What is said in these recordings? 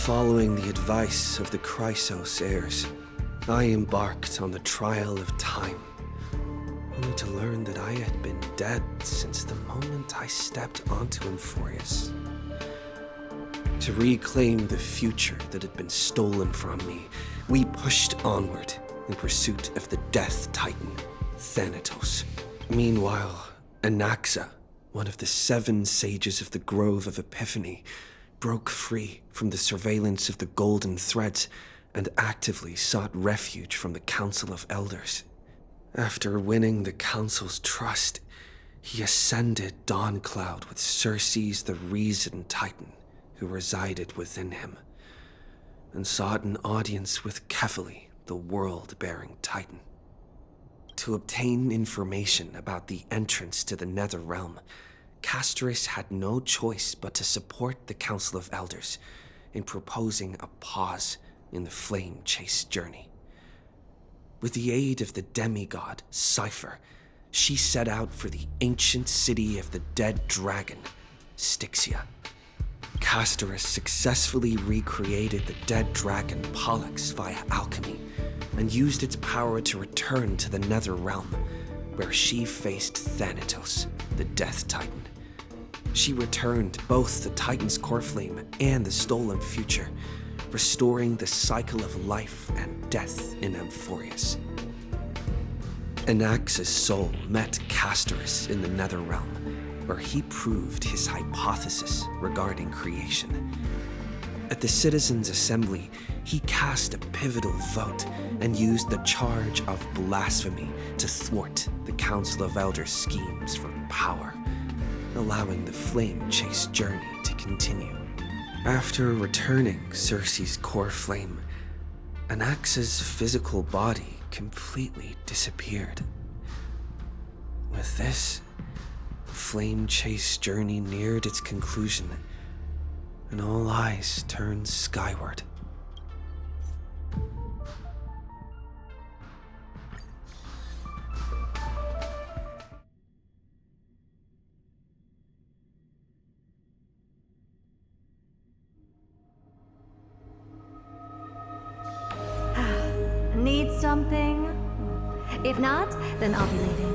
Following the advice of the Chrysos heirs, I embarked on the trial of time, only to learn that I had been dead since the moment I stepped onto Emphorius. To reclaim the future that had been stolen from me, we pushed onward in pursuit of the Death Titan, Thanatos. Meanwhile, Anaxa, one of the 7 sages of the Grove of Epiphany, broke free from the surveillance of the Golden Threads and actively sought refuge from the Council of Elders. After winning the Council's trust, he ascended Dawncloud with Circe's the Reason Titan, who resided within him, and sought an audience with Kefali, the world-bearing Titan. To obtain information about the entrance to the Nether Realm, Castorus had no choice but to support the Council of Elders in proposing a pause in the flame chase journey. With the aid of the demigod, Cypher, she set out for the ancient city of the dead dragon, Styxia. Castorus successfully recreated the dead dragon Pollux via alchemy and used its power to return to the Nether Realm, where she faced Thanatos, the Death Titan. She returned both the Titan's core flame and the stolen future, restoring the cycle of life and death in Emphorius. Anaxa's soul met Castorus in the Nether Realm, where he proved his hypothesis regarding creation. At the Citizens' Assembly, he cast a pivotal vote and used the charge of blasphemy to thwart the Council of Elders' schemes for power, allowing the flame chase journey to continue. After returning Circe's core flame, Anaxa's physical body completely disappeared. With this, the flame chase journey neared its conclusion, and all eyes turned skyward. Need something? If not, then I'll be leaving.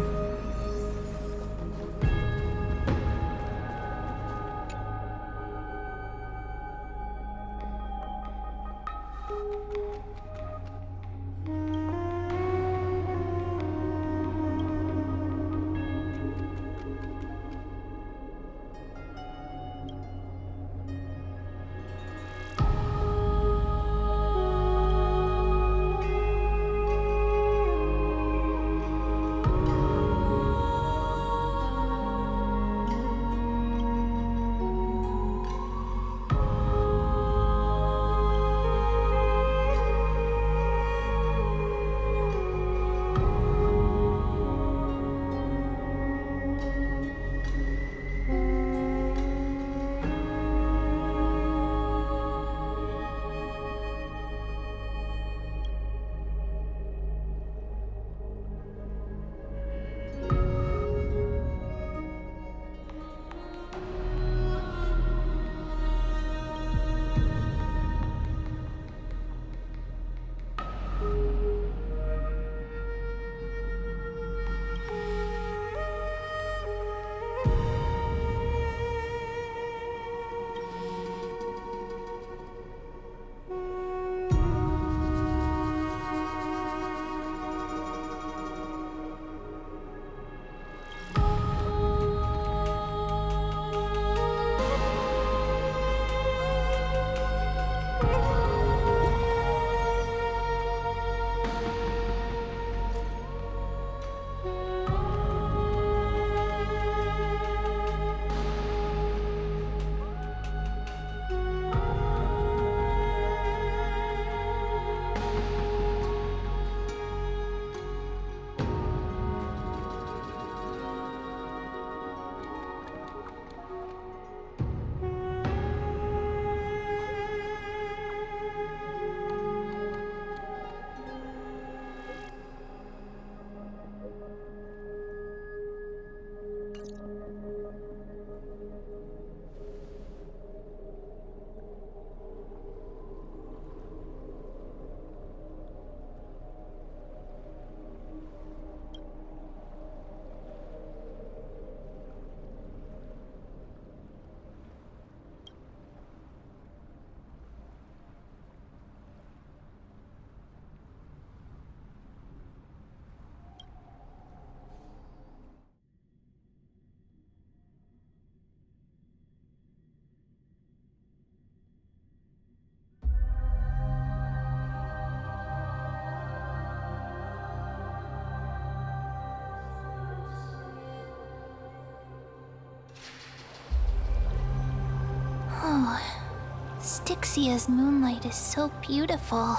Dixia's moonlight is so beautiful.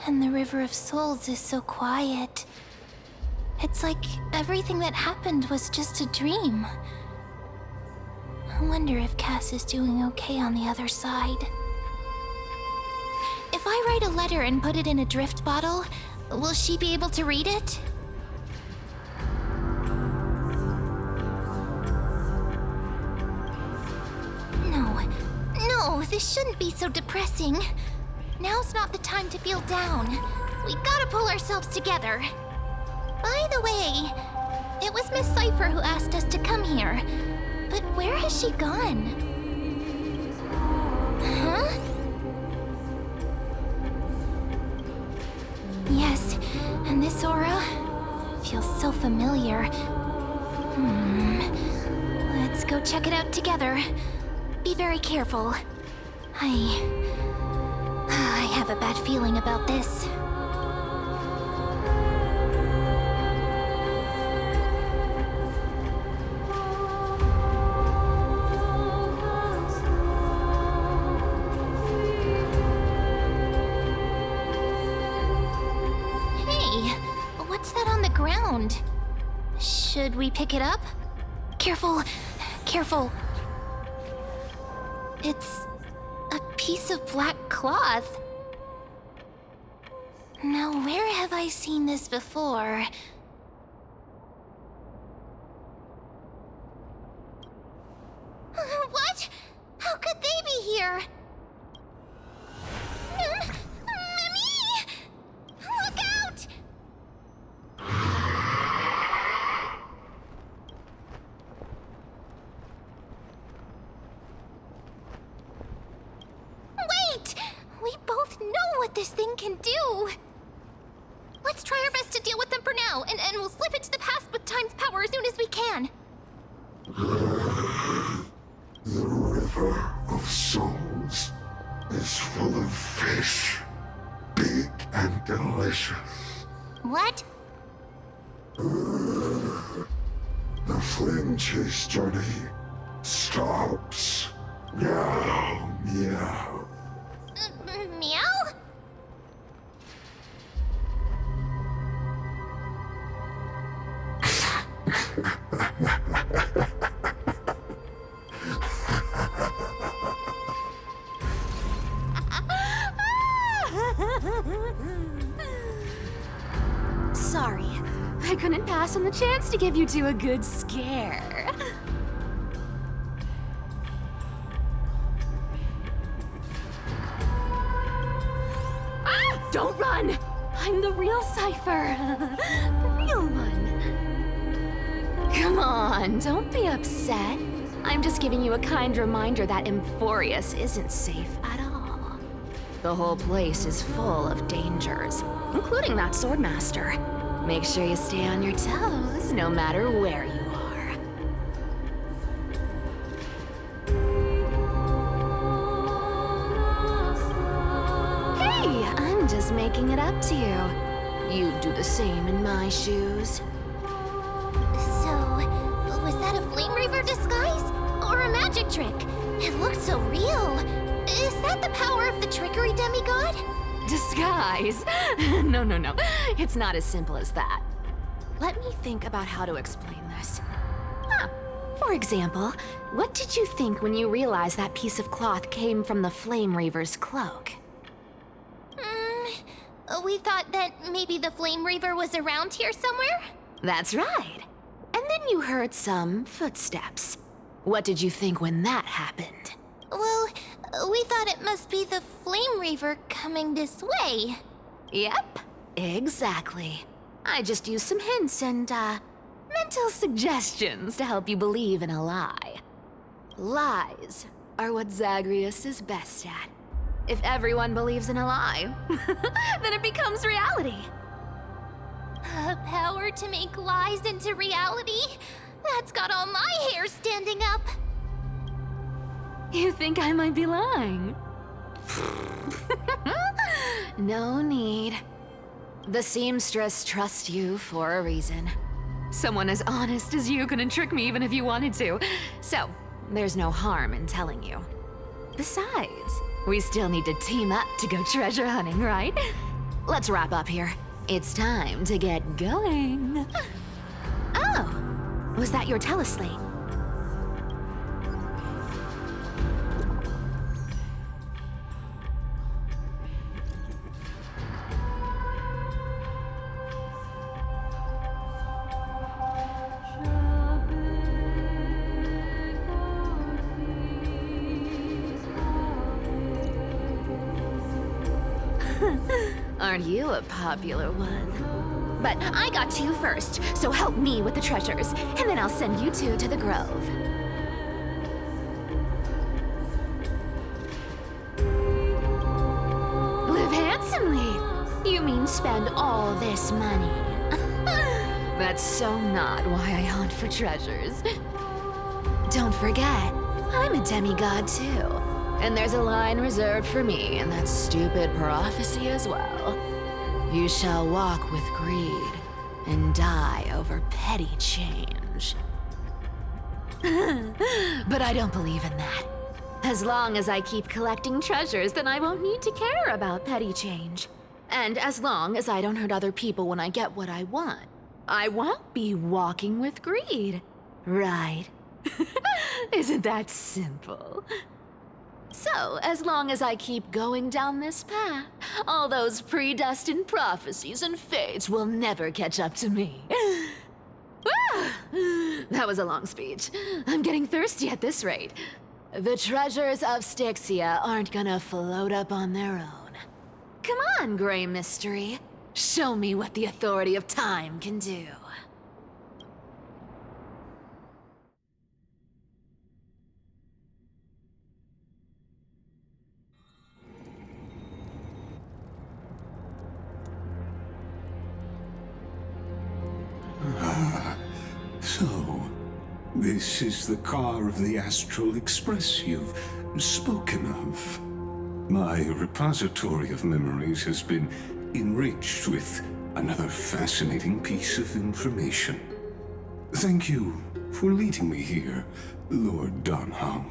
And the River of Souls is so quiet. It's like everything that happened was just a dream. I wonder if Cass is doing okay on the other side. If I write a letter and put it in a drift bottle, will she be able to read it? No, this shouldn't be so depressing. Now's not the time to feel down. We gotta pull ourselves together. By the way, it was Miss Cypher who asked us to come here. But where has she gone? Huh? Yes, and this aura feels so familiar. Let's go check it out together. Be very careful. I have a bad feeling about this. Hey, what's that on the ground? Should we pick it up? Careful, careful. It's a piece of black cloth. Now, where have I seen this before? What? How could they be here? Mimi! Look out! Wait! We both know what this thing can do. Let's try our best to deal with them for now, and we'll slip into the past with time's power as soon as we can. The River of Souls is full of fish, big and delicious. What? The flame chase journey stops. Meow, meow. Meow? Sorry, I couldn't pass on the chance to give you two a good scare. Ah! Don't run! I'm the real Cypher. The real one. Come on, don't be upset. I'm just giving you a kind reminder that Emphorius isn't safe at all. The whole place is full of dangers, including that Swordmaster. Make sure you stay on your toes, no matter where you are. Hey, I'm just making it up to you. You'd do the same in my shoes. So, was that a Flame Reaver disguise? Or a magic trick? It looked so real. Is that the power of the trickery demigod? Disguise? No. It's not as simple as that. Let me think about how to explain this. For example, what did you think when you realized that piece of cloth came from the Flame Reaver's cloak? We thought that maybe the Flame Reaver was around here somewhere? That's right. And then you heard some footsteps. What did you think when that happened? Well, we thought it must be the Flame Reaver coming this way. Yep, exactly. I just used some hints and, mental suggestions to help you believe in a lie. Lies are what Zagreus is best at. If everyone believes in a lie, then it becomes reality. A power to make lies into reality? That's got all my hair standing up. You think I might be lying? No need. The seamstress trusts you for a reason. Someone as honest as you couldn't trick me even if you wanted to. So, there's no harm in telling you. Besides, we still need to team up to go treasure hunting, right? Let's wrap up here. It's time to get going. Oh, was that your teleslate? Aren't you a popular one? But I got to you first, so help me with the treasures, and then I'll send you two to the grove. Live handsomely. You mean spend all this money? That's so not why I hunt for treasures. Don't forget, I'm a demigod too. And there's a line reserved for me in that stupid prophecy as well. You shall walk with greed and die over petty change. But I don't believe in that. As long as I keep collecting treasures, then I won't need to care about petty change. And as long as I don't hurt other people when I get what I want, I won't be walking with greed. Right? Isn't that simple? So, as long as I keep going down this path, all those predestined prophecies and fates will never catch up to me. That was a long speech. I'm getting thirsty at this rate. The treasures of Styxia aren't gonna float up on their own. Come on, Grey Mystery. Show me what the authority of time can do. So, this is the car of the Astral Express you've spoken of. My repository of memories has been enriched with another fascinating piece of information. Thank you for leading me here, Lord Donham.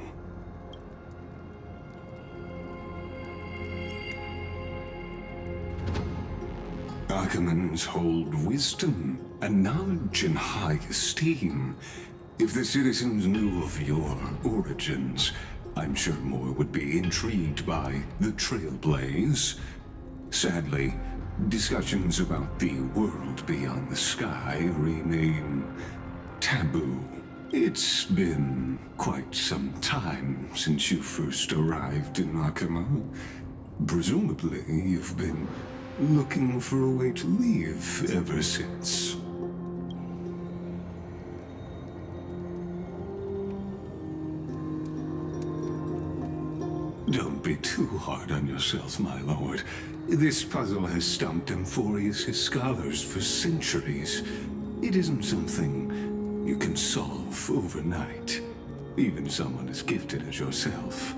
Archimans hold wisdom and knowledge in high esteem. If the citizens knew of your origins, I'm sure more would be intrigued by the Trailblaze. Sadly, discussions about the world beyond the sky remain taboo. It's been quite some time since you first arrived in Akama. Presumably, you've been looking for a way to leave ever since. Don't be too hard on yourself, my lord. This puzzle has stumped Amphorius' scholars for centuries. It isn't something you can solve overnight, even someone as gifted as yourself.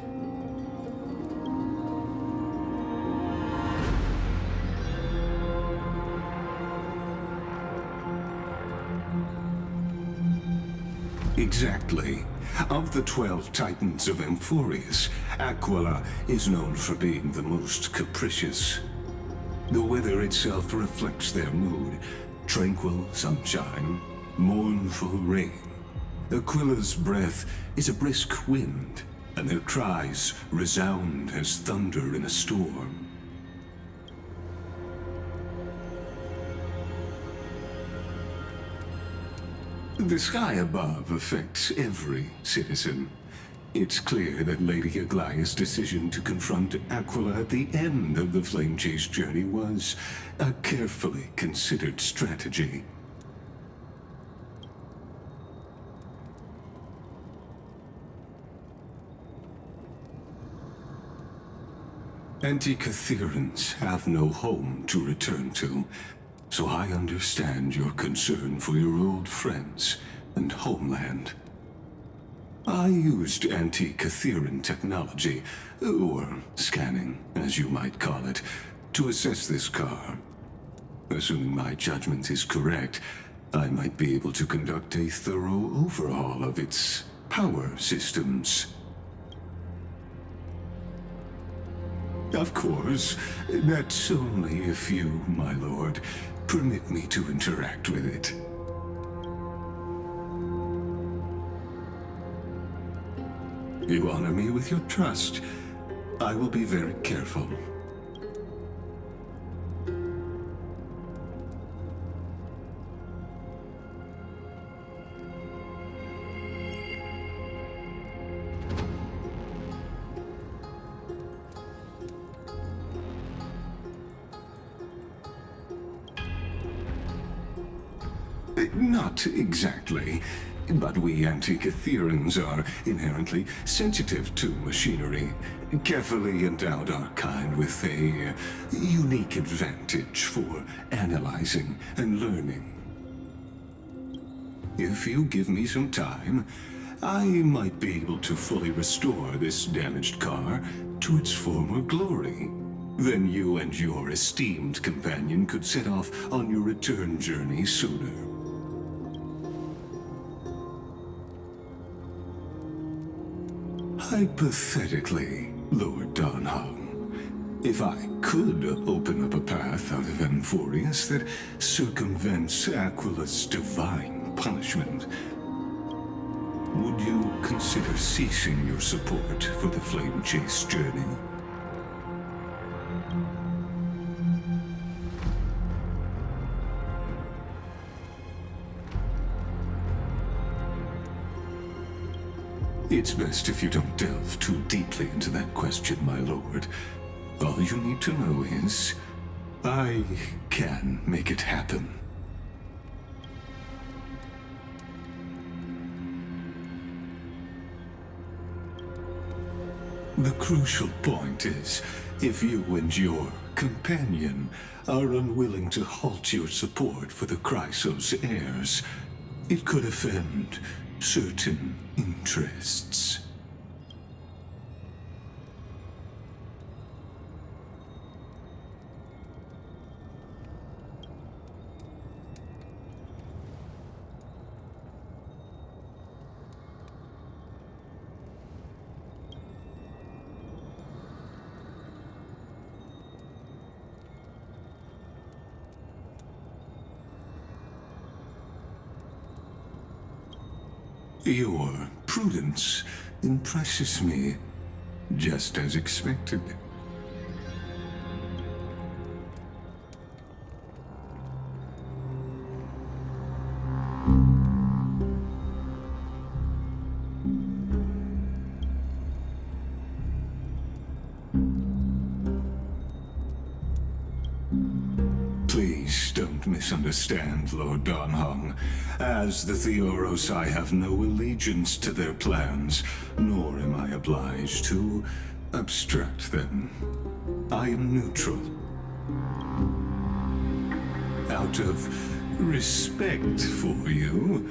Exactly. Of the 12 Titans of Amphorius, Aquila is known for being the most capricious. The weather itself reflects their mood. Tranquil sunshine, mournful rain. Aquila's breath is a brisk wind, and their cries resound as thunder in a storm. The sky above affects every citizen. It's clear that Lady Aglaya's decision to confront Aquila at the end of the Flame Chase journey was a carefully considered strategy. Anti-Catherians have no home to return to, so I understand your concern for your old friends and homeland. I used anti-Catherian technology, or scanning, as you might call it, to assess this car. Assuming my judgment is correct, I might be able to conduct a thorough overhaul of its power systems. Of course. That's only if you, my lord, permit me to interact with it. You honor me with your trust. I will be very careful. Not exactly, but we Antikytherians are inherently sensitive to machinery. Carefully endowed our kind with a unique advantage for analyzing and learning. If you give me some time, I might be able to fully restore this damaged car to its former glory. Then you and your esteemed companion could set off on your return journey sooner. Hypothetically, Lord Donhong, if I could open up a path out of Amphorius that circumvents Aquila's divine punishment, would you consider ceasing your support for the Flame Chase journey? It's best if you don't delve too deeply into that question, my lord. All you need to know is, I can make it happen. The crucial point is, if you and your companion are unwilling to halt your support for the Chrysos heirs, it could offend certain interests. Your prudence impresses me, just as expected. Please don't misunderstand, Lord Donhong. As the Theoros, I have no allegiance to their plans, nor am I obliged to obstruct them. I am neutral. Out of respect for you,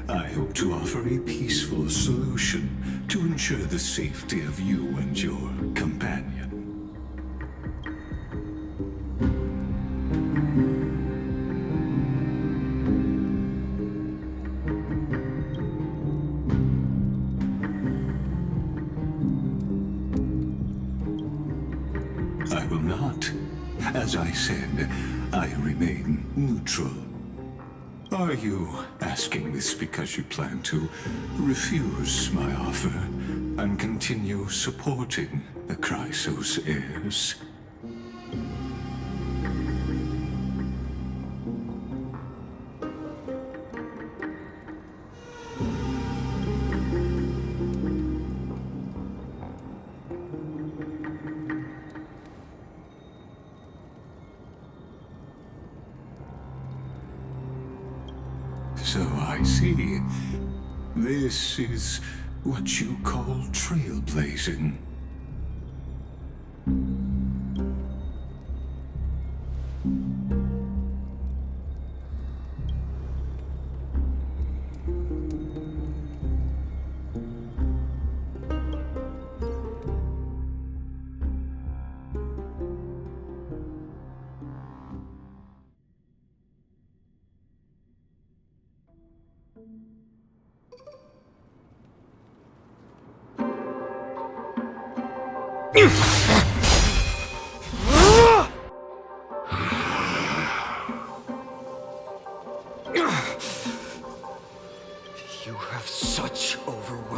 I hope to offer a peaceful solution to ensure the safety of you and your companion. I will not. As I said, I remain neutral. Are you asking this because you plan to refuse my offer and continue supporting the Chrysos heirs? So I see. This is what you call trailblazing.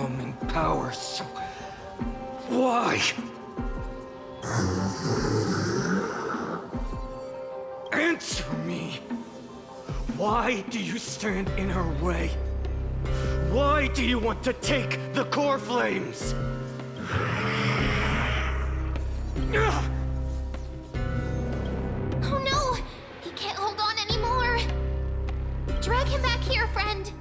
overwhelming power, so... Why? Answer me! Why do you stand in her way? Why do you want to take the core flames? Oh no! He can't hold on anymore! Drag him back here, friend!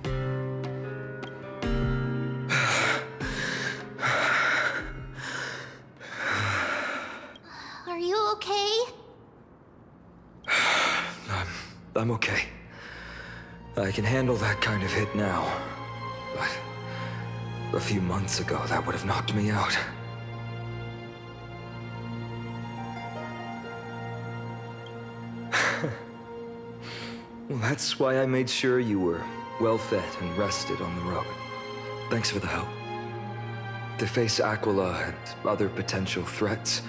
Are you okay? I'm okay. I can handle that kind of hit now. But a few months ago, that would have knocked me out. Well, that's why I made sure you were well-fed and rested on the road. Thanks for the help. To face Aquila and other potential threats,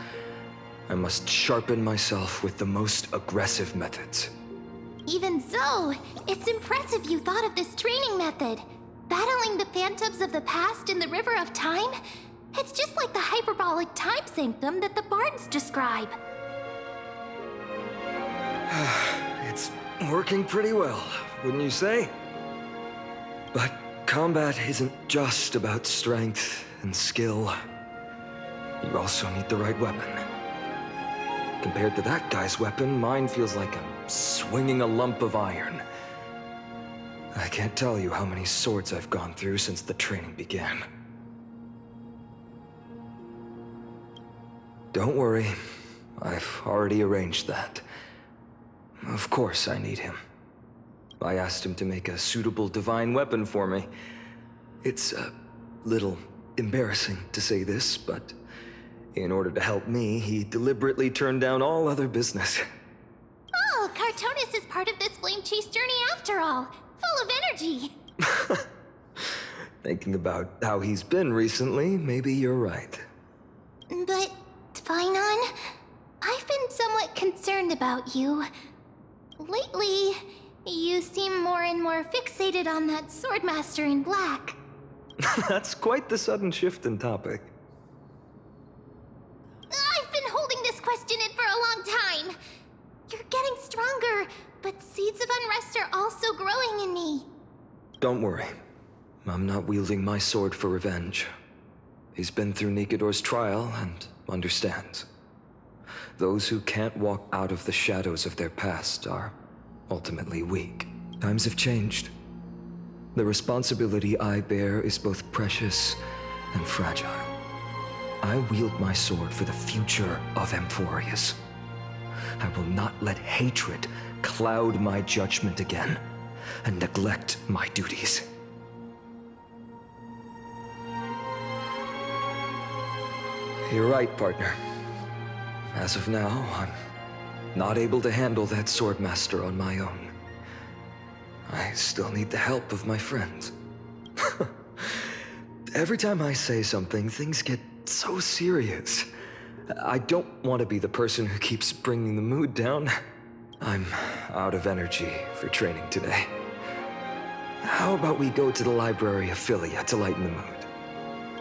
I must sharpen myself with the most aggressive methods. Even so, it's impressive you thought of this training method. Battling the phantoms of the past in the River of Time? It's just like the hyperbolic time sanctum that the bards describe. It's working pretty well, wouldn't you say? But combat isn't just about strength and skill. You also need the right weapon. Compared to that guy's weapon, mine feels like I'm swinging a lump of iron. I can't tell you how many swords I've gone through since the training began. Don't worry, I've already arranged that. Of course I need him. I asked him to make a suitable divine weapon for me. It's a little embarrassing to say this, but in order to help me, he deliberately turned down all other business. Oh, Cartonis is part of this flame chase journey after all. Full of energy. Thinking about how he's been recently, maybe you're right. But, Finon, I've been somewhat concerned about you. Lately, you seem more and more fixated on that Swordmaster in black. That's quite the sudden shift in topic. I've been holding this question in for a long time. You're getting stronger, but seeds of unrest are also growing in me. Don't worry. I'm not wielding my sword for revenge. He's been through Nikidor's trial and understands. Those who can't walk out of the shadows of their past are ultimately weak. Times have changed. The responsibility I bear is both precious and fragile. I wield my sword for the future of Amphorius. I will not let hatred cloud my judgment again and neglect my duties. You're right, partner. As of now, I'm not able to handle that Swordmaster on my own. I still need the help of my friends. Every time I say something, things get so serious. I don't want to be the person who keeps bringing the mood down. I'm out of energy for training today. How about we go to the library of Philia to lighten the mood?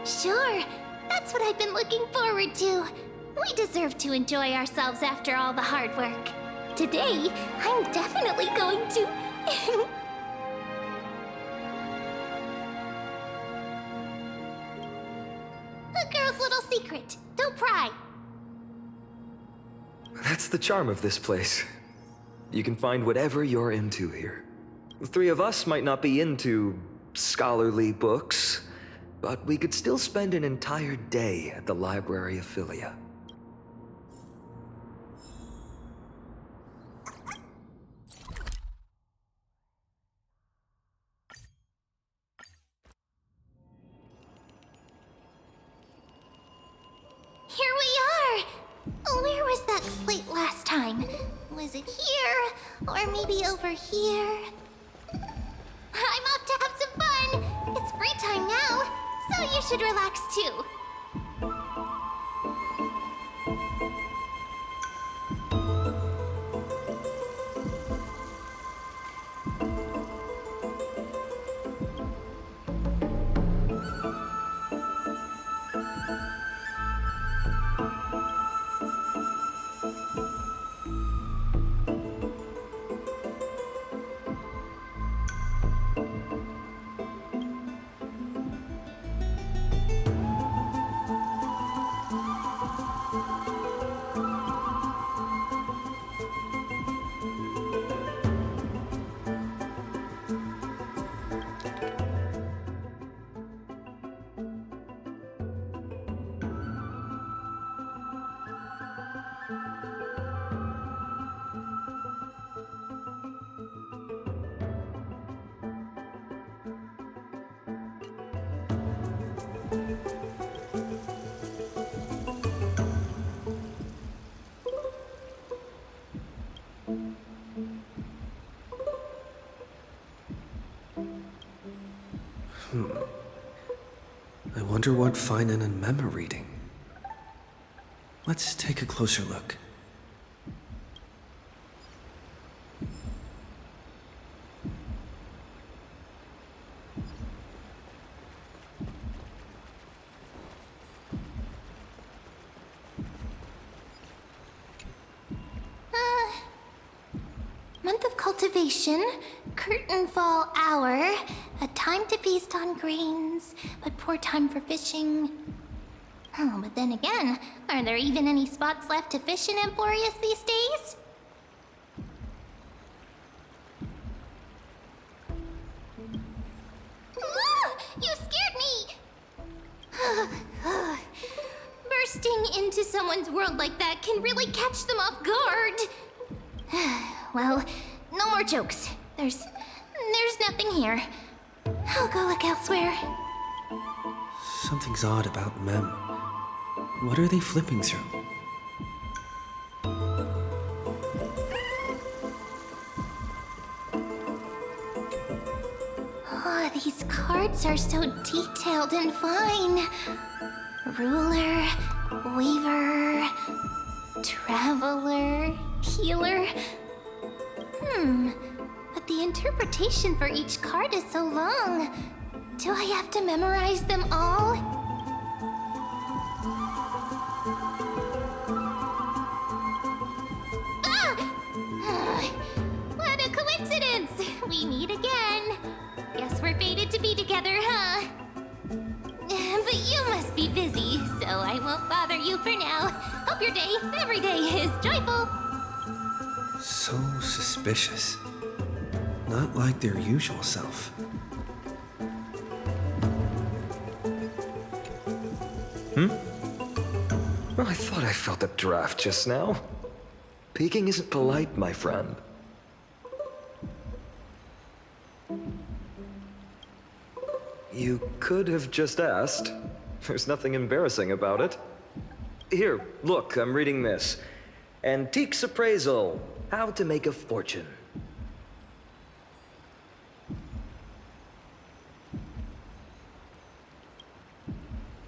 Sure, that's what I've been looking forward to. We deserve to enjoy ourselves after all the hard work. Today, I'm definitely going to... A girl's little secret. Don't pry. That's the charm of this place. You can find whatever you're into here. The three of us might not be into scholarly books, but we could still spend an entire day at the library of Philia. Here we are! Where was that slate last time? Was it here? Or maybe over here? I'm off to have some fun! It's free time now, so you should relax too. I wonder what Finan and Mem are reading. Let's take a closer look. Month of cultivation, curtain fall hour, a time to feast on grains, but poor time for fishing. Oh, but then again, are there even any spots left to fish in Emporius these days? You scared me! Bursting into someone's world like that can really catch them off guard. Well, no more jokes. There's nothing here. I'll go look elsewhere. Something's odd about Mem. What are they flipping through? Oh, these cards are so detailed and fine. Ruler, weaver, traveler, healer. But the interpretation for each card is so long. Do I have to memorize them all? What a coincidence! We meet again. Guess we're fated to be together, huh? But you must be busy, so I won't bother you for now. Hope your day, every day, is joyful. So suspicious. Not like their usual self. Well, I thought I felt a draft just now. Peeking isn't polite, my friend. You could have just asked. There's nothing embarrassing about it. Here, look, I'm reading this. Antiques Appraisal. How to Make a Fortune.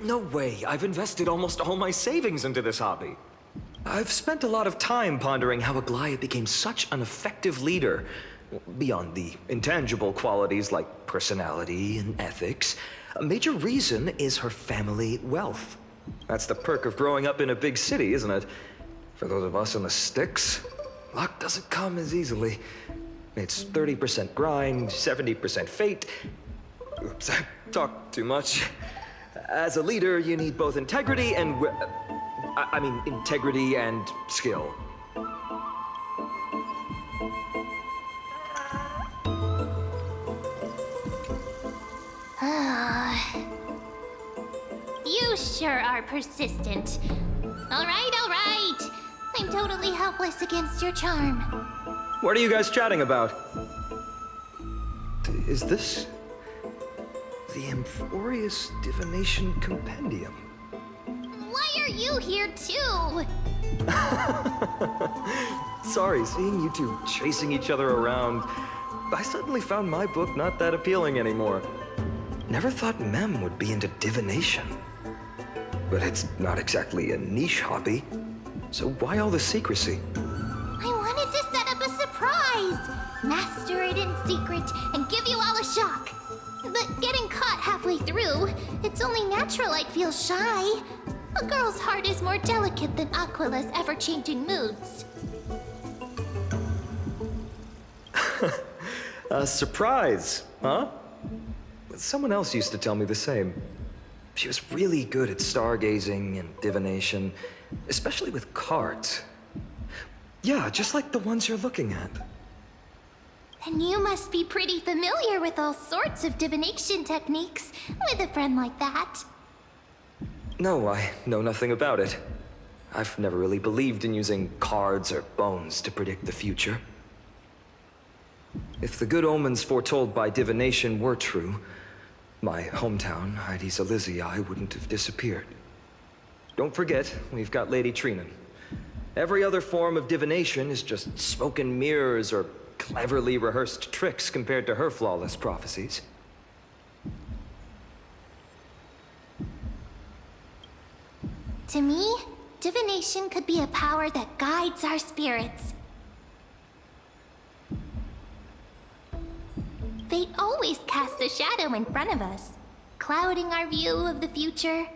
No way. I've invested almost all my savings into this hobby. I've spent a lot of time pondering how Aglaia became such an effective leader. Beyond the intangible qualities like personality and ethics, a major reason is her family wealth. That's the perk of growing up in a big city, isn't it? For those of us in the sticks, luck doesn't come as easily. It's 30% grind, 70% fate. Oops, I talked too much. As a leader, you need both integrity and... integrity and skill. You sure are persistent. All right. I'm totally helpless against your charm. What are you guys chatting about? Is this... the Emporius Divination Compendium? Why are you here too? Sorry, seeing you two chasing each other around, I suddenly found my book not that appealing anymore. Never thought Mem would be into divination. But it's not exactly a niche hobby, so why all the secrecy? I wanted to set up a surprise! Master it in secret and give you all a shock. But getting caught halfway through, it's only natural I'd feel shy. A girl's heart is more delicate than Aquila's ever-changing moods. A surprise, huh? Someone else used to tell me the same. She was really good at stargazing and divination, especially with cards. Yeah, just like the ones you're looking at. And you must be pretty familiar with all sorts of divination techniques with a friend like that. No, I know nothing about it. I've never really believed in using cards or bones to predict the future. If the good omens foretold by divination were true, my hometown, Hydes Elysiae, wouldn't have disappeared. Don't forget, we've got Lady Trinan. Every other form of divination is just smoke and mirrors or cleverly rehearsed tricks compared to her flawless prophecies. To me, divination could be a power that guides our spirits. Fate always casts a shadow in front of us, clouding our view of the future.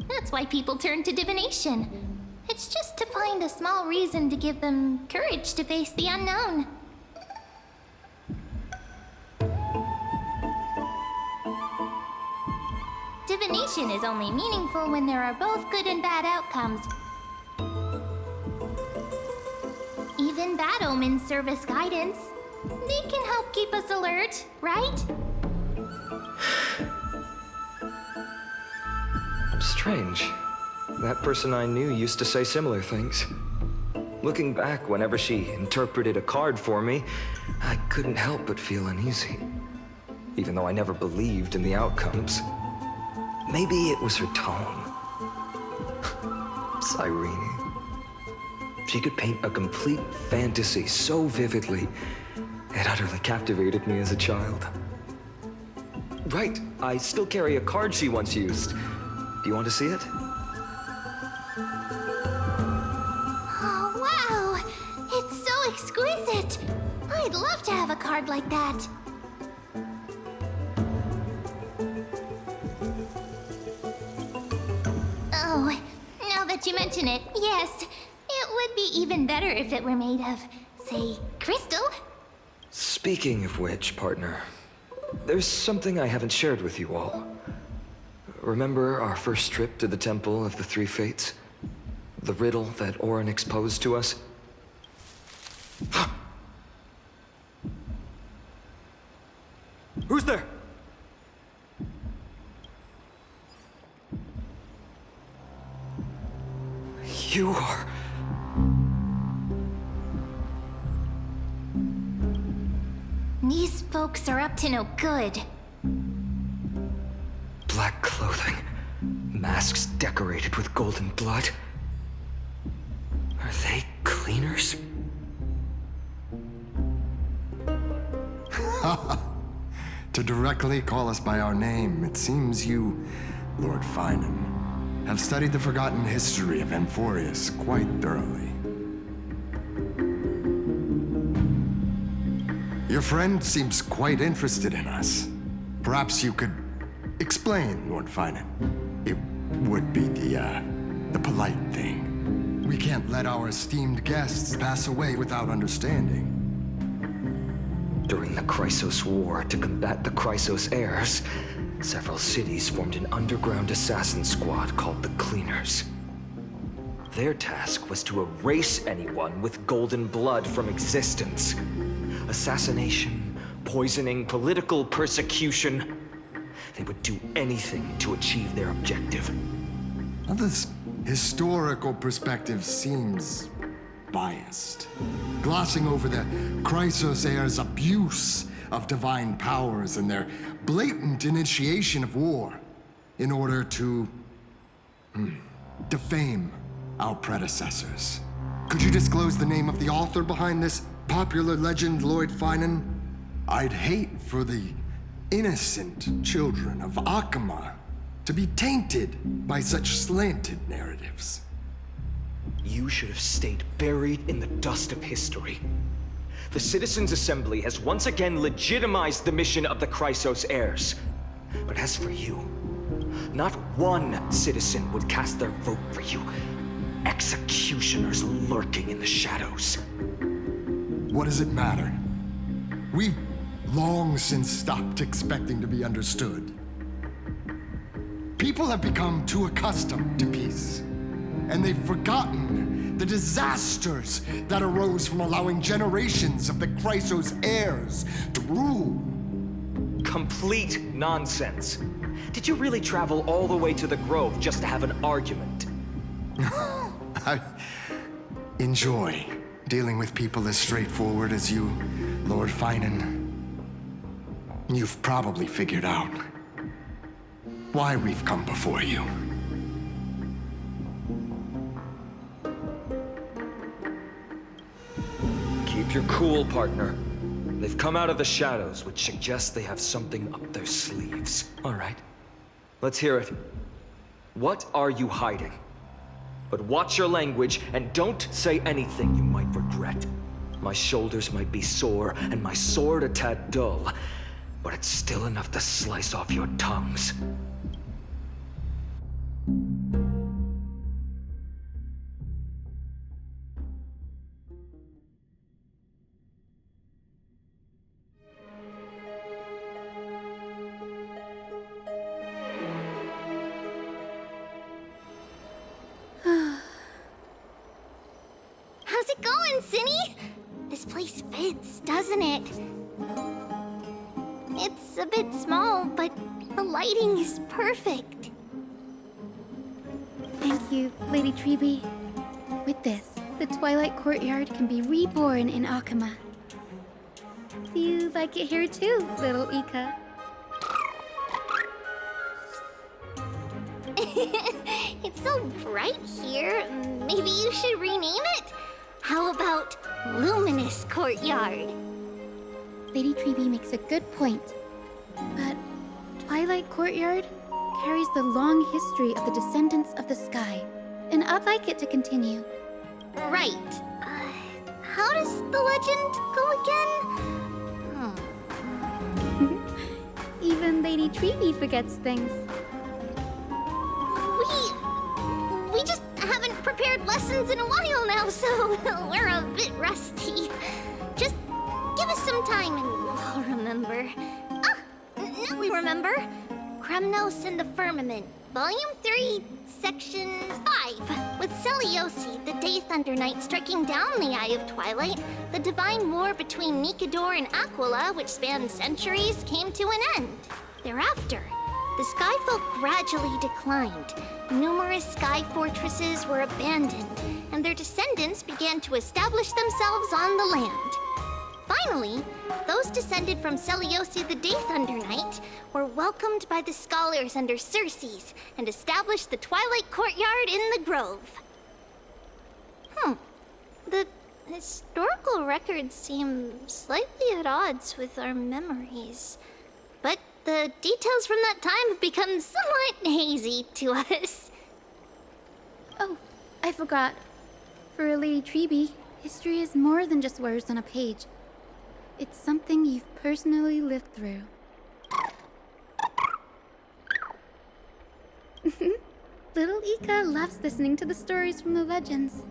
That's why people turn to divination. It's just to find a small reason to give them courage to face the unknown. Divination is only meaningful when there are both good and bad outcomes. Even bad omens serve as guidance. They can help keep us alert, right? Strange. That person I knew used to say similar things. Looking back, whenever she interpreted a card for me, I couldn't help but feel uneasy. Even though I never believed in the outcomes. Maybe it was her tone. Cyrene. She could paint a complete fantasy so vividly, it utterly captivated me as a child. Right, I still carry a card she once used. Do you want to see it? Oh, wow! It's so exquisite! I'd love to have a card like that. Oh, now that you mention it, yes. It would be even better if it were made of, say, crystal. Speaking of which, partner, there's something I haven't shared with you all. Remember our first trip to the Temple of the Three Fates? The riddle that Orin exposed to us? Who's there? You are... These folks are up to no good. Black clothing, masks decorated with golden blood. Are they cleaners? To directly call us by our name, it seems you, Lord Finan, have studied the forgotten history of Amphorius quite thoroughly. Your friend seems quite interested in us. Perhaps you could explain, Lord Finan. It would be the polite thing. We can't let our esteemed guests pass away without understanding. During the Chrysos War, to combat the Chrysos heirs, several cities formed an underground assassin squad called the Cleaners. Their task was to erase anyone with golden blood from existence. Assassination, poisoning, political persecution. They would do anything to achieve their objective. Now, this historical perspective seems biased, glossing over the Chrysos heirs' abuse of divine powers and their blatant initiation of war in order to defame our predecessors. Could you disclose the name of the author behind this popular legend, Lord Finan? I'd hate for the innocent children of Akama to be tainted by such slanted narratives. You should have stayed buried in the dust of history. The Citizens' Assembly has once again legitimized the mission of the Chrysos heirs. But as for you, not one citizen would cast their vote for you. Executioners lurking in the shadows. What does it matter? We've long since stopped expecting to be understood. People have become too accustomed to peace, and they've forgotten the disasters that arose from allowing generations of the Chrysos heirs to rule. Complete nonsense. Did you really travel all the way to the Grove just to have an argument? I enjoy dealing with people as straightforward as you, Lord Finan. You've probably figured out why we've come before you. Keep your cool, partner. They've come out of the shadows, which suggests they have something up their sleeves. All right. Let's hear it. What are you hiding? But watch your language and don't say anything you might regret. My shoulders might be sore and my sword a tad dull, but it's still enough to slice off your tongues. How's it going, Cinny? This place fits, doesn't it? It's a bit small, but the lighting is perfect. Thank you, Lady Treby. With this, the Twilight Courtyard can be reborn in Akama. Do you like it here too, little Ika? It's so bright here. Maybe you should rename it? How about Luminous Courtyard? Lady Treby makes a good point. But Twilight Courtyard carries the long history of the descendants of the sky, and I'd like it to continue. Right. How does the legend go again? Even Lady Treby forgets things. We just haven't prepared lessons in a while now, so we're a bit rusty. Just give us some time and we'll remember. Now we remember. Kremnos and the Firmament, Volume 3, Section 5. With Seliosi, the Day Thunder Knight, striking down the Eye of Twilight, the divine war between Nikador and Aquila, which spanned centuries, came to an end. Thereafter, the Skyfolk gradually declined. Numerous sky fortresses were abandoned, and their descendants began to establish themselves on the land. Finally, those descended from Seliosi the Day Thunder Knight were welcomed by the scholars under Circes and established the Twilight Courtyard in the Grove. The historical records seem slightly at odds with our memories, but the details from that time have become somewhat hazy to us. Oh, I forgot. For Lady Treby, history is more than just words on a page. It's something you've personally lived through. Little Ika loves listening to the stories from the legends.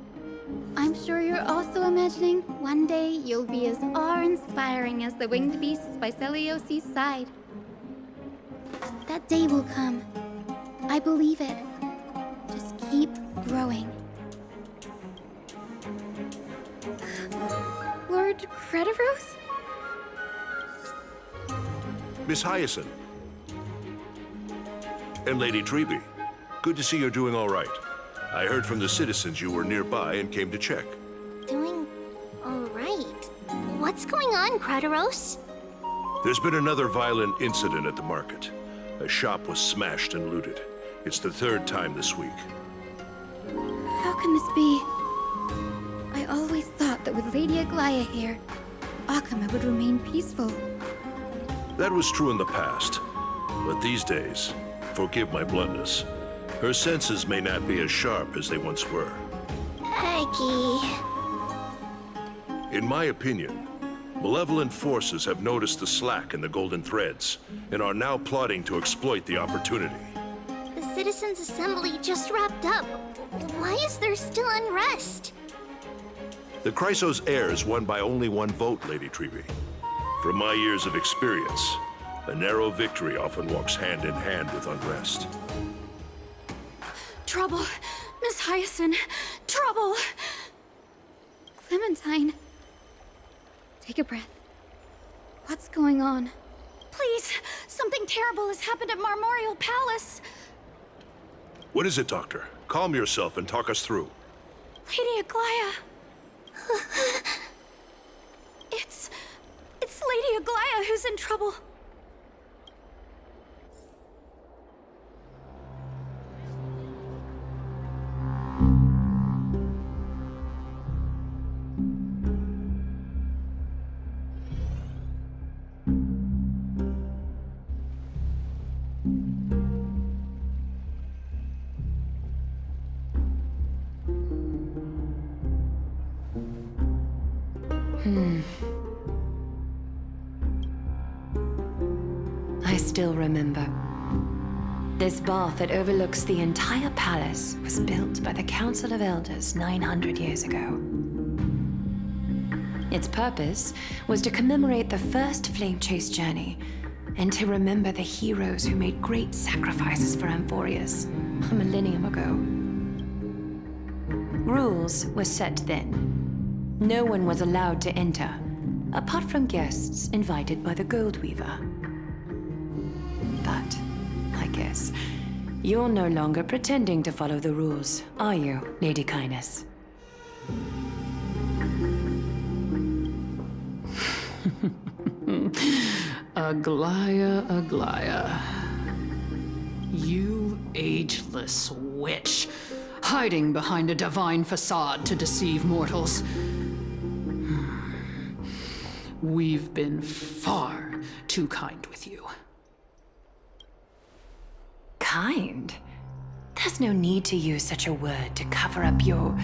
I'm sure you're also imagining one day you'll be as awe-inspiring as the winged beasts by Seliosi's side. That day will come. I believe it. Just keep growing. Lord Crediros? Miss Hyacinth. And Lady Treby. Good to see you're doing all right. I heard from the citizens you were nearby and came to check. Doing all right. What's going on, Crediros? There's been another violent incident at the market. A shop was smashed and looted. It's the third time this week. How can this be? I always thought that with Lady Aglaya here, Akama would remain peaceful. That was true in the past. But these days, forgive my bluntness, her senses may not be as sharp as they once were. Aggie. In my opinion, malevolent forces have noticed the slack in the golden threads and are now plotting to exploit the opportunity. The Citizens' Assembly just wrapped up. Why is there still unrest? The Chrysos heirs won by only one vote, Lady Treby. From my years of experience, a narrow victory often walks hand in hand with unrest. Trouble. Miss Hyacinth. Trouble. Clementine. Take a breath. What's going on? Please, something terrible has happened at Marmorial Palace. What is it, Doctor? Calm yourself and talk us through. Lady Aglaya. It's Lady Aglaya who's in trouble. I still remember. This bath that overlooks the entire palace was built by the Council of Elders 900 years ago. Its purpose was to commemorate the first flame chase journey and to remember the heroes who made great sacrifices for Amphorius a millennium ago. Rules were set then. No one was allowed to enter, apart from guests invited by the Gold Weaver. But I guess you're no longer pretending to follow the rules, are you, Lady Kindness? Aglaia. You ageless witch, hiding behind a divine facade to deceive mortals. We've been far too kind with you. Kind? There's no need to use such a word to cover up your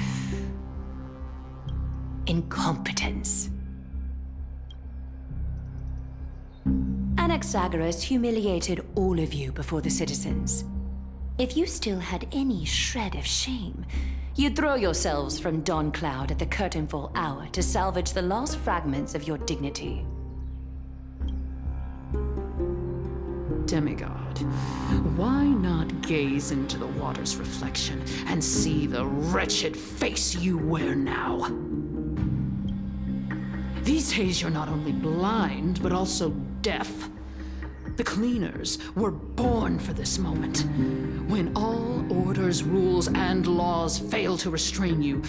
incompetence. Anaxagoras humiliated all of you before the citizens. If you still had any shred of shame, you'd throw yourselves from dawn cloud at the curtainfall hour to salvage the last fragments of your dignity. Demigod, why not gaze into the water's reflection and see the wretched face you wear now? These days you're not only blind, but also deaf. The cleaners were born for this moment. When all orders, rules, and laws fail to restrain you,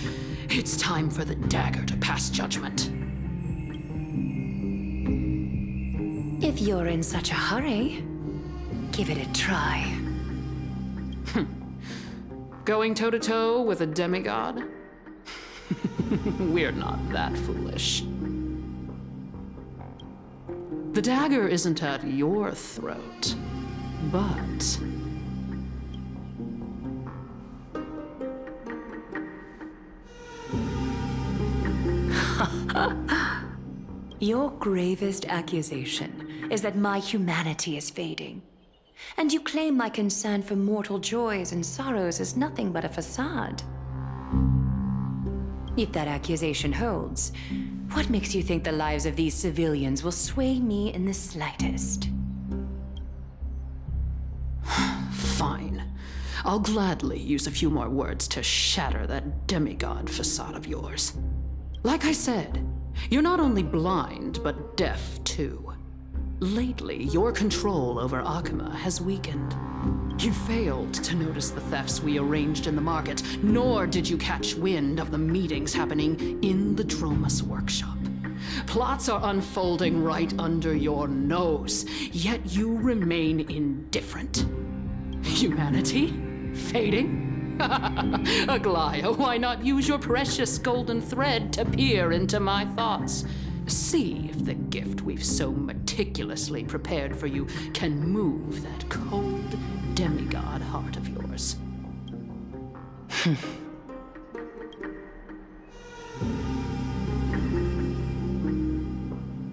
it's time for the dagger to pass judgment. If you're in such a hurry, give it a try. Going toe-to-toe with a demigod? We're not that foolish. The dagger isn't at your throat, but... Your gravest accusation is that my humanity is fading. And you claim my concern for mortal joys and sorrows is nothing but a facade. If that accusation holds, what makes you think the lives of these civilians will sway me in the slightest? Fine. I'll gladly use a few more words to shatter that demigod facade of yours. Like I said, you're not only blind, but deaf too. Lately, your control over Akuma has weakened. You failed to notice the thefts we arranged in the market, nor did you catch wind of the meetings happening in the Dromus workshop. Plots are unfolding right under your nose, yet you remain indifferent. Humanity? Fading? Aglaia, why not use your precious golden thread to peer into my thoughts? See if the gift we've so meticulously prepared for you can move that cold demigod heart of yours.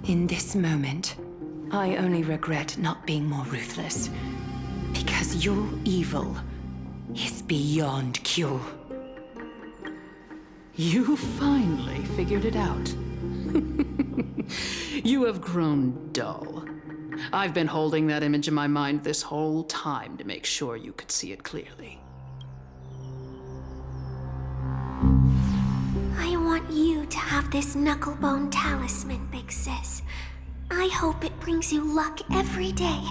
In this moment, I only regret not being more ruthless. Because your evil is beyond cure. You finally figured it out. You have grown dull. I've been holding that image in my mind this whole time to make sure you could see it clearly. I want you to have this knucklebone talisman, Big Sis. I hope it brings you luck every day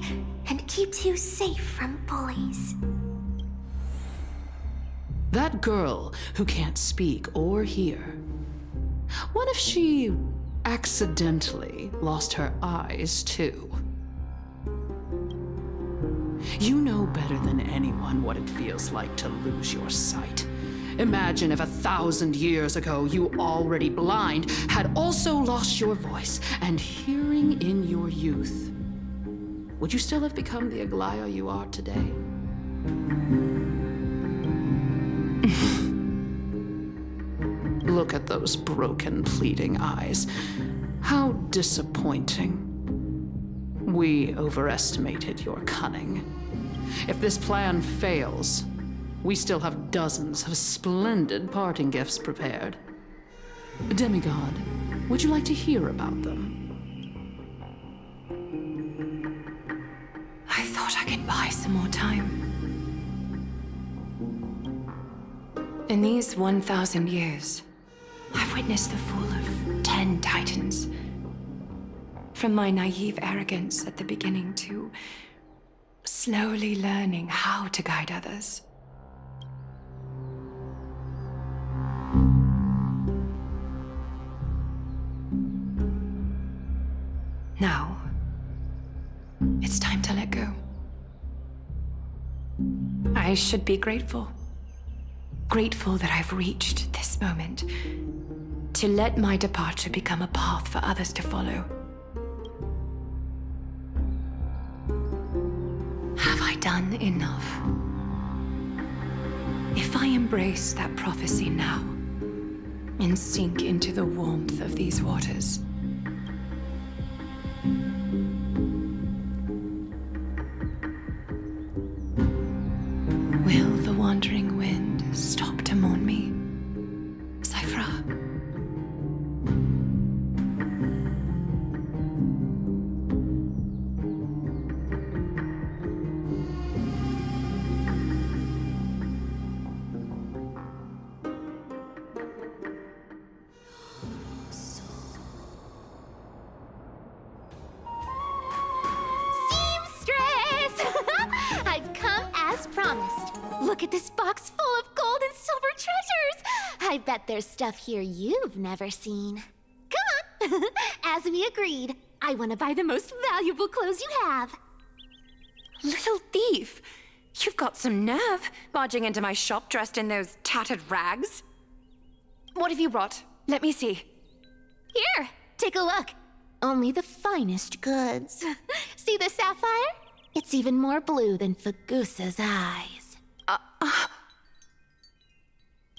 and keeps you safe from bullies. That girl who can't speak or hear, what if she accidentally lost her eyes too? You know better than anyone what it feels like to lose your sight. Imagine if 1,000 years ago you, already blind, had also lost your voice and hearing in your youth. Would you still have become the Aglaia you are today? Look at the those broken, pleading eyes. How disappointing. We overestimated your cunning. If this plan fails, we still have dozens of splendid parting gifts prepared. Demigod, would you like to hear about them? I thought I could buy some more time. In these 1,000 years, I've witnessed the fall of 10 titans. From my naive arrogance at the beginning to slowly learning how to guide others. Now, it's time to let go. I should be grateful. Grateful that I've reached this moment. To let my departure become a path for others to follow. Have I done enough? If I embrace that prophecy now, and sink into the warmth of these waters, will the wandering wind stop to mourn me? Cyphra? I've come as promised. Look at this box full of gold and silver treasures. I bet there's stuff here you've never seen. Come on. As we agreed, I want to buy the most valuable clothes you have. Little thief! You've got some nerve, barging into my shop dressed in those tattered rags. What have you brought? Let me see. Here, take a look. Only the finest goods. See the sapphire? It's even more blue than Fagusa's eyes.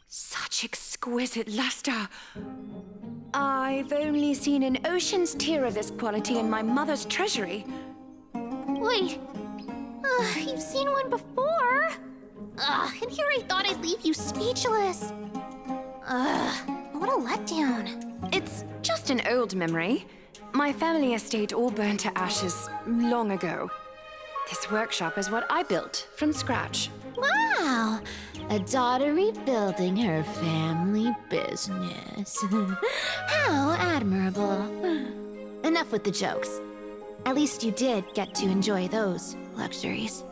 Such exquisite luster. I've only seen an ocean's tear of this quality in my mother's treasury. Wait. You've seen one before. And here I thought I'd leave you speechless. What a letdown. It's just an old memory. My family estate all burned to ashes long ago. This workshop is what I built from scratch. Wow! A daughter rebuilding her family business. How admirable. Enough with the jokes. At least you did get to enjoy those luxuries.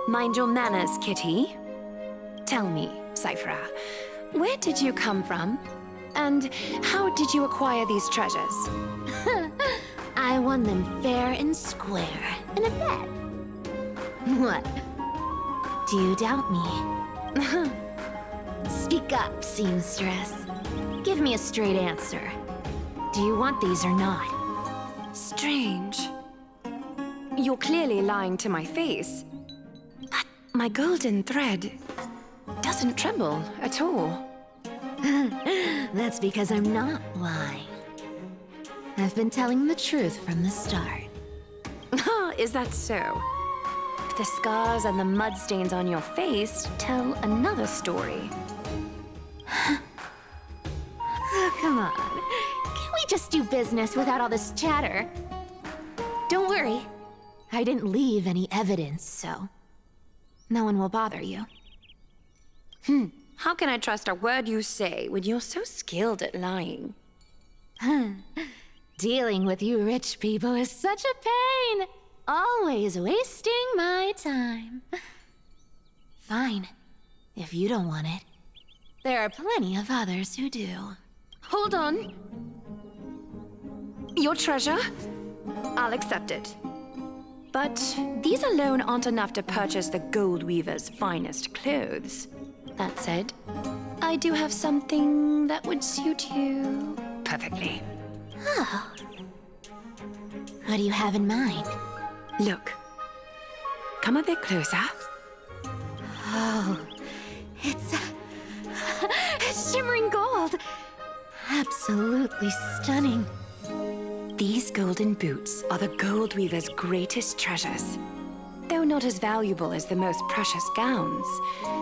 Mind your manners, kitty. Tell me, Cyphra, where did you come from? And how did you acquire these treasures? I won them fair and square in a bet. What? Do you doubt me? Speak up, seamstress. Give me a straight answer. Do you want these or not? Strange. You're clearly lying to my face. But my golden thread doesn't tremble at all. That's because I'm not lying. I've been telling the truth from the start. Is that so? The scars and the mud stains on your face tell another story. Come on. Can we just do business without all this chatter? Don't worry. I didn't leave any evidence, so no one will bother you. How can I trust a word you say when you're so skilled at lying? Dealing with you rich people is such a pain. Always wasting my time. Fine, if you don't want it. There are plenty of others who do. Hold on. Your treasure? I'll accept it. But these alone aren't enough to purchase the Gold Weaver's finest clothes. That said, I do have something that would suit you perfectly. Oh. What do you have in mind? Look. Come a bit closer. Oh, it's shimmering gold. absolutely stunning. These golden boots are the gold weaver's greatest treasures. Though not as valuable as the most precious gowns,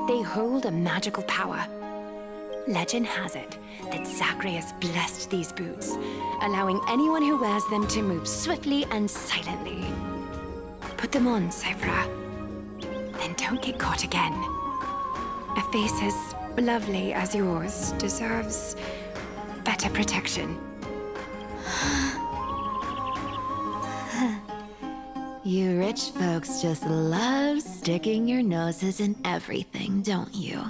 they hold a magical power. Legend has it that Zacharias blessed these boots, allowing anyone who wears them to move swiftly and silently. Put them on, Cyphra. Then don't get caught again. A face as lovely as yours deserves better protection. You rich folks just love sticking your noses in everything, don't you?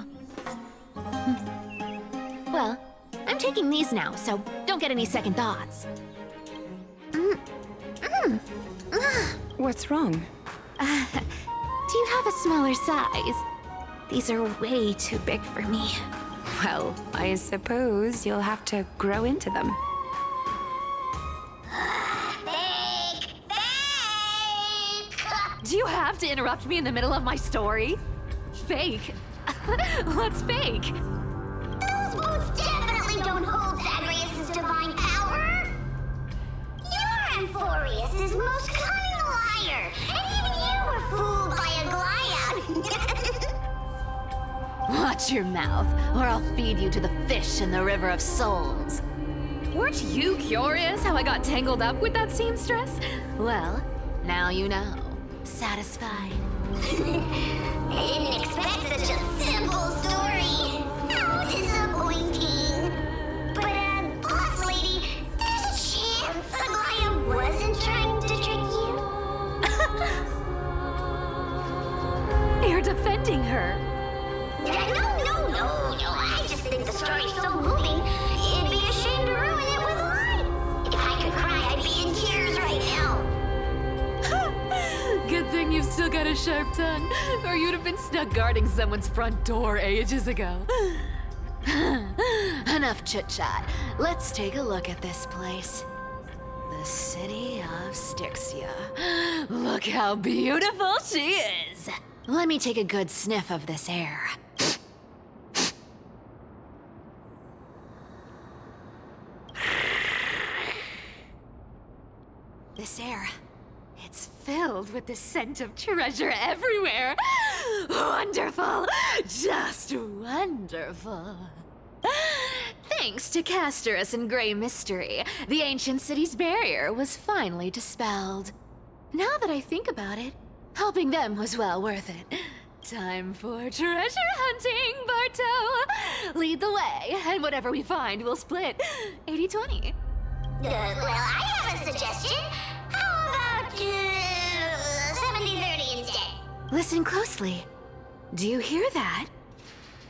Well, I'm taking these now, so don't get any second thoughts. What's wrong? Do you have a smaller size? These are way too big for me. Well, I suppose you'll have to grow into them. Do you have to interrupt me in the middle of my story? Fake? What's fake? Those boots definitely don't hold Zagreus' divine power! You're Amphorius' most cunning liar, and even you were fooled by a Glyad! Watch your mouth, or I'll feed you to the fish in the River of Souls. Weren't you curious how I got tangled up with that seamstress? Well, now you know. Satisfied? I didn't expect such a simple story. How disappointing. But, boss lady, there's a chance Aglaya wasn't trying to trick you? You're defending her. No. I just think the story's so moving, it'd be a shame to ruin it with lies. If I could cry, I'd be in tears right now. Good thing you've still got a sharp tongue, or you'd have been stuck guarding someone's front door ages ago. Enough chit-chat. Let's take a look at this place. The city of Styxia. Look how beautiful she is. Let me take a good sniff of this air. This air, it's filled with the scent of treasure everywhere. Wonderful, just wonderful. Thanks to Castorus and Grey Mystery, the ancient city's barrier was finally dispelled. Now that I think about it, helping them was well worth it. Time for treasure hunting, Barto! Lead the way, and whatever we find, we'll split 80-20. Well, I have a suggestion. How about 70-30 instead? Listen closely. Do you hear that?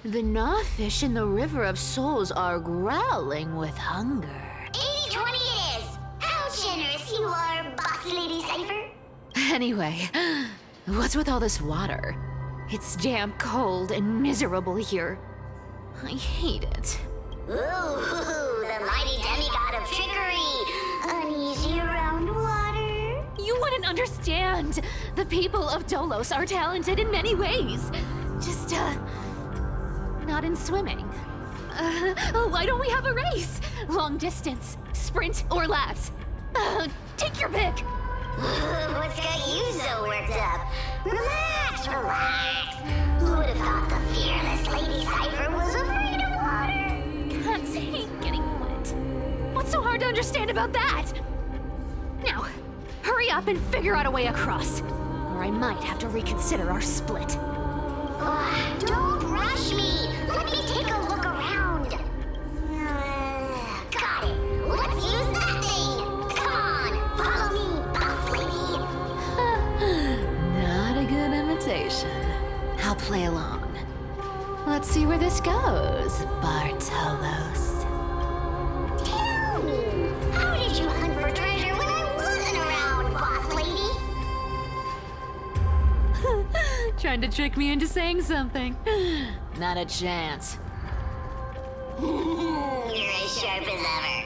The gnawfish in the River of Souls are growling with hunger. 80-20 it is. How generous you are, boss lady Cypher. Anyway, what's with all this water? It's damp, cold, and miserable here. I hate it. Ooh, the mighty demigod of trickery. Uneasy around water. You wouldn't understand. The people of Dolos are talented in many ways. Just, not in swimming. Why don't we have a race? Long distance, sprint, or laps? Take your pick. What's got you so worked up? Relax. Who would have thought the fearless Lady Cypher was afraid of water? Can't take getting wet. What's so hard to understand about that? Now, hurry up and figure out a way across, or I might have to reconsider our split. Don't rush me. Let me take a look around. Got it. Let's use that thing. Come on, follow me, boss lady. Not a good imitation. I'll play along. Let's see where this goes, Bartolos. Tell me, how did you hunt for treasure when I wasn't around, boss lady? Trying to trick me into saying something. Not a chance. You're as sharp as ever.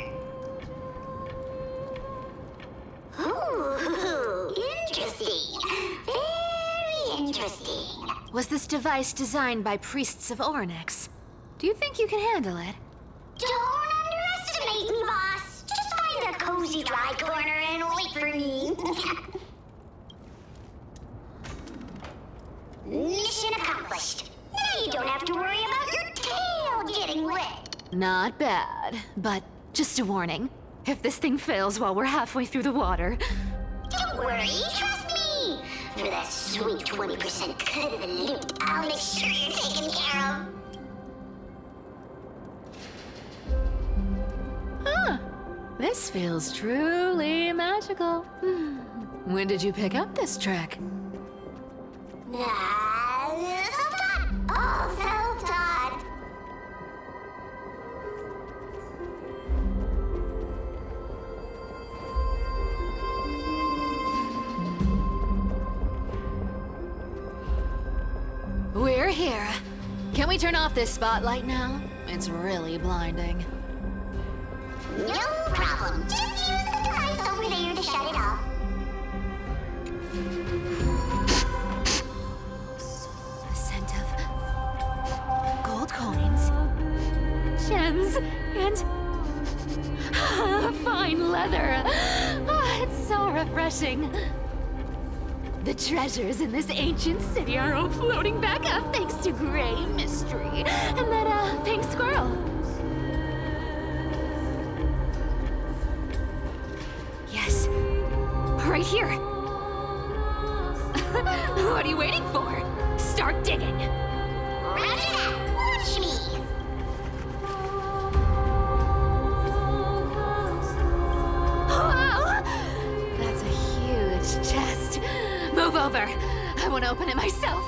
Ooh, interesting. Very interesting. Was this device designed by priests of Ornyx? Do you think you can handle it? Don't cozy dry corner and wait for me. Mission accomplished. Now you don't have to worry about your tail getting wet. Not bad, but just a warning. If this thing fails while we're halfway through the water... Don't worry, trust me. For that sweet 20% cut of the loot, I'll make sure you're taken care of. Huh. This feels truly magical. When did you pick up this trick? Self-taught. Oh, self-taught. We're here. Can we turn off this spotlight now? It's really blinding. No problem. Just use the device over there to shut it off. The scent of gold coins, gems, and fine leather. It's so refreshing. The treasures in this ancient city are all floating back up thanks to Gray Mystery and that pink squirrel. Yes, right here. What are you waiting for? Start digging. Round it up. Watch me. Wow! That's a huge chest. Move over. I want to open it myself.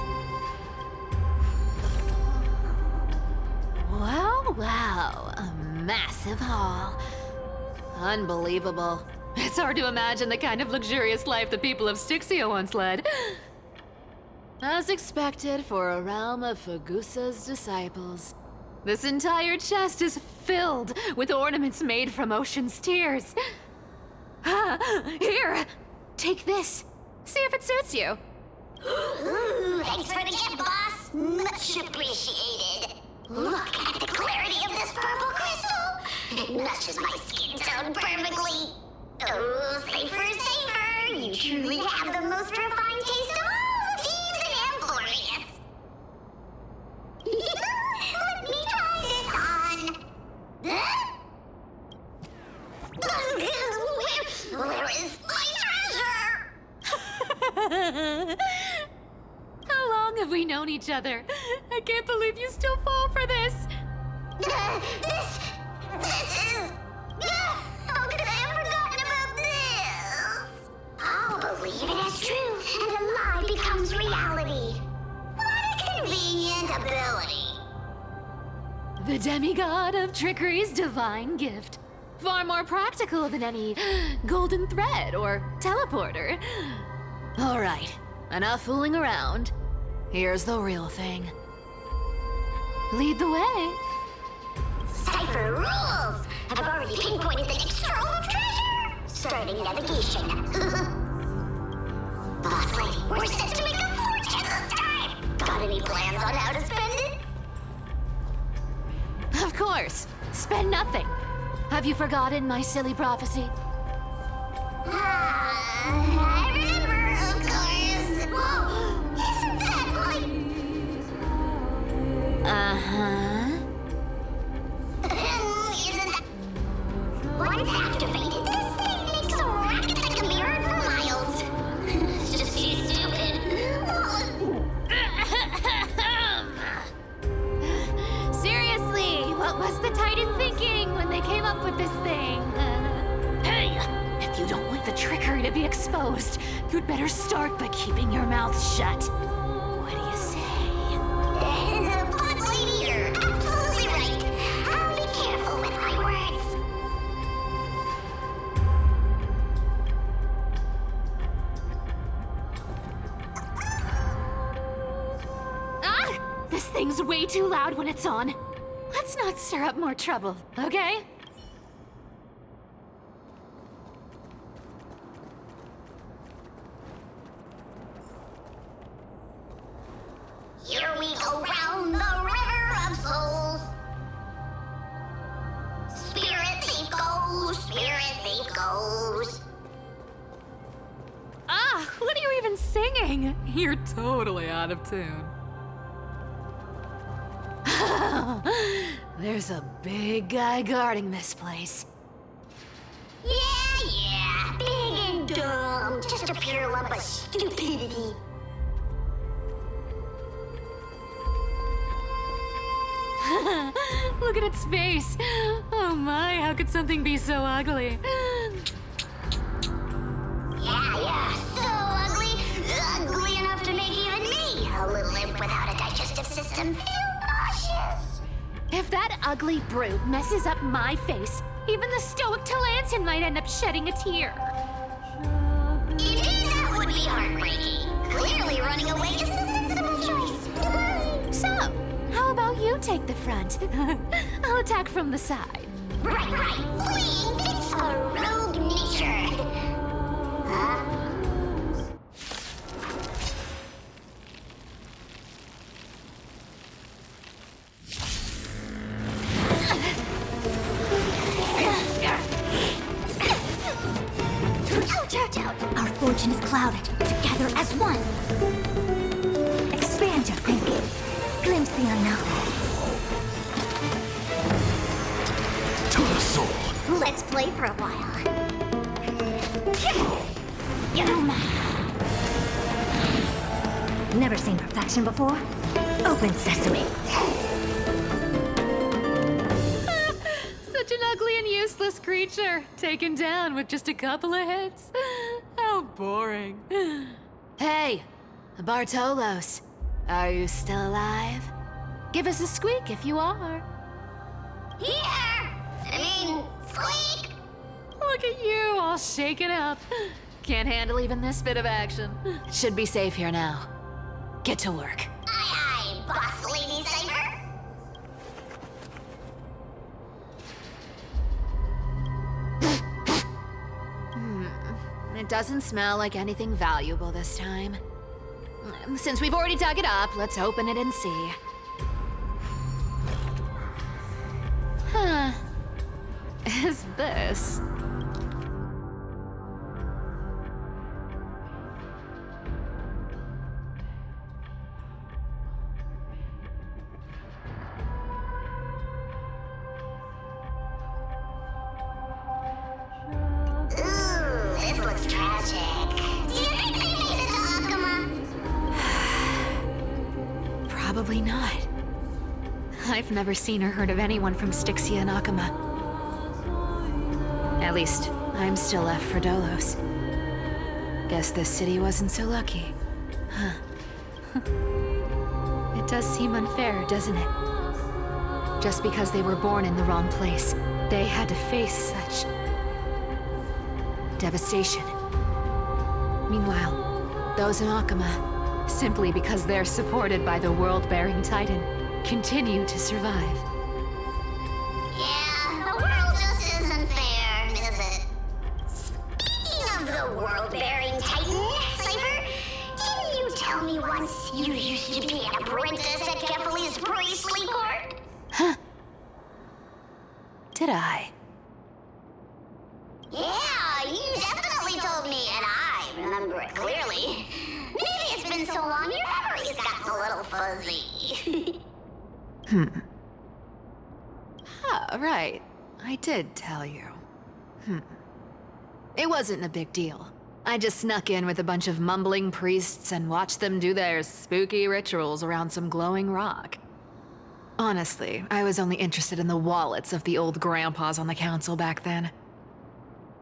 Wow. A massive haul. Unbelievable. It's hard to imagine the kind of luxurious life the people of Styxia once led. As expected for a realm of Fagusa's disciples. This entire chest is filled with ornaments made from ocean's tears. Here, take this. See if it suits you. Ooh, thanks for the gift, boss. Much appreciated. Look at the clarity of this purple crystal. It matches my skin tone perfectly. Oh, safer. You truly have the most refined taste of all thieves and Amphorius. Let me try this on. Where is my treasure? How long have we known each other? I can't believe you still fall for this. This is... How could I have forgotten about this? I'll believe it as true, and a lie becomes reality. What a convenient ability. The demigod of trickery's divine gift. Far more practical than any golden thread or teleporter. All right, enough fooling around. Here's the real thing. Lead the way. Cypher rules! I've already pinpointed the next trove of treasure! Starting navigation. Boss lady, we're set to make a fortune this time! Got any plans on how to spend it? Of course. Spend nothing. Have you forgotten my silly prophecy? I remember, of course. Whoa! Isn't that like... Uh-huh. Isn't that... Once activated, this thing makes a racket that can be heard for miles. It's just too stupid. Seriously, what was the Titan thinking when they came up with this thing? Hey, if you don't want the trickery to be exposed, you'd better start by keeping your mouth shut. What do you say? Boss lady, you're absolutely right. I'll be careful with my words. Ah! This thing's way too loud when it's on. Let's not stir up more trouble, okay? Here we go round the river of souls. Spirit thief go, spirit thief go. singing? You're totally out of tune. There's a big guy guarding this place. Yeah, big and dumb. Just a pure lump of stupidity. Look at its face. Oh my, how could something be so ugly? Yeah, so ugly. Ugly enough to make even me, a little imp without a digestive system, feel nauseous. If that ugly brute messes up my face, even the stoic Talantin might end up shedding a tear. Indeed, that would be heartbreaking. Clearly running away is the sensible choice. So, how about you take the front? I'll attack from the side. Right. Fleeing fits a rogue nature. Huh? Our fortune is clouded, together as one. Expand your thinking. Glimpse the unknown. To the soul. Let's play for a while. Never seen perfection before? Open sesame. Such an ugly and useless creature, taken down with just a couple of hits. How boring. Hey, Bartolos, are you still alive? Give us a squeak if you are. Squeak! Look at you, all shaken up. Can't handle even this bit of action. Should be safe here now. Get to work. Aye, boss lady Cypher. It doesn't smell like anything valuable this time. Since we've already dug it up, let's open it and see. Huh. Is this? This looks tragic. Do you think they made it to Akuma? Probably not. I've never seen or heard of anyone from Styxia and Akuma. At least, I'm still left for Dolos. Guess this city wasn't so lucky. Huh. It does seem unfair, doesn't it? Just because they were born in the wrong place, they had to face such devastation. Meanwhile, those in Akuma, simply because they're supported by the world-bearing Titan, continue to survive. Yeah, the world just isn't fair, is it? Speaking of the world-bearing Titan, Cypher, didn't you tell me once you used to be an apprentice at Kephal's priestly court? Huh. Did I? Yeah, you definitely told me, and I remember it clearly. Maybe it's been so long your memory's gotten a little fuzzy. Ah, right. I did tell you. It wasn't a big deal. I just snuck in with a bunch of mumbling priests and watched them do their spooky rituals around some glowing rock. Honestly, I was only interested in the wallets of the old grandpas on the council back then.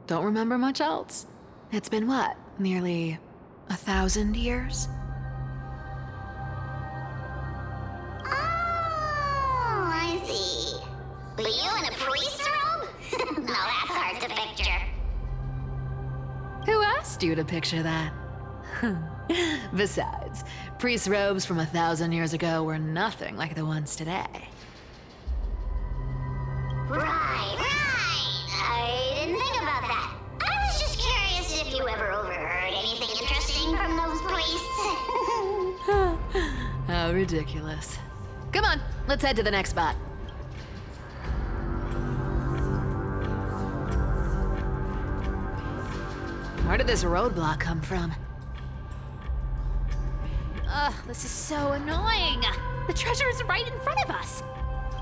Don't remember much else. It's been what, nearly 1,000 years? Oh, I see. But you in a priest robe? No, that's hard to picture. Who asked you to picture that? Besides, priest robes from 1,000 years ago were nothing like the ones today. Right. I didn't think about that. I was just curious if you ever overheard anything interesting from those priests. How ridiculous. Come on, let's head to the next spot. Where did this roadblock come from? Ugh, this is so annoying. The treasure is right in front of us.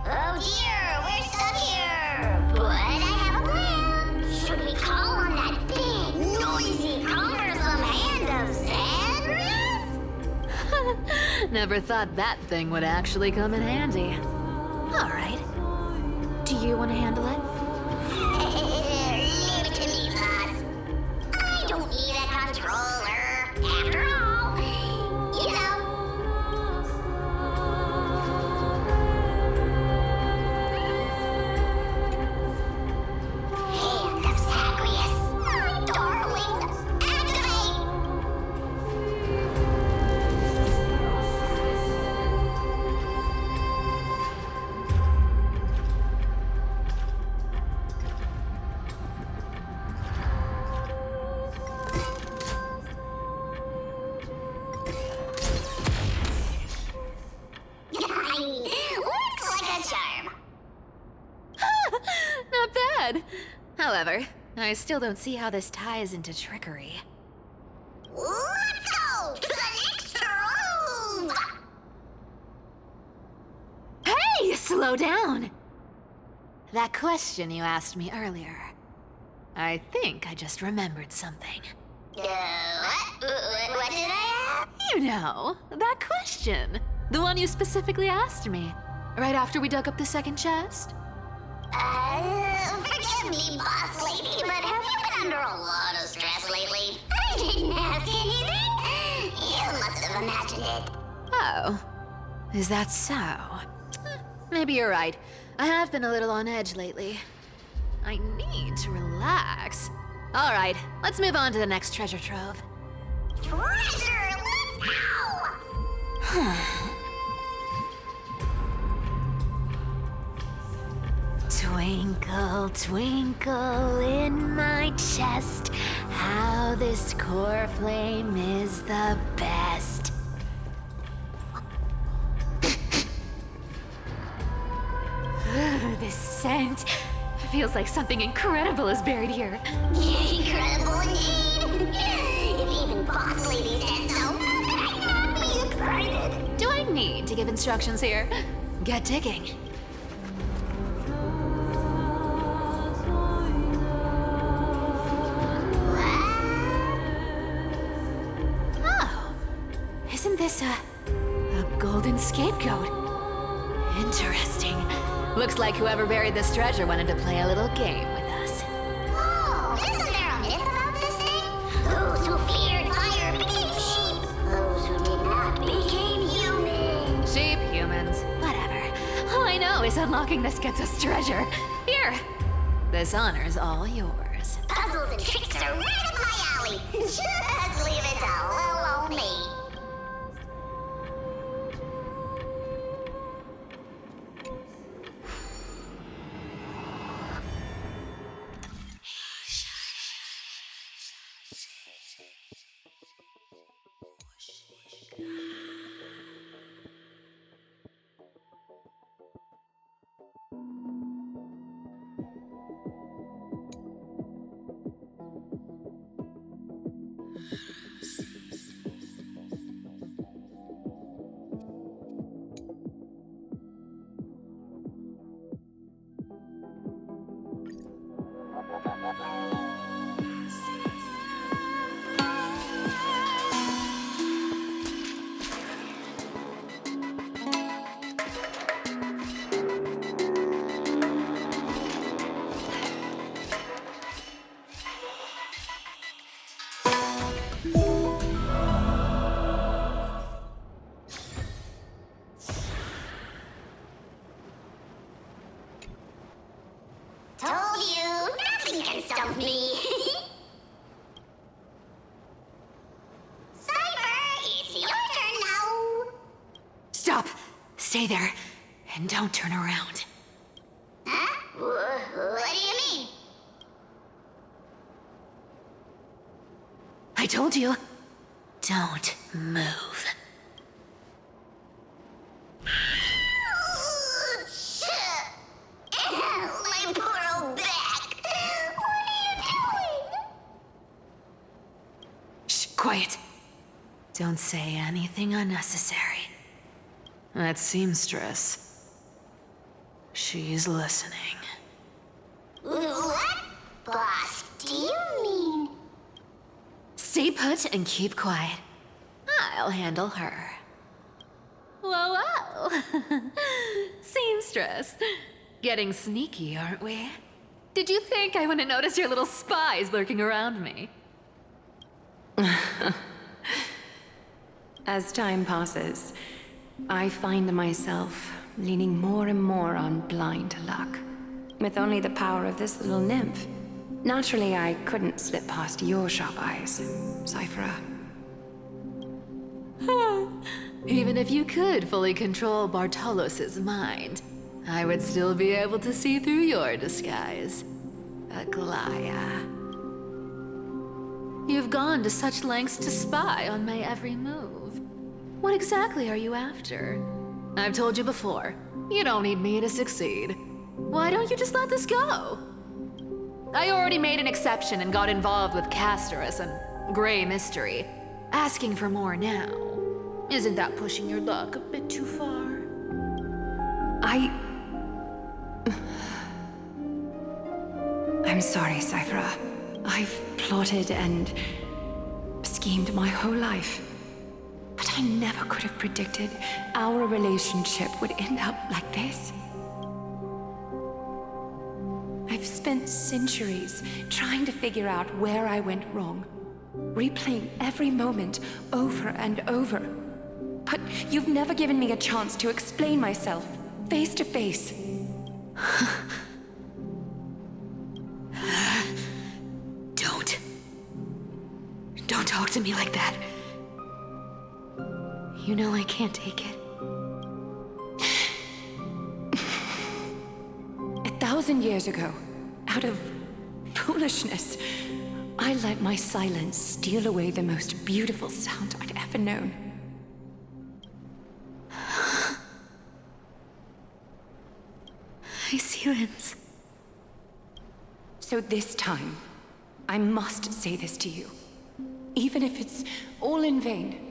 Oh dear, we're stuck here. But I have a plan. Should we call on that big, noisy, cumbersome hand of Xandrias? Never thought that thing would actually come in handy. All right. Do you want to handle it? Leave it to me, boss. I don't need a controller. After all, you know. Hand of Zagreus, my darling, activate! Looks like a charm. Not bad. However, I still don't see how this ties into trickery. Let's go to the next room! Hey, slow down! That question you asked me earlier. I think I just remembered something. What? What did I ask? You know, that question. The one you specifically asked me. Right after we dug up the second chest. Forgive me, boss lady, but have you been under a lot of stress lately? I didn't ask anything. You must have imagined it. Oh, is that so? Maybe you're right. I have been a little on edge lately. I need to relax. All right, let's move on to the next treasure trove. Treasure, let's go! Twinkle, twinkle in my chest, how this core flame is the best. This scent feels like something incredible is buried here. Incredible indeed! If even boss lady said so, I'm not be excited. Do I need to give instructions here? Get digging. Oh, isn't this a golden scapegoat? Interesting. Looks like whoever buried this treasure wanted to play a little game with us. Oh, isn't there a myth about this thing? Those who feared fire became sheep. Those who did not became human. Sheep, humans, whatever. All I know is unlocking this gets us treasure. Here, this honor's all yours. Puzzles and tricks are right up my alley. Just leave it to little old me. Told you, nothing can stop me. Cypher, it's your turn now. Stop! Stay there, and don't turn around. Huh? What do you mean? I told you, don't move. My poor old back. What are you doing? Shh, quiet. Don't say anything unnecessary. That seamstress. She's listening. What? Boss, do you mean? Stay put and keep quiet. I'll handle her. Whoa, whoa. Seamstress. Getting sneaky, aren't we? Did you think I wouldn't notice your little spies lurking around me? As time passes, I find myself leaning more and more on blind luck. With only the power of this little nymph, naturally I couldn't slip past your sharp eyes, Cyphera. Even if you could fully control Bartolos's mind, I would still be able to see through your disguise. Aglaya. You've gone to such lengths to spy on my every move. What exactly are you after? I've told you before, you don't need me to succeed. Why don't you just let this go? I already made an exception and got involved with Castorus and Grey Mystery. Asking for more now. Isn't that pushing your luck a bit too far? I'm sorry, Cyphera. I've plotted and schemed my whole life. But I never could have predicted our relationship would end up like this. I've spent centuries trying to figure out where I went wrong, replaying every moment over and over. But you've never given me a chance to explain myself, face to face. Don't talk to me like that. You know I can't take it. 1,000 years ago, out of foolishness, I let my silence steal away the most beautiful sound I'd ever known. My silence. So this time, I must say this to you, even if it's all in vain.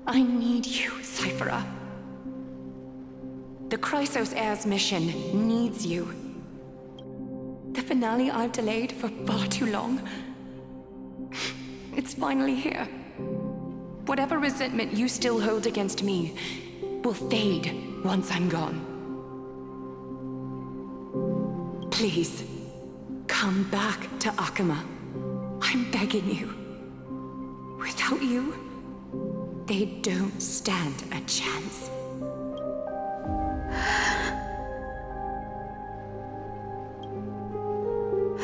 I need you, Cyphera. The Chrysos Heir's mission needs you. The finale I've delayed for far too long. It's finally here. Whatever resentment you still hold against me will fade once I'm gone. Please, come back to Akama. I'm begging you. Without you, they don't stand a chance.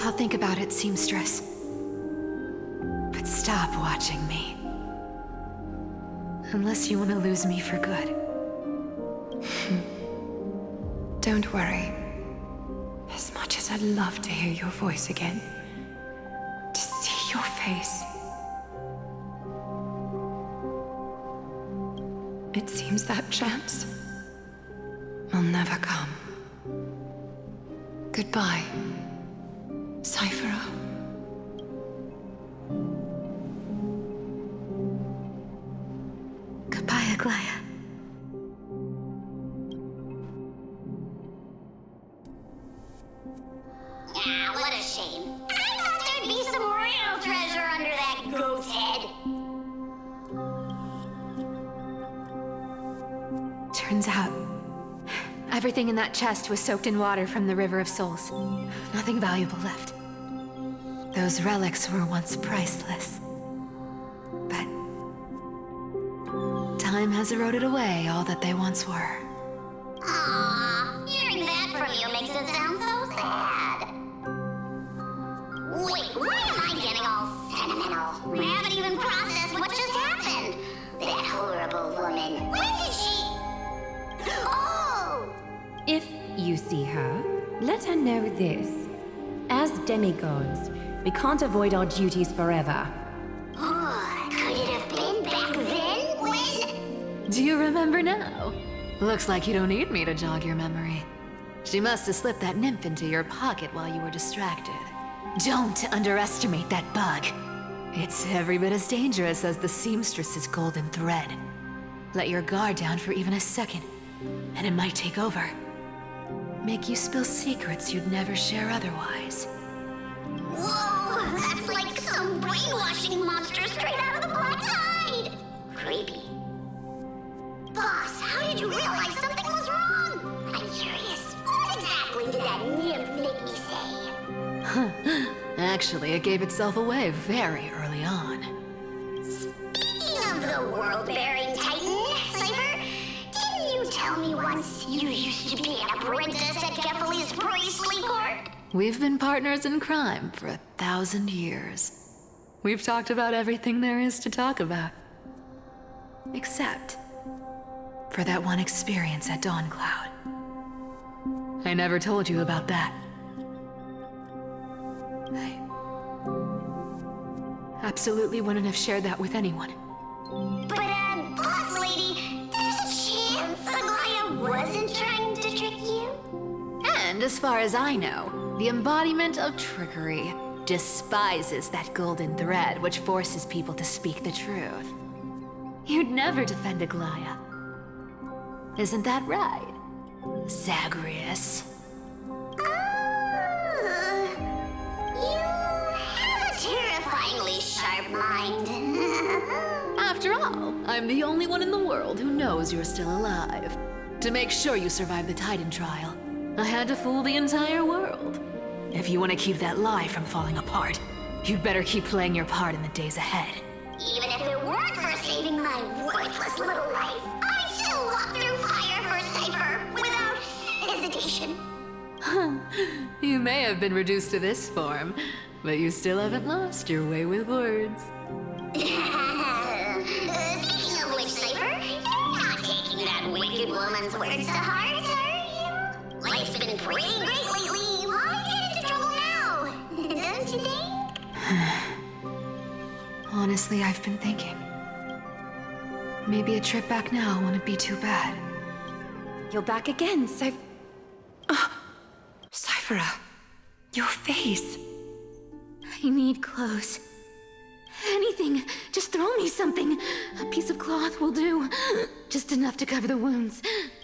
I'll think about it, seamstress. But stop watching me. Unless you want to lose me for good. Don't worry. As much as I'd love to hear your voice again, to see your face, it seems that chance will never come. Goodbye, Cyphera. Goodbye, Aglaya. Ah, what a shame. I thought there'd be some real treasure under that goat's head. Turns out, everything in that chest was soaked in water from the River of Souls. Nothing valuable left. Those relics were once priceless. But time has eroded away all that they once were. Aww, hearing that from you makes it sound so sad. Wait, why am I getting all sentimental? I haven't even processed what just happened. That horrible woman. When did she... Oh! If you see her, let her know this. As demigods, we can't avoid our duties forever. Oh, could it have been back then when... Do you remember now? Looks like you don't need me to jog your memory. She must have slipped that nymph into your pocket while you were distracted. Don't underestimate that bug. It's every bit as dangerous as the seamstress's golden thread. Let your guard down for even a second, and it might take over. Make you spill secrets you'd never share otherwise. Whoa, that's like some brainwashing monster straight out of the Black Tide! Creepy. Boss, how did you realize something was wrong? I'm curious. What exactly did that nymph make me say? Actually, it gave itself away very early on. Speaking of the world-bearing titan, Cypher, didn't you tell me once you used to be an apprentice at Kefali's priestly court? We've been partners in crime for 1,000 years. We've talked about everything there is to talk about. Except for that one experience at Dawncloud. I never told you about that. I absolutely wouldn't have shared that with anyone. But, boss lady, there's a chance Aglaya wasn't trying to trick you? And as far as I know, the embodiment of trickery despises that golden thread which forces people to speak the truth. You'd never defend Aglaya. Isn't that right, Zagreus? You have a terrifyingly sharp mind. After all, I'm the only one in the world who knows you're still alive. To make sure you survive the Titan trial, I had to fool the entire world. If you want to keep that lie from falling apart, you'd better keep playing your part in the days ahead. Even if it weren't for saving my worthless little life, I'd still walk through fire for Cypher without hesitation. You may have been reduced to this form, but you still haven't lost your way with words. Speaking of which, Cypher, you're not taking that wicked woman's words to heart, are you? Life's been pretty great lately. Why get into trouble now? Don't you think? Honestly, I've been thinking. Maybe a trip back now wouldn't be too bad. You're back again, Cyphera, your face. I need clothes. Anything. Just throw me something. A piece of cloth will do. Just enough to cover the wounds.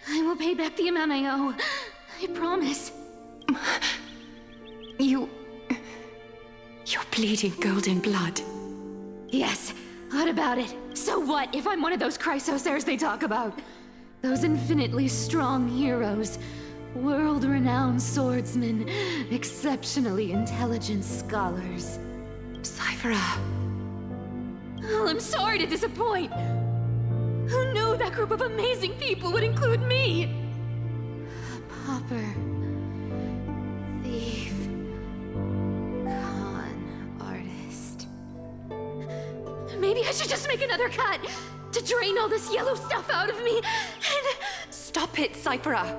I will pay back the amount I owe. I promise. You're bleeding golden blood. Yes. What about it? So what if I'm one of those chrysosairs they talk about? Those infinitely strong heroes. World-renowned swordsmen. Exceptionally intelligent scholars. Cyphera. Oh, I'm sorry to disappoint. Who knew that group of amazing people would include me? A pauper. Thief. Con artist. Maybe I should just make another cut to drain all this yellow stuff out of me and... Stop it, Cyphera.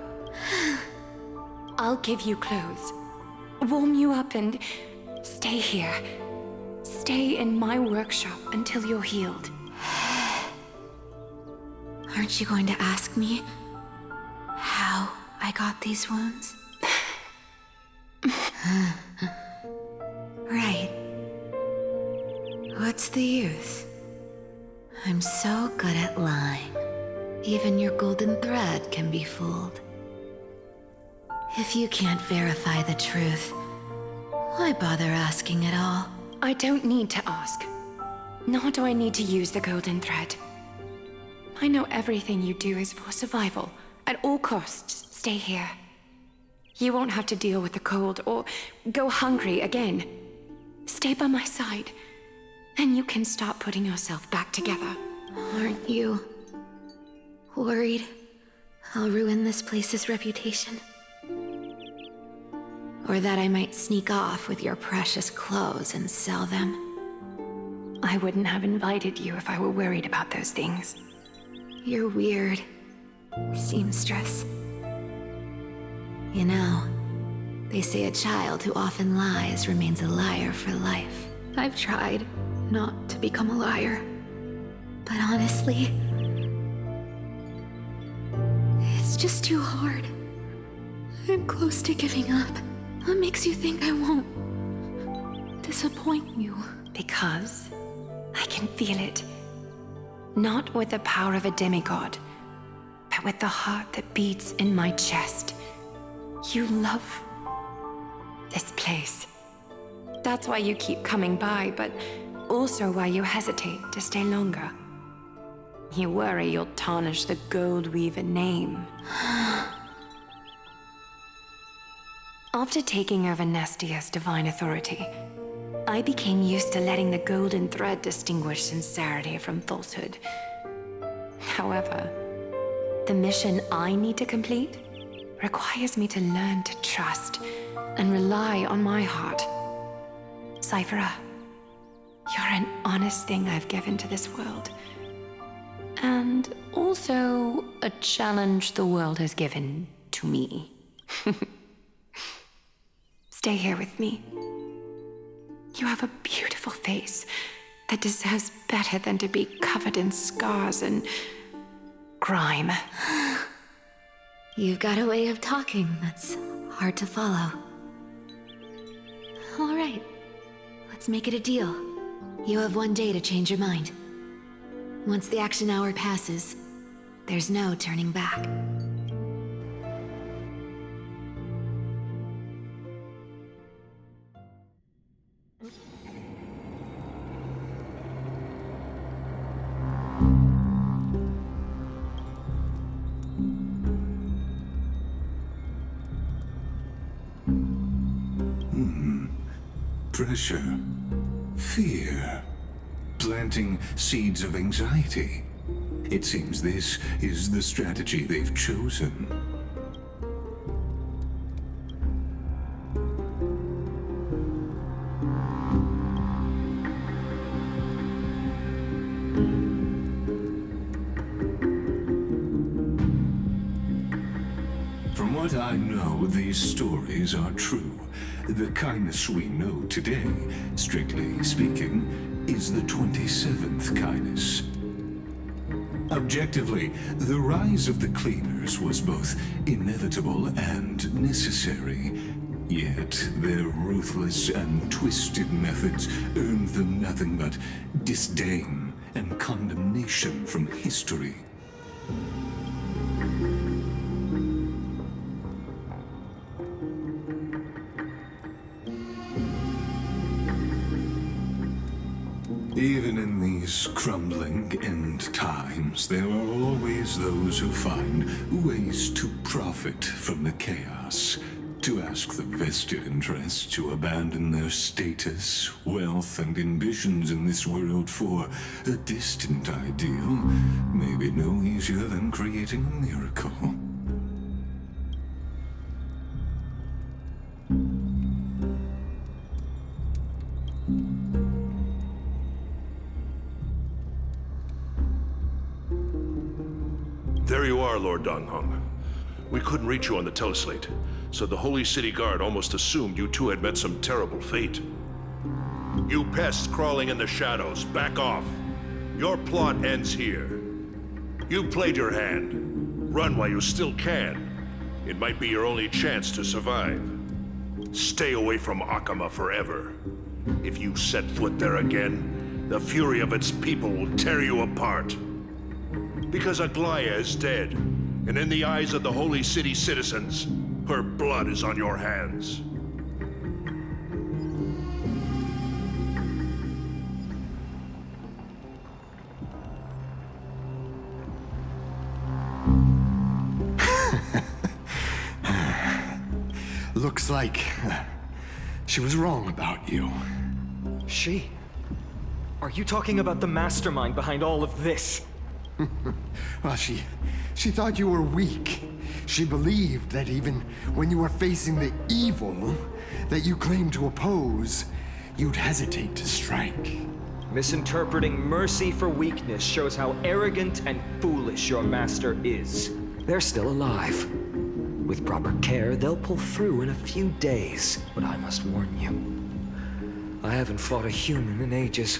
I'll give you clothes. Warm you up and stay here. Stay in my workshop until you're healed. Aren't you going to ask me how I got these wounds? Right. What's the use? I'm so good at lying. Even your golden thread can be fooled. If you can't verify the truth, why bother asking at all? I don't need to ask. Nor do I need to use the golden thread. I know everything you do is for survival. At all costs, stay here. You won't have to deal with the cold or go hungry again. Stay by my side, and you can start putting yourself back together. Aren't you worried I'll ruin this place's reputation? Or that I might sneak off with your precious clothes and sell them? I wouldn't have invited you if I were worried about those things. You're weird, seamstress. You know, they say a child who often lies remains a liar for life. I've tried not to become a liar. But honestly, it's just too hard. I'm close to giving up. What makes you think I won't disappoint you? Because I can feel it. Not with the power of a demigod, but with the heart that beats in my chest. You love this place. That's why you keep coming by, but also why you hesitate to stay longer. You worry you'll tarnish the Gold Weaver name. After taking over Nestia's divine authority, I became used to letting the golden thread distinguish sincerity from falsehood. However, the mission I need to complete requires me to learn to trust and rely on my heart. Cyphera, you're an honest thing I've given to this world. And also a challenge the world has given to me. Stay here with me. You have a beautiful face that deserves better than to be covered in scars and grime. You've got a way of talking that's hard to follow. All right, let's make it a deal. You have 1 day to change your mind. Once the action hour passes, there's no turning back. Pressure, fear, planting seeds of anxiety. It seems this is the strategy they've chosen. From what I know, these stories are true. The kindness we know today, strictly speaking, is the 27th kindness. Objectively, the rise of the cleaners was both inevitable and necessary. Yet their ruthless and twisted methods earned them nothing but disdain and condemnation from history. Even in these crumbling end times, there are always those who find ways to profit from the chaos, to ask the vested interests to abandon their status, wealth, and ambitions in this world for a distant ideal may be no easier than creating a miracle. There you are, Lord Donghong. We couldn't reach you on the teleslate, so the Holy City Guard almost assumed you two had met some terrible fate. You pests crawling in the shadows, back off. Your plot ends here. You played your hand. Run while you still can. It might be your only chance to survive. Stay away from Akama forever. If you set foot there again, the fury of its people will tear you apart. Because Aglaya is dead, and in the eyes of the Holy City citizens, her blood is on your hands. Looks like she was wrong about you. She? Are you talking about the mastermind behind all of this? Well, she thought you were weak. She believed that even when you were facing the evil that you claimed to oppose, you'd hesitate to strike. Misinterpreting mercy for weakness shows how arrogant and foolish your master is. They're still alive. With proper care, they'll pull through in a few days. But I must warn you, I haven't fought a human in ages.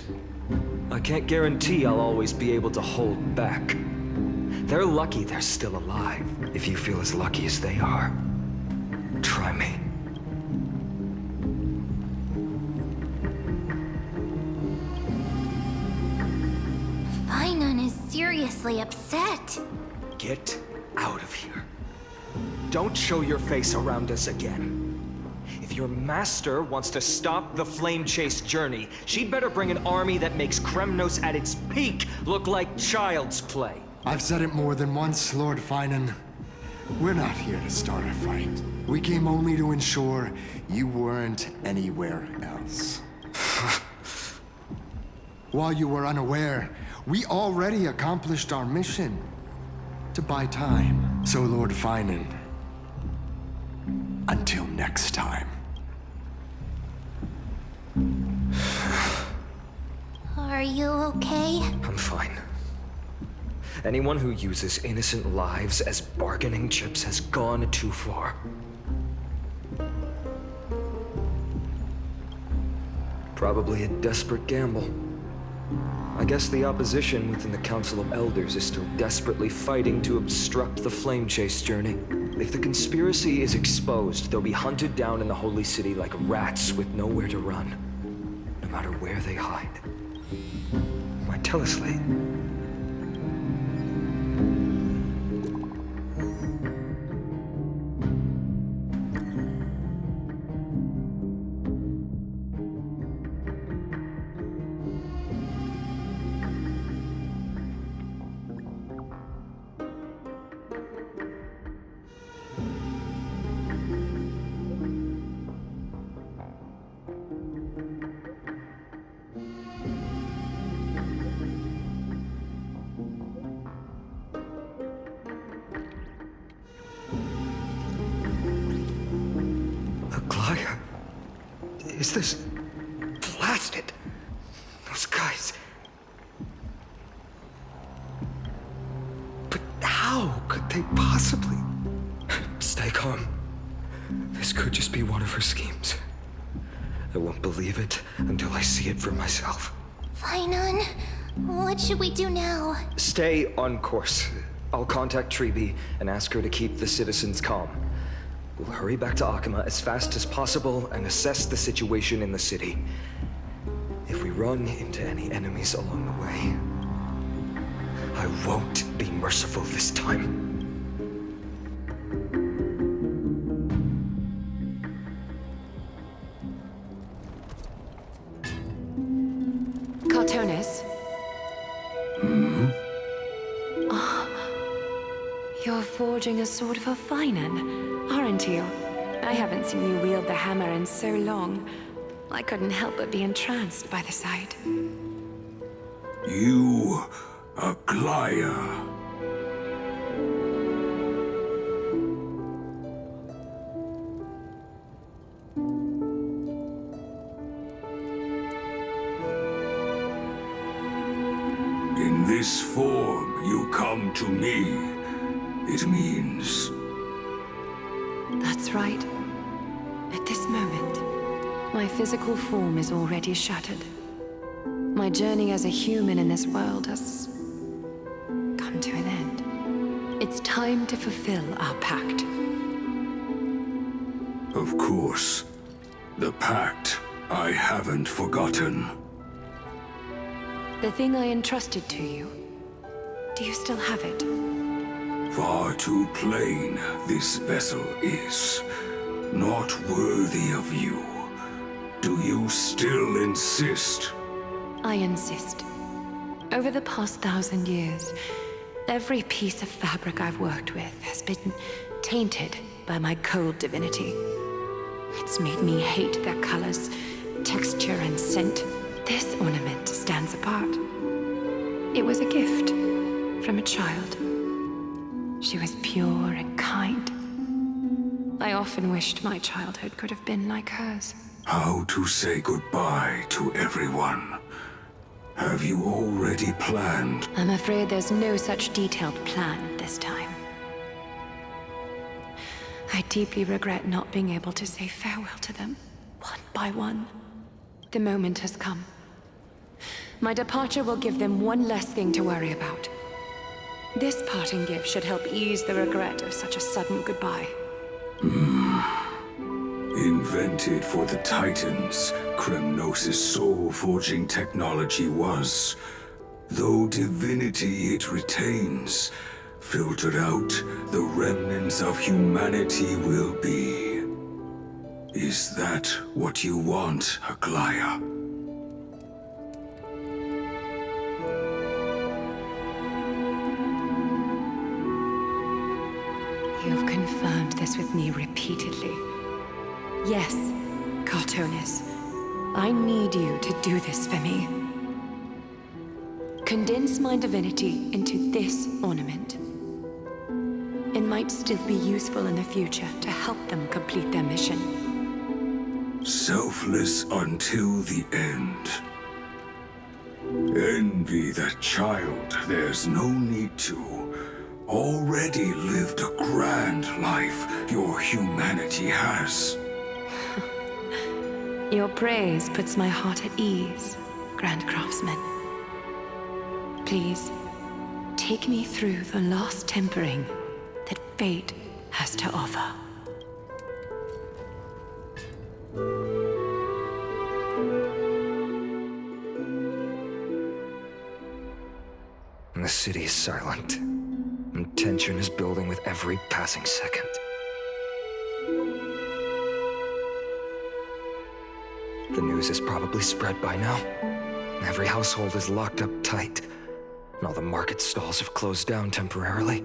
I can't guarantee I'll always be able to hold back. They're lucky they're still alive. If you feel as lucky as they are, try me. seriously upset. Get out of here. Don't show your face around us again. If your master wants to stop the Flame Chase journey, she'd better bring an army that makes Kremnos at its peak look like child's play. I've said it more than once, Lord Finan. We're not here to start a fight. We came only to ensure you weren't anywhere else. While you were unaware, we already accomplished our mission. To buy time. So, Lord Finan, until next time. Are you okay? I'm fine. Anyone who uses innocent lives as bargaining chips has gone too far. Probably a desperate gamble. I guess the opposition within the Council of Elders is still desperately fighting to obstruct the Flame Chase journey. If the conspiracy is exposed, they'll be hunted down in the Holy City like rats with nowhere to run, no matter where they hide. My teleslate. Is this blasted? Those guys. But how could they possibly? Stay calm. This could just be one of her schemes. I won't believe it until I see it for myself. Finan, what should we do now? Stay on course. I'll contact Treeby and ask her to keep the citizens calm. We'll hurry back to Akima as fast as possible and assess the situation in the city. If we run into any enemies along the way, I won't be merciful this time. Cartonis? You're forging a sword for Finan, aren't you? I haven't seen you wield the hammer in so long. I couldn't help but be entranced by the sight. You, Aglaya. In this form, you come to me. It means... That's right. At this moment, my physical form is already shattered. My journey as a human in this world has come to an end. It's time to fulfill our pact. Of course. The pact I haven't forgotten. The thing I entrusted to you, do you still have it? Far too plain this vessel is. Not worthy of you. Do you still insist? I insist. Over the past 1,000 years, every piece of fabric I've worked with has been tainted by my cold divinity. It's made me hate their colors, texture, and scent. This ornament stands apart. It was a gift from a child. She was pure and kind. I often wished my childhood could have been like hers. How to say goodbye to everyone? Have you already planned? I'm afraid there's no such detailed plan this time. I deeply regret not being able to say farewell to them, one by one. The moment has come. My departure will give them one less thing to worry about. This parting gift should help ease the regret of such a sudden goodbye. Invented for the Titans, Kremnos' soul-forging technology was Though divinity it retains, filtered out, the remnants of humanity will be. Is that what you want, Aglaya? You've confirmed this with me repeatedly. Yes, Cartonis, I need you to do this for me. Condense my divinity into this ornament. It might still be useful in the future to help them complete their mission. Selfless until the end. Envy that child, there's no need to. Already lived a grand life your humanity has. Your praise puts my heart at ease, Grand Craftsman. Please, take me through the lost tempering that fate has to offer. The city is silent, and tension is building with every passing second. The news is probably spread by now. Every household is locked up tight, and all the market stalls have closed down temporarily.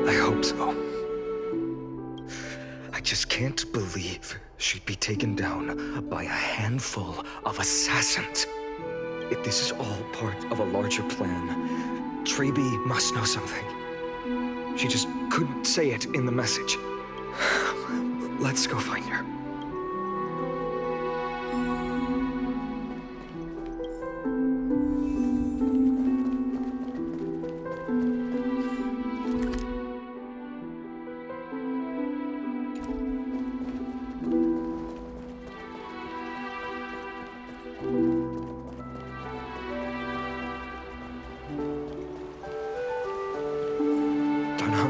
I hope so. I just can't believe she'd be taken down by a handful of assassins. If this is all part of a larger plan, Traby must know something. She just couldn't say it in the message. Let's go find her.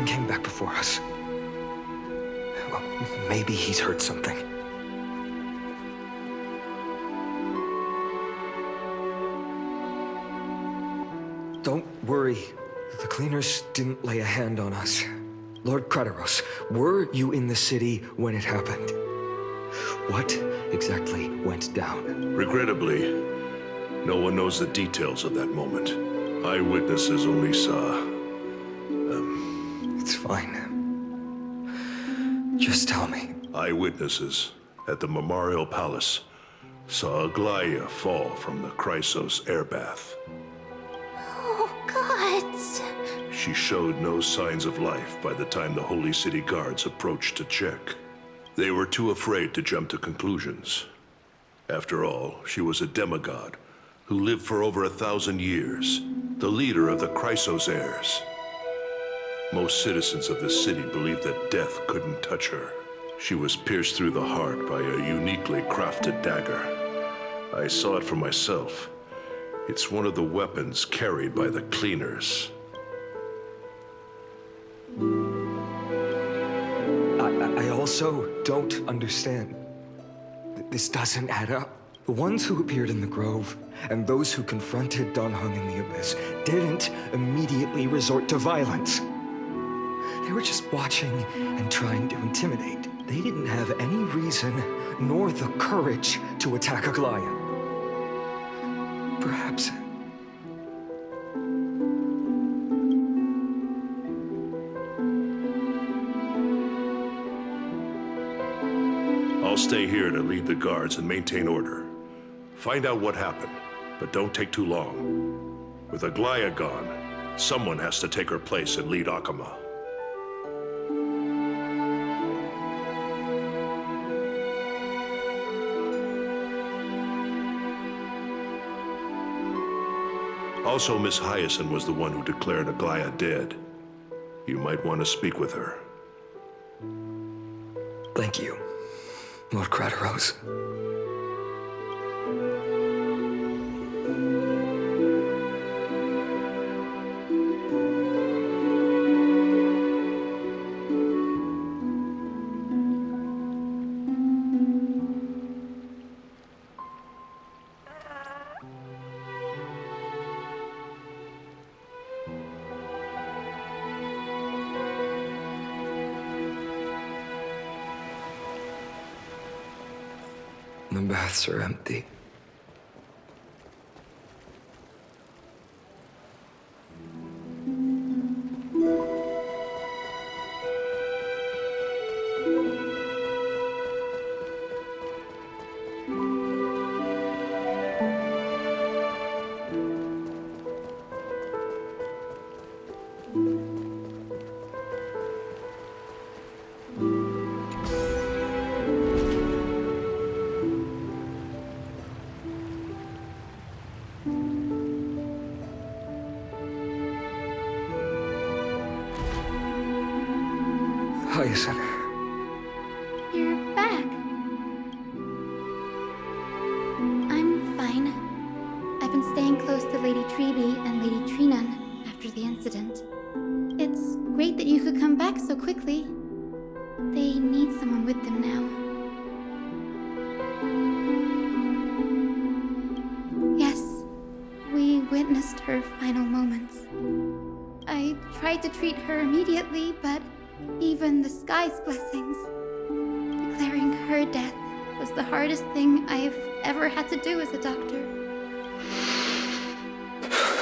Came back before us. Well, maybe he's heard something. Don't worry. The cleaners didn't lay a hand on us. Lord Krateros, were you in the city when it happened? What exactly went down? Regrettably, no one knows the details of that moment. Eyewitnesses only saw... It's fine. Just tell me. Eyewitnesses at the Memorial Palace saw Aglaya fall from the Chrysos airbath. Oh, gods. She showed no signs of life by the time the Holy City Guards approached to check. They were too afraid to jump to conclusions. After all, she was a demigod who lived for over 1,000 years, the leader of the Chrysos heirs. Most citizens of the city believed that death couldn't touch her. She was pierced through the heart by a uniquely crafted dagger. I saw it for myself. It's one of the weapons carried by the cleaners. I also don't understand. This doesn't add up. The ones who appeared in the grove and those who confronted Don Hung in the Abyss didn't immediately resort to violence. They were just watching and trying to intimidate. They didn't have any reason nor the courage to attack Aglaya. Perhaps... I'll stay here to lead the guards and maintain order. Find out what happened, but don't take too long. With Aglaya gone, someone has to take her place and lead Akama. Also, Miss Hyacinth was the one who declared Aglaya dead. You might want to speak with her. Thank you, Lord Krateros. The baths are empty. Hyacinth. You're back. I'm fine. I've been staying close to Lady Treby and Lady Trinan after the incident. It's great that you could come back so quickly. They need someone with them now. Yes, we witnessed her final moments. I tried to treat her immediately, but even the sky's blessings. Declaring her death was the hardest thing I've ever had to do as a doctor.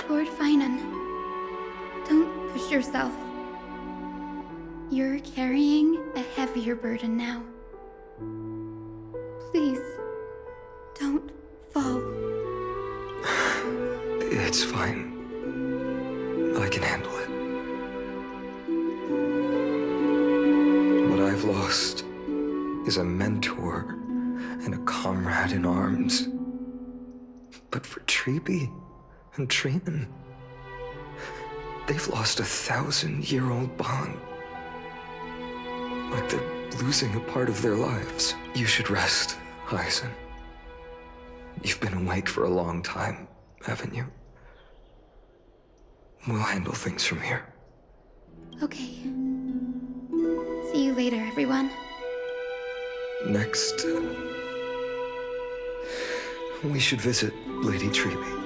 Lord Finan, don't push yourself. You're carrying a heavier burden now. Please, don't fall. It's fine. I can handle it. What I've lost is a mentor and a comrade in arms. But for Treby and Trinan, they've lost a 1,000-year-old bond. Like they're losing a part of their lives. You should rest, Hyacinth. You've been awake for a long time, haven't you? We'll handle things from here. Okay. See you later, everyone. Next, we should visit Lady Treby.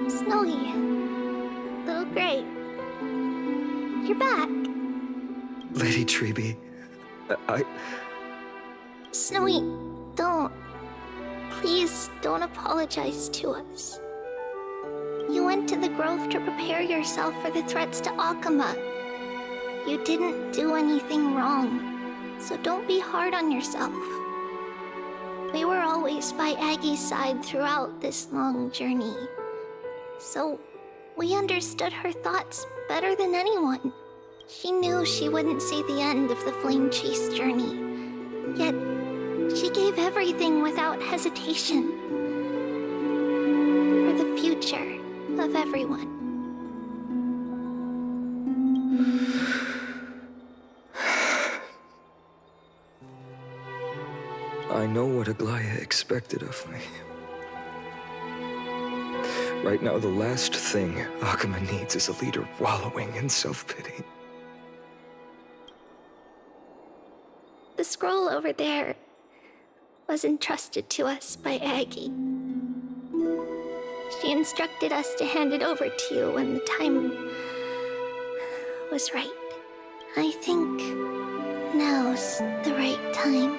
Snowy. Little Gray. You're back. Lady Treby, Snowy, don't. Please don't apologize to us. You went to the grove to prepare yourself for the threats to Akama. You didn't do anything wrong, so don't be hard on yourself. We were always by Aggie's side throughout this long journey, so we understood her thoughts better than anyone. She knew she wouldn't see the end of the Flame Chase journey, yet she gave everything without hesitation for the future of everyone. I know what Aglaya expected of me. Right now, the last thing Akama needs is a leader wallowing in self-pity. The scroll over there was entrusted to us by Aggie. She instructed us to hand it over to you when the time was right. I think now's the right time.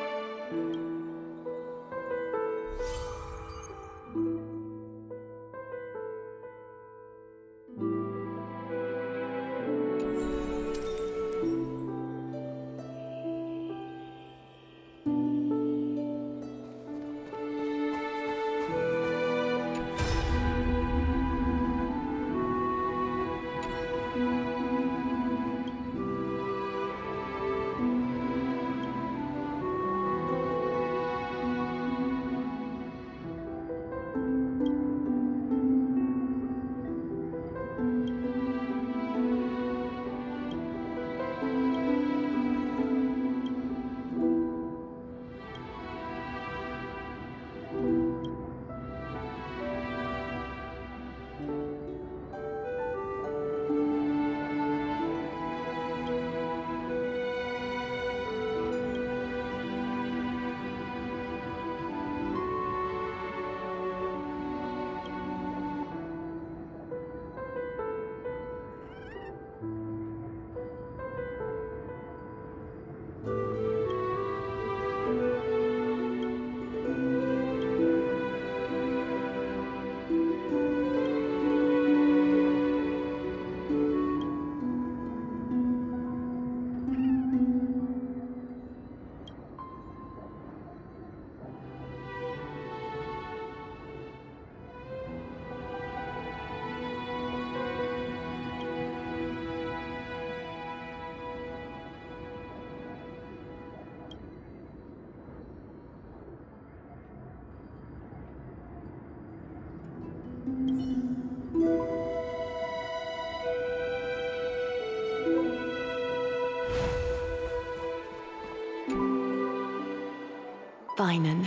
Finan,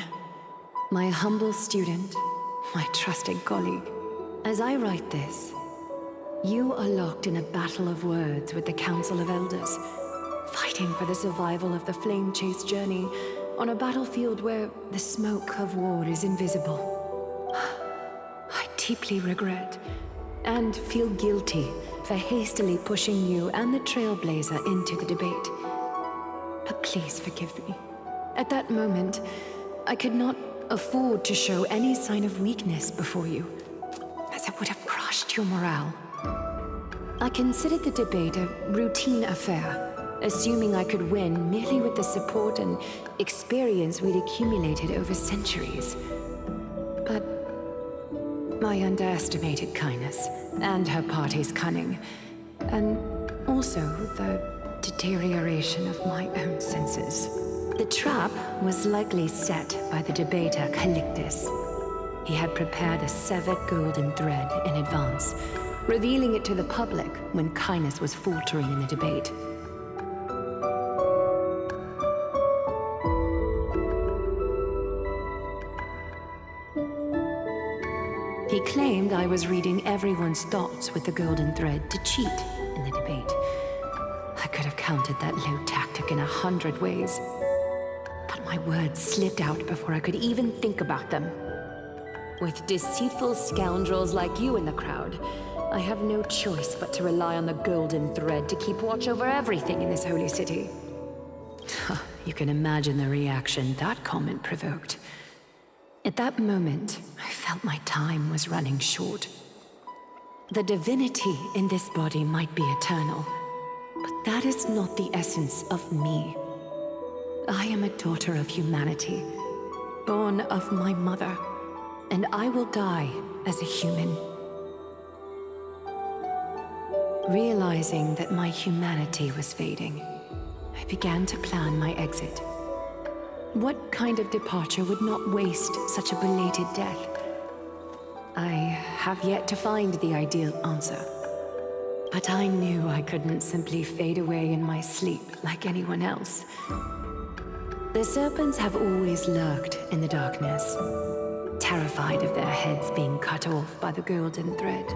my humble student, my trusted colleague. As I write this, you are locked in a battle of words with the Council of Elders, fighting for the survival of the flame-chase journey on a battlefield where the smoke of war is invisible. I deeply regret and feel guilty for hastily pushing you and the Trailblazer into the debate. But please forgive me. At that moment, I could not afford to show any sign of weakness before you, as it would have crushed your morale. I considered the debate a routine affair, assuming I could win merely with the support and experience we'd accumulated over centuries. But I underestimated Kindness and her party's cunning, and also the deterioration of my own senses. The trap was likely set by the debater Calictus. He had prepared a severed golden thread in advance, revealing it to the public when Kindness was faltering in the debate. He claimed I was reading everyone's thoughts with the golden thread to cheat in the debate. I could have countered that low tactic in 100 ways, but my words slipped out before I could even think about them. With deceitful scoundrels like you in the crowd, I have no choice but to rely on the golden thread to keep watch over everything in this holy city. You can imagine the reaction that comment provoked. At that moment, I felt my time was running short. The divinity in this body might be eternal, but that is not the essence of me. I am a daughter of humanity, born of my mother, and I will die as a human. Realizing that my humanity was fading, I began to plan my exit. What kind of departure would not waste such a belated death? I have yet to find the ideal answer. But I knew I couldn't simply fade away in my sleep like anyone else. The serpents have always lurked in the darkness, terrified of their heads being cut off by the golden thread.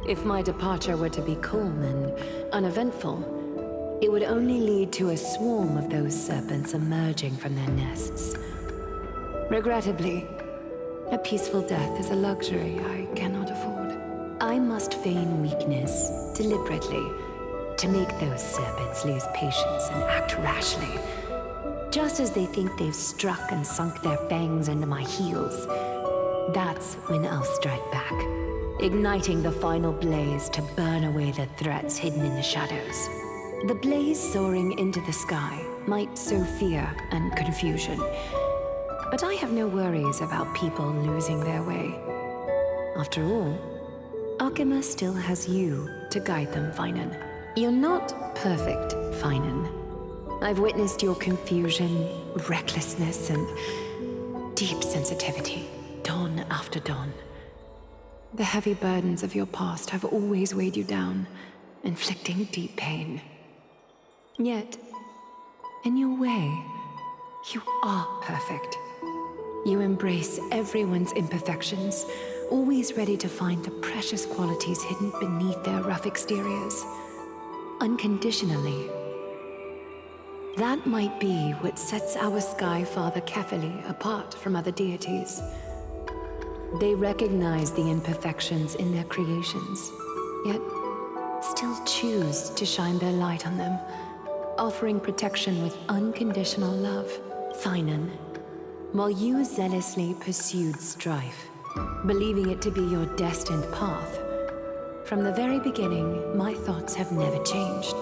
If my departure were to be calm and uneventful, it would only lead to a swarm of those serpents emerging from their nests. Regrettably, a peaceful death is a luxury I cannot afford. I must feign weakness deliberately to make those serpents lose patience and act rashly. Just as they think they've struck and sunk their fangs into my heels, that's when I'll strike back, igniting the final blaze to burn away the threats hidden in the shadows. The blaze soaring into the sky might sow fear and confusion, but I have no worries about people losing their way. After all, Arkema still has you to guide them, Finan. You're not perfect, Finan. I've witnessed your confusion, recklessness, and deep sensitivity, dawn after dawn. The heavy burdens of your past have always weighed you down, inflicting deep pain. Yet, in your way, you are perfect. You embrace everyone's imperfections, always ready to find the precious qualities hidden beneath their rough exteriors. Unconditionally. That might be what sets our Sky Father Kefili apart from other deities. They recognize the imperfections in their creations, yet still choose to shine their light on them, offering protection with unconditional love. Finan, while you zealously pursued strife, believing it to be your destined path, from the very beginning, my thoughts have never changed.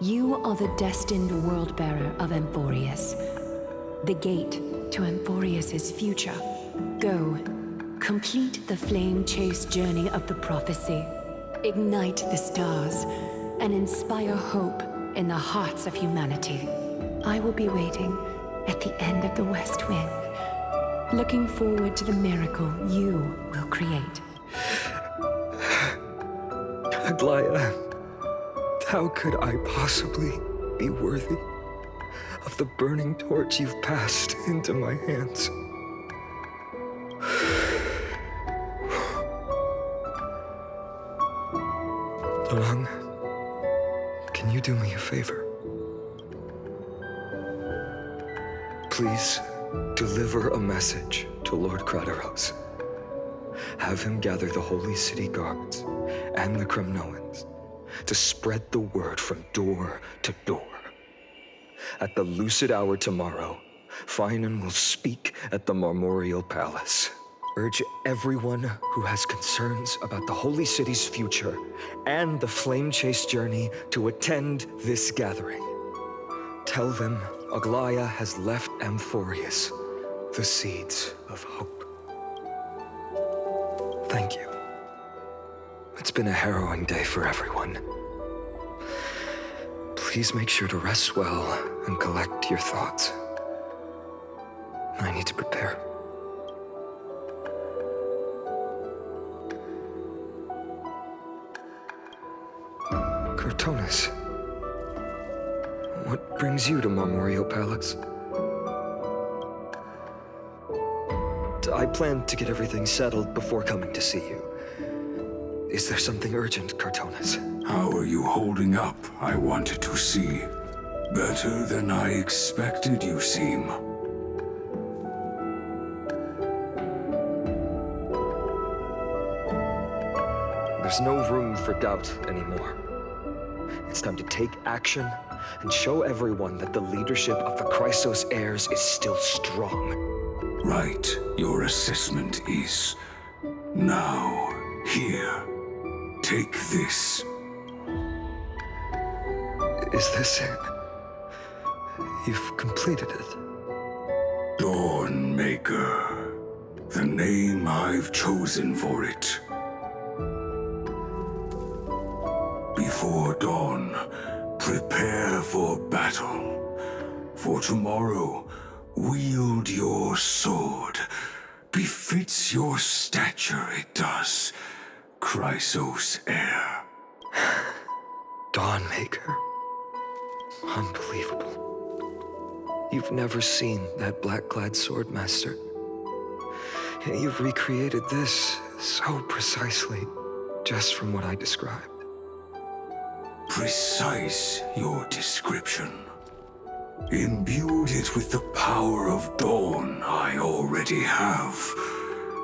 You are the destined world-bearer of Amphorius, the gate to Amphorius's future. Go, complete the flame-chase journey of the prophecy, ignite the stars, and inspire hope in the hearts of humanity. I will be waiting at the end of the West Wind, looking forward to the miracle you will create. Aglaya, how could I possibly be worthy? of the burning torch you've passed into my hands. Long, can you do me a favor? Please deliver a message to Lord Krateros. Have him gather the Holy City guards and the Kremnoans to spread the word from door to door. At the lucid hour tomorrow, Finan will speak at the Marmorial Palace. Urge everyone who has concerns about the Holy City's future and the Flame Chase journey to attend this gathering. Tell them Aglaya has left Amphorius the seeds of hope. Thank you. It's been a harrowing day for everyone. Please make sure to rest well and collect your thoughts. I need to prepare. Cartonis, what brings you to Marmorial Palace? I planned to get everything settled before coming to see you. Is there something urgent, Cartonis? How are you holding up, I wanted to see. Better than I expected, you seem. There's no room for doubt anymore. It's time to take action and show everyone that the leadership of the Chrysos heirs is still strong. Right, your assessment is. Now, here. Take this. Is this it? You've completed it. Dawnmaker. The name I've chosen for it. Before dawn, prepare for battle. For tomorrow, wield your sword. Befits your stature, it does. Chrysos heir. Dawnmaker. Unbelievable. You've never seen that black-clad swordmaster. You've recreated this so precisely, just from what I described. Precise, your description. Imbued it with the power of dawn I already have.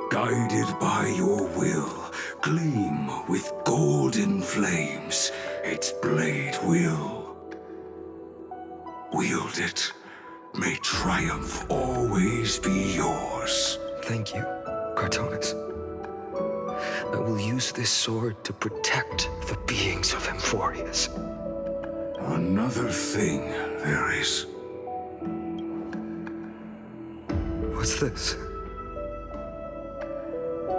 Guided by your will, gleam with golden flames, its blade will. Wield it, may triumph always be yours. Thank you, Cartonis. I will use this sword to protect the beings of Amphorius. Another thing there is. What's this?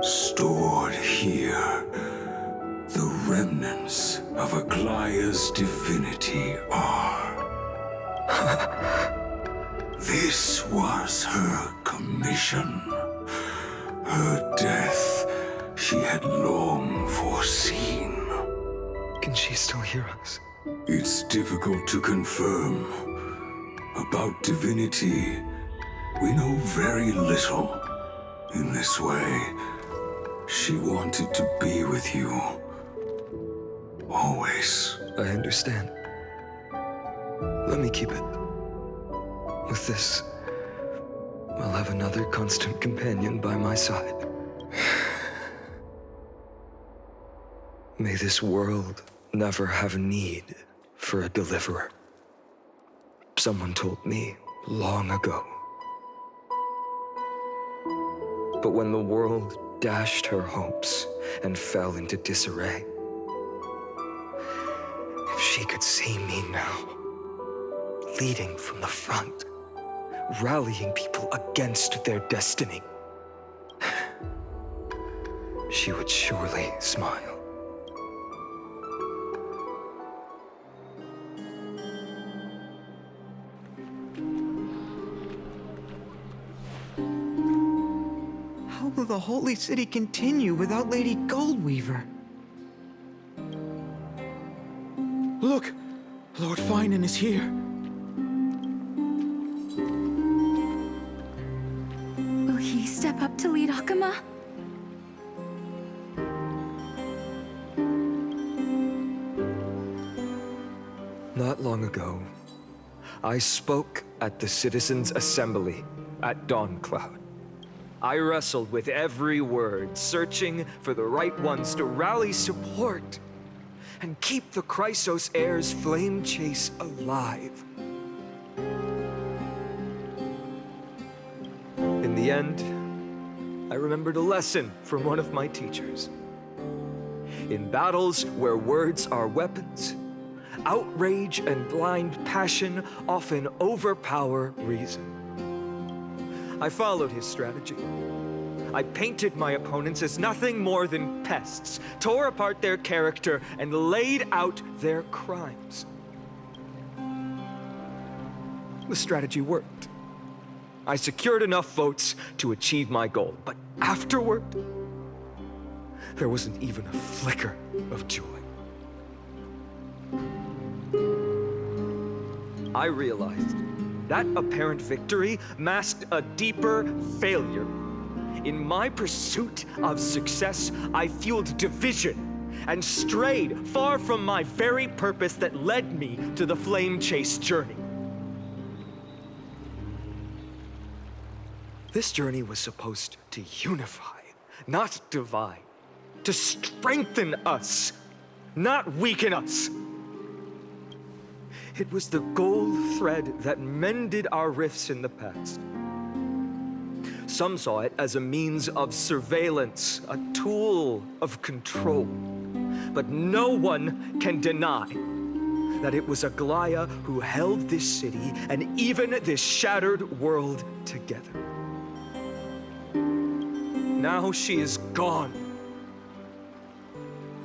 Stored here, the remnants of Aglaya's divinity are. This was her commission. Her death she had long foreseen. Can she still hear us? It's difficult to confirm. About divinity, we know very little. In this way, she wanted to be with you. Always. I understand. Let me keep it. With this, I'll have another constant companion by my side. May this world never have a need for a deliverer. Someone told me long ago. But when the world dashed her hopes and fell into disarray, if she could see me now, leading from the front, rallying people against their destiny, she would surely smile. How will the Holy City continue without Lady Goldweaver? Look! Lord Finan is here. Akuma? Not long ago, I spoke at the Citizens' Assembly at Dawncloud. I wrestled with every word, searching for the right ones to rally support and keep the Chrysos Heir's flame chase alive. In the end, I remembered a lesson from one of my teachers. In battles where words are weapons, outrage and blind passion often overpower reason. I followed his strategy. I painted my opponents as nothing more than pests, tore apart their character, and laid out their crimes. The strategy worked. I secured enough votes to achieve my goal, but afterward, there wasn't even a flicker of joy. I realized that apparent victory masked a deeper failure. In my pursuit of success, I fueled division and strayed far from my very purpose that led me to the flame chase journey. This journey was supposed to unify, not divide, to strengthen us, not weaken us. It was the gold thread that mended our rifts in the past. Some saw it as a means of surveillance, a tool of control. But no one can deny that it was Aglaya who held this city and even this shattered world together. Now she is gone.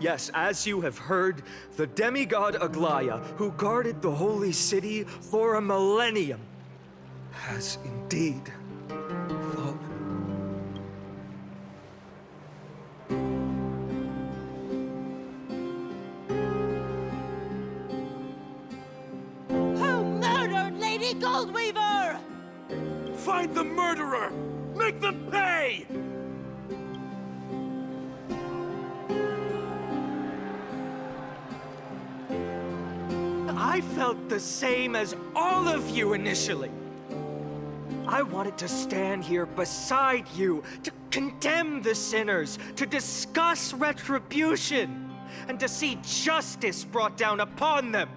Yes, as you have heard, the demigod Aglaya, who guarded the holy city for a millennium, has indeed fallen. Who murdered Lady Goldweaver? Find the murderer! Make them pay! I felt the same as all of you initially. I wanted to stand here beside you, to condemn the sinners, to discuss retribution, and to see justice brought down upon them.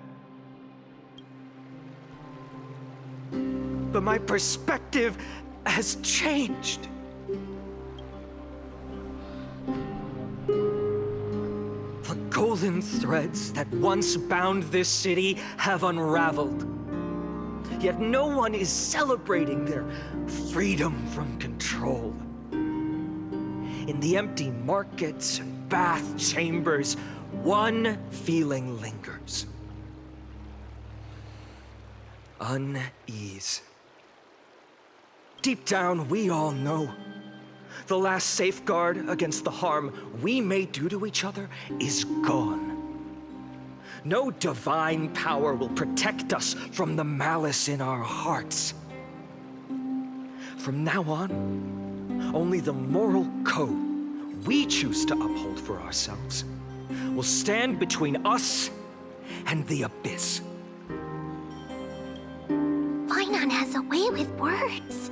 But my perspective has changed. The golden threads that once bound this city have unraveled. Yet no one is celebrating their freedom from control. In the empty markets and bath chambers, one feeling lingers. Unease. Deep down, we all know the last safeguard against the harm we may do to each other is gone. No divine power will protect us from the malice in our hearts. From now on, only the moral code we choose to uphold for ourselves will stand between us and the abyss. Fainan has a way with words.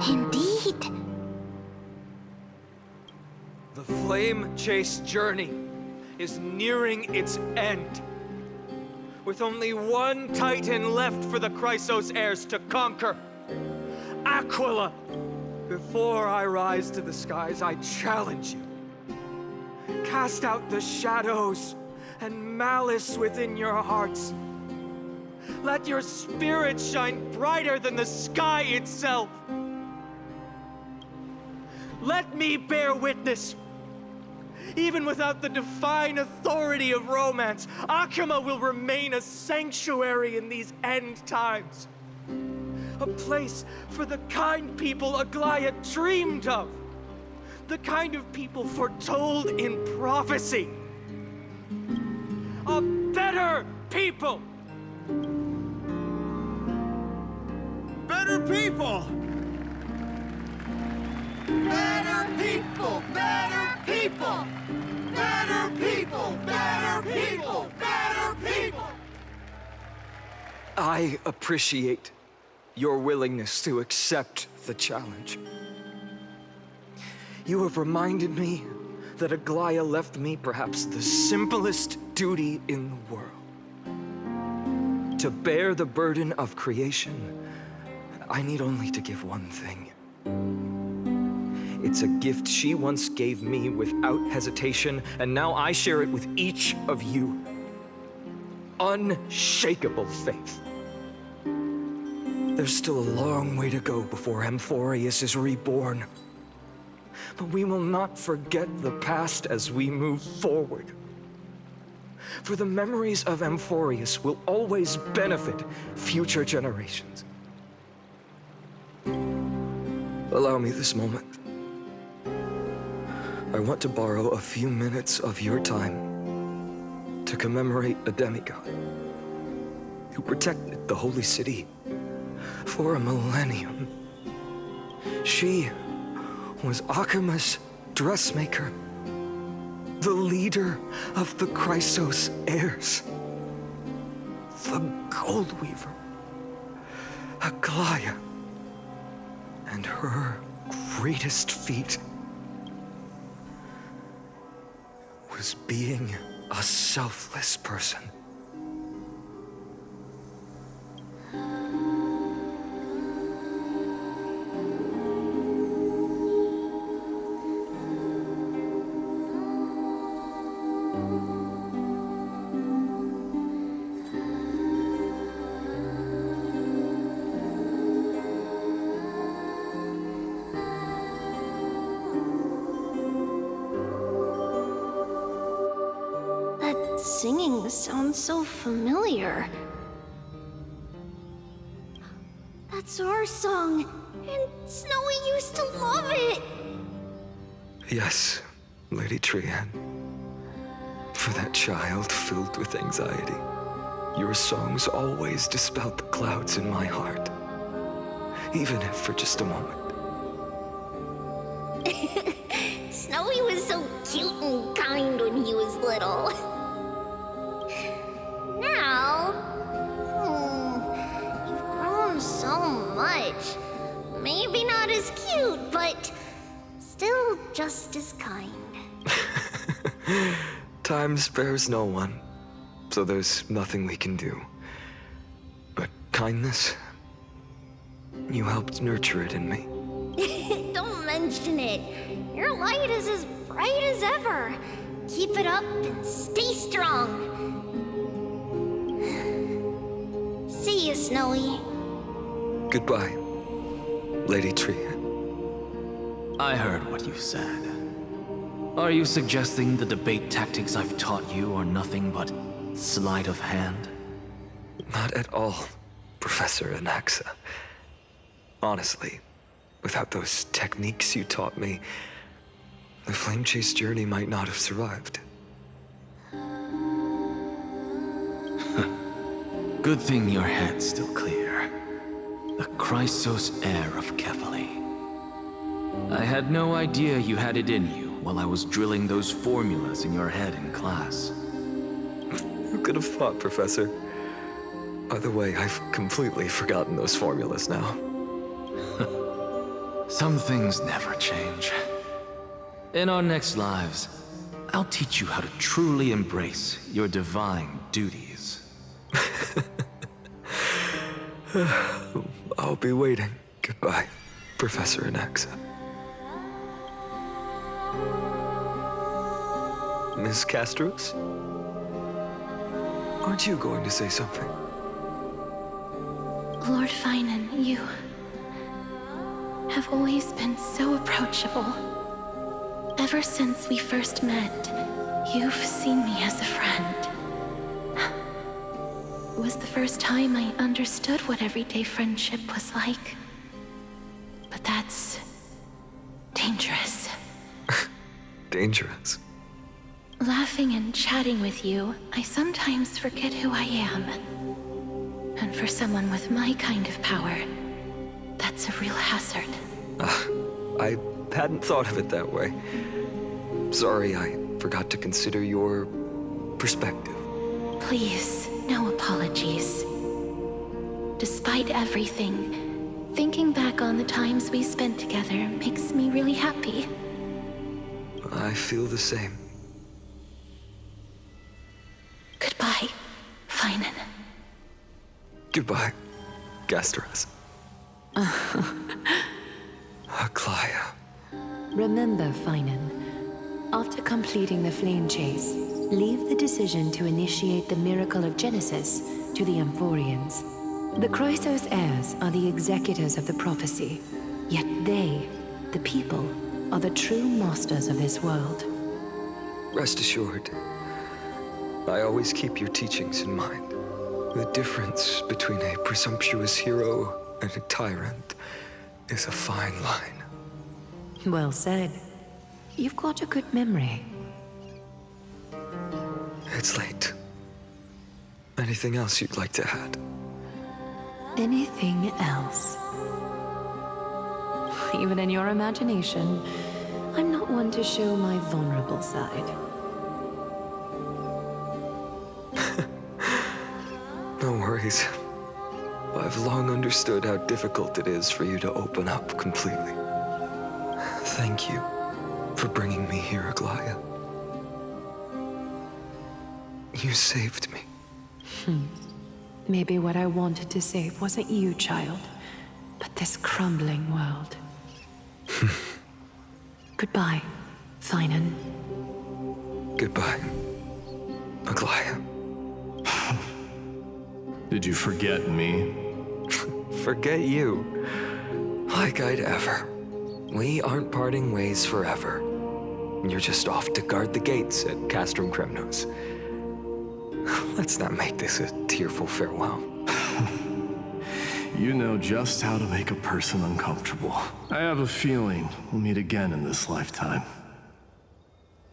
Indeed. The flame chase journey is nearing its end. With only one Titan left for the Chrysos heirs to conquer. Aquila! Before I rise to the skies, I challenge you. Cast out the shadows and malice within your hearts. Let your spirit shine brighter than the sky itself. Let me bear witness. Even without the divine authority of romance, Akuma will remain a sanctuary in these end times. A place for the kind people Aglaya dreamed of. The kind of people foretold in prophecy. a better people! Better people! Better people! Better people! Better people! Better people! Better people! I appreciate your willingness to accept the challenge. You have reminded me that Aglaya left me perhaps the simplest duty in the world. To bear the burden of creation, I need only to give one thing. It's a gift she once gave me without hesitation, and now I share it with each of you. Unshakable faith. There's still a long way to go before Amphorius is reborn. But we will not forget the past as we move forward. For the memories of Amphorius will always benefit future generations. Allow me this moment. I want to borrow a few minutes of your time to commemorate a demigod who protected the Holy City for a millennium. She was Akima's dressmaker, the leader of the Chrysos heirs, the Gold Weaver, Aglaya, and her greatest feat was being a selfless person. Singing sounds so familiar. That's our song, and Snowy used to love it. Yes, Lady Trian. For that child filled with anxiety, your songs always dispelled the clouds in my heart. Even if for just a moment. Snowy was so cute and kind when he was little. Now, you've grown so much. Maybe not as cute, but still just as kind. Time spares no one, so there's nothing we can do. But kindness, you helped nurture it in me. Don't mention it. Your light is as bright as ever. Keep it up and stay strong. See you, Snowy. Goodbye, Lady Trian. I heard what you said. Are you suggesting the debate tactics I've taught you are nothing but sleight of hand? Not at all, Professor Anaxa. Honestly, without those techniques you taught me, the Flame Chase journey might not have survived. Good thing your head's still clear. The Chrysos heir of Kefali. I had no idea you had it in you while I was drilling those formulas in your head in class. Who could have thought, Professor? By the way, I've completely forgotten those formulas now. Some things never change. In our next lives, I'll teach you how to truly embrace your divine duties. I'll be waiting. Goodbye, Professor Anaxa. Miss Castros? Aren't you going to say something? Lord Finan, you have always been so approachable. Ever since we first met, you've seen me as a friend. It was the first time I understood what everyday friendship was like. But that's dangerous. Dangerous? Laughing and chatting with you, I sometimes forget who I am. And for someone with my kind of power, that's a real hazard. I hadn't thought of it that way. Sorry, I forgot to consider your perspective. Please, no apologies. Despite everything, thinking back on the times we spent together makes me really happy. I feel the same. Goodbye, Finan. Goodbye, Gastras. Aglaya. Remember, Finan, after completing the flame chase, leave the decision to initiate the miracle of Genesis to the Amphorians. The Chrysos heirs are the executors of the prophecy, yet they, the people, are the true masters of this world. Rest assured, I always keep your teachings in mind. The difference between a presumptuous hero and a tyrant is a fine line. Well said. You've got a good memory. It's late. Anything else you'd like to add? Anything else? Even in your imagination, I'm not one to show my vulnerable side. No worries. I've long understood how difficult it is for you to open up completely. Thank you for bringing me here, Aglaya. You saved me. Maybe what I wanted to save wasn't you, child, but this crumbling world. Goodbye, Finan. Goodbye, Aglaya. Did you forget me? Forget you? Like I'd ever. We aren't parting ways forever. You're just off to guard the gates at Castrum Kremnos. Let's not make this a tearful farewell. You know just how to make a person uncomfortable. I have a feeling we'll meet again in this lifetime.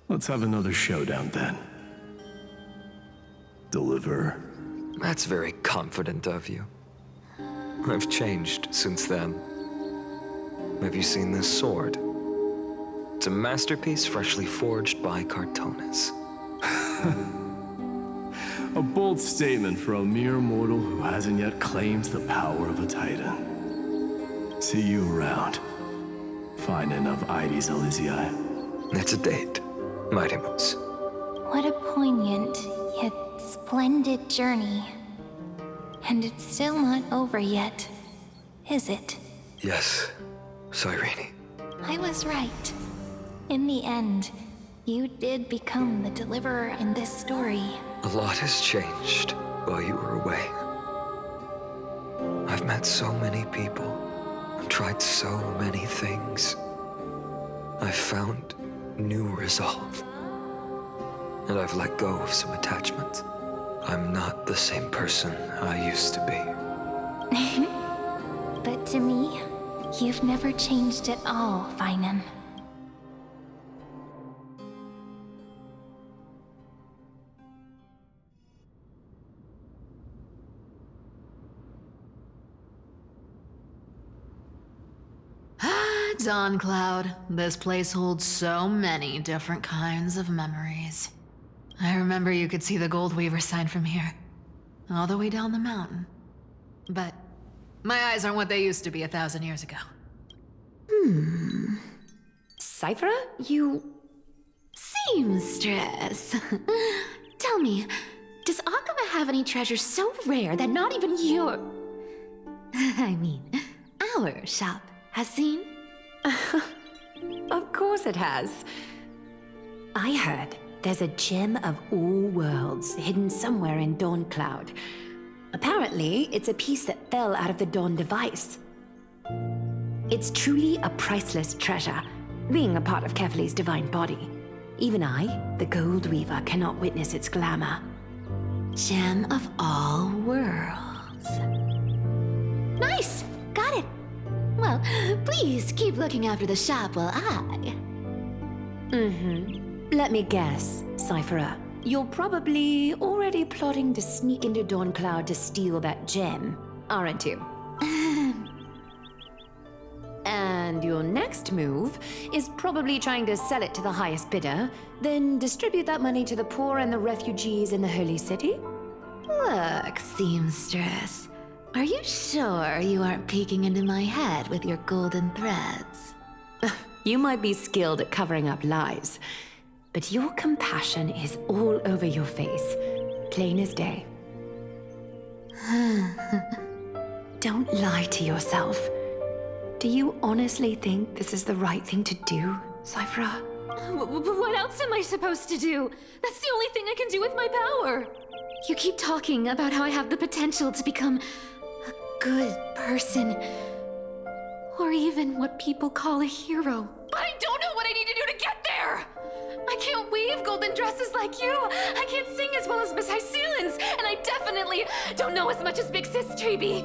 Let's have another showdown then. Deliver. That's very confident of you. I've changed since then. Have you seen this sword? It's a masterpiece freshly forged by Cartonis. A bold statement for a mere mortal who hasn't yet claimed the power of a titan. See you around. Finan of Ides Elysiae. It's a date, Mightymoose. What a poignant, yet splendid journey. And it's still not over yet, is it? Yes, Cyrene. I was right. In the end, you did become the deliverer in this story. A lot has changed while you were away. I've met so many people and tried so many things. I've found new resolve. And I've let go of some attachments. I'm not the same person I used to be. But to me, you've never changed at all, Finan. Dawn Cloud. This place holds so many different kinds of memories. I remember you could see the Gold Weaver sign from here, all the way down the mountain. But my eyes aren't what they used to be 1,000 years ago. Cyphera, you... Seamstress. Tell me, does Akama have any treasures so rare that not even your... I mean, our shop has seen? Of course it has. I heard there's a gem of all worlds hidden somewhere in Dawn Cloud. Apparently, it's a piece that fell out of the Dawn device. It's truly a priceless treasure, being a part of Kefali's divine body. Even I, the Gold Weaver, cannot witness its glamour. Gem of all worlds. Nice! Got it! Well, please keep looking after the shop while I... Let me guess. Cypherer, you're probably already plotting to sneak into Dawncloud to steal that gem, aren't you? And your next move is probably trying to sell it to the highest bidder, then distribute that money to the poor and the refugees in the Holy City? Look, seamstress. Are you sure you aren't peeking into my head with your golden threads? You might be skilled at covering up lies, but your compassion is all over your face, plain as day. Don't lie to yourself. Do you honestly think this is the right thing to do, Cypherer? What else am I supposed to do? That's the only thing I can do with my power. You keep talking about how I have the potential to become a good person. Or even what people call a hero. But I don't know what I need to do to get there! I can't weave golden dresses like you! I can't sing as well as Miss Hyceelens! And I definitely don't know as much as Big Sis Treby!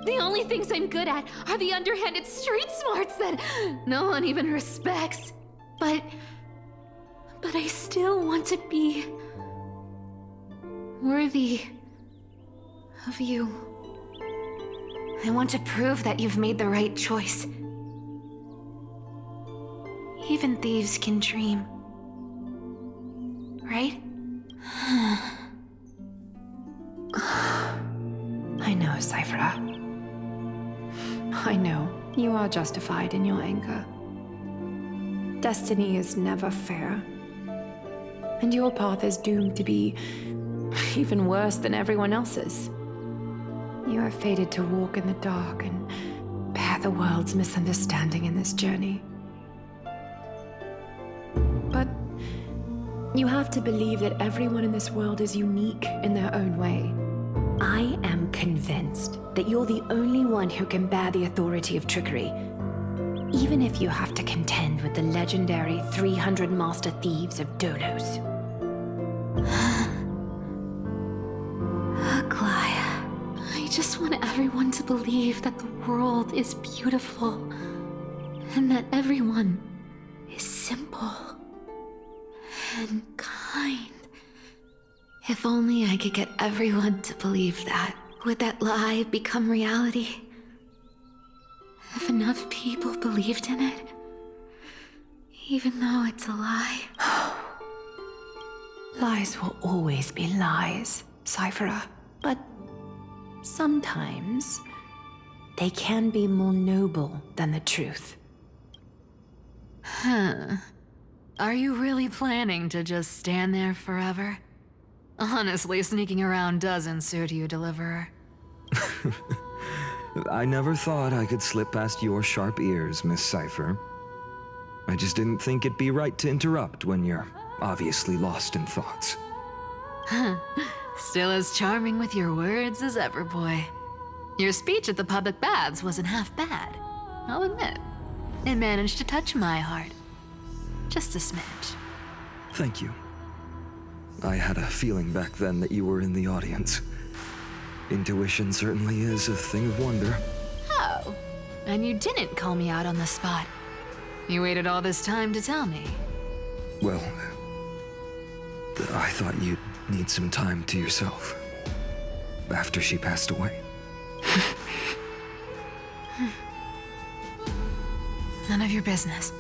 The only things I'm good at are the underhanded street smarts that no one even respects. But I still want to be worthy of you. I want to prove that you've made the right choice. Even thieves can dream. Right? I know, Cypherer. I know, you are justified in your anger. Destiny is never fair. And your path is doomed to be even worse than everyone else's. You are fated to walk in the dark and bear the world's misunderstanding in this journey. But you have to believe that everyone in this world is unique in their own way. I am convinced that you're the only one who can bear the authority of trickery, even if you have to contend with the legendary 300 master thieves of Dolos. Aglaia, I just want everyone to believe that the world is beautiful and that everyone is simple and kind. If only I could get everyone to believe that. Would that lie become reality? If enough people believed in it, even though it's a lie. Lies will always be lies, Cypherer. But sometimes they can be more noble than the truth. Huh. Are you really planning to just stand there forever? Honestly, sneaking around doesn't suit you, Deliverer. I never thought I could slip past your sharp ears, Miss Cypher. I just didn't think it'd be right to interrupt when you're obviously lost in thoughts. Still as charming with your words as ever, boy. Your speech at the public baths wasn't half bad, I'll admit. It managed to touch my heart. Just a smidge. Thank you. I had a feeling back then that you were in the audience. Intuition certainly is a thing of wonder. Oh, and you didn't call me out on the spot. You waited all this time to tell me. Well, I thought you'd need some time to yourself. After she passed away. None of your business.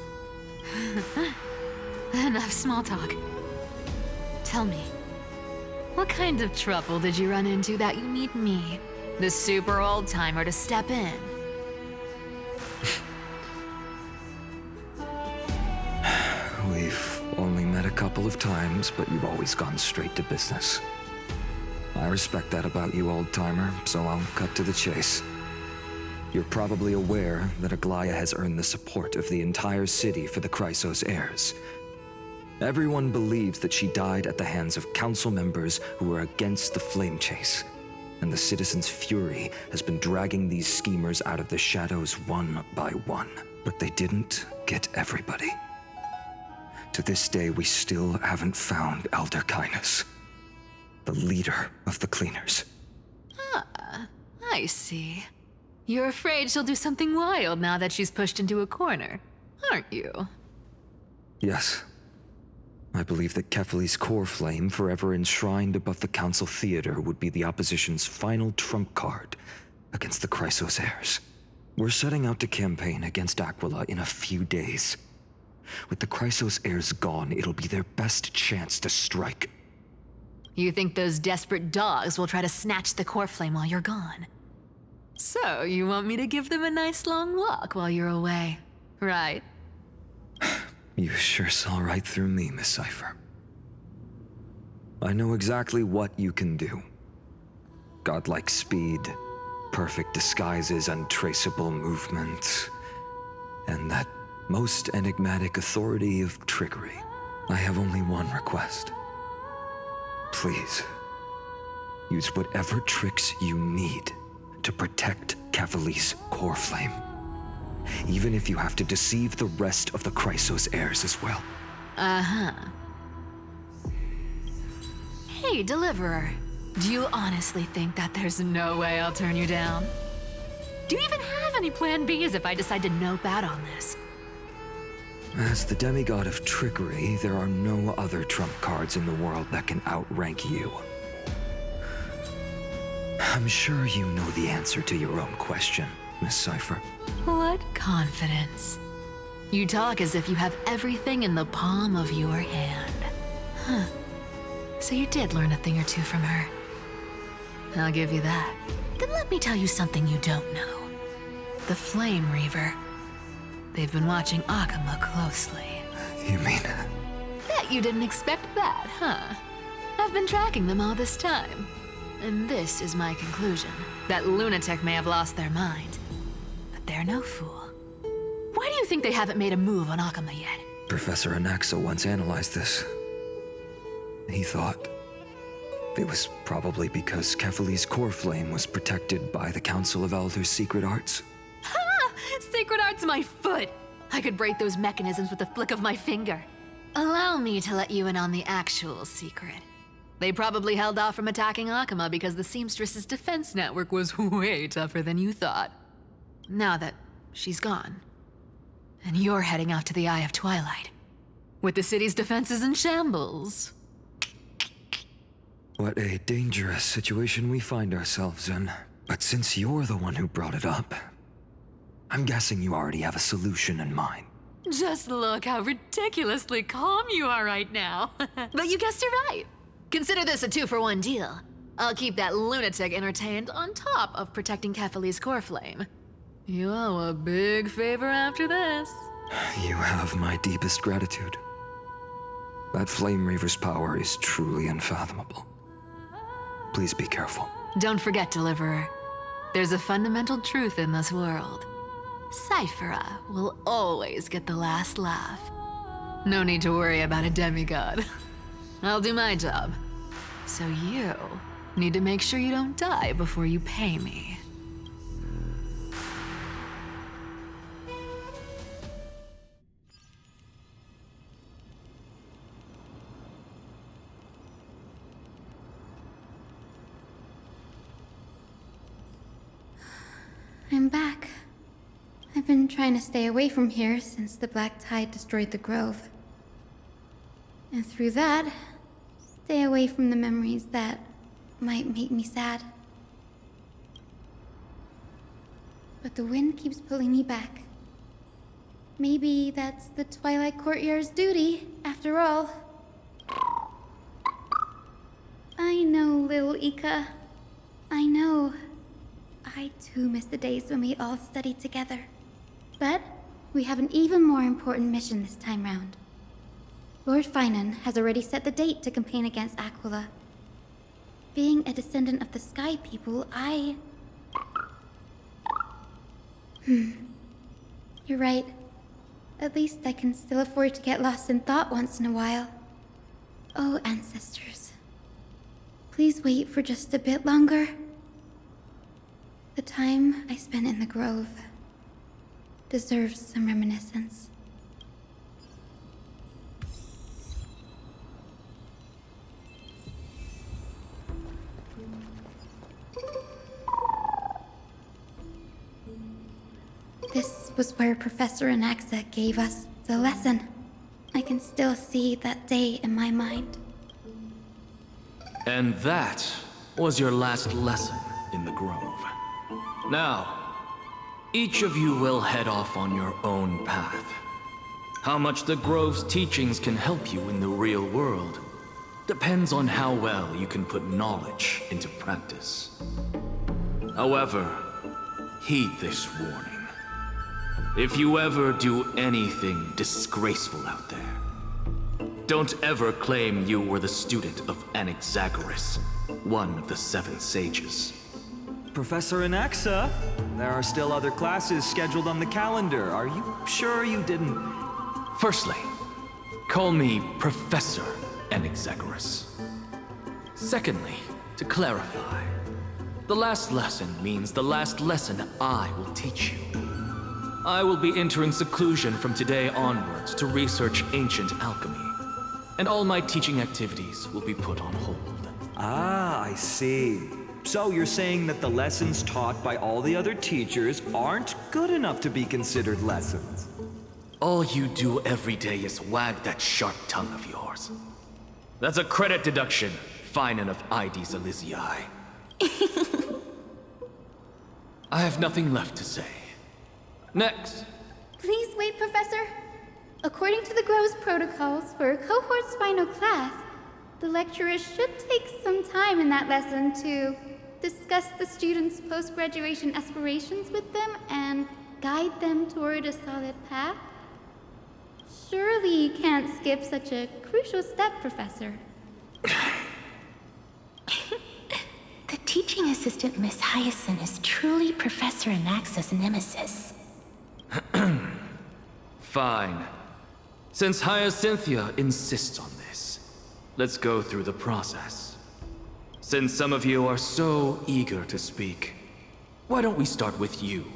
Enough small talk. Tell me, what kind of trouble did you run into that you need me, the super old-timer, to step in? We've only met a couple of times, but you've always gone straight to business. I respect that about you, old-timer, so I'll cut to the chase. You're probably aware that Aglaia has earned the support of the entire city for the Chrysos heirs. Everyone believes that she died at the hands of council members who were against the flame chase, and the citizens' fury has been dragging these schemers out of the shadows one by one. But they didn't get everybody. To this day, we still haven't found Elder Kynus, the leader of the cleaners. Ah, I see. You're afraid she'll do something wild now that she's pushed into a corner, aren't you? Yes. I believe that Kefali's core flame, forever enshrined above the Council Theater, would be the opposition's final trump card against the Chrysos heirs. We're setting out to campaign against Aquila in a few days. With the Chrysos heirs gone, it'll be their best chance to strike. You think those desperate dogs will try to snatch the core flame while you're gone? So, you want me to give them a nice long walk while you're away, right? You sure saw right through me, Miss Cypher. I know exactly what you can do. Godlike speed, perfect disguises, untraceable movement, and that most enigmatic authority of trickery. I have only one request. Please, use whatever tricks you need to protect Kefali's core flame. Even if you have to deceive the rest of the Chrysos heirs as well. Uh-huh. Hey, Deliverer. Do you honestly think that there's no way I'll turn you down? Do you even have any plan Bs if I decide to nope out on this? As the demigod of trickery, there are no other trump cards in the world that can outrank you. I'm sure you know the answer to your own question, Miss Cypher. What confidence. You talk as if you have everything in the palm of your hand. Huh. So you did learn a thing or two from her. I'll give you that. Then let me tell you something you don't know. The Flame Reaver. They've been watching Akama closely. You mean... Bet you didn't expect that, huh? I've been tracking them all this time. And this is my conclusion. That lunatic may have lost their mind. But they're no fool. Why do you think they haven't made a move on Akama yet? Professor Anaxa once analyzed this. He thought it was probably because Kefali's core flame was protected by the Council of Elders' secret arts. Ha! Secret arts my foot! I could break those mechanisms with a flick of my finger. Allow me to let you in on the actual secret. They probably held off from attacking Akama because the Seamstress's defense network was way tougher than you thought. Now that she's gone, and you're heading out to the Eye of Twilight, with the city's defenses in shambles. What a dangerous situation we find ourselves in. But since you're the one who brought it up, I'm guessing you already have a solution in mind. Just look how ridiculously calm you are right now. But you guessed it right. Consider this a 2-for-1 deal. I'll keep that lunatic entertained on top of protecting Kefali's core flame. You owe a big favor after this. You have my deepest gratitude. That Flame Reaver's power is truly unfathomable. Please be careful. Don't forget, Deliverer. There's a fundamental truth in this world. Cyphera will always get the last laugh. No need to worry about a demigod. I'll do my job. So you need to make sure you don't die before you pay me. I'm back. I've been trying to stay away from here since the Black Tide destroyed the grove. And through that, stay away from the memories that might make me sad. But the wind keeps pulling me back. Maybe that's the Twilight Courtyard's duty, after all. I know, little Ika. I know. I too miss the days when we all studied together. But we have an even more important mission this time round. Lord Finan has already set the date to campaign against Aquila. Being a descendant of the Sky People, You're right. At least I can still afford to get lost in thought once in a while. Oh, ancestors. Please wait for just a bit longer. The time I spent in the grove deserves some reminiscence. This was where Professor Anaxa gave us the lesson. I can still see that day in my mind. And that was your last lesson in the Grove. Now, each of you will head off on your own path. How much the Grove's teachings can help you in the real world depends on how well you can put knowledge into practice. However, heed this warning. If you ever do anything disgraceful out there, don't ever claim you were the student of Anaxagoras, one of the 7 sages. Professor Anaxa, there are still other classes scheduled on the calendar. Are you sure you didn't? Firstly, call me Professor Anaxagoras. Secondly, to clarify, the last lesson means the last lesson I will teach you. I will be entering seclusion from today onwards to research ancient alchemy, and all my teaching activities will be put on hold. Ah, I see. So you're saying that the lessons taught by all the other teachers aren't good enough to be considered lessons? All you do every day is wag that sharp tongue of yours. That's a credit deduction, fine of Ides Elysiae. I have nothing left to say. Next. Please wait, Professor. According to the Grove's protocols for a cohort's final class, the lecturer should take some time in that lesson to discuss the students' post-graduation aspirations with them and guide them toward a solid path. Surely you can't skip such a crucial step, Professor. The teaching assistant, Miss Hyacinth, is truly Professor Anaxa's nemesis. Fine. Since Hyacinthia insists on this, let's go through the process. Since some of you are so eager to speak, why don't we start with you,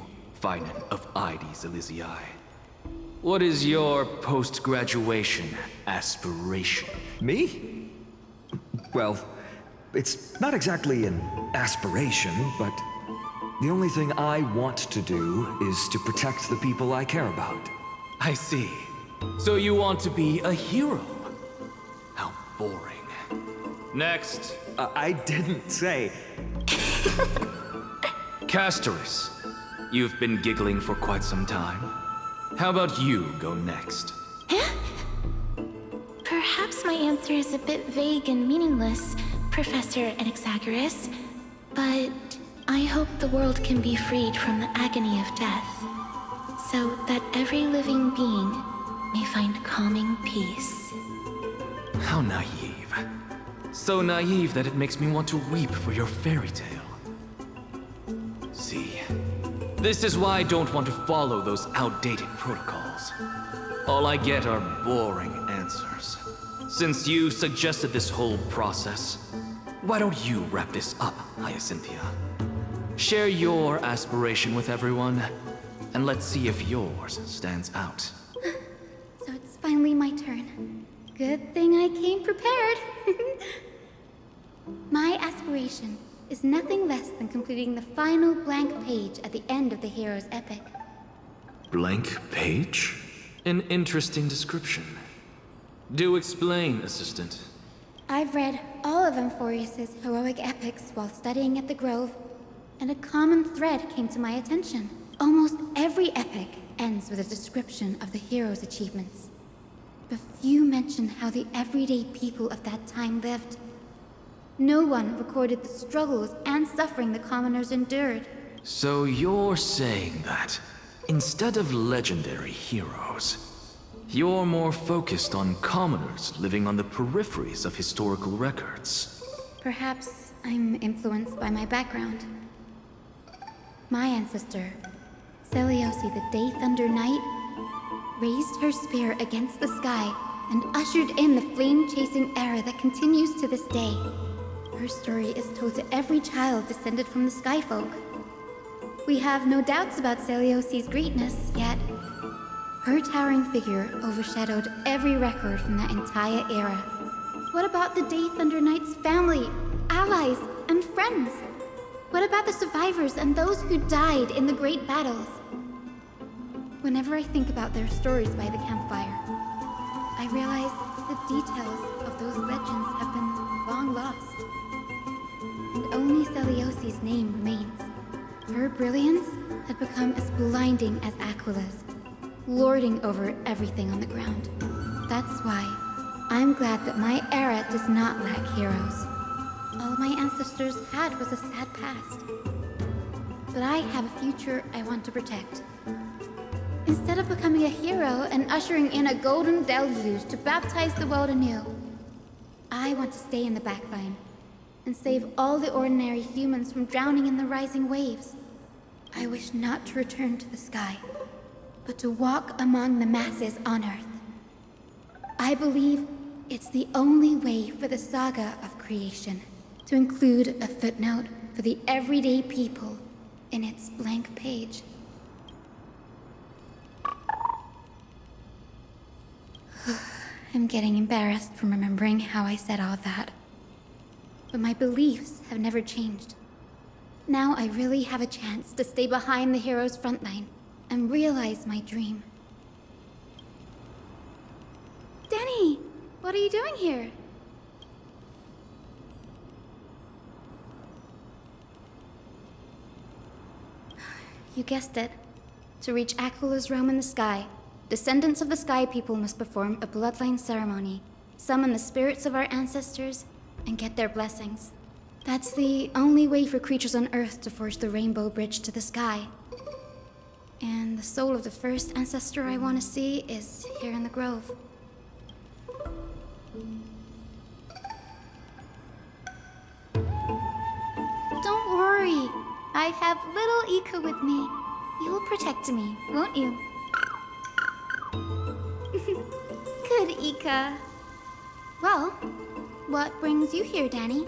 Finan of Ides Elysiae? What is your post-graduation aspiration? Me? Well, it's not exactly an aspiration, but the only thing I want to do is to protect the people I care about. I see. So you want to be a hero? How boring. Next. I didn't say. Castoris, you've been giggling for quite some time. How about you go next? Perhaps my answer is a bit vague and meaningless, Professor Anaxagoras, but I hope the world can be freed from the agony of death, so that every living being may find calming peace. How naive. So naive that it makes me want to weep for your fairy tale. See, this is why I don't want to follow those outdated protocols. All I get are boring answers. Since you suggested this whole process, why don't you wrap this up, Hyacinthia? Share your aspiration with everyone, and let's see if yours stands out. So it's finally my turn. Good thing I came prepared. My aspiration is nothing less than completing the final blank page at the end of the hero's epic. Blank page? An interesting description. Do explain, assistant. I've read all of Amphorius's heroic epics while studying at the Grove, and a common thread came to my attention. Almost every epic ends with a description of the hero's achievements. But few mention how the everyday people of that time lived. No one recorded the struggles and suffering the commoners endured. So you're saying that, instead of legendary heroes, you're more focused on commoners living on the peripheries of historical records. Perhaps I'm influenced by my background. My ancestor, Seliosi the Day Thunder Knight, raised her spear against the sky and ushered in the flame-chasing era that continues to this day. Her story is told to every child descended from the Skyfolk. We have no doubts about Seliosi's greatness, yet her towering figure overshadowed every record from that entire era. What about the Day Thunder Knight's family, allies, and friends? What about the survivors and those who died in the great battles? Whenever I think about their stories by the campfire, I realize the details of those legends have been long lost. And only Celiosi's name remains. Her brilliance had become as blinding as Aquila's, lording over everything on the ground. That's why I'm glad that my era does not lack heroes. All my ancestors had was a sad past. But I have a future I want to protect. Instead of becoming a hero and ushering in a golden deluge to baptize the world anew, I want to stay in the backline and save all the ordinary humans from drowning in the rising waves. I wish not to return to the sky, but to walk among the masses on Earth. I believe it's the only way for the saga of creation to include a footnote for the everyday people in its blank page. I'm getting embarrassed from remembering how I said all that. But my beliefs have never changed. Now I really have a chance to stay behind the hero's front line and realize my dream. Danny, what are you doing here? You guessed it. To reach Aquila's realm in the sky, descendants of the Sky People must perform a bloodline ceremony, summon the spirits of our ancestors, and get their blessings. That's the only way for creatures on Earth to forge the rainbow bridge to the sky. And the soul of the first ancestor I want to see is here in the grove. Don't worry. I have little Ika with me. You'll protect me, won't you? Good, Ika. Well, what brings you here, Danny?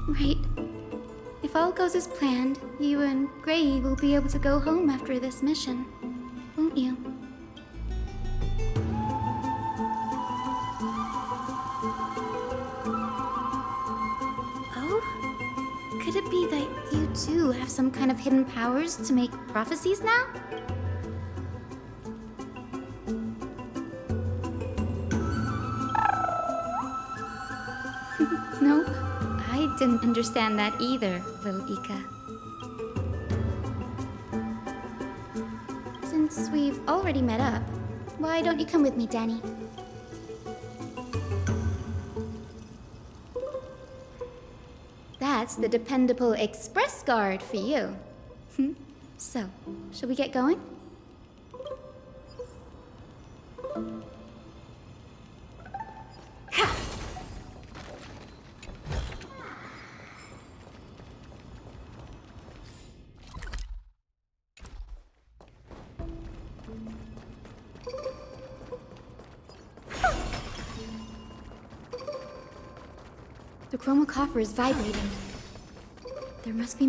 Right. If all goes as planned, you and Gray will be able to go home after this mission, won't you? Oh? Could it be that you too have some kind of hidden powers to make prophecies now? Nope. I didn't understand that either, little Ika. Since we've already met up, why don't you come with me, Danny? That's the dependable express guard for you. So, shall we get going? The chroma coffer is vibrating. There must be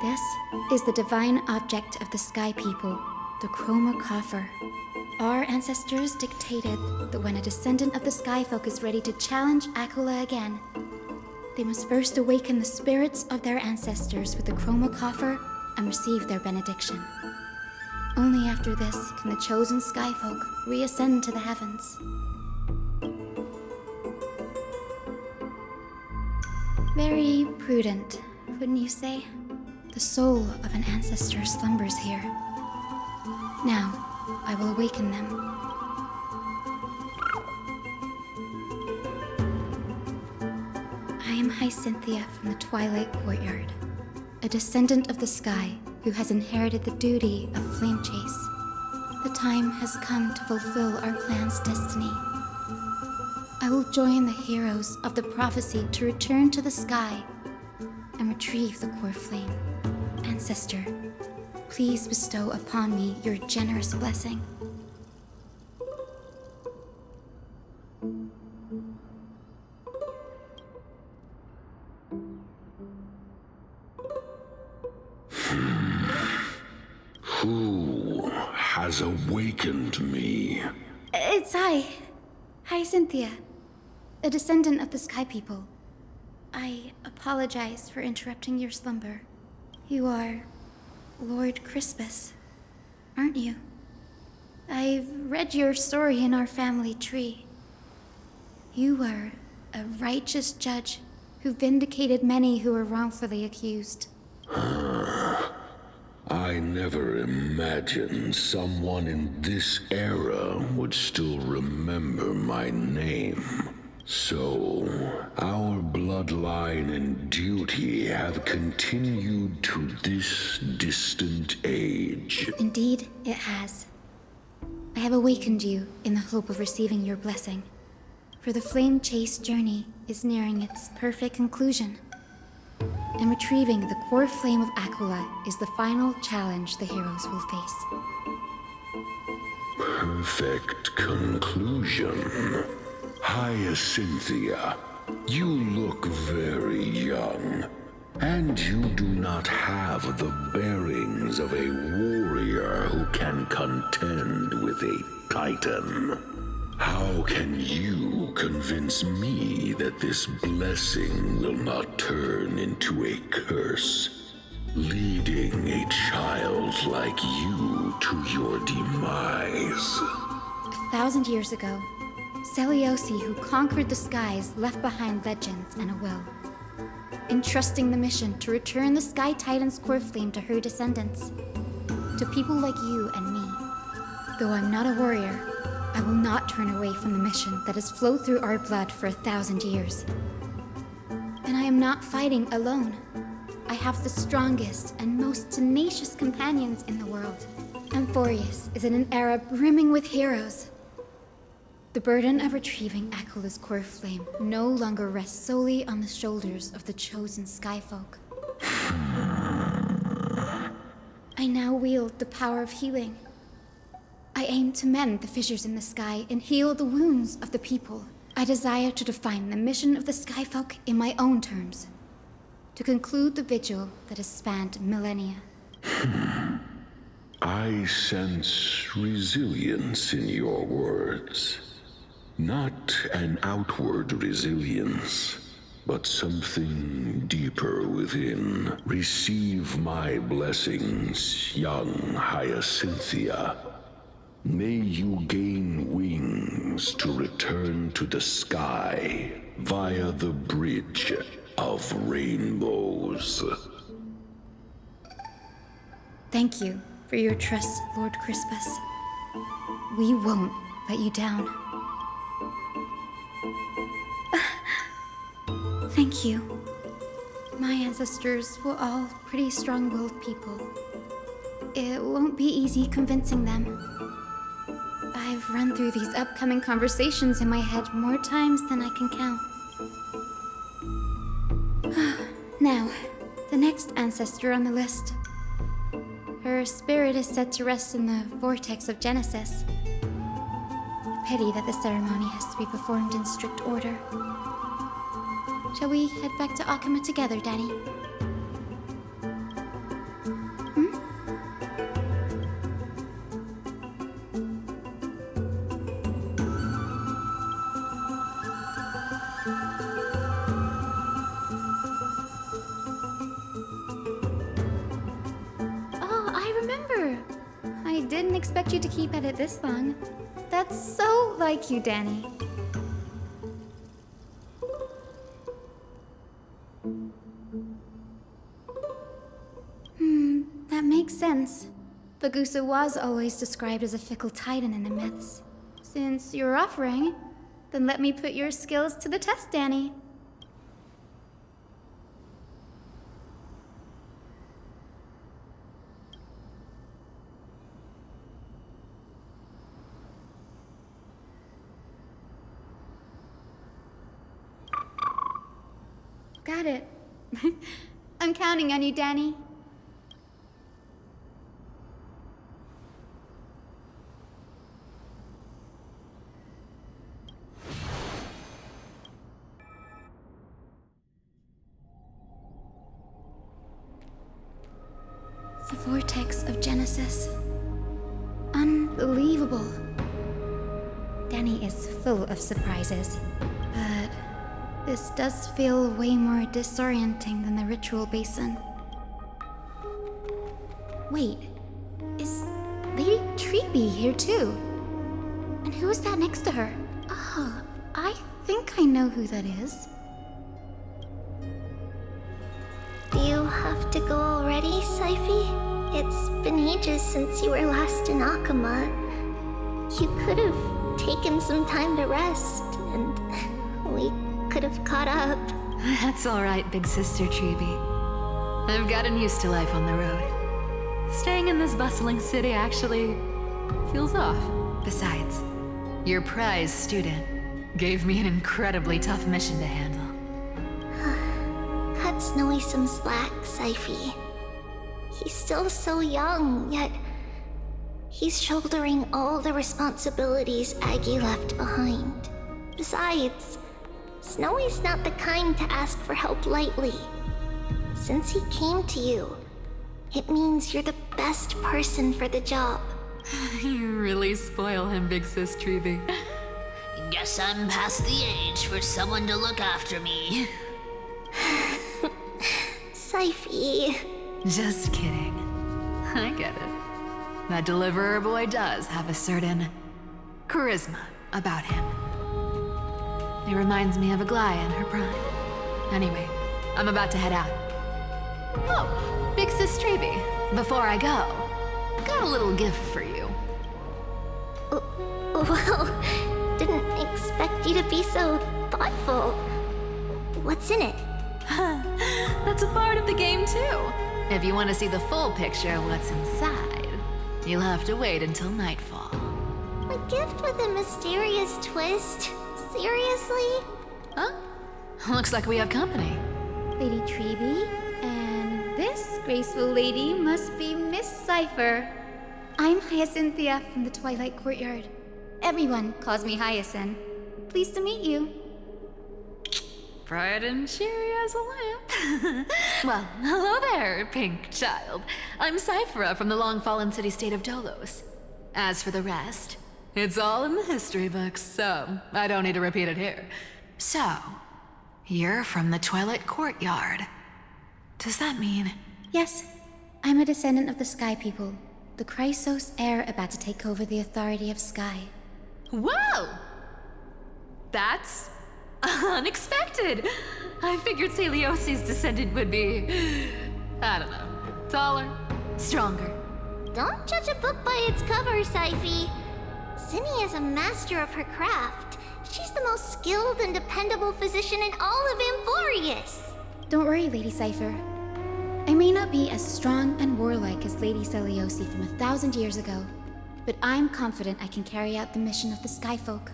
This is the divine object of the Sky People, the chroma coffer. Our ancestors dictated that when a descendant of the Sky Folk is ready to challenge Aquila again, they must first awaken the spirits of their ancestors with the chroma coffer and receive their benediction. Only after this can the chosen Skyfolk reascend to the heavens. Very prudent, wouldn't you say? The soul of an ancestor slumbers here. Now, I will awaken them. I am Hyacinthia from the Twilight Courtyard, a descendant of the sky who has inherited the duty of Flame Chase. The time has come to fulfill our clan's destiny. I will join the heroes of the prophecy to return to the sky and retrieve the core flame. Ancestor, please bestow upon me your generous blessing. Who has awakened me? It's I, Cynthia, a descendant of the Sky People. I apologize for interrupting your slumber. You are Lord Crispus, aren't you? I've read your story in our family tree. You were a righteous judge who vindicated many who were wrongfully accused. I never imagined someone in this era would still remember my name. So, our bloodline and duty have continued to this distant age. Indeed, it has. I have awakened you in the hope of receiving your blessing. For the flame chase journey is nearing its perfect conclusion. And retrieving the core flame of Aquila is the final challenge the heroes will face. Perfect conclusion. Hyacinthia, you look very young, and you do not have the bearings of a warrior who can contend with a titan. How can you convince me that this blessing will not turn into a curse, leading a child like you to your demise? 1,000 years ago, Seliosi, who conquered the skies, left behind legends and a will, entrusting the mission to return the Sky Titan's core flame to her descendants, to people like you and me. Though I'm not a warrior, I will not turn away from the mission that has flowed through our blood for 1,000 years. And I am not fighting alone. I have the strongest and most tenacious companions in the world. Amphorius is in an era brimming with heroes. The burden of retrieving Aquila's core flame no longer rests solely on the shoulders of the chosen skyfolk. I now wield the power of healing. I aim to mend the fissures in the sky and heal the wounds of the people. I desire to define the mission of the skyfolk in my own terms, to conclude the vigil that has spanned millennia. I sense resilience in your words. Not an outward resilience, but something deeper within. Receive my blessings, young Hyacinthia. May you gain wings to return to the sky via the bridge of rainbows. Thank you for your trust, Lord Crispus. We won't let you down. Thank you. My ancestors were all pretty strong-willed people. It won't be easy convincing them. I've run through these upcoming conversations in my head more times than I can count. Now, the next ancestor on the list. Her spirit is said to rest in the vortex of Genesis. A pity that the ceremony has to be performed in strict order. Shall we head back to Akama together, Danny? Didn't expect you to keep at it this long. That's so like you, Danny. That makes sense. Bagusa was always described as a fickle titan in the myths. Since you're offering, then let me put your skills to the test, Danny. Got it. I'm counting on you, Danny. The vortex of Genesis. Unbelievable. Danny is full of surprises, but this does feel way more disorienting than the ritual basin. Wait, is Lady Treby here too? And who is that next to her? Oh, I think I know who that is. Do you have to go already, Syphie? It's been ages since you were last in Akama. You could have taken some time to rest, and we could have caught up. That's alright, big sister Treby. I've gotten used to life on the road. Staying in this bustling city actually feels off. Besides, your prize student gave me an incredibly tough mission to handle. Cut Snowy some slack, Syphie. He's still so young, yet he's shouldering all the responsibilities Aggie left behind. Besides, Snowy's not the kind to ask for help lightly. Since he came to you, it means you're the best person for the job. You really spoil him, big sis Treby. Guess I'm past the age for someone to look after me. Syphie. Just kidding. I get it. That deliverer boy does have a certain charisma about him. He reminds me of Aglaia in her prime. Anyway, I'm about to head out. Oh, big sis Treby, before I go, got a little gift for you. Well, didn't expect you to be so thoughtful. What's in it? That's a part of the game too. If you want to see the full picture of what's inside, you'll have to wait until nightfall. A gift with a mysterious twist? Seriously? Huh? Looks like we have company. Lady Treby, and this graceful lady must be Miss Cypher. I'm Hyacinthia from the Twilight Courtyard. Everyone calls me Hyacinth. Pleased to meet you. Bright and cheery as a lamp. Well, hello there, pink child. I'm Cyphera from the long-fallen city-state of Dolos. As for the rest, it's all in the history books, so I don't need to repeat it here. So, you're from the Twilight Courtyard. Does that mean? Yes, I'm a descendant of the Sky People, the Chrysos heir about to take over the authority of Sky. Whoa! That's unexpected. I figured Celiosi's descendant would be, I don't know, taller, stronger. Don't judge a book by its cover, Syphie. Zinni is a master of her craft. She's the most skilled and dependable physician in all of Amphorius. Don't worry, Lady Cypher. I may not be as strong and warlike as Lady Celiosi from 1,000 years ago, but I'm confident I can carry out the mission of the Skyfolk.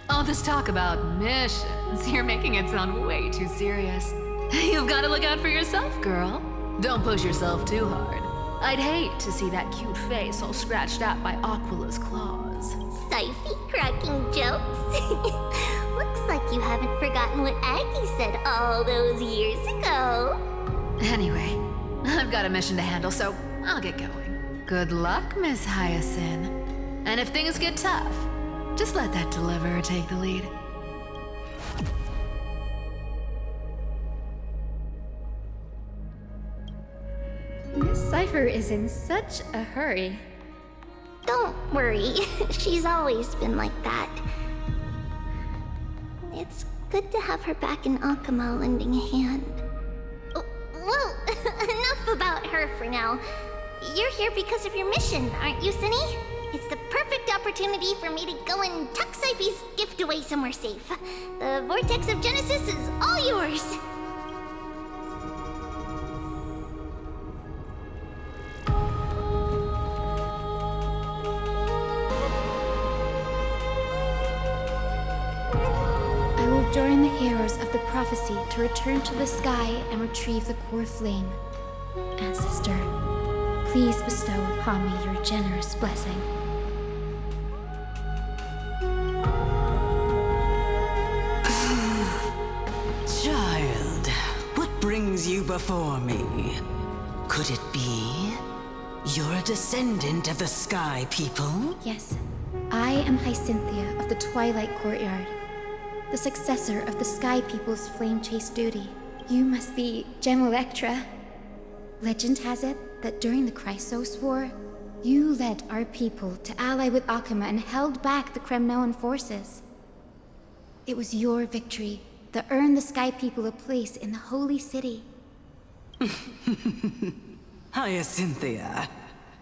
All this talk about missions, you're making it sound way too serious. You've got to look out for yourself, girl. Don't push yourself too hard. I'd hate to see that cute face all scratched out by Aquila's claws. Syphie cracking jokes? Looks like you haven't forgotten what Aggie said all those years ago. Anyway, I've got a mission to handle, so I'll get going. Good luck, Miss Hyacinth. And if things get tough, just let that deliverer take the lead. Miss Cypher is in such a hurry. Don't worry, she's always been like that. It's good to have her back in Akama lending a hand. Well, enough about her for now. You're here because of your mission, aren't you, Zinni? It's the perfect opportunity for me to go and tuck Syphie's gift away somewhere safe. The Vortex of Genesis is all yours. I will join the heroes of the prophecy to return to the sky and retrieve the core flame. Ancestor, please bestow upon me your generous blessing. Child, what brings you before me? Could it be you're a descendant of the Sky People? Yes, I I am Hyacinthia of the Twilight Courtyard, the successor of the Sky People's Flame Chase duty. You must be Gem Electra. Legend has it that during the Chrysos War, you led our people to ally with Akuma and held back the Kremnoan forces. It was your victory that earned the Sky People a place in the Holy City. Hyacinthia,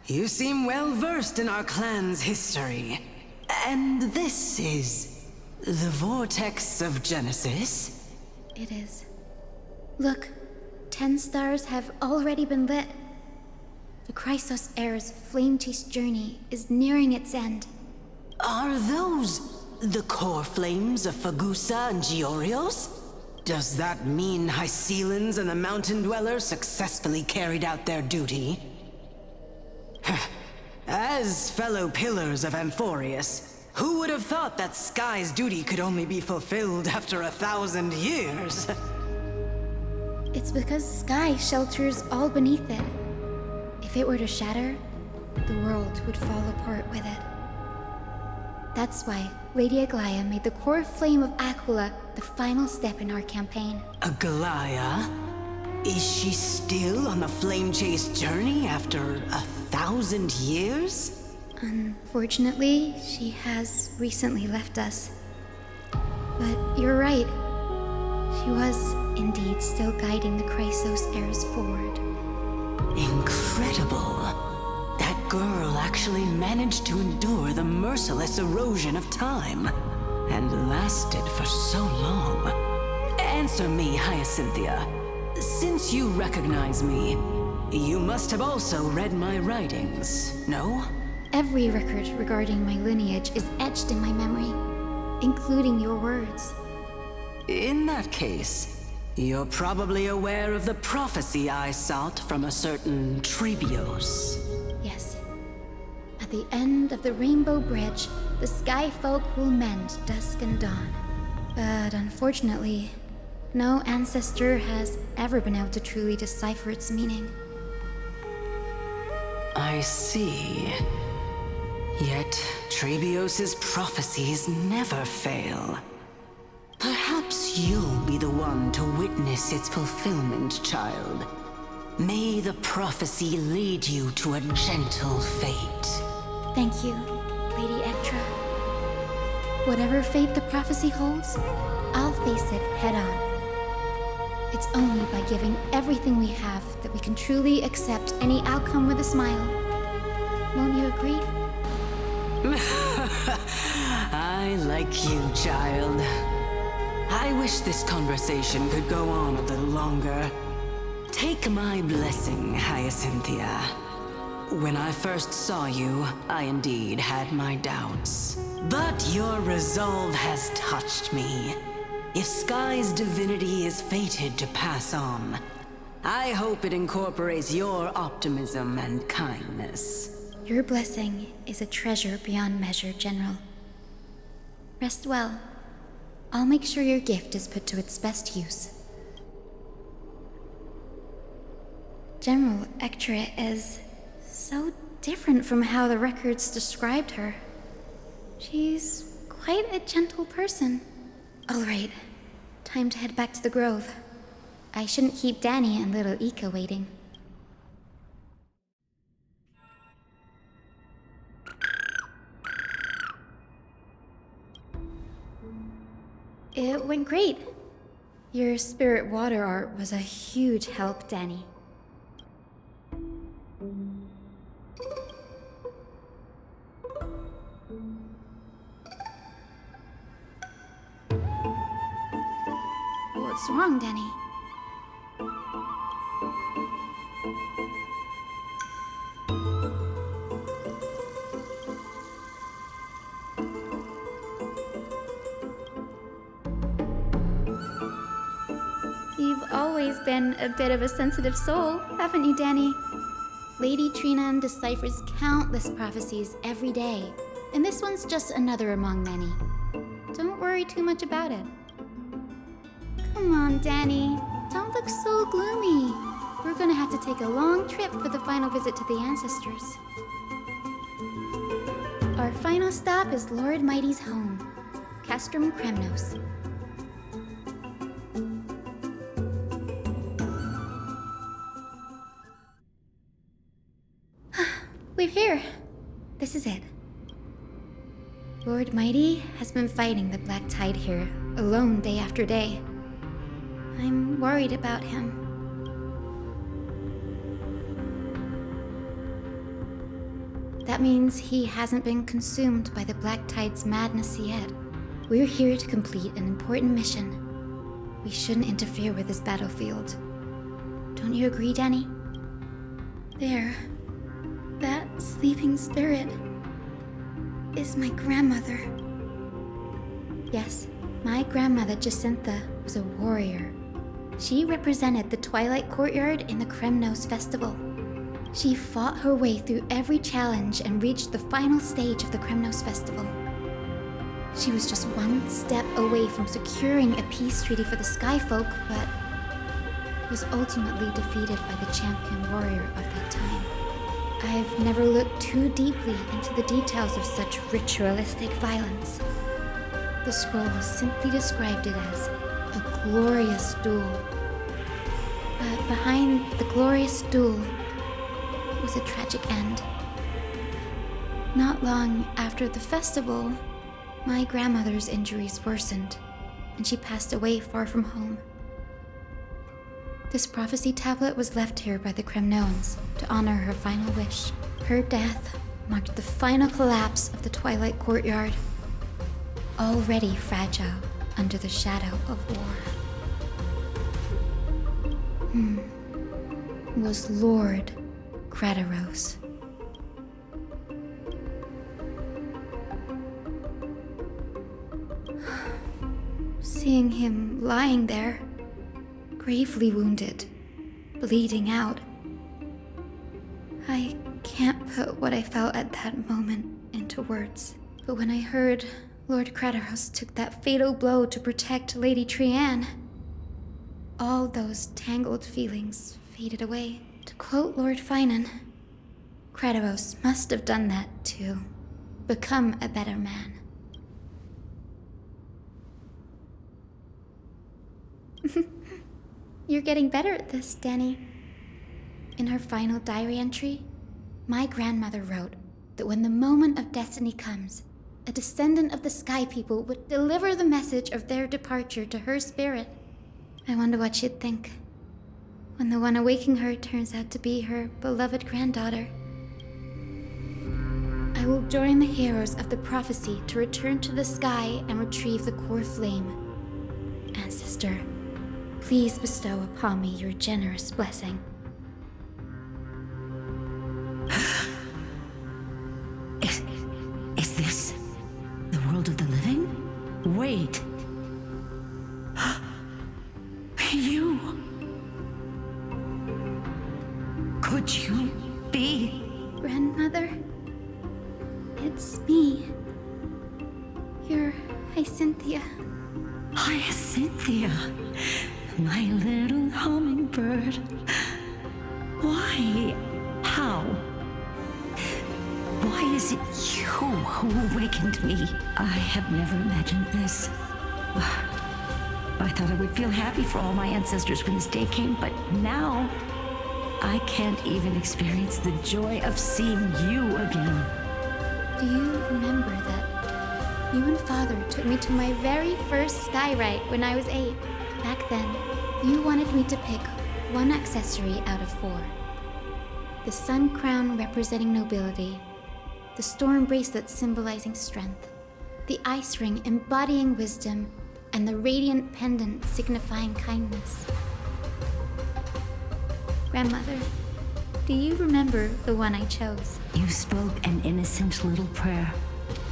you seem well versed in our clan's history. And this is the Vortex of Genesis? It is. Look, 10 stars have already been lit. The Chrysos Heir's flame chase journey is nearing its end. Are those the core flames of Fagusa and Giorios? Does that mean Hycelans and the Mountain Dwellers successfully carried out their duty? As fellow pillars of Amphorius, who would have thought that Sky's duty could only be fulfilled after 1,000 years? It's because Sky shelters all beneath it. If it were to shatter, the world would fall apart with it. That's why Lady Aglaya made the core flame of Aquila the final step in our campaign. Aglaya? Is she still on the flame chase journey after 1,000 years? Unfortunately, she has recently left us. But you're right. She was indeed still guiding the Chrysos heirs forward. Incredible. That girl actually managed to endure the merciless erosion of time, and lasted for so long. Answer me, Hyacinthia. Since you recognize me, you must have also read my writings, no? Every record regarding my lineage is etched in my memory, including your words. In that case, you're probably aware of the prophecy I sought from a certain Trebios. Yes. At the end of the Rainbow Bridge, the Sky Folk will mend dusk and dawn. But unfortunately, no ancestor has ever been able to truly decipher its meaning. I see. Yet, Trebios's prophecies never fail. Perhaps you'll be the one to witness its fulfillment, child. May the prophecy lead you to a gentle fate. Thank you, Lady Ektra. Whatever fate the prophecy holds, I'll face it head-on. It's only by giving everything we have that we can truly accept any outcome with a smile. Won't you agree? I like you, child. I wish this conversation could go on a little longer. Take my blessing, Hyacinthia. When I first saw you, I indeed had my doubts. But your resolve has touched me. If Sky's divinity is fated to pass on, I hope it incorporates your optimism and kindness. Your blessing is a treasure beyond measure, General. Rest well. I'll make sure your gift is put to its best use. General Ektra is so different from how the records described her. She's quite a gentle person. All right, time to head back to the grove. I shouldn't keep Danny and little Ika waiting. It went great. Your spirit water art was a huge help, Danny. What's wrong, Danny? You've always been a bit of a sensitive soul, haven't you, Danny? Lady Trinan deciphers countless prophecies every day, and this one's just another among many. Don't worry too much about it. Come on, Danny. Don't look so gloomy. We're gonna have to take a long trip for the final visit to the ancestors. Our final stop is Lord Mighty's home, Castrum Kremnos. We're here. This is it. Lord Mighty has been fighting the Black Tide here, alone day after day. I'm worried about him. That means he hasn't been consumed by the Black Tide's madness yet. We're here to complete an important mission. We shouldn't interfere with this battlefield. Don't you agree, Danny? There. That sleeping spirit is my grandmother. Yes, my grandmother Jacintha was a warrior. She represented the Twilight Courtyard in the Kremnos Festival. She fought her way through every challenge and reached the final stage of the Kremnos Festival. She was just one step away from securing a peace treaty for the Skyfolk, but was ultimately defeated by the champion warrior of that time. I've never looked too deeply into the details of such ritualistic violence. The scroll simply described it as a glorious duel. But behind the glorious duel was a tragic end. Not long after the festival, my grandmother's injuries worsened, and she passed away far from home. This prophecy tablet was left here by the Kremnoans to honor her final wish. Her death marked the final collapse of the Twilight Courtyard, already fragile under the shadow of war. Was Lord Gradaros. Seeing him lying there, gravely wounded, bleeding out, I can't put what I felt at that moment into words. But when I heard Lord Gradaros took that fatal blow to protect Lady Trianne, all those tangled feelings faded away. To quote Lord Finan, Gradaros must have done that to become a better man. You're getting better at this, Danny. In her final diary entry, my grandmother wrote that when the moment of destiny comes, a descendant of the Sky People would deliver the message of their departure to her spirit. I wonder what she'd think when the one awaking her turns out to be her beloved granddaughter. I will join the heroes of the prophecy to return to the sky and retrieve the core flame. Ancestor, please bestow upon me your generous blessing. Is this the world of the living? Wait. You. Could you be? Grandmother? It's me. You're Hyacinthia. Hyacinthia, my little hummingbird. Why? How? Why is it you who awakened me? I have never imagined this. I thought I would feel happy for all my ancestors when this day came, but now I can't even experience the joy of seeing you again. Do you remember that you and Father took me to my very first skyrite when I was 8? Back then, you wanted me to pick one accessory out of 4. The sun crown representing nobility, the storm bracelet symbolizing strength, the ice ring embodying wisdom, and the radiant pendant signifying kindness. Grandmother, do you remember the one I chose? You spoke an innocent little prayer,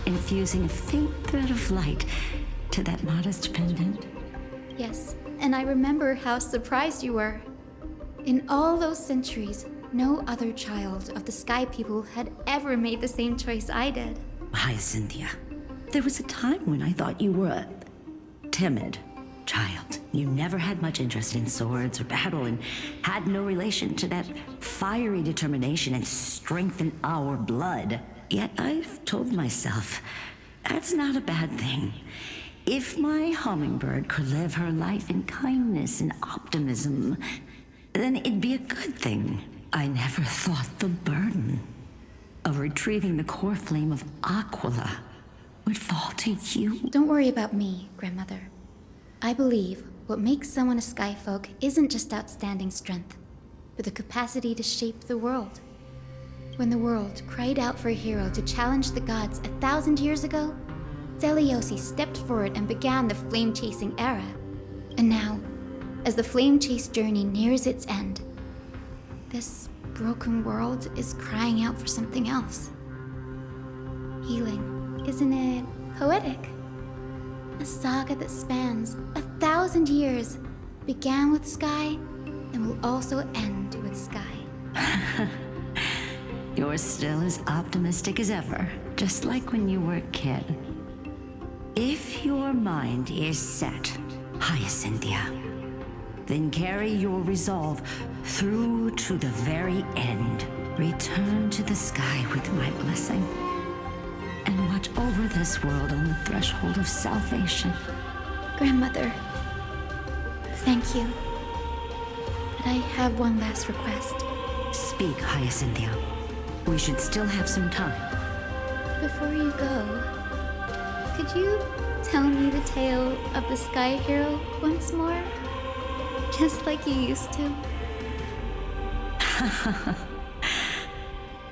infusing a faint bit of light to that modest pendant. Yes, and I remember how surprised you were. In all those centuries, no other child of the Sky People had ever made the same choice I did. Hyacinthia, there was a time when I thought you were a timid child. You never had much interest in swords or battle and had no relation to that fiery determination and strength in our blood. Yet I've told myself, that's not a bad thing. If my hummingbird could live her life in kindness and optimism, then it'd be a good thing. I never thought the burden of retrieving the core flame of Aquila would fall to you. Don't worry about me, Grandmother. I believe what makes someone a Skyfolk isn't just outstanding strength, but the capacity to shape the world. When the world cried out for a hero to challenge the gods 1,000 years ago, Zeliosi stepped forward and began the flame-chasing era. And now, as the flame chase journey nears its end, this broken world is crying out for something else. Healing, isn't it poetic? A saga that spans 1,000 years, began with Sky, and will also end with Sky. You're still as optimistic as ever, just like when you were a kid. If your mind is set, Hyacinthia, then carry your resolve through to the very end. Return to the sky with my blessing, and watch over this world on the threshold of salvation. Grandmother, thank you. But I have one last request. Speak, Hyacinthia. We should still have some time. Before you go, could you tell me the tale of the Sky Hero once more? Just like you used to.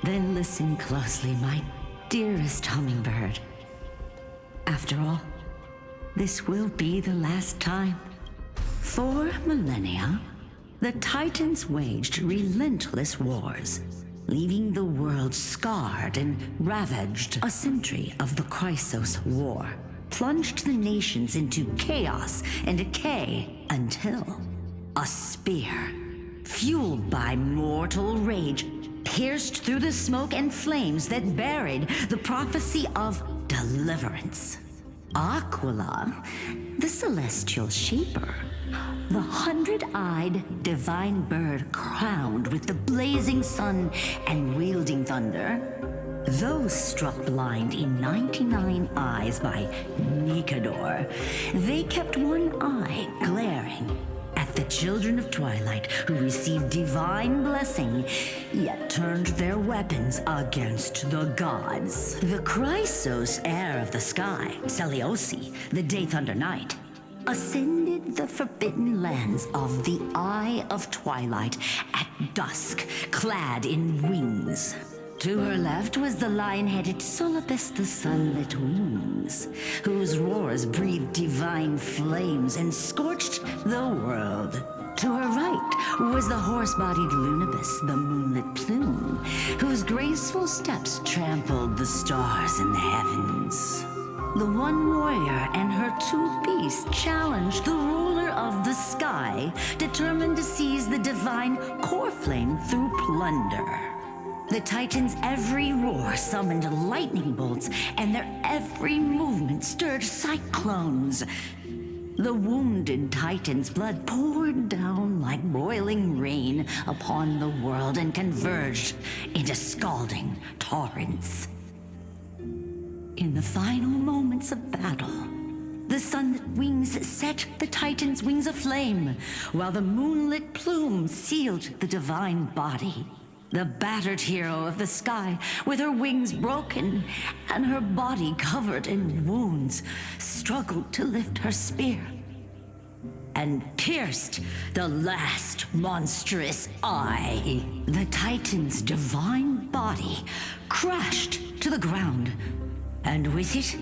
Then listen closely, my dearest hummingbird. After all, this will be the last time. For millennia, the Titans waged relentless wars, leaving the world scarred and ravaged. A century of the Chrysos War plunged the nations into chaos and decay until a spear, fueled by mortal rage, pierced through the smoke and flames that buried the prophecy of deliverance. Aquila, the celestial shaper, the 100-eyed divine bird crowned with the blazing sun and wielding thunder, those struck blind in 99 eyes by Nikedor, they kept one eye glaring at the children of Twilight who received divine blessing, yet turned their weapons against the gods. The Chrysos heir of the sky, Seliosi, the Day Thunder Knight, ascended the forbidden lands of the Eye of Twilight at dusk, clad in wings. To her left was the lion-headed Solipus the Sunlit Wings, whose roars breathed divine flames and scorched the world. To her right was the horse-bodied Lunibus, the Moonlit Plume, whose graceful steps trampled the stars in the heavens. The one warrior and her two beasts challenged the ruler of the sky, determined to seize the divine core flame through plunder. The Titans' every roar summoned lightning bolts, and their every movement stirred cyclones. The wounded Titan's blood poured down like boiling rain upon the world and converged into scalding torrents. In the final moments of battle, the sunlit wings set the Titan's wings aflame, while the moonlit plume sealed the divine body. The battered hero of the sky, with her wings broken and her body covered in wounds, struggled to lift her spear and pierced the last monstrous eye. The Titan's divine body crashed to the ground, and with it,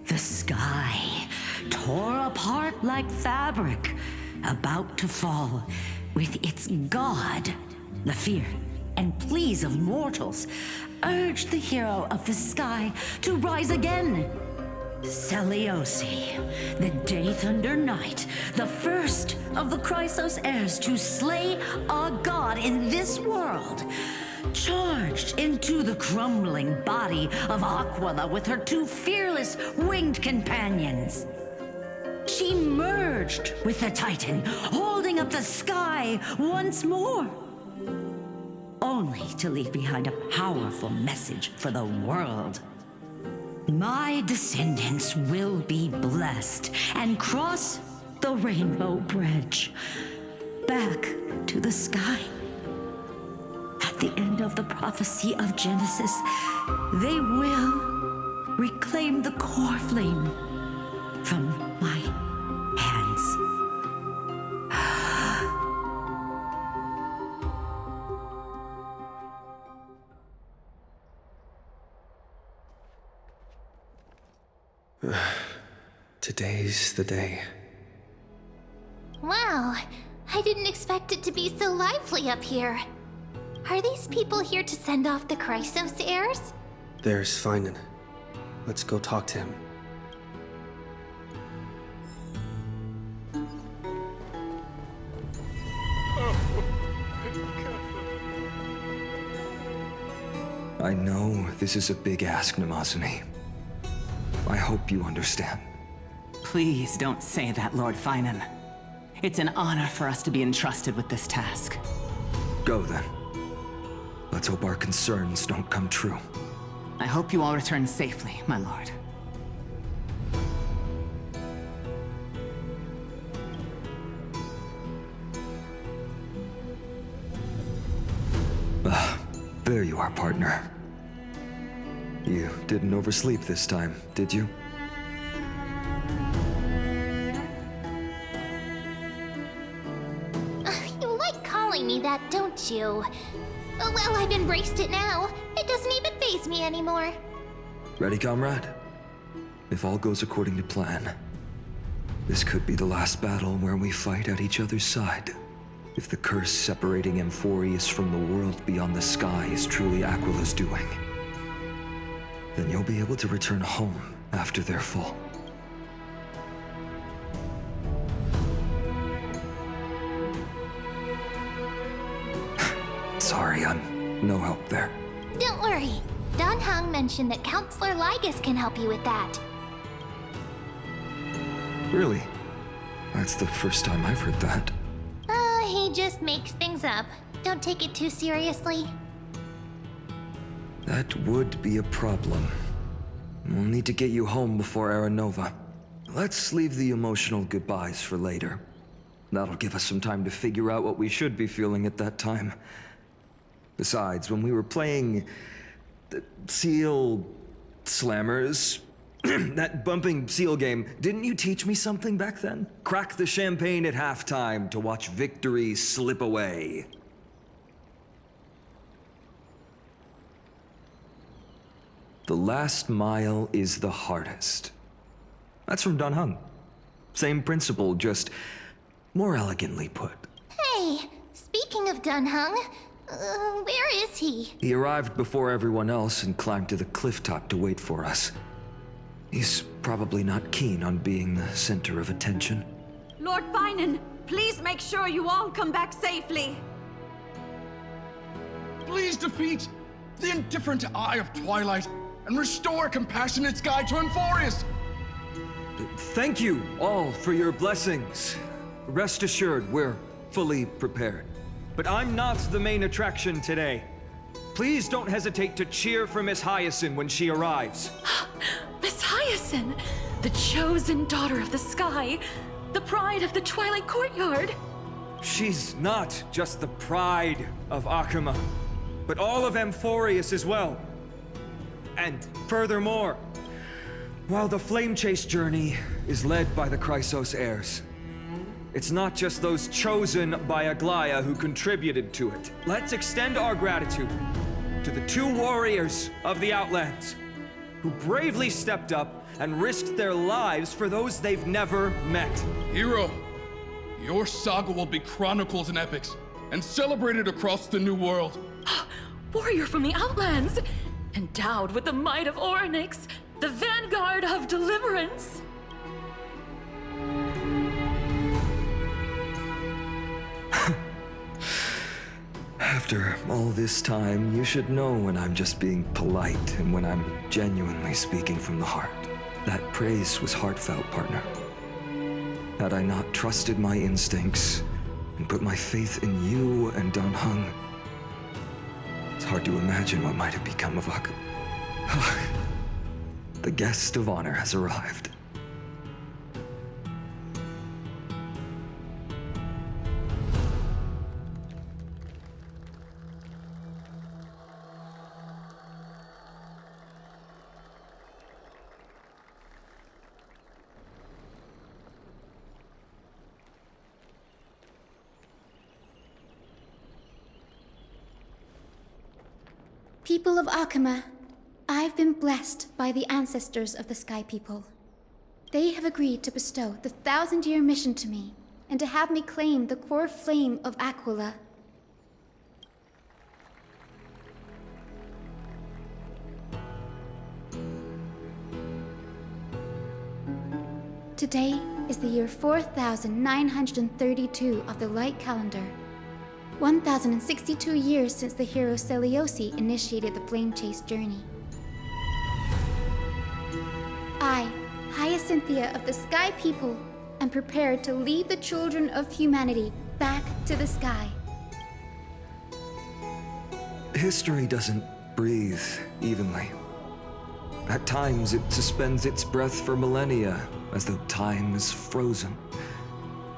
the sky tore apart like fabric, about to fall with its god. The fear and pleas of mortals urged the hero of the sky to rise again. Seliosi, the Day Thunder Knight, the first of the Chrysos heirs to slay a god in this world, charged into the crumbling body of Aquila with her two fearless winged companions. She merged with the Titan, holding up the sky once more. only to leave behind a powerful message for the world. My descendants will be blessed and cross the Rainbow Bridge back to the sky. At the end of the prophecy of Genesis, they will reclaim the core flame from my hands. Today's the day. Wow, I didn't expect it to be so lively up here. Are these people here to send off the Chrysos heirs? There's Finan. Let's go talk to him. I know this is a big ask, Namazuni. I hope you understand. Please don't say that, Lord Finan. It's an honor for us to be entrusted with this task. Go then. Let's hope our concerns don't come true. I hope you all return safely, my lord. There you are, partner. You didn't oversleep this time, did you? You like calling me that, don't you? Oh, well, I've embraced it now. It doesn't even faze me anymore. Ready, comrade? If all goes according to plan, this could be the last battle where we fight at each other's side. If the curse separating Amphorius from the world beyond the sky is truly Aquila's doing, then you'll be able to return home after their fall. Sorry, I'm no help there. Don't worry. Dan Heng mentioned that Counselor Lygus can help you with that. Really? That's the first time I've heard that. He just makes things up. Don't take it too seriously. That would be a problem. We'll need to get you home before Aranova. Let's leave the emotional goodbyes for later. That'll give us some time to figure out what we should be feeling at that time. Besides, when we were playing the Seal Slammers, that bumping seal game, didn't you teach me something back then? Crack the champagne at halftime to watch victory slip away. The last mile is the hardest. That's from Dan Heng. Same principle, just more elegantly put. Hey, speaking of Dan Heng, where is he? He arrived before everyone else and climbed to the cliff top to wait for us. He's probably not keen on being the center of attention. Lord Finan, please make sure you all come back safely. Please defeat the indifferent Eye of Twilight and restore a compassionate sky to Amphorius. Thank you all for your blessings. Rest assured, we're fully prepared. But I'm not the main attraction today. Please don't hesitate to cheer for Miss Hyacinth when she arrives. Miss Hyacinth, the chosen daughter of the sky, the pride of the Twilight Courtyard. She's not just the pride of Akuma, but all of Amphorius as well. And furthermore, while the Flame Chase journey is led by the Chrysos heirs, it's not just those chosen by Aglaya who contributed to it. Let's extend our gratitude to the two warriors of the Outlands who bravely stepped up and risked their lives for those they've never met. Hero, your saga will be chronicled in epics and celebrated across the New World. Warrior from the Outlands, endowed with the might of Orynyx, the vanguard of deliverance. After all this time, you should know when I'm just being polite and when I'm genuinely speaking from the heart. That praise was heartfelt, partner. Had I not trusted my instincts and put my faith in you and Dan Heng, hard to imagine what might have become of Ak. The guest of honor has arrived. People of Akama, I've been blessed by the ancestors of the Sky People. They have agreed to bestow the 1,000-year mission to me, and to have me claim the core flame of Aquila. Today is the year 4932 of the Light Calendar. 1,062 years since the hero Seliosi initiated the Flame Chase journey. I, Hyacinthia of the Sky People, am prepared to lead the children of humanity back to the sky. History doesn't breathe evenly. At times, it suspends its breath for millennia, as though time is frozen.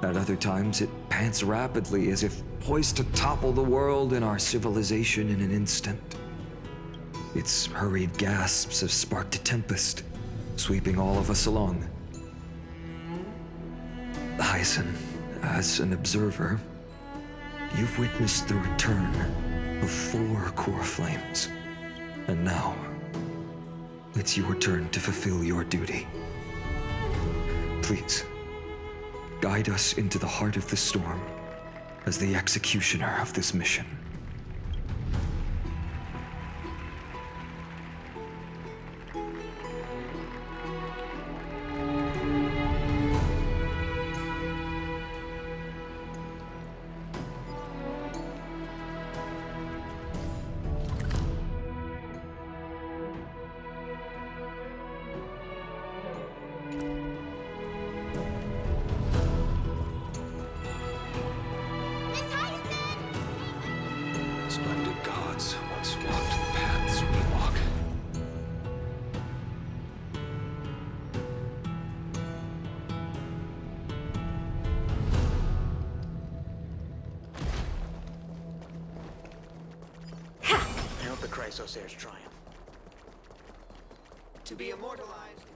At other times, it pants rapidly, as if poised to topple the world and our civilization in an instant. Its hurried gasps have sparked a tempest, sweeping all of us along. Hyacinth, as an observer, you've witnessed the return of 4 core flames. And now, it's your turn to fulfill your duty. Please, guide us into the heart of the storm as the executioner of this mission. Splendid gods once walked the paths we walk. I hope the Chrysos heirs triumph. To be immortalized.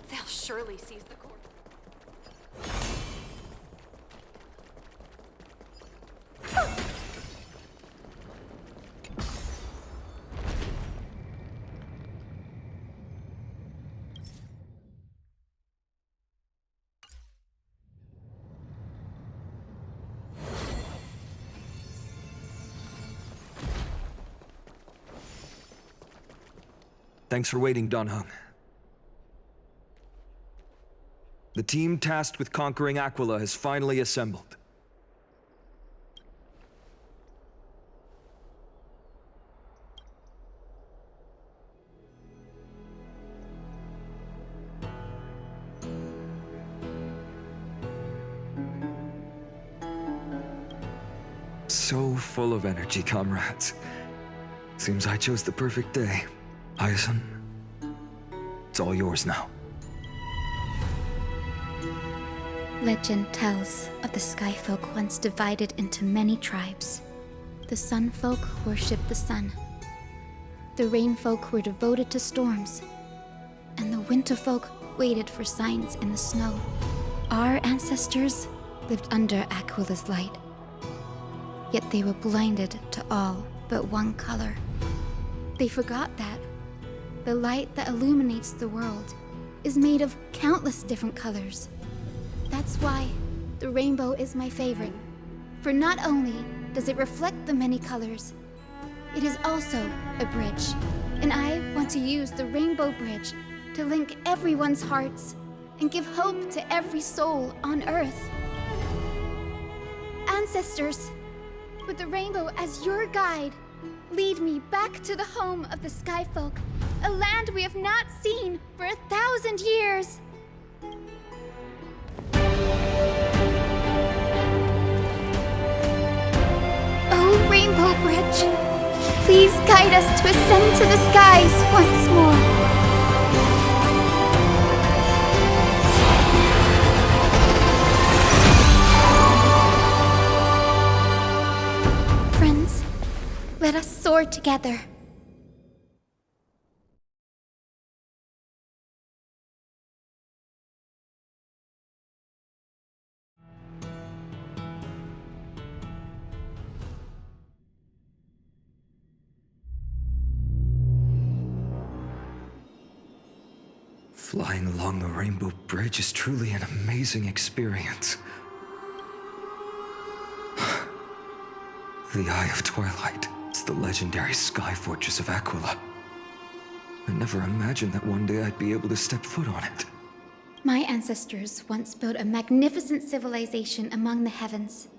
They'll surely seize the core. Thanks for waiting, Donhung. The team tasked with conquering Aquila has finally assembled. So full of energy, comrades. Seems I chose the perfect day. Hyacinth, it's all yours now. Legend tells of the Sky Folk once divided into many tribes. The Sun Folk worshipped the sun. The Rain Folk were devoted to storms. And the Winter Folk waited for signs in the snow. Our ancestors lived under Aquila's light. Yet they were blinded to all but one color. They forgot that the light that illuminates the world is made of countless different colors. That's why the rainbow is my favorite. For not only does it reflect the many colors, it is also a bridge. And I want to use the Rainbow Bridge to link everyone's hearts and give hope to every soul on Earth. Ancestors, with the rainbow as your guide, lead me back to the home of the Sky Folk, a land we have not seen for 1,000 years. Oh, Rainbow Bridge, please guide us to ascend to the skies once more. Friends, let us soar together. Flying along the Rainbow Bridge is truly an amazing experience. The Eye of Twilight. It's the legendary sky fortress of Aquila. I never imagined that one day I'd be able to step foot on it. My ancestors once built a magnificent civilization among the heavens.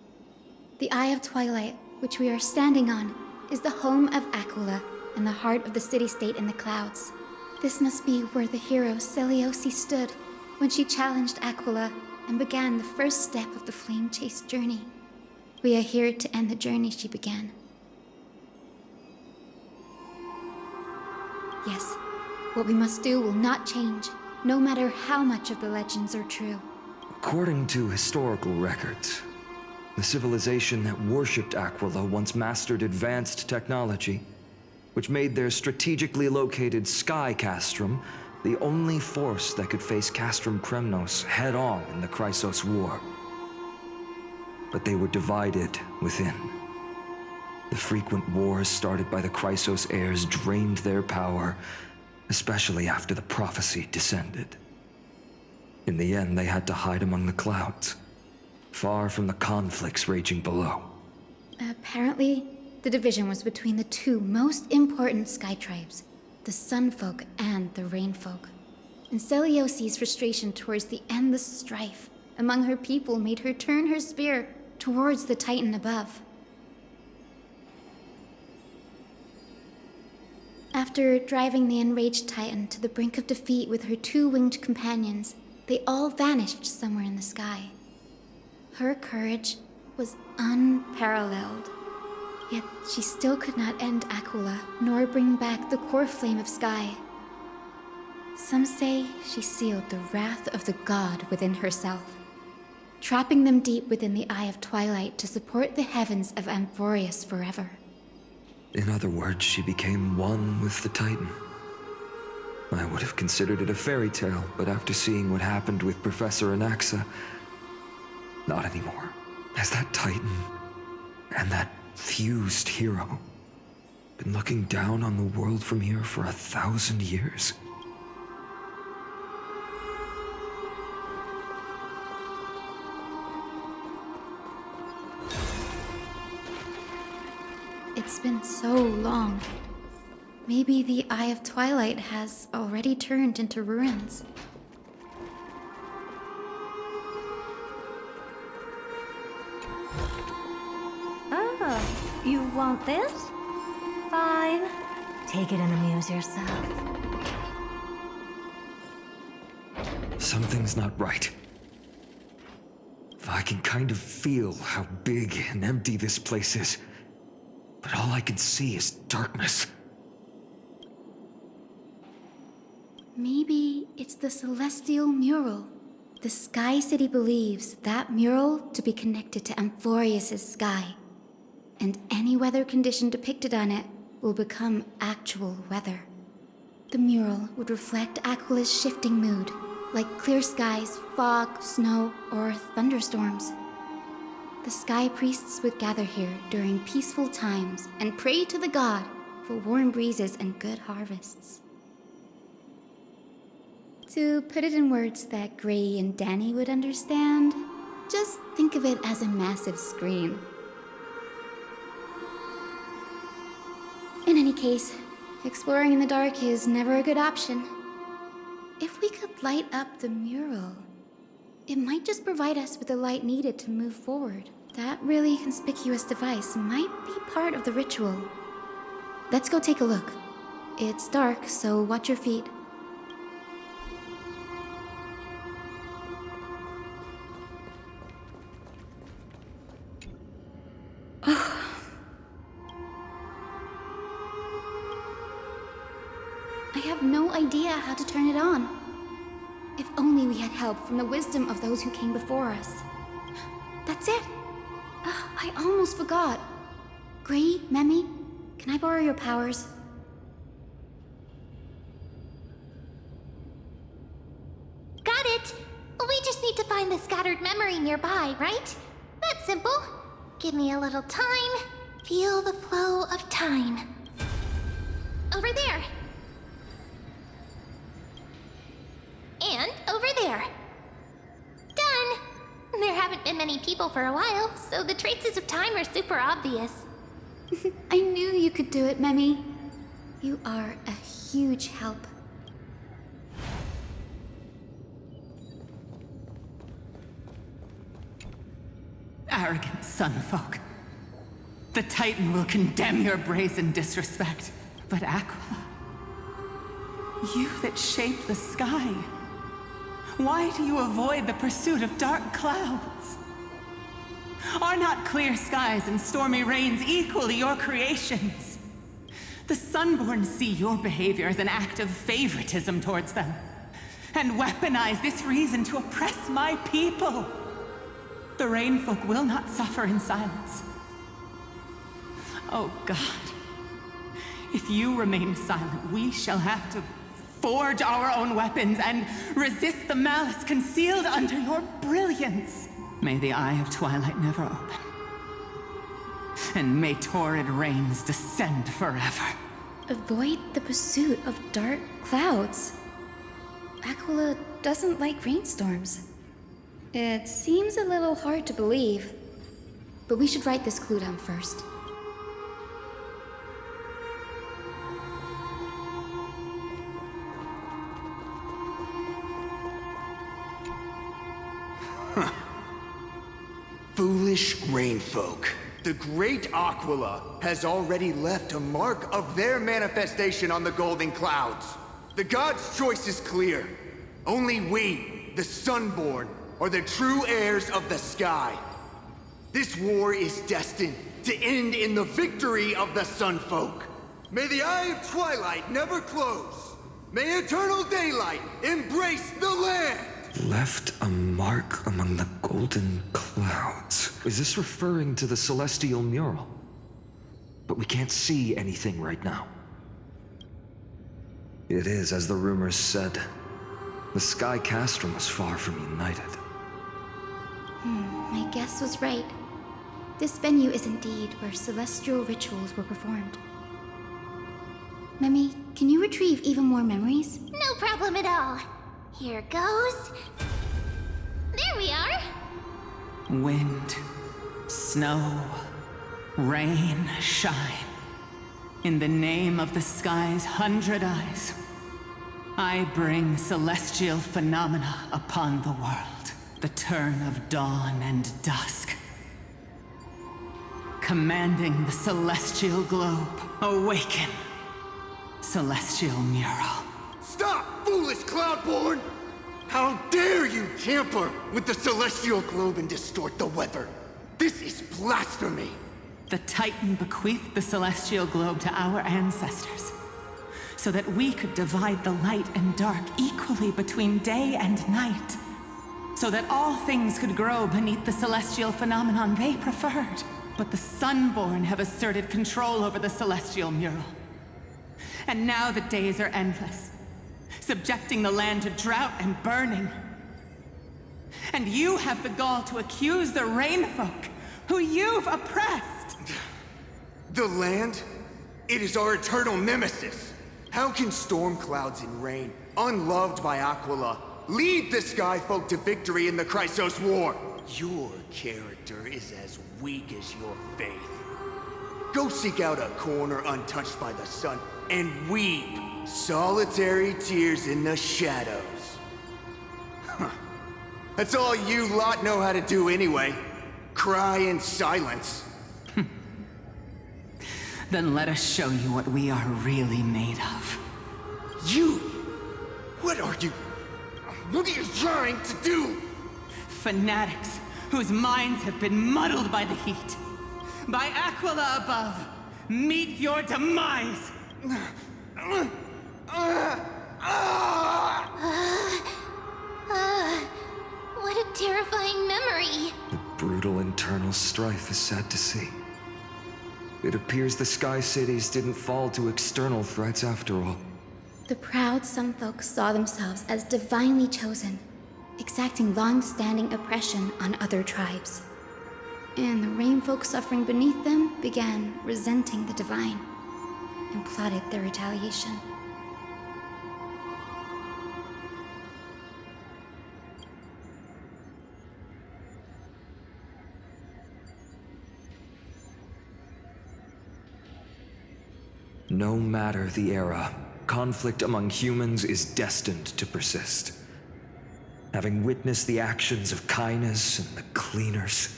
The Eye of Twilight, which we are standing on, is the home of Aquila and the heart of the city-state in the clouds. This must be where the hero Selioce stood when she challenged Aquila and began the first step of the flame-chased journey. We are here to end the journey she began. Yes, what we must do will not change, no matter how much of the legends are true. According to historical records, the civilization that worshipped Aquila once mastered advanced technology, which made their strategically located sky castrum the only force that could face Castrum Kremnos head-on in the Chrysos War. But they were divided within. The frequent wars started by the Chrysos heirs drained their power, especially after the prophecy descended. In the end, they had to hide among the clouds, far from the conflicts raging below. Apparently, the division was between the two most important sky tribes, the Sun Folk and the Rain Folk. And Selioce's frustration towards the endless strife among her people made her turn her spear towards the Titan above. After driving the enraged Titan to the brink of defeat with her two winged companions, they all vanished somewhere in the sky. Her courage was unparalleled. Yet she still could not end Aquila, nor bring back the core flame of sky. Some say she sealed the wrath of the god within herself, trapping them deep within the Eye of Twilight to support the heavens of Amphorius forever. In other words, she became one with the Titan. I would have considered it a fairy tale, but after seeing what happened with Professor Anaxa, not anymore. Has that Titan and that fused hero been looking down on the world from here for 1,000 years? It's been so long. Maybe the Eye of Twilight has already turned into ruins. Oh, you want this? Fine. Take it and amuse yourself. Something's not right. I can kind of feel how big and empty this place is, but all I can see is darkness. Maybe it's the celestial mural. The Sky City believes that mural to be connected to Amphorius' sky, and any weather condition depicted on it will become actual weather. The mural would reflect Aquila's shifting mood, like clear skies, fog, snow, or thunderstorms. The sky priests would gather here during peaceful times and pray to the god for warm breezes and good harvests. To put it in words that Gray and Danny would understand, just think of it as a massive screen. In any case, exploring in the dark is never a good option. If we could light up the mural, it might just provide us with the light needed to move forward. That really conspicuous device might be part of the ritual. Let's go take a look. It's dark, so watch your feet. have no idea how to turn it on. If only we had help from the wisdom of those who came before us. That's it! I almost forgot. Gray, Memi, can I borrow your powers? Got it! We just need to find the scattered memory nearby, right? That's simple. Give me a little time. Feel the flow of time. Over there. And over there. Done! There haven't been many people for a while, so the traces of time are super obvious. I knew you could do it, Memi. You are a huge help. Arrogant sunfolk. The Titan will condemn your brazen disrespect. But Aquila, you that shaped the sky, why do you avoid the pursuit of dark clouds? Are not clear skies and stormy rains equally your creations? The Sunborn see your behavior as an act of favoritism towards them, and weaponize this reason to oppress my people. The Rainfolk will not suffer in silence. Oh God, if you remain silent, we shall have to forge our own weapons and resist the malice concealed under your brilliance. May the Eye of Twilight never open, and may torrid rains descend forever. Avoid the pursuit of dark clouds. Aquila doesn't like rainstorms. It seems a little hard to believe, but we should write this clue down first. Foolish rainfolk. The great Aquila has already left a mark of their manifestation on the golden clouds. The gods' choice is clear. Only we, the Sunborn, are the true heirs of the sky. This war is destined to end in the victory of the Sunfolk. May the Eye of Twilight never close. May eternal daylight embrace the land! Left a mark among the golden clouds. Is this referring to the celestial mural? But we can't see anything right now. It is, as the rumors said. The Sky Castrum was far from united. My guess was right. This venue is indeed where celestial rituals were performed. Memi, can you retrieve even more memories? No problem at all. Here goes. There we are. Wind, snow, rain, shine. In the name of the sky's 100 eyes, I bring celestial phenomena upon the world. The turn of dawn and dusk. Commanding the celestial globe, awaken. Celestial mural. Stop, foolish Cloudborn! How dare you tamper with the celestial globe and distort the weather? This is blasphemy! The Titan bequeathed the celestial globe to our ancestors, so that we could divide the light and dark equally between day and night, so that all things could grow beneath the celestial phenomenon they preferred. But the Sunborn have asserted control over the celestial mural. And now the days are endless, subjecting the land to drought and burning. And you have the gall to accuse the Rainfolk, who you've oppressed! The land? It is our eternal nemesis! How can storm clouds and rain, unloved by Aquila, lead the Skyfolk to victory in the Chrysos War? Your character is as weak as your faith. Go seek out a corner untouched by the sun and weep solitary tears in the shadows. That's all you lot know how to do anyway. Cry in silence. Then let us show you what we are really made of. You? What are you? What are you trying to do? Fanatics whose minds have been muddled by the heat. By Aquila above, meet your demise! What a terrifying memory. The brutal internal strife is sad to see. It appears the Sky Cities didn't fall to external threats after all. The proud Sun Folk saw themselves as divinely chosen, exacting long-standing oppression on other tribes. And the Rain Folk suffering beneath them began resenting the divine and plotted their retaliation. No matter the era, conflict among humans is destined to persist. Having witnessed the actions of Kindness and the Cleaners,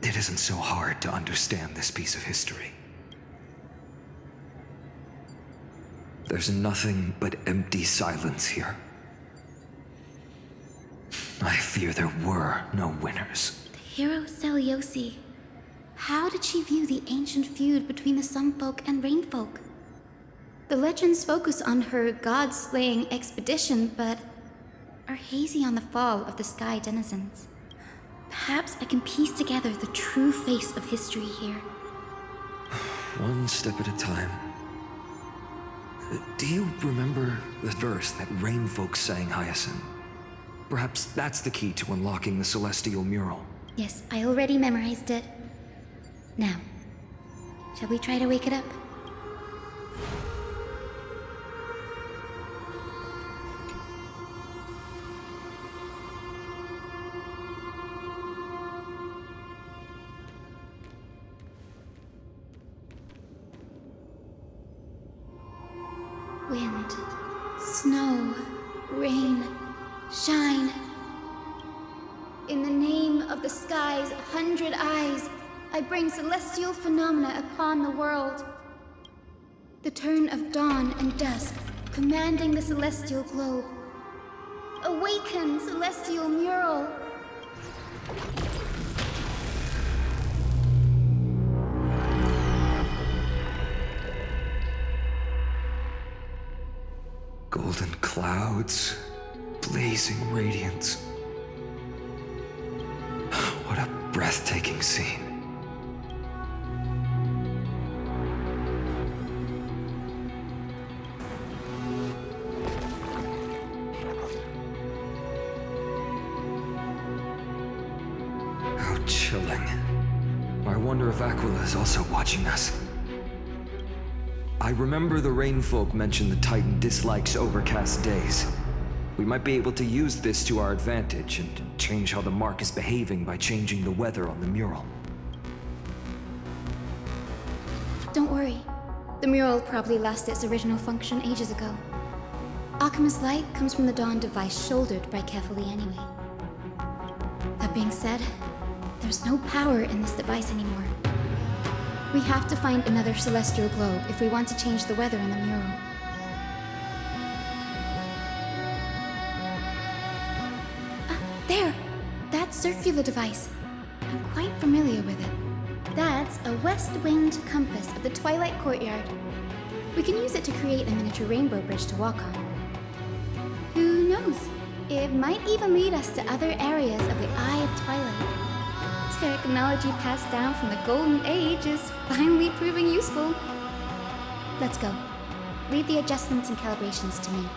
it isn't so hard to understand this piece of history. There's nothing but empty silence here. I fear there were no winners. The hero Seliosi. How did she view the ancient feud between the Sun Folk and Rain Folk? The legends focus on her god-slaying expedition, but are hazy on the fall of the Sky Denizens. Perhaps I can piece together the true face of history here. One step at a time. Do you remember the verse that Rain Folk sang, Hyacinth? Perhaps that's the key to unlocking the Celestial Mural. Yes, I already memorized it. Now, shall we try to wake it up? Wind, snow, rain, shine. In the name of the sky's 100 eyes, I bring celestial phenomena upon the world. The turn of dawn and dusk, commanding the celestial globe. Awaken, celestial mural! Golden clouds, blazing radiance. What a breathtaking scene. How chilling. I wonder if Aquila is also watching us. I remember the Rain Folk mentioned the Titan dislikes overcast days. We might be able to use this to our advantage and change how the mark is behaving by changing the weather on the mural. Don't worry. The mural probably lost its original function ages ago. Alchemist's light comes from the dawn device shouldered by Kefali anyway. That being said, there's no power in this device anymore. We have to find another celestial globe if we want to change the weather in the mural. There! That's circular device. I'm quite familiar with it. That's a west-winged compass of the Twilight Courtyard. We can use it to create a miniature rainbow bridge to walk on. Who knows? It might even lead us to other areas of the Eye of Twilight. Technology passed down from the Golden Age is finally proving useful. Let's go. Leave the adjustments and calibrations to me.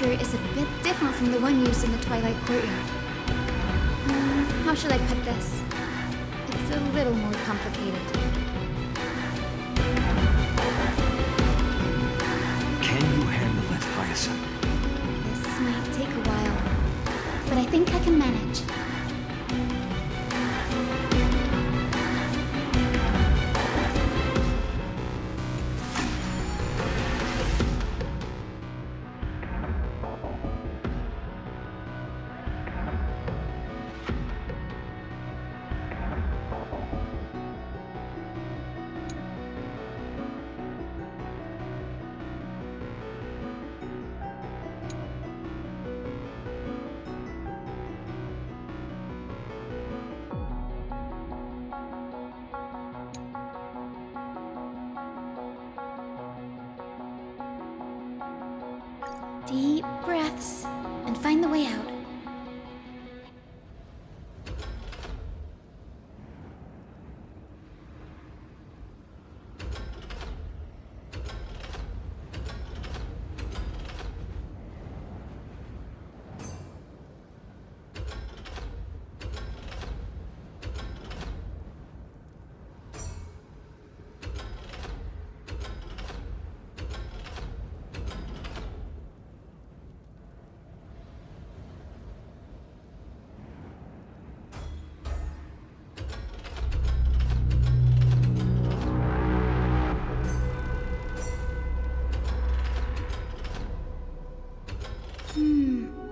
Is a bit different from the one used in the Twilight Courtyard. How should I put this? It's a little more complicated. Can you handle it, Hyacinth? This might take a while, but I think I can manage. Deep breaths and find the way out.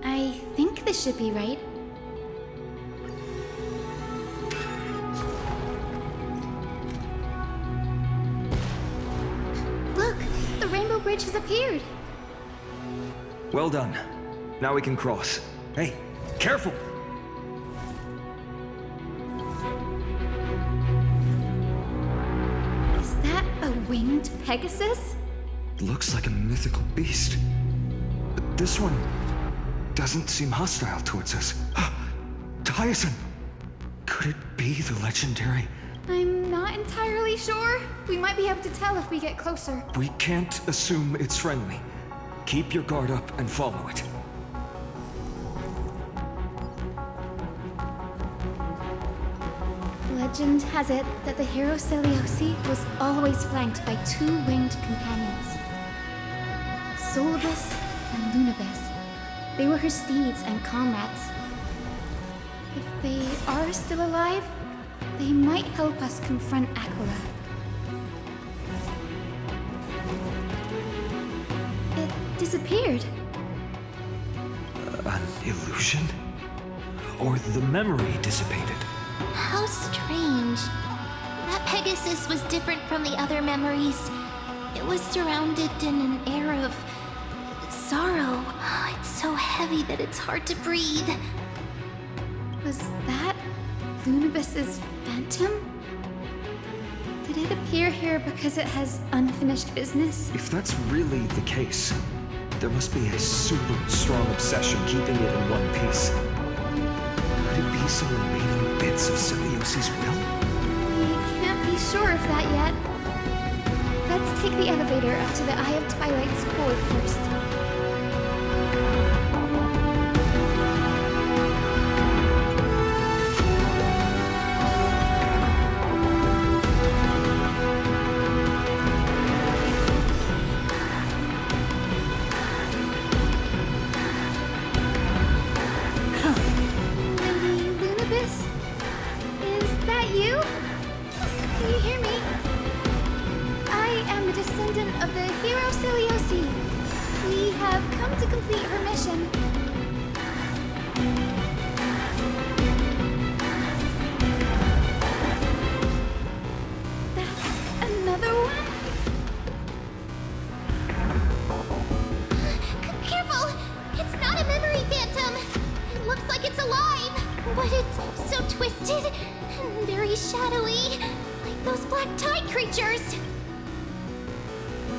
I think this should be right. Look, the rainbow bridge has appeared. Well done. Now we can cross. Hey, careful! Is that a winged Pegasus? Looks like a mythical beast. But this one doesn't seem hostile towards us. Hyacinth! Could it be the legendary? I'm not entirely sure. We might be able to tell if we get closer. We can't assume it's friendly. Keep your guard up and follow it. Legend has it that the hero Seliosi was always flanked by two winged companions, Solibus and Lunibus. They were her steeds and comrades. If they are still alive, they might help us confront Aquila. It disappeared. An illusion? Or the memory dissipated? How strange. That Pegasus was different from the other memories. It was surrounded in an air of sorrow. It's so heavy that it's hard to breathe. Was that Lunibus's phantom? Did it appear here because it has unfinished business? If that's really the case, there must be a super strong obsession keeping it in one piece. Could it be some remaining bits of Seliosi's will? We can't be sure of that yet. Let's take the elevator up to the Eye of Twilight's core first.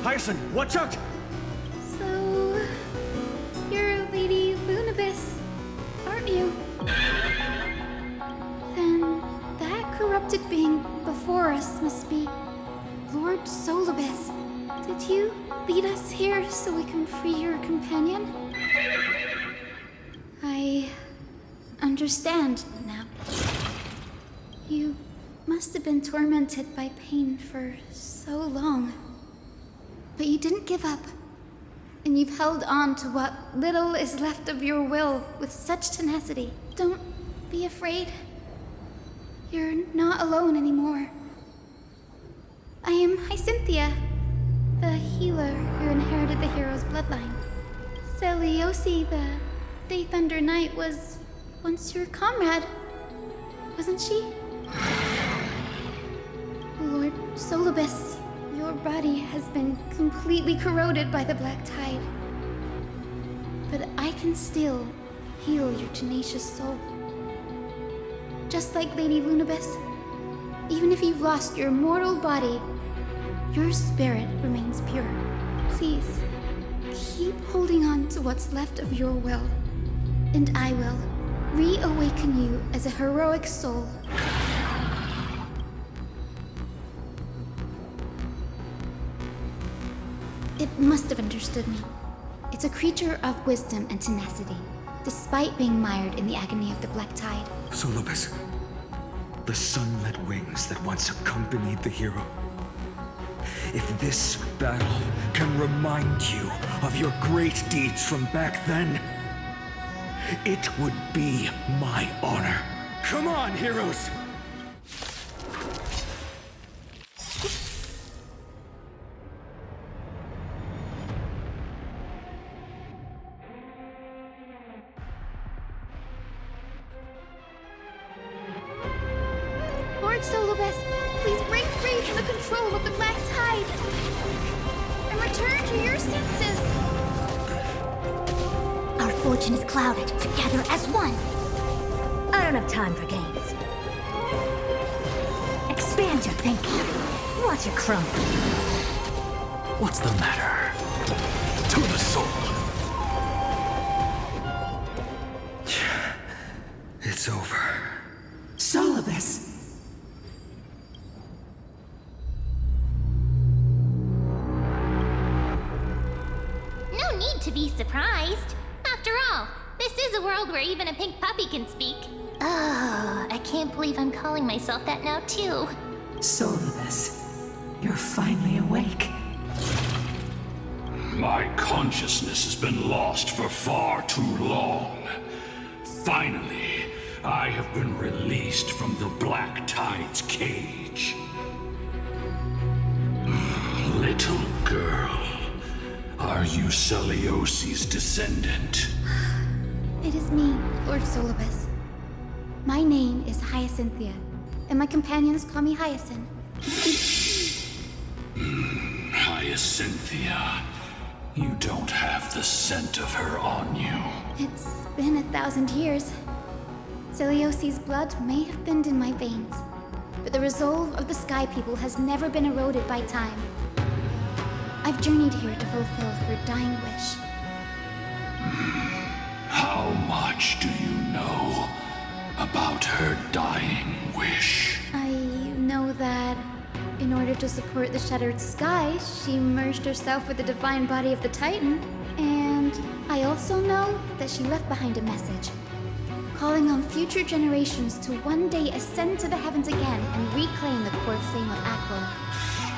Hyacinth, watch out! So, you're Lady Lunibus, aren't you? Then that corrupted being before us must be Lord Solibus. Did you lead us here so we can free your companion? I understand now. You must have been tormented by pain for so long. But you didn't give up. and you've held on to what little is left of your will with such tenacity. Don't be afraid. You're not alone anymore. I am Hyacinthia, the healer who inherited the hero's bloodline. Celiosi, the Day Thunder Knight, was once your comrade, wasn't she? Lord Solibus, your body has been completely corroded by the Black Tide. But I can still heal your tenacious soul. Just like Lady Lunibus, even if you've lost your mortal body, your spirit remains pure. Please, keep holding on to what's left of your will, and I will reawaken you as a heroic soul. It must have understood me. It's a creature of wisdom and tenacity, despite being mired in the agony of the Black Tide. Solibus, the sunlit wings that once accompanied the hero. If this battle can remind you of your great deeds from back then, it would be my honor. Come on, heroes! Lord Solibus, please break free from the control of the Black Tide and return to your senses. Our fortune is clouded. Together as one. I don't have time for games. Expand your thinking. Watch it crumble. What's the matter? To the soul. It's over. Solibus. No need to be surprised. After all, this is a world where even a pink puppy can speak. Oh, I can't believe I'm calling myself that now, too. Solibus, you're finally awake. My consciousness has been lost for far too long. Finally, I have been released from the Black Tide's cage. Little girl, are you Celiosi's descendant? It is me, Lord Solibus. My name is Hyacinthia, and my companions call me Hyacinth. Hyacinthia, you don't have the scent of her on you. It's been 1,000 years. Celiosi's blood may have thinned in my veins, but the resolve of the Sky People has never been eroded by time. I've journeyed here to fulfill her dying wish. How much do you know about her dying wish? I know that in order to support the shattered sky, she merged herself with the divine body of the Titan. And I also know that she left behind a message, calling on future generations to one day ascend to the heavens again and reclaim the core flame of Aquila.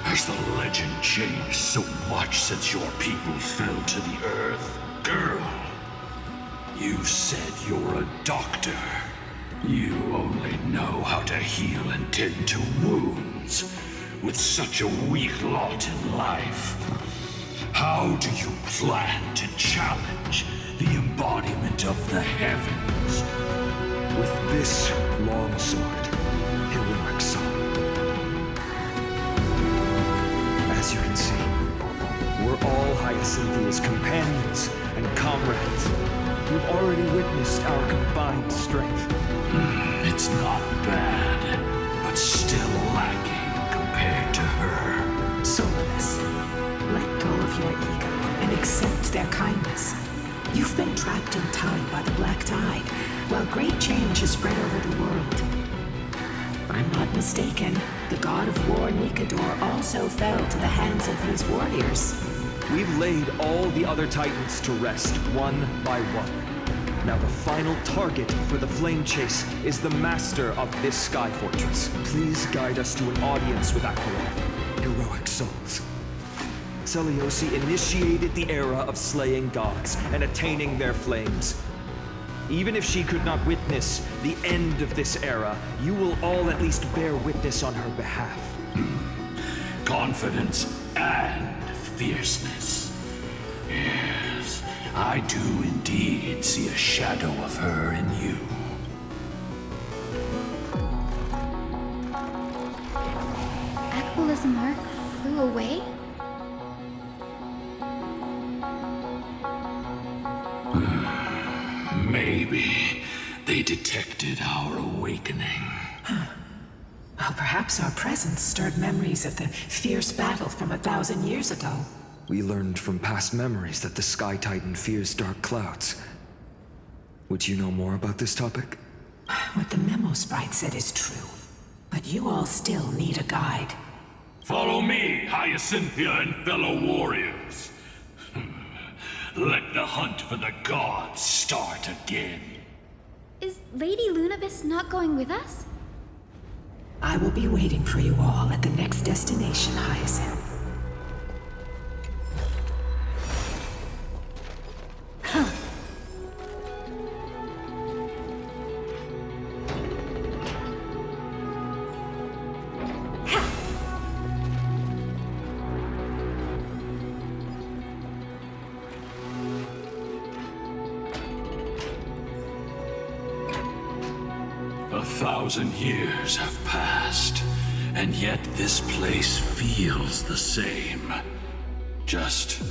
Has the legend changed so much since your people fell to the earth? Girl, you said you're a doctor. You only know how to heal and tend to wounds. With such a weak lot in life, how do you plan to challenge the embodiment of the heavens? With this long sword, heroic soul. As you can see, we're all Hyacinthia's companions and comrades. You've already witnessed our combined strength. It's not bad, but still lacking compared to her. Solibus, let go of your ego and accept their kindness. You've been trapped in time by the Black Tide, while great change has spread over the world. If I'm not mistaken, the god of war Nikador also fell to the hands of these warriors. We've laid all the other Titans to rest, one by one. Now the final target for the flame chase is the master of this sky fortress. Please guide us to an audience with Aquila. Heroic souls. Selioci initiated the era of slaying gods and attaining their flames. Even if she could not witness the end of this era, you will all at least bear witness on her behalf. Confidence and fierceness. Yes, I do indeed see a shadow of her in you. Aquala's mark flew away? Maybe they detected our awakening. Well, perhaps our presence stirred memories of the fierce battle from 1,000 years ago. We learned from past memories that the Sky Titan fears dark clouds. Would you know more about this topic? What the memo sprite said is true, but you all still need a guide. Follow me, Hyacinthia and fellow warriors. Let the hunt for the gods start again. Is Lady Lunabis not going with us? I will be waiting for you all at the next destination, Hyacinth. 1,000 years have passed, and yet this place feels the same. Just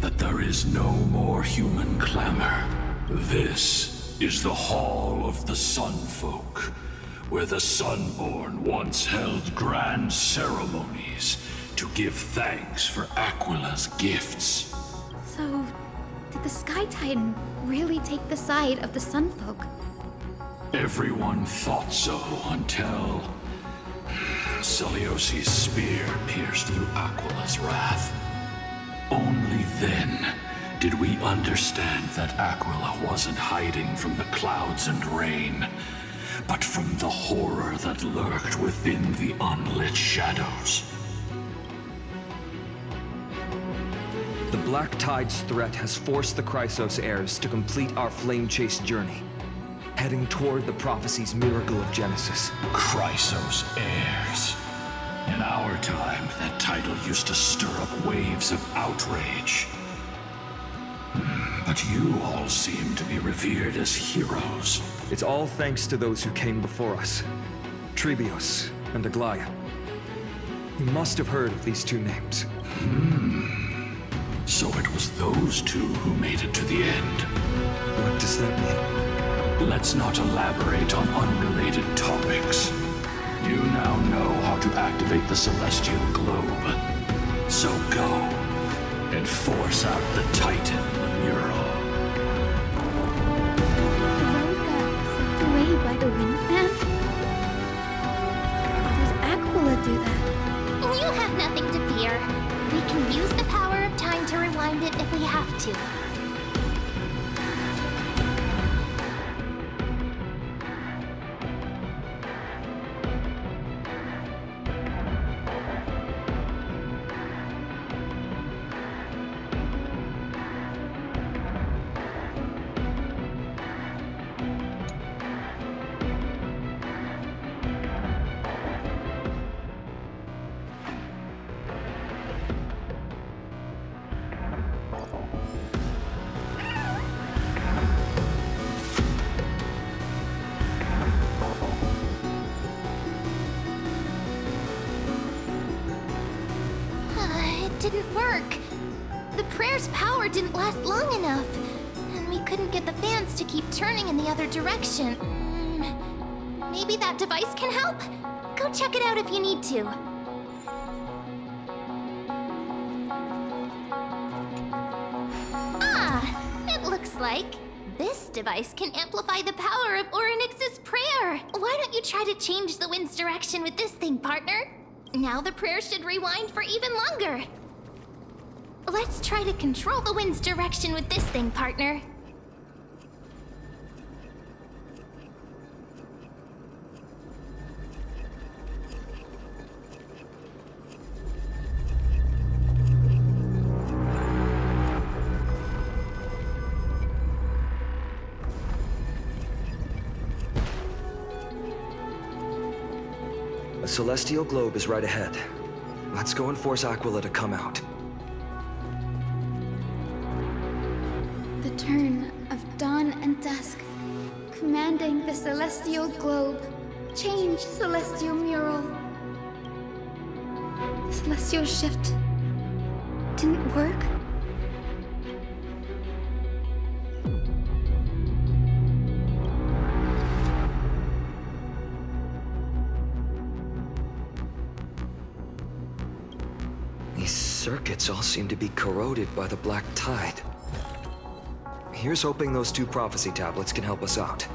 that there is no more human clamor. This is the Hall of the Sunfolk, where the Sunborn once held grand ceremonies to give thanks for Aquila's gifts. So, did the Sky Titan really take the side of the Sunfolk? Everyone thought so until Seliosi's spear pierced through Aquila's wrath. Only then did we understand that Aquila wasn't hiding from the clouds and rain, but from the horror that lurked within the unlit shadows. The Black Tide's threat has forced the Chrysos heirs to complete our flame chase journey, heading toward the prophecy's miracle of Genesis. Chrysos heirs. In our time, that title used to stir up waves of outrage. But you all seem to be revered as heroes. It's all thanks to those who came before us. Trebios and Aglaya. You must have heard of these two names. So it was those two who made it to the end. What does that mean? Let's not elaborate on unrelated topics. You now know how to activate the celestial globe. So go and force out the Titan in the mural. The road got sucked away by the wind fan? Did Aquila do that? You have nothing to fear. We can use the power of time to rewind it if we have to. Didn't work. The prayer's power didn't last long enough, and we couldn't get the fans to keep turning in the other direction. Maybe that device can help? Go check it out if you need to. It looks like this device can amplify the power of Orynyx's prayer. Why don't you try to change the wind's direction with this thing, partner? Now the prayer should rewind for even longer. Let's try to control the wind's direction with this thing, partner. A celestial globe is right ahead. Let's go and force Aquila to come out. The turn of dawn and dusk, commanding the celestial globe. Change, celestial mural. The celestial shift didn't work? These circuits all seem to be corroded by the black tide. Here's hoping those 2 prophecy tablets can help us out.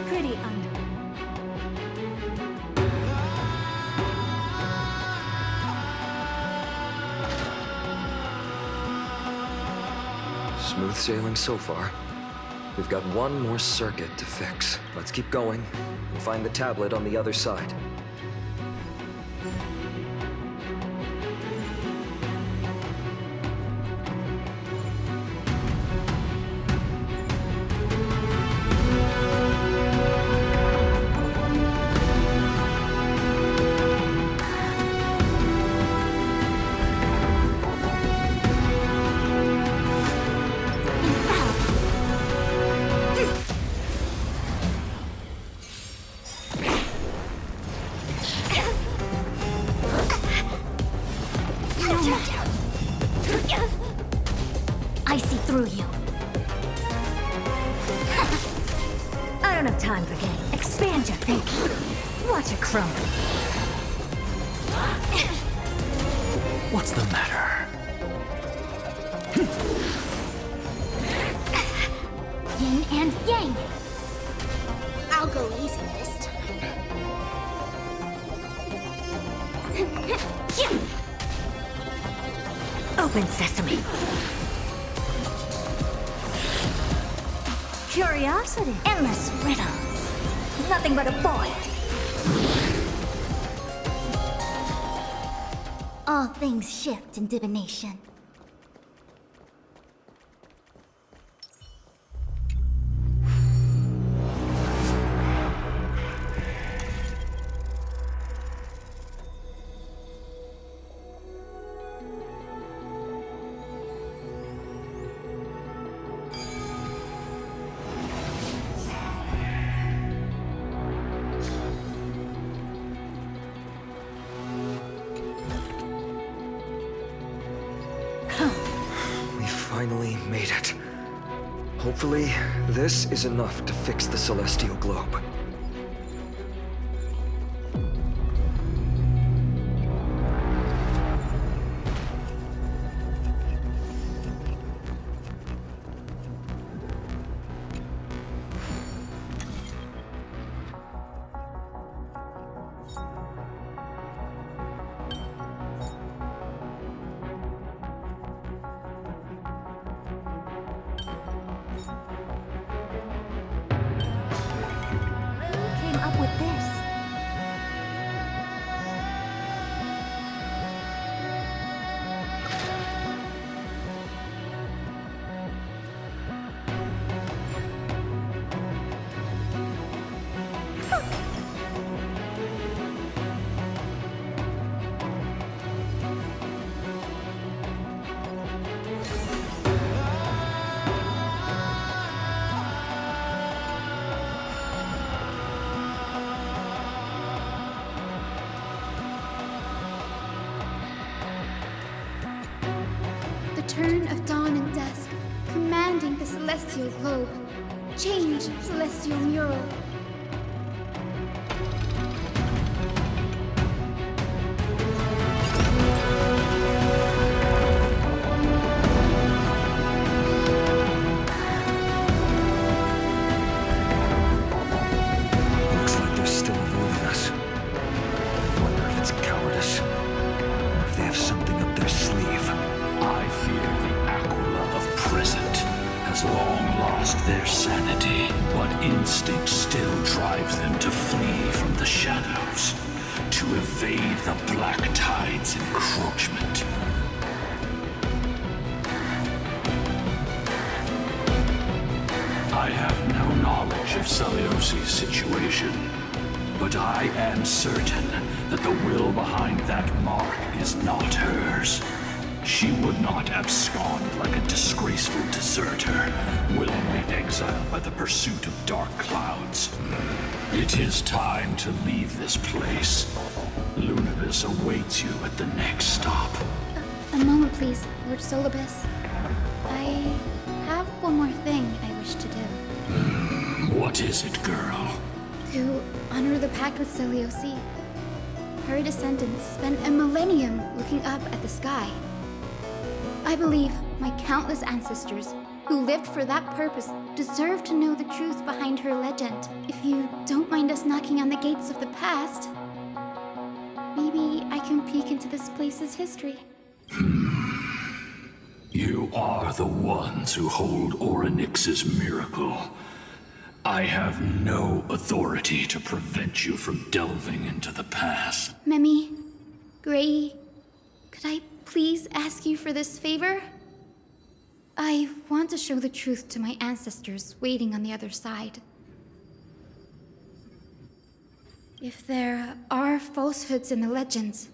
Pretty under. Smooth sailing so far. We've got one more circuit to fix. Let's keep going and find the tablet on the other side. I see through you. I don't have time for games. Expand your thinking. Watch it crumble. What's the matter? Yin and yang. I'll go easy this time. Open sesame. Curiosity. Endless riddles. Nothing but a void. All things shift in divination. Finally made it. Hopefully, this is enough to fix the celestial globe. Came up with this. The turn of dawn and dusk, commanding the celestial globe. Change, celestial mural. Looks like they're still avoiding us. evade the Black Tide's encroachment. I have no knowledge of Seliosi's situation, but I am certain that the will behind that mark is not hers. She would not abscond like a disgraceful deserter, willingly exiled by the pursuit of dark clouds. It is time to leave this place. Lunavis awaits you at the next stop. A moment, please, Lord Solibus. I have one more thing I wish to do. What is it, girl? To honor the pact with Seliosi. Her descendants spent a millennium looking up at the sky. I believe my countless ancestors who lived for that purpose deserve to know the truth behind her legend. If you don't mind us knocking on the gates of the past, maybe I can peek into this place's history. You are the ones who hold Orynyx's miracle. I have no authority to prevent you from delving into the past. Memi, Gray, could I please ask you for this favor? I want to show the truth to my ancestors waiting on the other side. If there are falsehoods in the legends,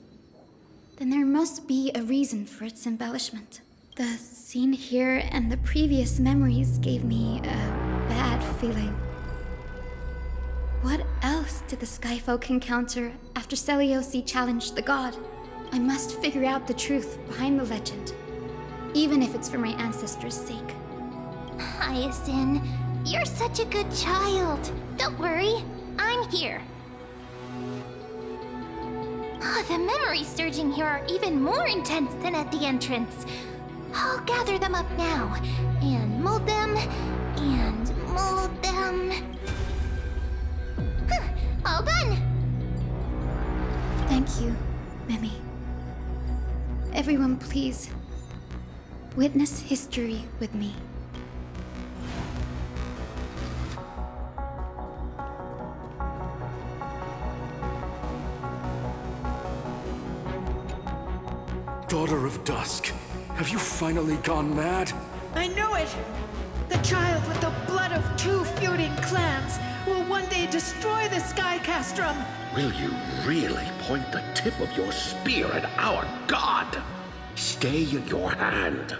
then there must be a reason for its embellishment. The scene here and the previous memories gave me a bad feeling. What else did the Skyfolk encounter after Seliosi challenged the god? I must figure out the truth behind the legend, even if it's for my ancestors' sake. Hyacinth, you're such a good child. Don't worry, I'm here. Oh, the memories surging here are even more intense than at the entrance. I'll gather them up now, and mold them, and mold them. Huh, all done! Thank you, Memi. Everyone, please, witness history with me. Daughter of Dusk, have you finally gone mad? I know it! The child with the blood of two feuding clans will one day destroy the Sky Castrum! Will you really point the tip of your spear at our god? Stay your hand.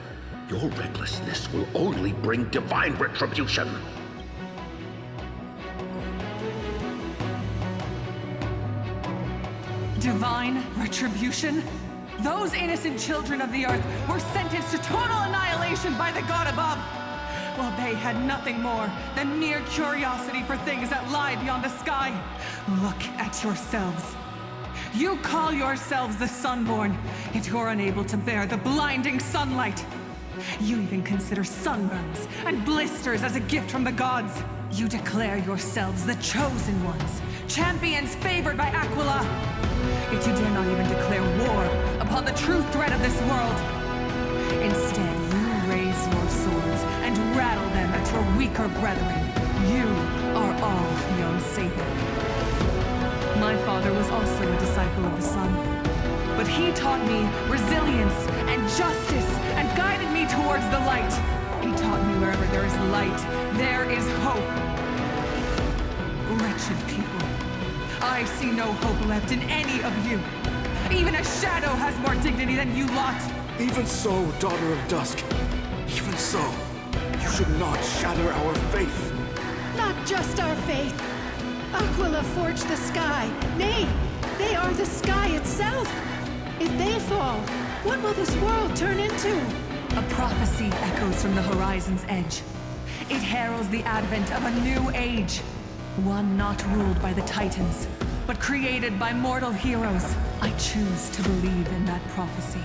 Your recklessness will only bring divine retribution. Divine retribution? Those innocent children of the earth were sentenced to total annihilation by the god above, while they had nothing more than mere curiosity for things that lie beyond the sky. Look at yourselves. You call yourselves the Sunborn, yet you're unable to bear the blinding sunlight. You even consider sunburns and blisters as a gift from the gods. You declare yourselves the chosen ones, champions favored by Aquila. Yet you dare not even declare war upon the true threat of this world. Instead, you raise your swords and rattle them at your weaker brethren. You are all beyond savior. My father was also a disciple of the sun, but he taught me resilience and justice and guided me towards the light. He taught me wherever there is light, there is hope. Wretched people. I see no hope left in any of you. Even a shadow has more dignity than you lot. Even so, Daughter of Dusk. Even so, you should not shatter our faith. Not just our faith. Aquila forged the sky. Nay, they are the sky itself. If they fall, what will this world turn into? A prophecy echoes from the horizon's edge. It heralds the advent of a new age. One not ruled by the Titans, but created by mortal heroes. I choose to believe in that prophecy.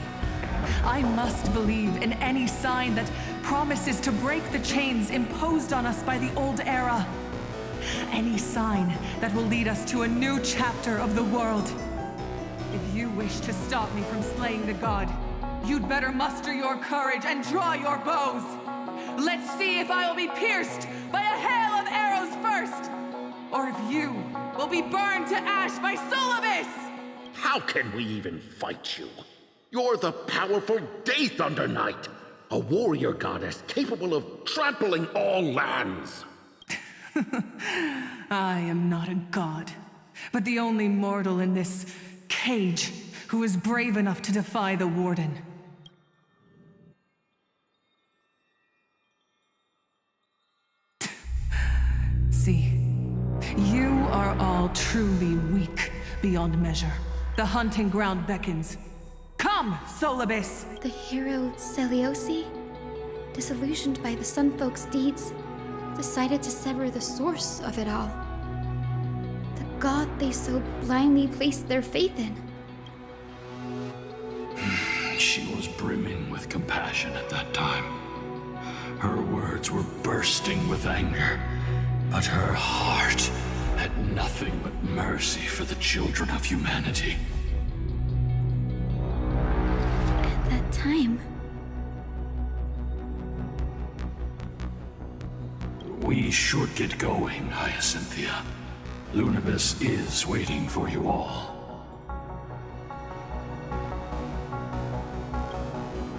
I must believe in any sign that promises to break the chains imposed on us by the old era. Any sign that will lead us to a new chapter of the world. If you wish to stop me from slaying the god, you'd better muster your courage and draw your bows. Let's see if I will be pierced by a hail of arrows first, or if you will be burned to ash by Solibus! How can we even fight you? You're the powerful Day Thunder Knight, a warrior goddess capable of trampling all lands. I am not a god, but the only mortal in this cage who is brave enough to defy the Warden. See, you are all truly weak beyond measure. The hunting ground beckons. Come, Solibus! The hero Seliosi, disillusioned by the Sun Folk's deeds, decided to sever the source of it all. The god they so blindly placed their faith in. She was brimming with compassion at that time. Her words were bursting with anger, but her heart had nothing but mercy for the children of humanity. At that time, We should get going, Hyacinthia. Lunibus is waiting for you all.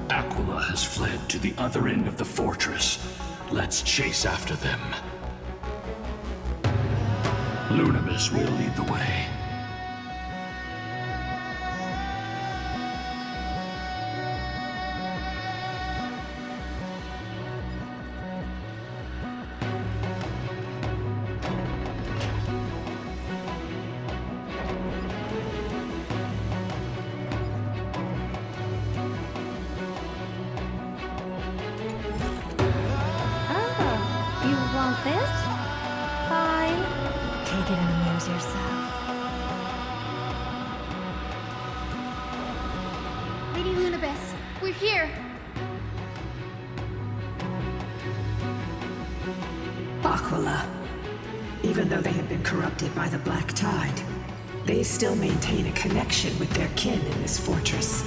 Aquila has fled to the other end of the fortress. Let's chase after them. Lunibus will lead the way. You want this? Fine. Take it and amuse yourself. Lady Lunibus, we're here. Aquila. Even though they have been corrupted by the Black Tide, they still maintain a connection with their kin in this fortress.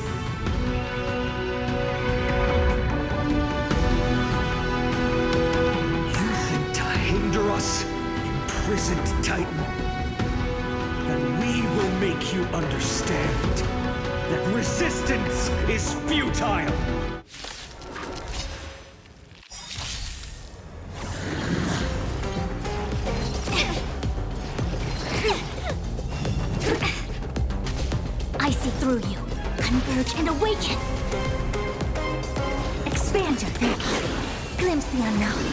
Hinder us, imprisoned Titan. Then we will make you understand that resistance is futile. I see through you. Converge and awaken. Expand your thinking. Glimpse the unknown.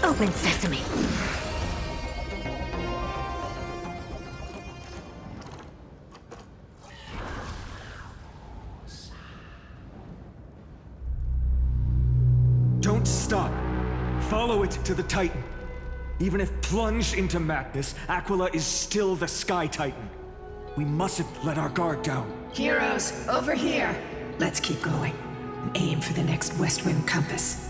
Open sesame. Don't stop. Follow it to the Titan. Even if plunged into madness, Aquila is still the Sky Titan. We mustn't let our guard down. Heroes, over here! Let's keep going and aim for the next West Wind compass.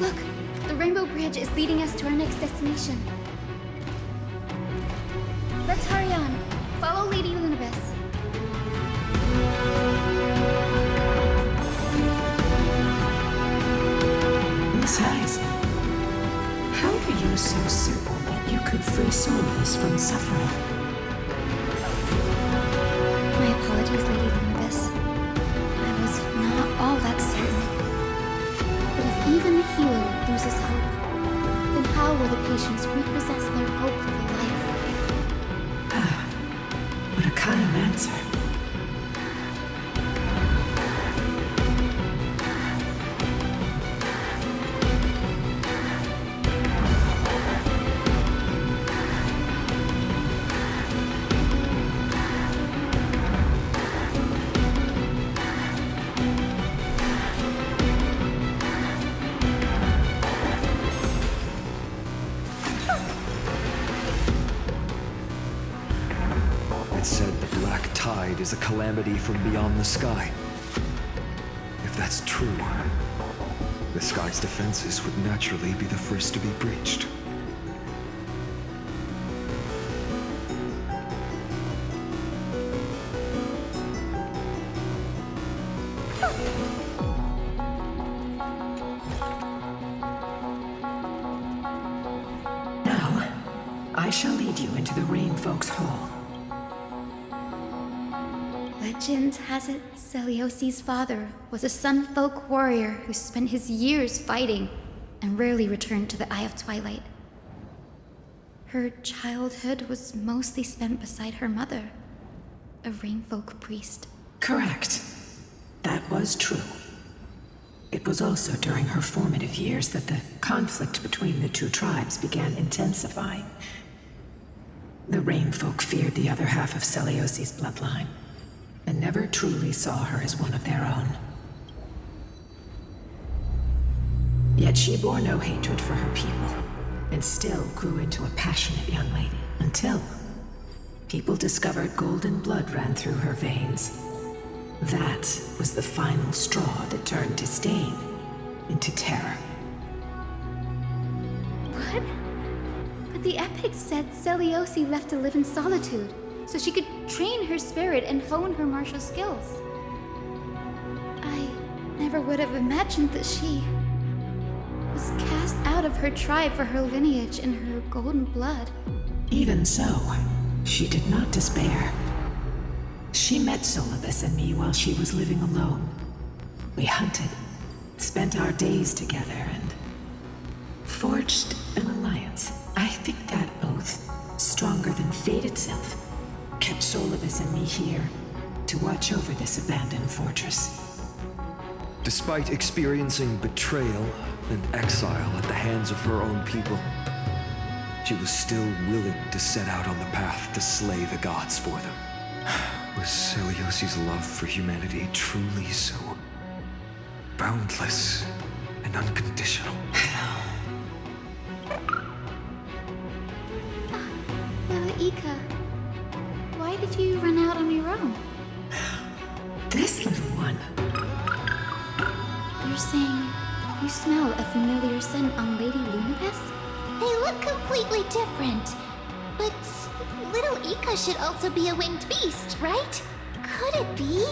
Look, the Rainbow Bridge is leading us to our next destination. Let's hurry on. Follow Lady Lunibus. Miss Hayes, how are you so certain that you could free Solus from suffering? My apologies, Lady Lunibus. I was not all that certain. But if even the healer loses hope, then how will the patients repossess their hope of a life? What a kind answer. Is a calamity from beyond the sky. If that's true, the sky's defenses would naturally be the first to be breached. Now, I shall lead you into the Rain Folks Hall. Legend has it Celiosi's father was a Sunfolk warrior who spent his years fighting and rarely returned to the Eye of Twilight. Her childhood was mostly spent beside her mother, a Rainfolk priest. Correct. That was true. It was also during her formative years that the conflict between the two tribes began intensifying. The Rainfolk feared the other half of Celiosi's bloodline, and never truly saw her as one of their own. Yet she bore no hatred for her people, and still grew into a passionate young lady, until people discovered golden blood ran through her veins. That was the final straw that turned disdain into terror. What? But the epics said Celiosi left to live in solitude, so she could train her spirit and hone her martial skills. I never would have imagined that she was cast out of her tribe for her lineage and her golden blood. Even so, she did not despair. She met Solibus and me while she was living alone. We hunted, spent our days together, and forged an alliance. I think that oath, stronger than fate itself, kept Solibus and me here to watch over this abandoned fortress. Despite experiencing betrayal and exile at the hands of her own people, she was still willing to set out on the path to slay the gods for them. Was Celiosi's love for humanity truly so boundless and unconditional? Lila Ika, why did you run out on your own? This little one. You're saying you smell a familiar scent on Lady Lunibus? They look completely different. But little Ika should also be a winged beast, right? Could it be?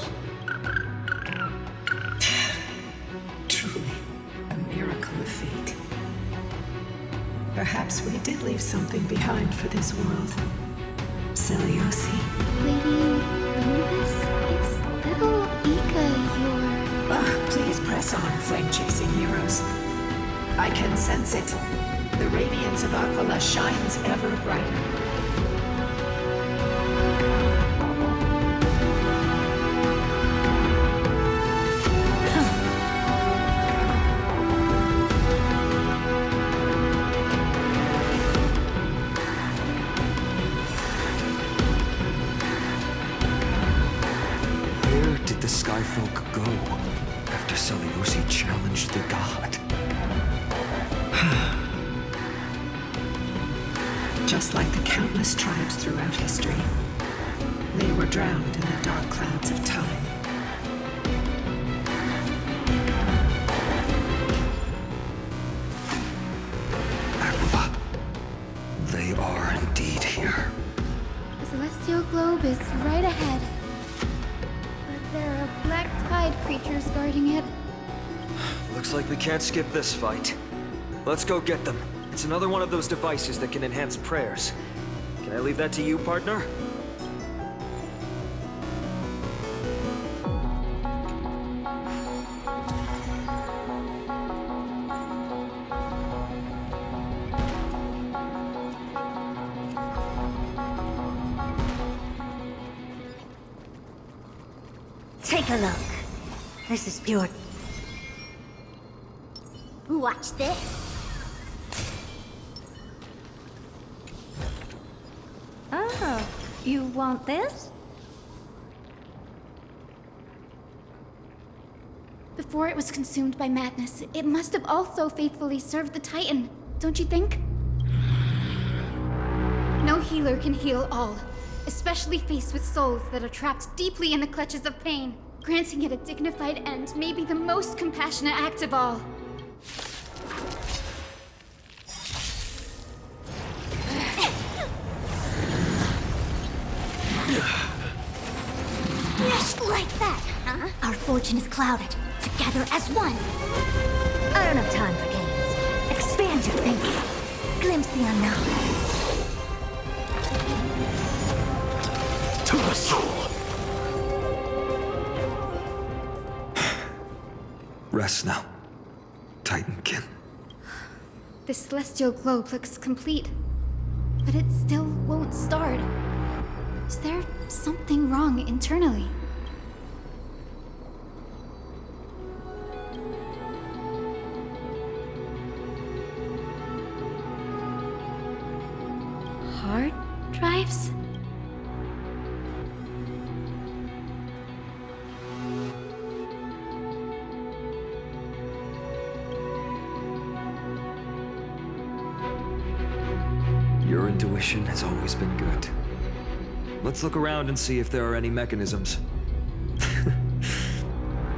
Truly, a miracle of fate. Perhaps we did leave something behind for this world. Celiosi. Lady Lunibus, is little Ika your... Please press on, flame-chasing heroes. I can sense it. The radiance of Aquila shines ever brighter. Where did the Skyfolk go after Celiosi challenged the god? Just like the countless tribes throughout history, they were drowned in the dark clouds of time. starting it. Looks like we can't skip this fight. Let's go get them. It's another one of those devices that can enhance prayers. Can I leave that to you, partner? Take a look. This is pure. Watch this. Oh, you want this? Before it was consumed by madness, it must have also faithfully served the Titan, don't you think? No healer can heal all, especially faced with souls that are trapped deeply in the clutches of pain. Granting it a dignified end may be the most compassionate act of all. Just like that, huh? Our fortune is clouded. Together as one. I don't have time for games. Expand your thinking. Glimpse the unknown. To the soul. Rest now, Titankin. The celestial globe looks complete, but it still won't start. Is there something wrong internally? Hard drives? Your intuition has always been good. Let's look around and see if there are any mechanisms.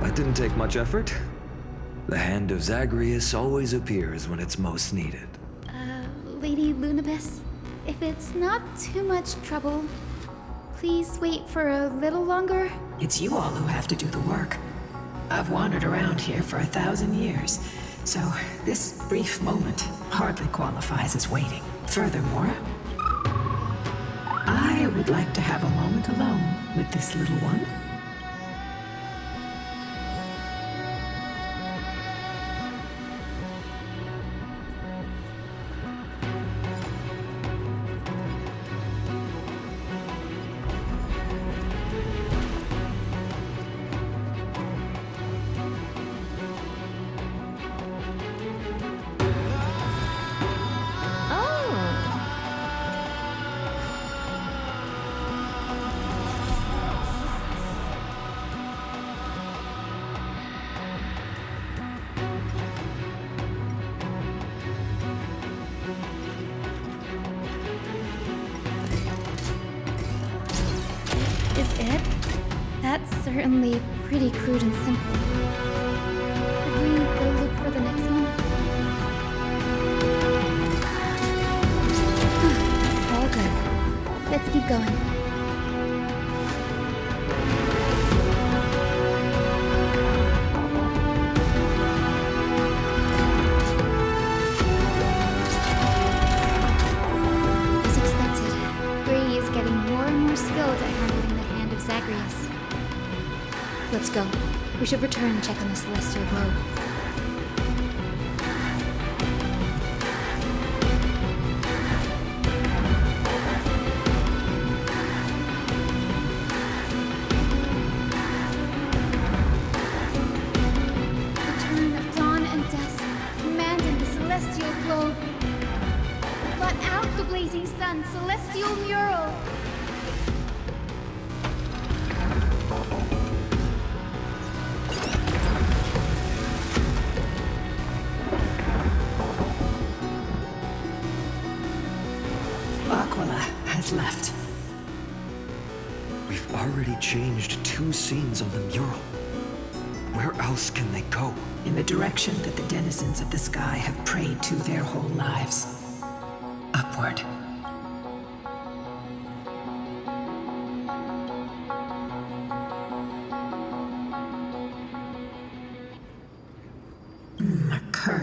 That didn't take much effort. The hand of Zagreus always appears when it's most needed. Lady Lunibus, if it's not too much trouble, please wait for a little longer. It's you all who have to do the work. I've wandered around here for 1,000 years, so this brief moment hardly qualifies as waiting. Furthermore, I would like to have a moment alone with this little one. Is it? That's certainly pretty crude and simple. Could we go look for the next one? All good. Let's keep going. As expected, Gray is getting more and more skilled at handling the hand of Zagreus. Let's go. We should return and check on the celestial globe. Return of dawn and dusk, commanding the celestial globe. Blot out the blazing sun, celestial mural. Aquila has left. We've already changed 2 scenes on the mural. Where else can they go? In the direction that the denizens of the sky have prayed to their whole lives. Upward.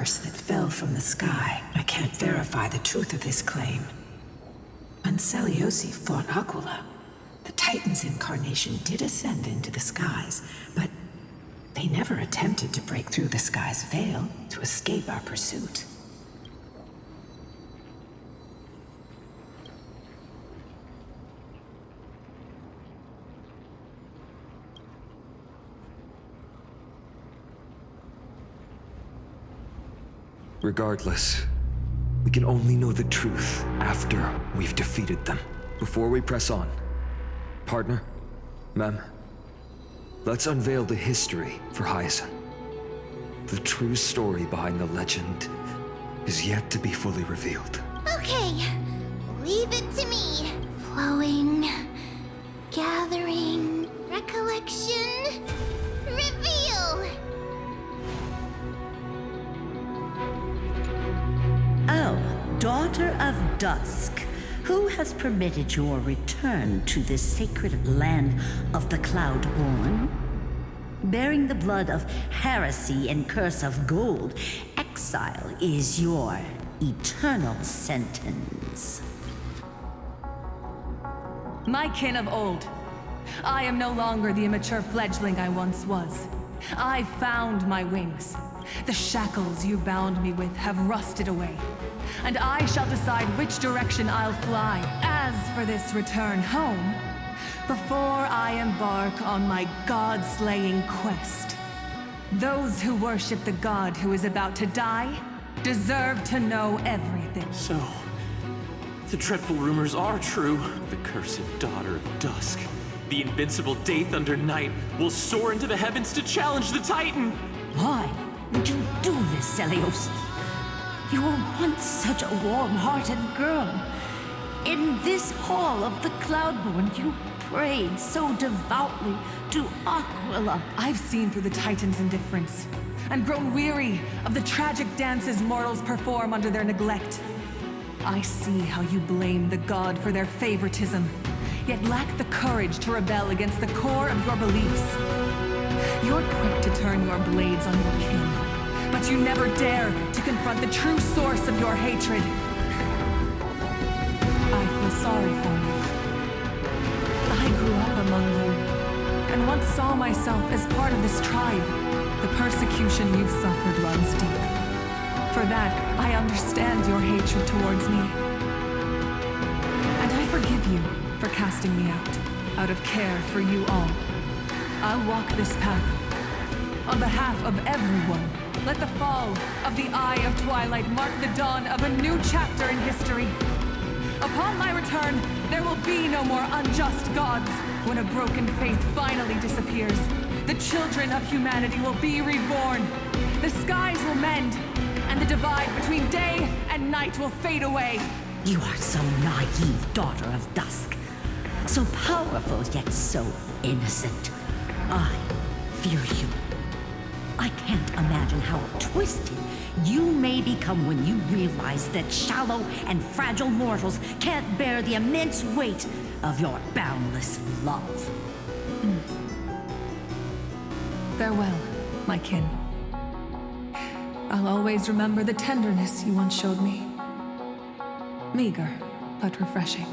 curse that fell from the sky. I can't verify the truth of this claim. When Seliosi fought Aquila, the Titan's incarnation did ascend into the skies, but they never attempted to break through the sky's veil to escape our pursuit. Regardless, we can only know the truth after we've defeated them. Before we press on, partner, ma'am, let's unveil the history for Hyacinth. The true story behind the legend is yet to be fully revealed. Okay, leave it to me. Flowing, gathering, recollection, reveal! Oh, daughter of dusk, who has permitted your return to this sacred land of the Cloudborn? Bearing the blood of heresy and curse of gold, exile is your eternal sentence. My kin of old, I am no longer the immature fledgling I once was. I found my wings. The shackles you bound me with have rusted away, and I shall decide which direction I'll fly. As for this return home, before I embark on my god-slaying quest, those who worship the god who is about to die deserve to know everything. So, the dreadful rumors are true. The cursed daughter of dusk, the invincible day thunder knight, will soar into the heavens to challenge the Titan. Why would you do this, Seliosi? You were once such a warm-hearted girl. In this hall of the Cloudborn, you prayed so devoutly to Aquila. I've seen through the Titan's indifference, and grown weary of the tragic dances mortals perform under their neglect. I see how you blame the god for their favoritism, yet lack the courage to rebel against the core of your beliefs. You're quick to turn your blades on your kin, but you never dare to confront the true source of your hatred. I feel sorry for you. I grew up among you, and once saw myself as part of this tribe. The persecution you've suffered runs deep. For that, I understand your hatred towards me. And I forgive you for casting me out of care for you all. I'll walk this path. On behalf of everyone, let the fall of the Eye of Twilight mark the dawn of a new chapter in history. Upon my return, there will be no more unjust gods. When a broken faith finally disappears, the children of humanity will be reborn. The skies will mend, and the divide between day and night will fade away. You are so naive, daughter of dusk. So powerful, yet so innocent. I fear you. I can't imagine how twisted you may become when you realize that shallow and fragile mortals can't bear the immense weight of your boundless love. Farewell, my kin. I'll always remember the tenderness you once showed me. Meager, but refreshing.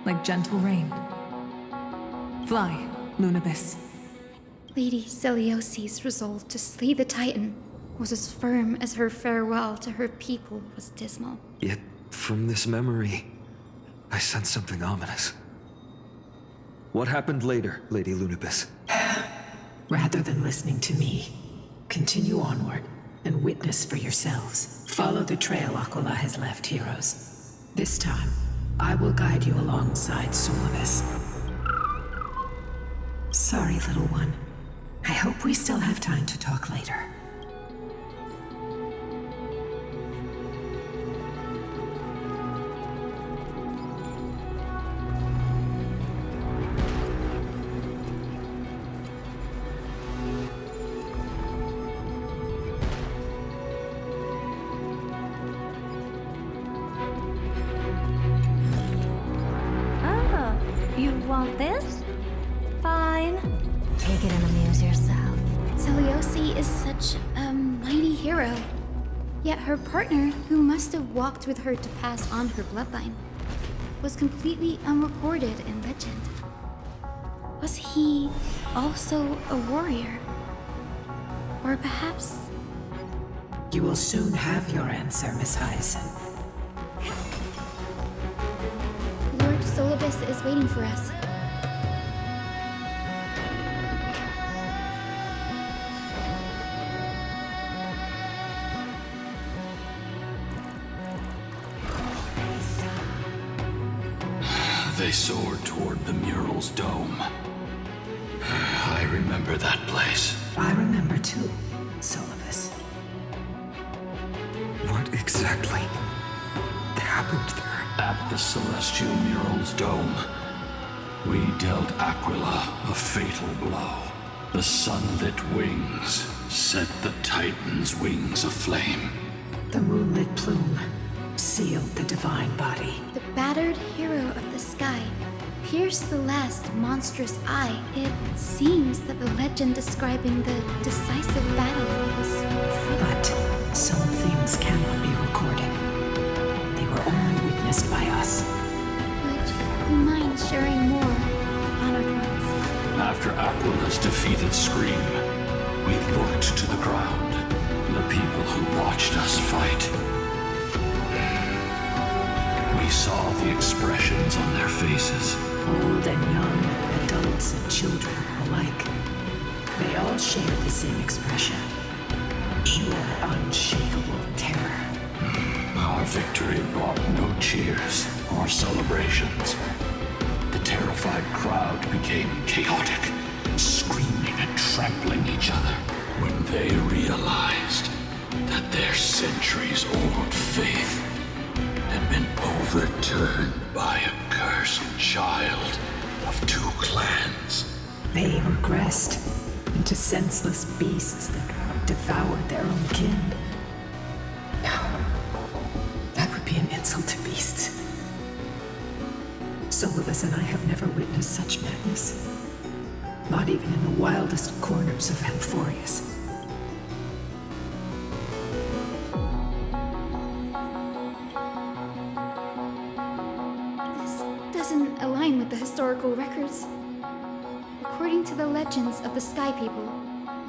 Like gentle rain. Fly, Lunibis. Lady Celiosi's resolve to slay the Titan was as firm as her farewell to her people was dismal. Yet, from this memory, I sense something ominous. What happened later, Lady Lunibis? Rather than listening to me, continue onward and witness for yourselves. Follow the trail Aquila has left, heroes. This time, I will guide you alongside Sulamith. Sorry, little one. I hope we still have time to talk later. You want this? Fine. Take it and amuse yourself. Seliosi is such a mighty hero. Yet her partner, who must have walked with her to pass on her bloodline, was completely unrecorded in legend. Was he also a warrior? Or perhaps... You will soon have your answer, Miss Hyacinth. Lord Solibus is waiting for us. They soared toward the mural's dome. I remember that place. I remember too, Solibus. What exactly happened there? At the celestial mural's dome, we dealt Aquila a fatal blow. The sunlit wings set the Titan's wings aflame. The moonlit plume sealed the divine body. The battered hero of the sky pierced the last monstrous eye. It seems that the legend describing the decisive battle was true. But some things cannot be recorded. They were only witnessed by us. Would you mind sharing more, honored ones? After Aquila's defeated scream, we looked to the ground. The people who watched us fight. We saw the expressions on their faces. Old and young, adults and children alike. They all shared the same expression. Pure, unshakable terror. Our victory brought no cheers or celebrations. The terrified crowd became chaotic, screaming and trampling each other when they realized that their centuries-old faith had been overturned by a cursed child of two clans. They regressed into senseless beasts that devoured their own kin. No, that would be an insult to beasts. Solibus and I have never witnessed such madness. Not even in the wildest corners of Amphorius. Doesn't align with the historical records. According to the legends of the Sky People,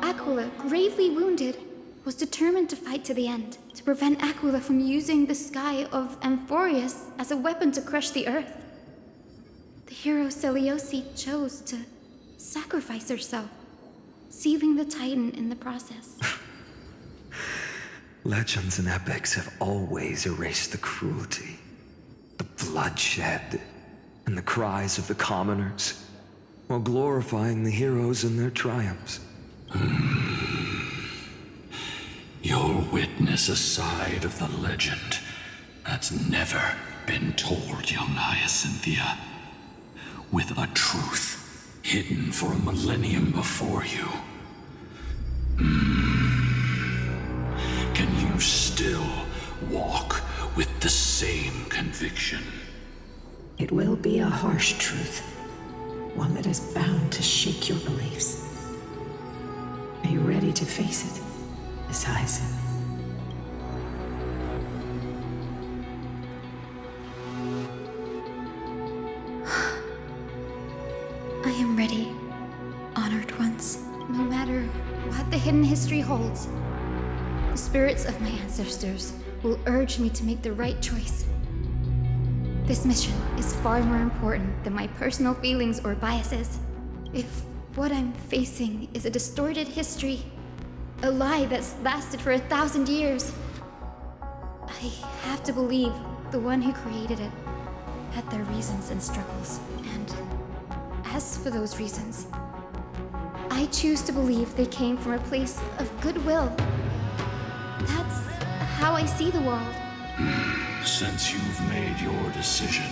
Aquila, gravely wounded, was determined to fight to the end, to prevent Aquila from using the sky of Amphorius as a weapon to crush the earth. The hero Selioci chose to sacrifice herself, sealing the Titan in the process. Legends and epics have always erased the cruelty, the bloodshed, and the cries of the commoners, while glorifying the heroes and their triumphs. You'll witness a side of the legend that's never been told, young Hyacinthia, with a truth hidden for a millennium before you. Can you still walk with the same conviction? It will be a harsh truth, one that is bound to shake your beliefs. Are you ready to face it, Miss Hyacinth? I am ready, honored ones. No matter what the hidden history holds, the spirits of my ancestors will urge me to make the right choice. This mission is far more important than my personal feelings or biases. If what I'm facing is a distorted history, a lie that's lasted for 1,000 years, I have to believe the one who created it had their reasons and struggles. And as for those reasons, I choose to believe they came from a place of goodwill. That's how I see the world. Since you've made your decision,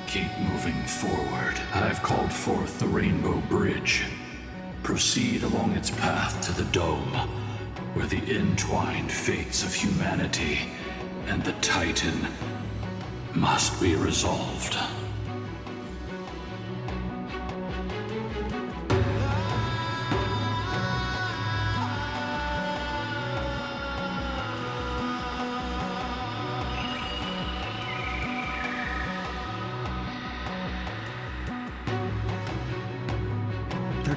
keep moving forward. I've called forth the Rainbow Bridge. Proceed along its path to the dome, where the entwined fates of humanity and the Titan must be resolved.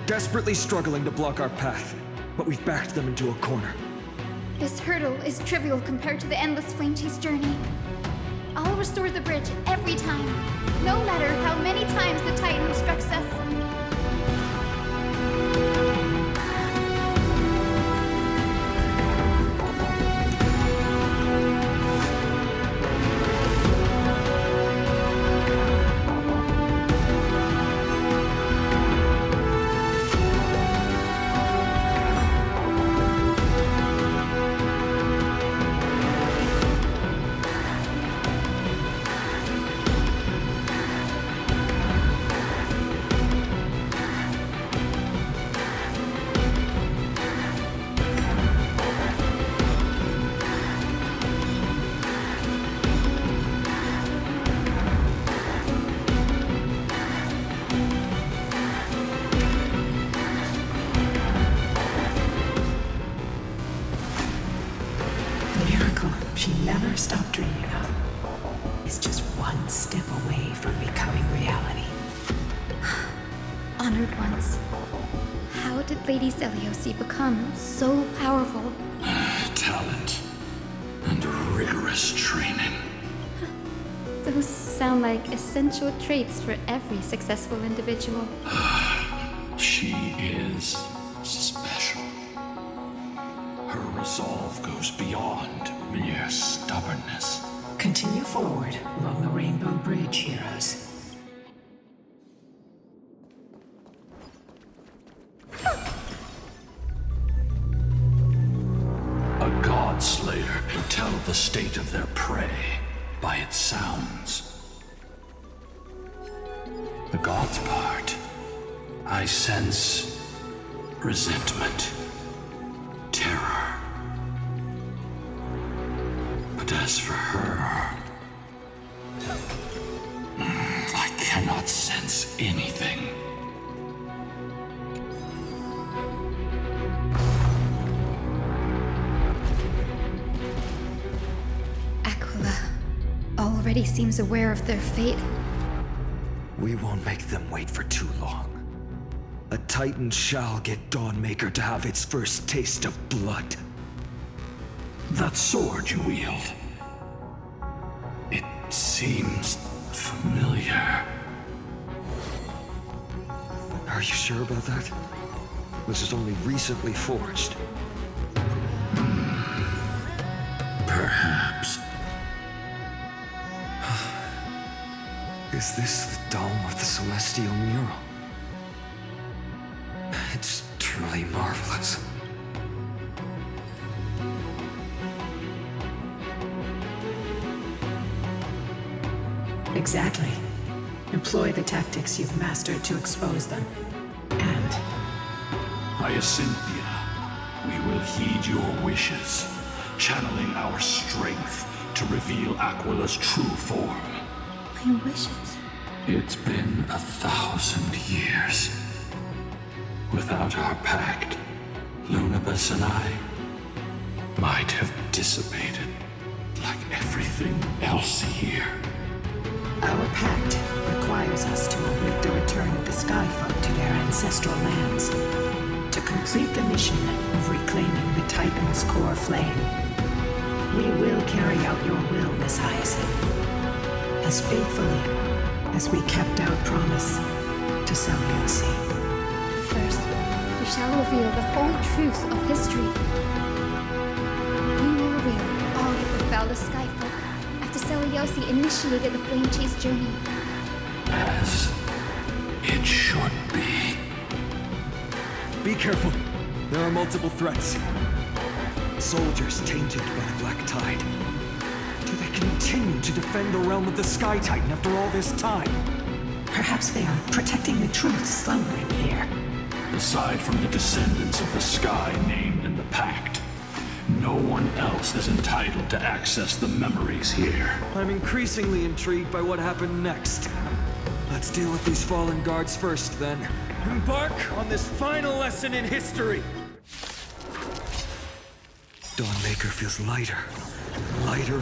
desperately struggling to block our path, but we've backed them into a corner. This hurdle is trivial compared to the endless flame chase journey. I'll restore the bridge every time, no matter how many times the Titan obstructs us. She never stopped dreaming of is just one step away from becoming reality. Honored ones, how did Lady Seliosi become so powerful? Talent and rigorous training. Those sound like essential traits for every successful individual. She is special. Her resolve goes beyond mere stubbornness. Continue forward along the Rainbow Bridge, heroes. A god slayer can tell the state of their prey by its sounds. The god's part, I sense resentment, terror. But as for her, I cannot sense anything. Aquila already seems aware of their fate. We won't make them wait for too long. A Titan shall get Dawnmaker to have its first taste of blood. That sword you wield, it seems familiar. Are you sure about that? This is only recently forged. Perhaps. Is this the dome of the Celestial Mural? It's truly marvelous. Exactly. Employ the tactics you've mastered to expose them. And... Hyacinthia, we will heed your wishes, channeling our strength to reveal Aquila's true form. My wishes? It's been 1,000 years. Without our pact, Lunabus and I might have dissipated like everything else here. Our pact requires us to await the return of the Skyfolk to their ancestral lands, to complete the mission of reclaiming the Titan's core flame. We will carry out your will, Miss Hyacinth, as faithfully as we kept our promise to Seliosi. First, we shall reveal the whole truth of history. We will reveal all that befell the Skyfolk after Seliosi initiated the Flame Chase journey. As it should be. Be careful. There are multiple threats. Soldiers tainted by the Black Tide. Do they continue to defend the realm of the Sky Titan after all this time? Perhaps they are protecting the truth slumbering here. Aside from the descendants of the sky named in the pact, no one else is entitled to access the memories here. I'm increasingly intrigued by what happened next. Let's deal with these fallen guards first, then. Embark on this final lesson in history! Dawnmaker feels lighter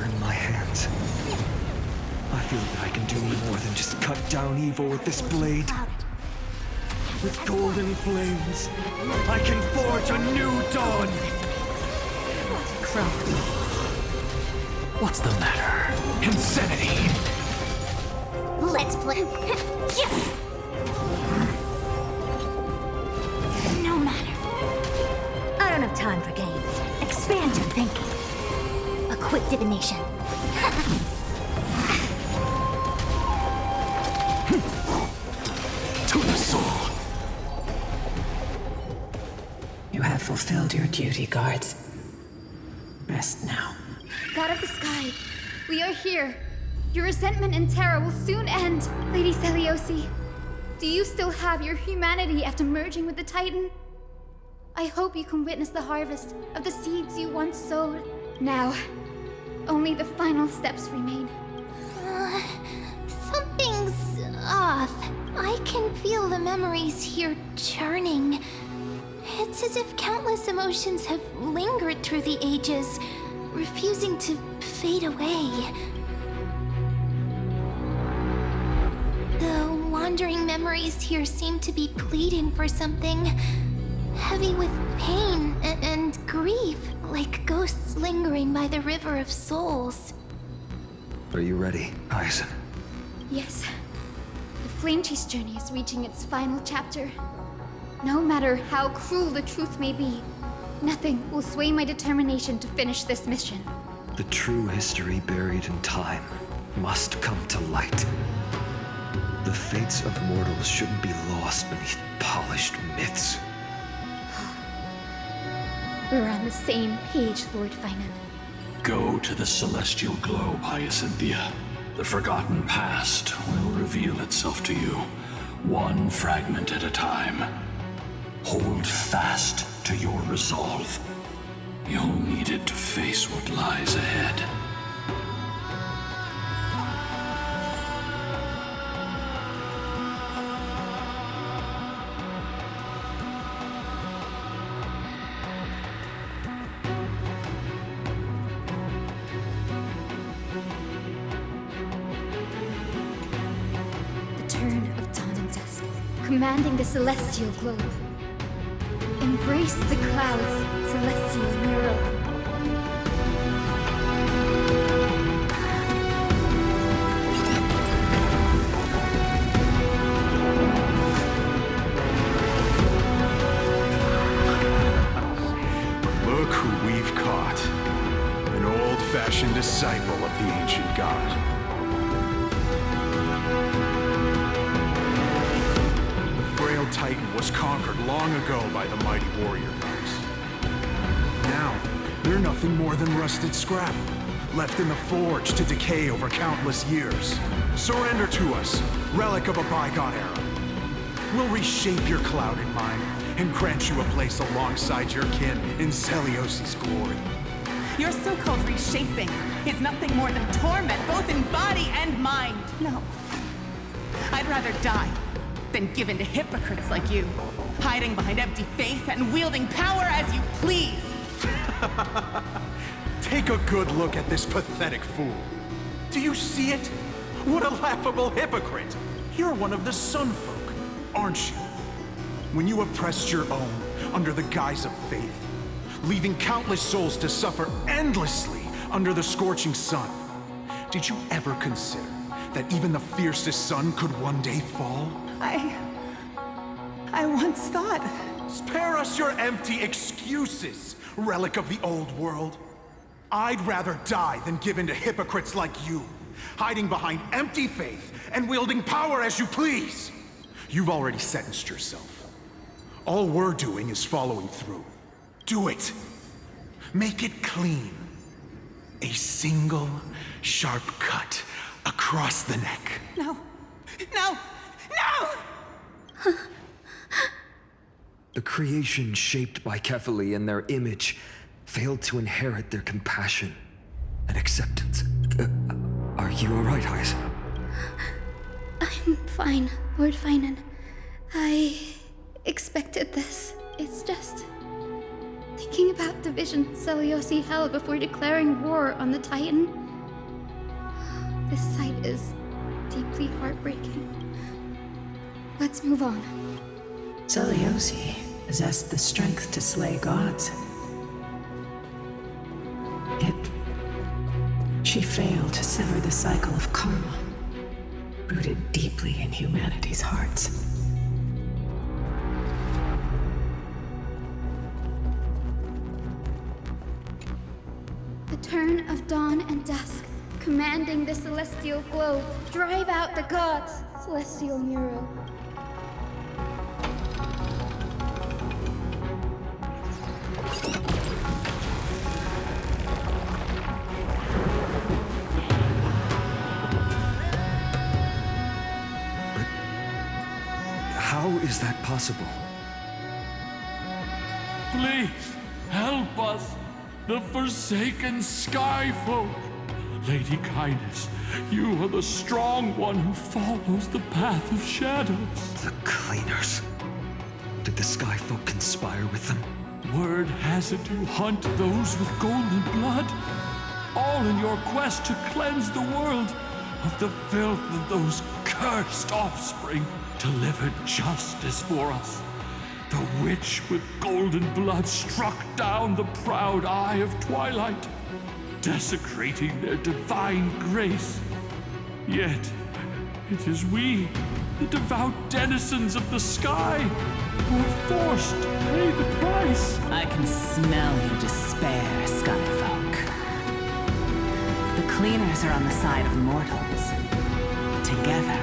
in my hands. I feel that I can do more than just cut down evil with this blade. With golden flames, I can forge a new dawn! Crow. What's the matter? Insanity! Let's play. No matter. I don't have time for games. Expand your thinking. A quick divination. To the soul. You have fulfilled your duty, guards. Rest now. God of the sky, we are here. Your resentment and terror will soon end. Lady Seliosi, do you still have your humanity after merging with the Titan? I hope you can witness the harvest of the seeds you once sowed. Now, only the final steps remain. Something's off. I can feel the memories here churning. It's as if countless emotions have lingered through the ages, refusing to fade away. The wandering memories here seem to be pleading for something, heavy with pain and grief, like ghosts lingering by the river of souls. Are you ready, Aizen? Yes. The Flame Chase journey is reaching its final chapter. No matter how cruel the truth may be, nothing will sway my determination to finish this mission. The true history buried in time must come to light. The fates of mortals shouldn't be lost beneath polished myths. We're on the same page, Lord Finan. Go to the celestial globe, Hyacinthia. The forgotten past will reveal itself to you, one fragment at a time. Hold fast to your resolve. You'll need it to face what lies ahead. The turn of dawn and dusk, commanding the celestial globe. Embrace the clouds, celestial hero. Look who we've caught. An old-fashioned disciple of the ancient god. The frail Titan was conquered long ago by the mighty warrior gods. Now, they're nothing more than rusted scrap, left in the forge to decay over countless years. Surrender to us, relic of a bygone era. We'll reshape your clouded mind and grant you a place alongside your kin in Celiosi's glory. Your so-called reshaping is nothing more than torment, both in body and mind. No. I'd rather die than give in to hypocrites like you, hiding behind empty faith and wielding power as you please. Take a good look at this pathetic fool. Do you see it? What a laughable hypocrite! You're one of the Sun Folk, aren't you? When you oppressed your own under the guise of faith, leaving countless souls to suffer endlessly under the scorching sun, did you ever consider that even the fiercest sun could one day fall? I once thought... Spare us your empty excuses, relic of the old world. I'd rather die than give in to hypocrites like you, hiding behind empty faith and wielding power as you please. You've already sentenced yourself. All we're doing is following through. Do it. Make it clean. A single, sharp cut across the neck. No. No! No! The creation shaped by Kefali in their image failed to inherit their compassion and acceptance. Are you alright, Aizen? I'm fine, Lord Finan. I expected this. It's just... thinking about the vision Seliosi held before declaring war on the Titan. This sight is deeply heartbreaking. Let's move on. Seliosi possessed the strength to slay gods. Yet, she failed to sever the cycle of karma, rooted deeply in humanity's hearts. The turn of dawn and dusk, commanding the celestial globe, drive out the gods, celestial mural. How is that possible? Please, help us, the forsaken Skyfolk. Lady Kindness, you are the strong one who follows the path of shadows. The Cleaners. Did the Skyfolk conspire with them? Word has it you hunt those with golden blood, all in your quest to cleanse the world of the filth of those cursed offspring. Delivered justice for us. The witch with golden blood struck down the proud eye of twilight, desecrating their divine grace. Yet, it is we, the devout denizens of the sky, who are forced to pay the price. I can smell your despair, Skyfolk. The Cleaners are on the side of mortals. Together,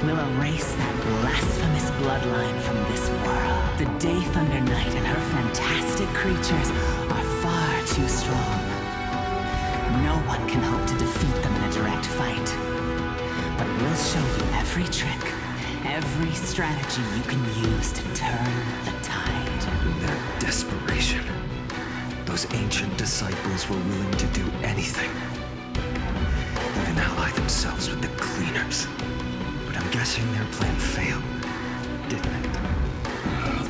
we'll erase that blasphemous bloodline from this world. The Day Thunder Knight and her fantastic creatures are far too strong. No one can hope to defeat them in a direct fight. But we'll show you every trick, every strategy you can use to turn the tide. In their desperation, those ancient disciples were willing to do anything. Even ally themselves with the Cleaners. But I'm guessing their plan failed, didn't it?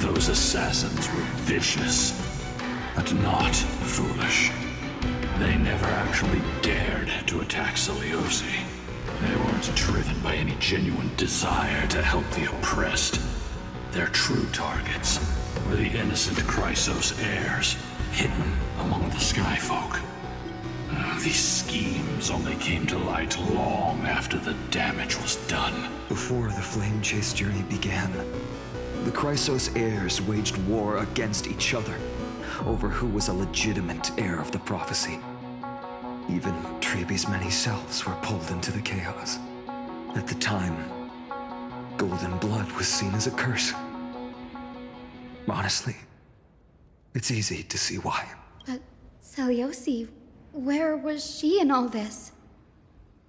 Those assassins were vicious, but not foolish. They never actually dared to attack Seliosi. They weren't driven by any genuine desire to help the oppressed. Their true targets were the innocent Chrysos heirs, hidden among the Skyfolk. These schemes only came to light long after the damage was done. Before the Flame Chase journey began, the Chrysos heirs waged war against each other over who was a legitimate heir of the prophecy. Even Trebi's many selves were pulled into the chaos. At the time, golden blood was seen as a curse. Honestly, it's easy to see why. But Seliosi, where was she in all this?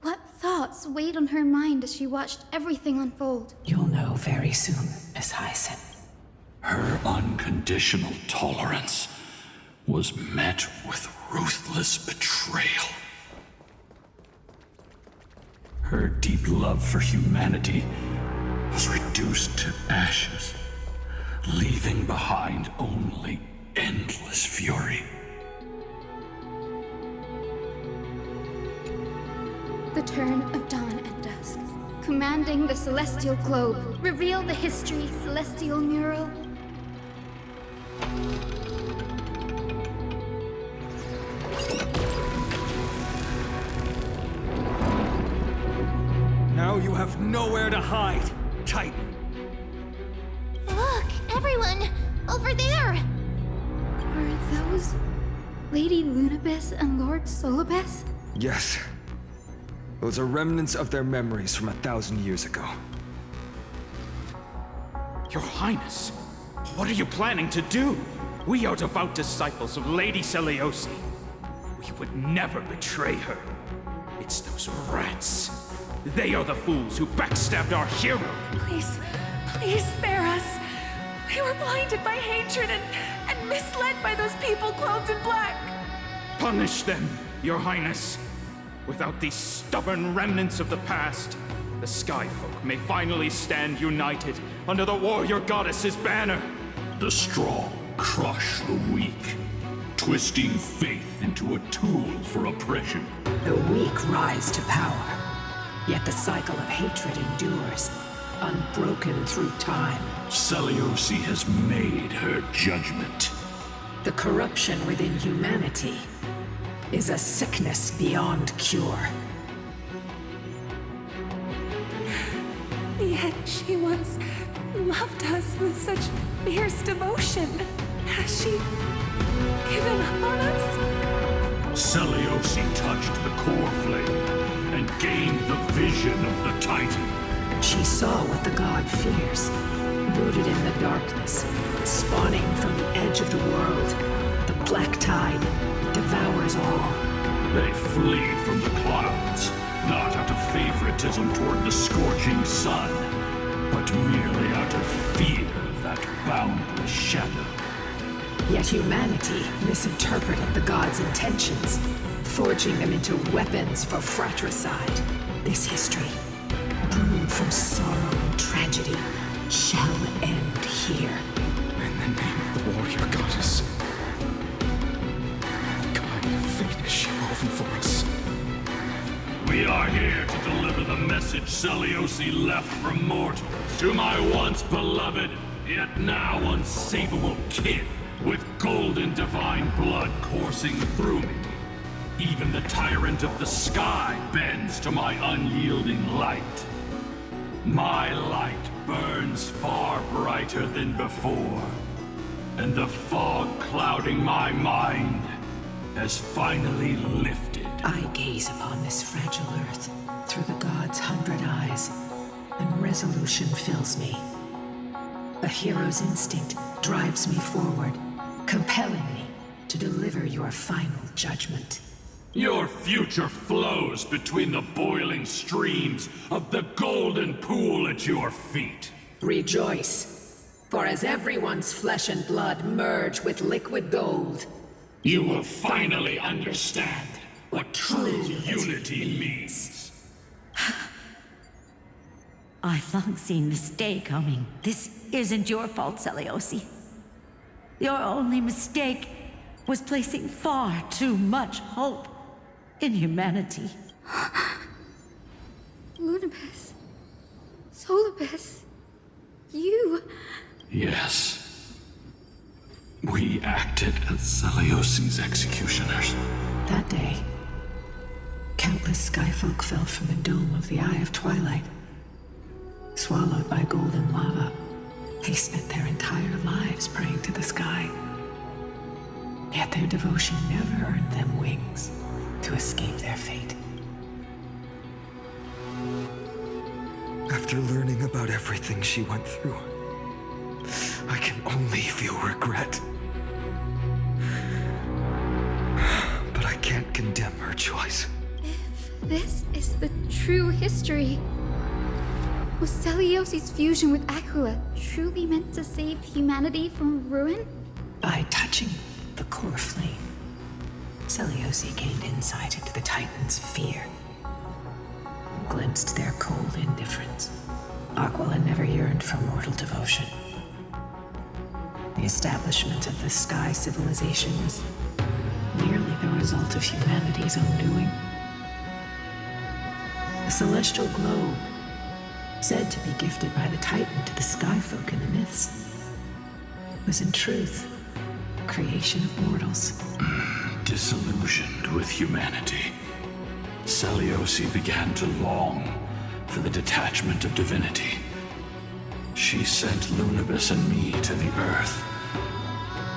What thoughts weighed on her mind as she watched everything unfold? You'll know very soon, Miss Hyson. Her unconditional tolerance was met with ruthless betrayal. Her deep love for humanity was reduced to ashes, leaving behind only endless fury. The turn of dawn and dusk, commanding the celestial globe, reveal the history, celestial mural. Now you have nowhere to hide, Titan. Look, everyone! Over there! Are those Lady Lunabis and Lord Solibes? Yes. Those are remnants of their memories from 1,000 years ago. Your Highness, what are you planning to do? We are devout disciples of Lady Seliosi. We would never betray her. It's those rats. They are the fools who backstabbed our hero. Please, please spare us. We were blinded by hatred and misled by those people clothed in black. Punish them, Your Highness. Without these stubborn remnants of the past, the Skyfolk may finally stand united under the warrior goddess's banner. The strong crush the weak, twisting faith into a tool for oppression. The weak rise to power, yet the cycle of hatred endures. unbroken through time. Seliosi has made her judgment. The corruption within humanity is a sickness beyond cure. Yet she once loved us with such fierce devotion. Has she given up on us? Seliosi touched the core flame and gained the vision of the Titan. She saw what the god fears, rooted in the darkness, spawning from the edge of the world. The black tide devours all. They flee from the clouds, not out of favoritism toward the scorching sun, but merely out of fear of that boundless shadow. Yet humanity misinterpreted the gods' intentions, forging them into weapons for fratricide. This history, brewed from sorrow and tragedy, shall end here. In the name of the warrior goddess, what kind of fate is she woven for us? We are here to deliver the message Seliosi left from mortals to my once beloved, yet now unsavable kin, with golden divine blood coursing through me. Even the tyrant of the sky bends to my unyielding light. My light burns far brighter than before, and the fog clouding my mind has finally lifted. I gaze upon this fragile earth through the gods' 100 eyes, and resolution fills me. A hero's instinct drives me forward, compelling me to deliver your final judgment. Your future flows between the boiling streams of the golden pool at your feet. Rejoice, for as everyone's flesh and blood merge with liquid gold, you will finally understand what true unity means. I've long seen this day coming. This isn't your fault, Seliosi. Your only mistake was placing far too much hope in humanity. Lunibus. Solibus. You. Yes. We acted as Seliosi's executioners. That day, countless skyfolk fell from the dome of the Eye of Twilight. Swallowed by golden lava, they spent their entire lives praying to the sky. Yet their devotion never earned them wings to escape their fate. After learning about everything she went through, I can only feel regret. But I can't condemn her choice. If this is the true history, was Seliosi's fusion with Aquila truly meant to save humanity from ruin? By touching the core flame, Seliosi gained insight into the Titans' fear, glimpsed their cold indifference. Aquila never yearned for mortal devotion. The establishment of the Sky civilization was merely the result of humanity's own doing. The celestial globe, said to be gifted by the Titan to the Skyfolk in the myths, was in truth a creation of mortals. Disillusioned with humanity, Seliosi began to long for the detachment of divinity. She sent Lunibus and me to the Earth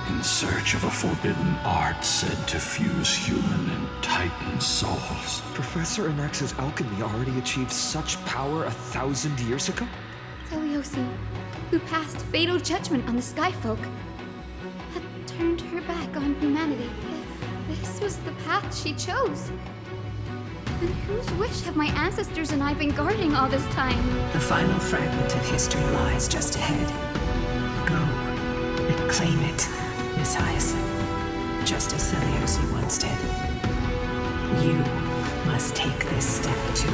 in search of a forbidden art said to fuse human and Titan souls. Professor Anax's alchemy already achieved such power 1,000 years ago? Seliosi, who passed fatal judgment on the Skyfolk, had turned her back on humanity. If this was the path she chose, then whose wish have my ancestors and I been guarding all this time? The final fragment of history lies just ahead. Go and claim it, Miss Hyacinth, just as Seliosi once did. You must take this step too.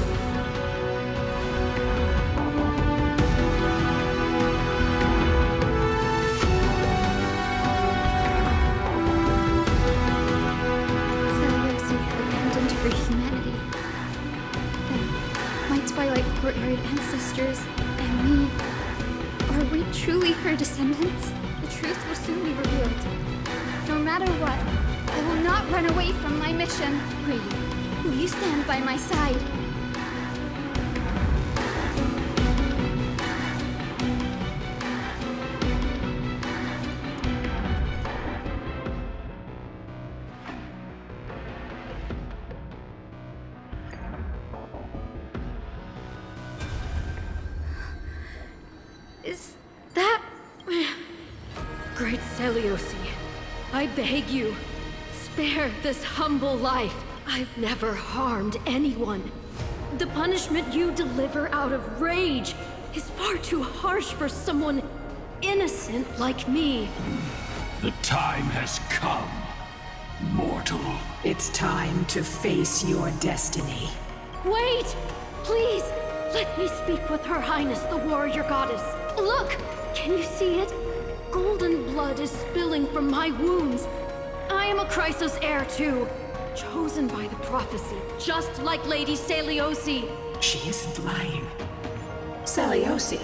Seliosi had abandoned her humanity. Then my Twilight Courtyard ancestors and me we truly her descendants? The truth will soon be revealed. No matter what, I will not run away from my mission. Will you stand by my side? Is that... Great Seliosi, I beg you, spare this humble life. I've never harmed anyone. The punishment you deliver out of rage is far too harsh for someone innocent like me. The time has come, mortal. It's time to face your destiny. Wait! Please, let me speak with Her Highness, the warrior goddess. Look! Can you see it? Golden blood is spilling from my wounds. I am a Chrysos heir too, chosen by the prophecy, just like Lady Seliosi. She isn't lying. Seliosi,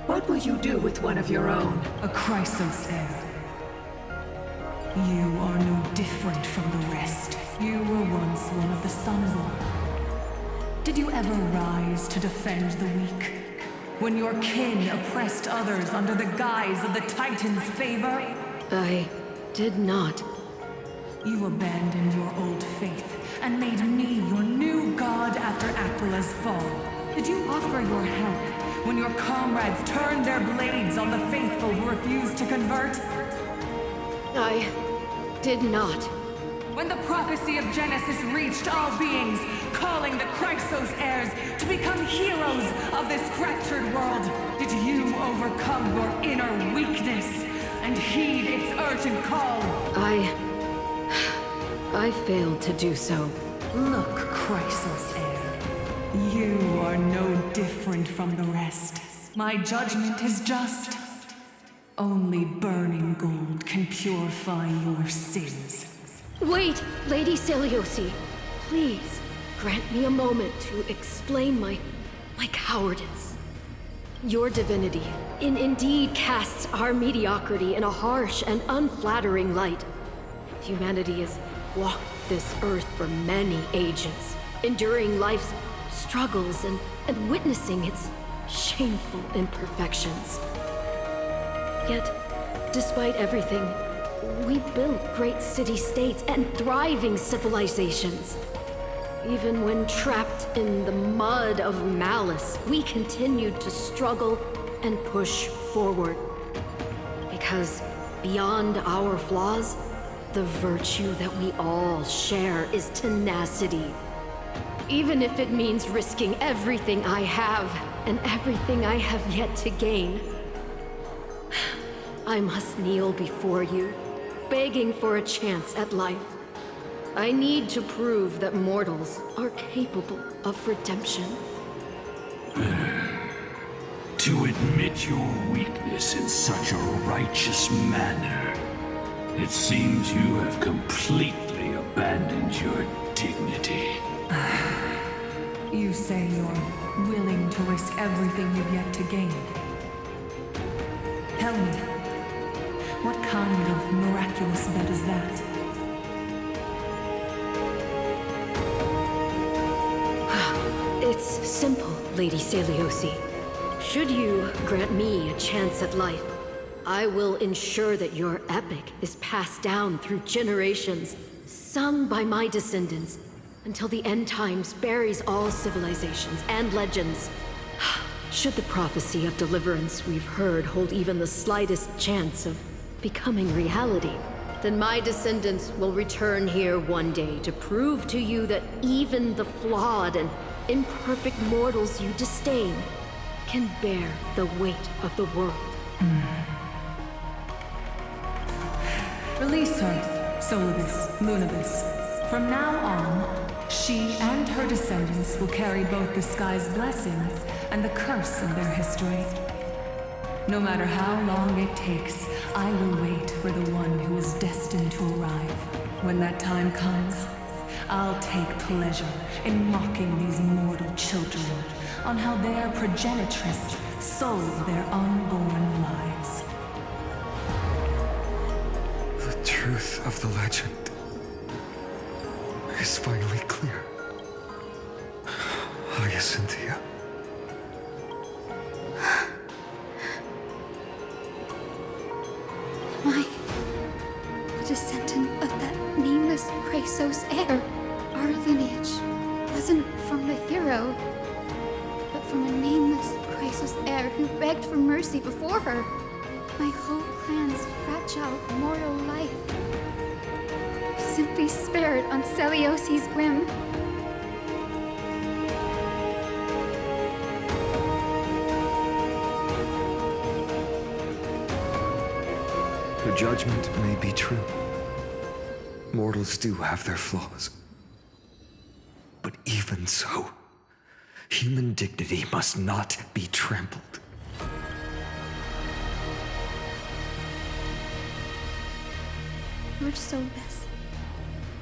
what will you do with one of your own? A Chrysos heir. You are no different from the rest. You were once one of the Sunborn. Did you ever rise to defend the weak? When your kin oppressed others under the guise of the Titan's favor? I did not. You abandoned your old faith and made me your new god after Aquila's fall. Did you offer your help when your comrades turned their blades on the faithful who refused to convert? I did not. When the prophecy of Genesis reached all beings, calling the Chrysos heirs to become heroes of this fractured world, did you overcome your inner weakness and heed its urgent call? I failed to do so. Look, Chrysos heir, you are no different from the rest. My judgment is just. Only burning gold can purify your sins. Wait, Lady Seliosi. Please, grant me a moment to explain my cowardice. Your divinity indeed casts our mediocrity in a harsh and unflattering light. Humanity has walked this earth for many ages, enduring life's struggles and witnessing its shameful imperfections. Yet, despite everything, we built great city-states and thriving civilizations. Even when trapped in the mud of malice, we continued to struggle and push forward. Because beyond our flaws, the virtue that we all share is tenacity. Even if it means risking everything I have and everything I have yet to gain. I must kneel before you, begging for a chance at life. I need to prove that mortals are capable of redemption. To admit your weakness in such a righteous manner, it seems you have completely abandoned your dignity. You say you're willing to risk everything you've yet to gain. Tell me, what kind of miraculous bet is that? It's simple, Lady Seliosi. Should you grant me a chance at life, I will ensure that your epic is passed down through generations, sung by my descendants, until the end times buries all civilizations and legends. Should the prophecy of deliverance we've heard hold even the slightest chance of becoming reality, then my descendants will return here one day to prove to you that even the flawed and imperfect mortals you disdain can bear the weight of the world. Release her, Solibus, Lunibus. From now on, she and her descendants will carry both the sky's blessings and the curse of their history. No matter how long it takes, I will wait for the one who is destined to arrive. When that time comes, I'll take pleasure in mocking these mortal children on how their progenitress sold their unborn lives. The truth of the legend is finally clear. Hyacinthia. The descendant of that nameless Chrysos heir. Our lineage wasn't from the hero, but from a nameless Chrysos heir who begged for mercy before her. My whole clan's fragile mortal life was simply spared on Celiosi's whim. Her judgment may be true. Mortals do have their flaws. But even so, human dignity must not be trampled. Lord Solbes,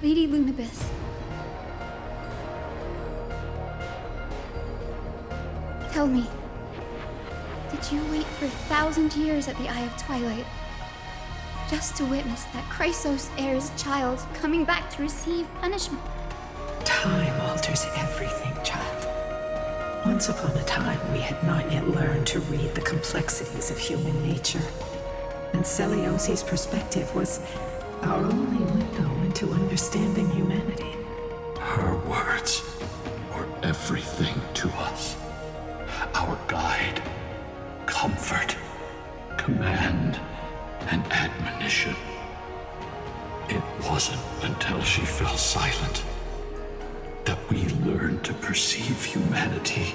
Lady Lunibis. Tell me, did you wait for 1,000 years at the Eye of Twilight just to witness that Chrysos heir's child coming back to receive punishment? Time alters everything, child. Once upon a time, we had not yet learned to read the complexities of human nature. And Celiosi's perspective was our only window into understanding humanity. Her words were everything to us. Our guide, comfort, command, and admonition. It wasn't until she fell silent that we learned to perceive humanity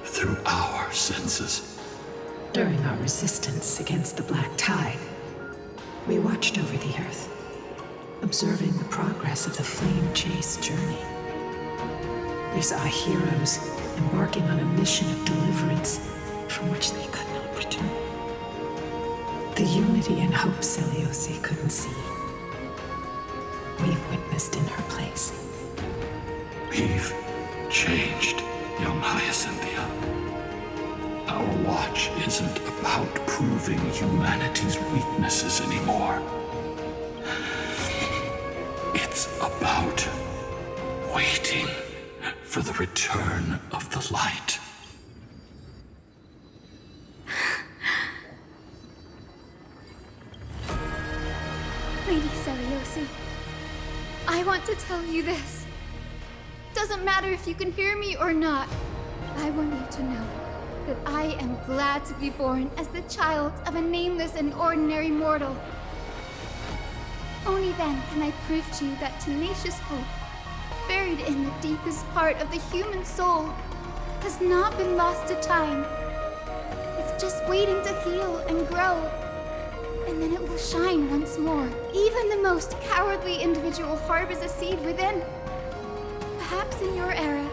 through our senses. During our resistance against the Black Tide, we watched over the Earth, observing the progress of the Flame Chase journey. We saw heroes embarking on a mission of deliverance from which they could not return. The unity and hope Celiosi couldn't see, we've witnessed in her place. We've changed, young Hyacinthia. Our watch isn't about proving humanity's weaknesses anymore. It's about waiting for the return of the light. Lady Celiosi, I want to tell you this. Doesn't matter if you can hear me or not. I want you to know that I am glad to be born as the child of a nameless and ordinary mortal. Only then can I prove to you that tenacious hope, buried in the deepest part of the human soul, has not been lost to time. It's just waiting to heal and grow, and then it will shine once more. Even the most cowardly individual harbors a seed within. Perhaps in your era,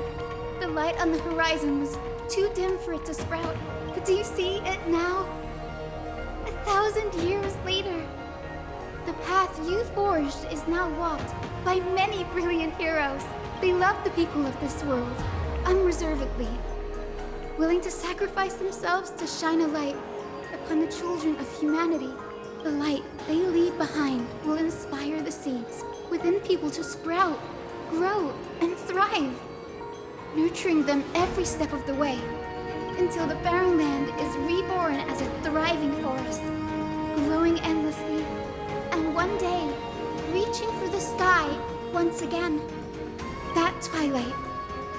the light on the horizon was too dim for it to sprout. But do you see it now? 1,000 years later, the path you forged is now walked by many brilliant heroes. They love the people of this world, unreservedly, willing to sacrifice themselves to shine a light upon the children of humanity. The light they leave behind will inspire the seeds within people to sprout, grow, and thrive, nurturing them every step of the way, until the barren land is reborn as a thriving forest, growing endlessly, and one day, reaching for the sky once again. That twilight,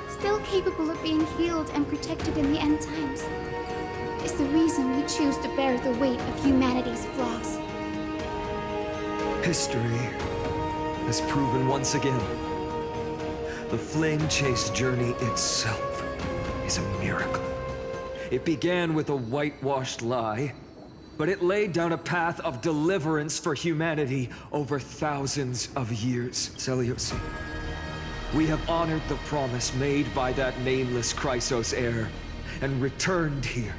still capable of being healed and protected in the end times, is the reason we choose to bear the weight of humanity's flaws. History has proven once again, the Flame Chase journey itself is a miracle. It began with a whitewashed lie, but it laid down a path of deliverance for humanity over thousands of years. Celiosi, we have honored the promise made by that nameless Chrysos heir and returned here.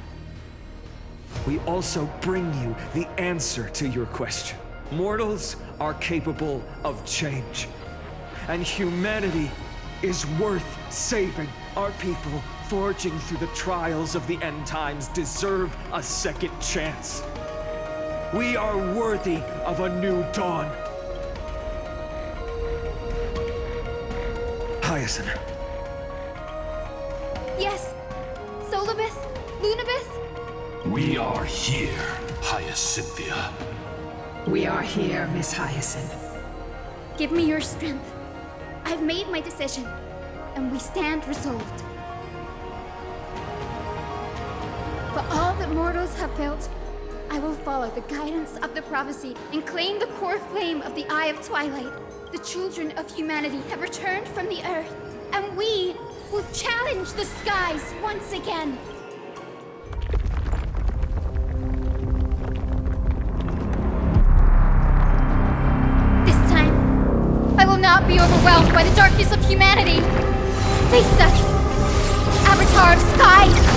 We also bring you the answer to your question. Mortals are capable of change, and humanity is worth saving. Our people forging through the trials of the end times deserve a second chance. We are worthy of a new dawn. Hyacinth. Yes. Solibus? Lunibus? We are here, Hyacinthia. We are here, Miss Hyacinth. Give me your strength. I've made my decision, and we stand resolved. For all that mortals have built, I will follow the guidance of the prophecy and claim the core flame of the Eye of Twilight. The children of humanity have returned from the earth, and we will challenge the skies once again. This time, I will not be overwhelmed by the darkness of humanity. Face us, Avatar of Sky!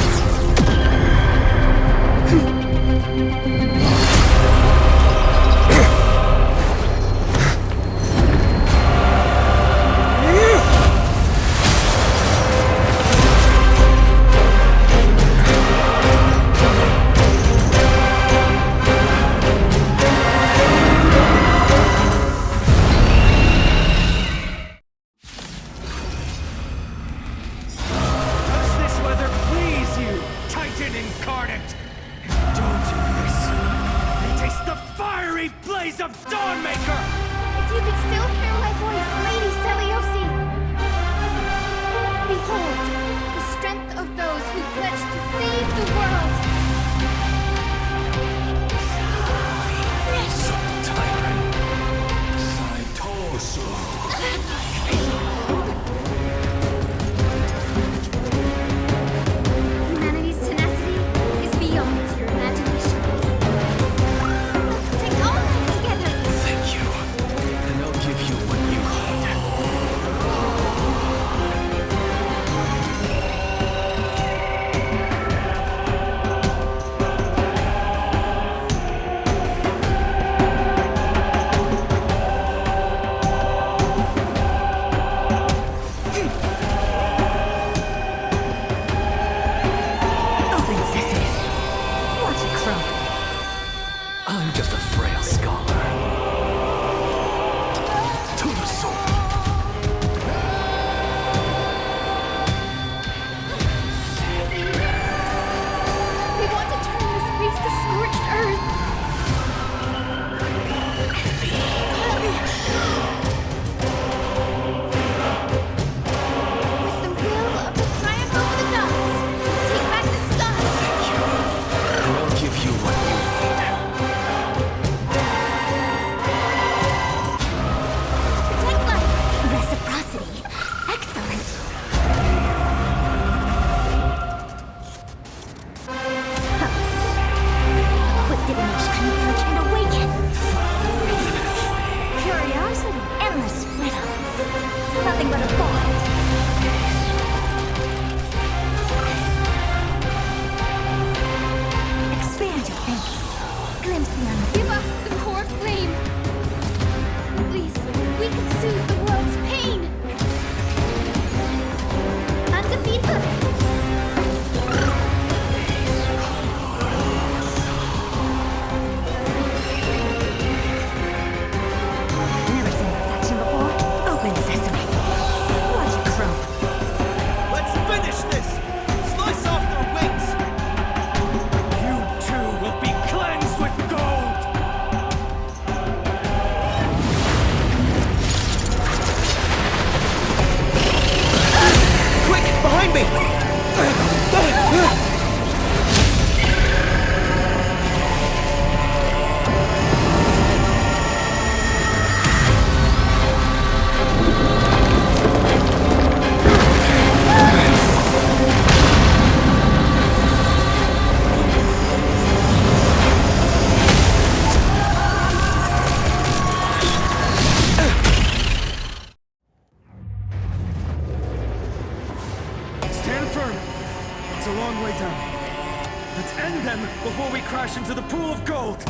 Before we crash into the pool of gold!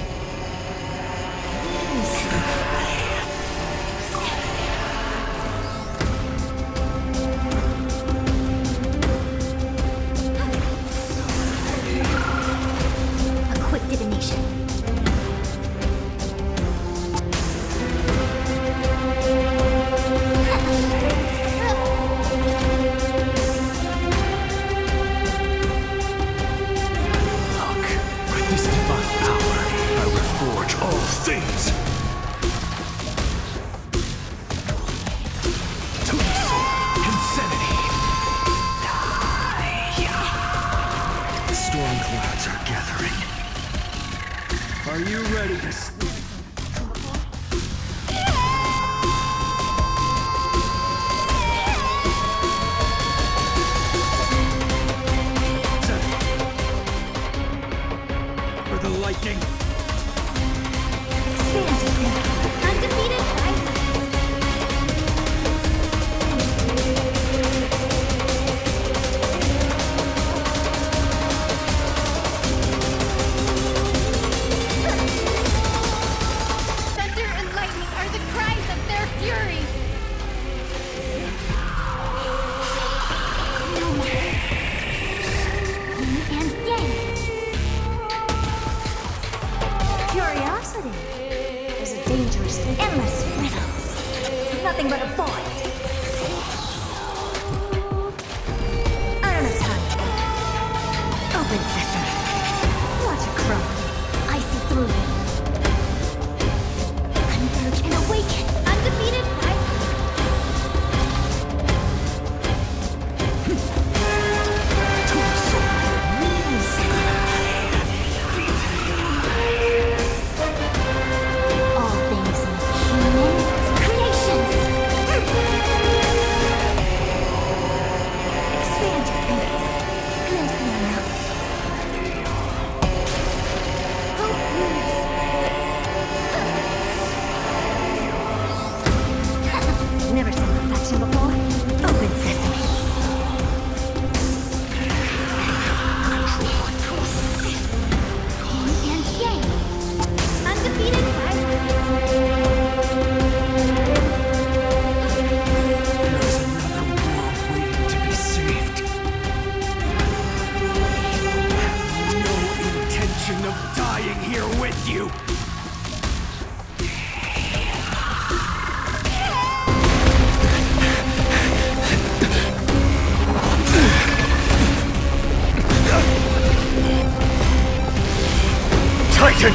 Are you ready to sleep? For the lightning. Undefeated rivals. Thunder and lightning are the cries of their fury. No more. Yin and yang. Curiosity is a dangerous thing. Endless riddles. Nothing but a void. I don't have time. Open sesame. Watch it crow. I see through you. Converge and awaken. Undefeated rivals. All things human creations. Expand your thinking. Glimpse the unknown. Hope moves. Never seen perfection before. Open sesame. Yin and yang. Undefeated rivals. There's another world waiting to be saved. I have no intention of dying here with you. Titan!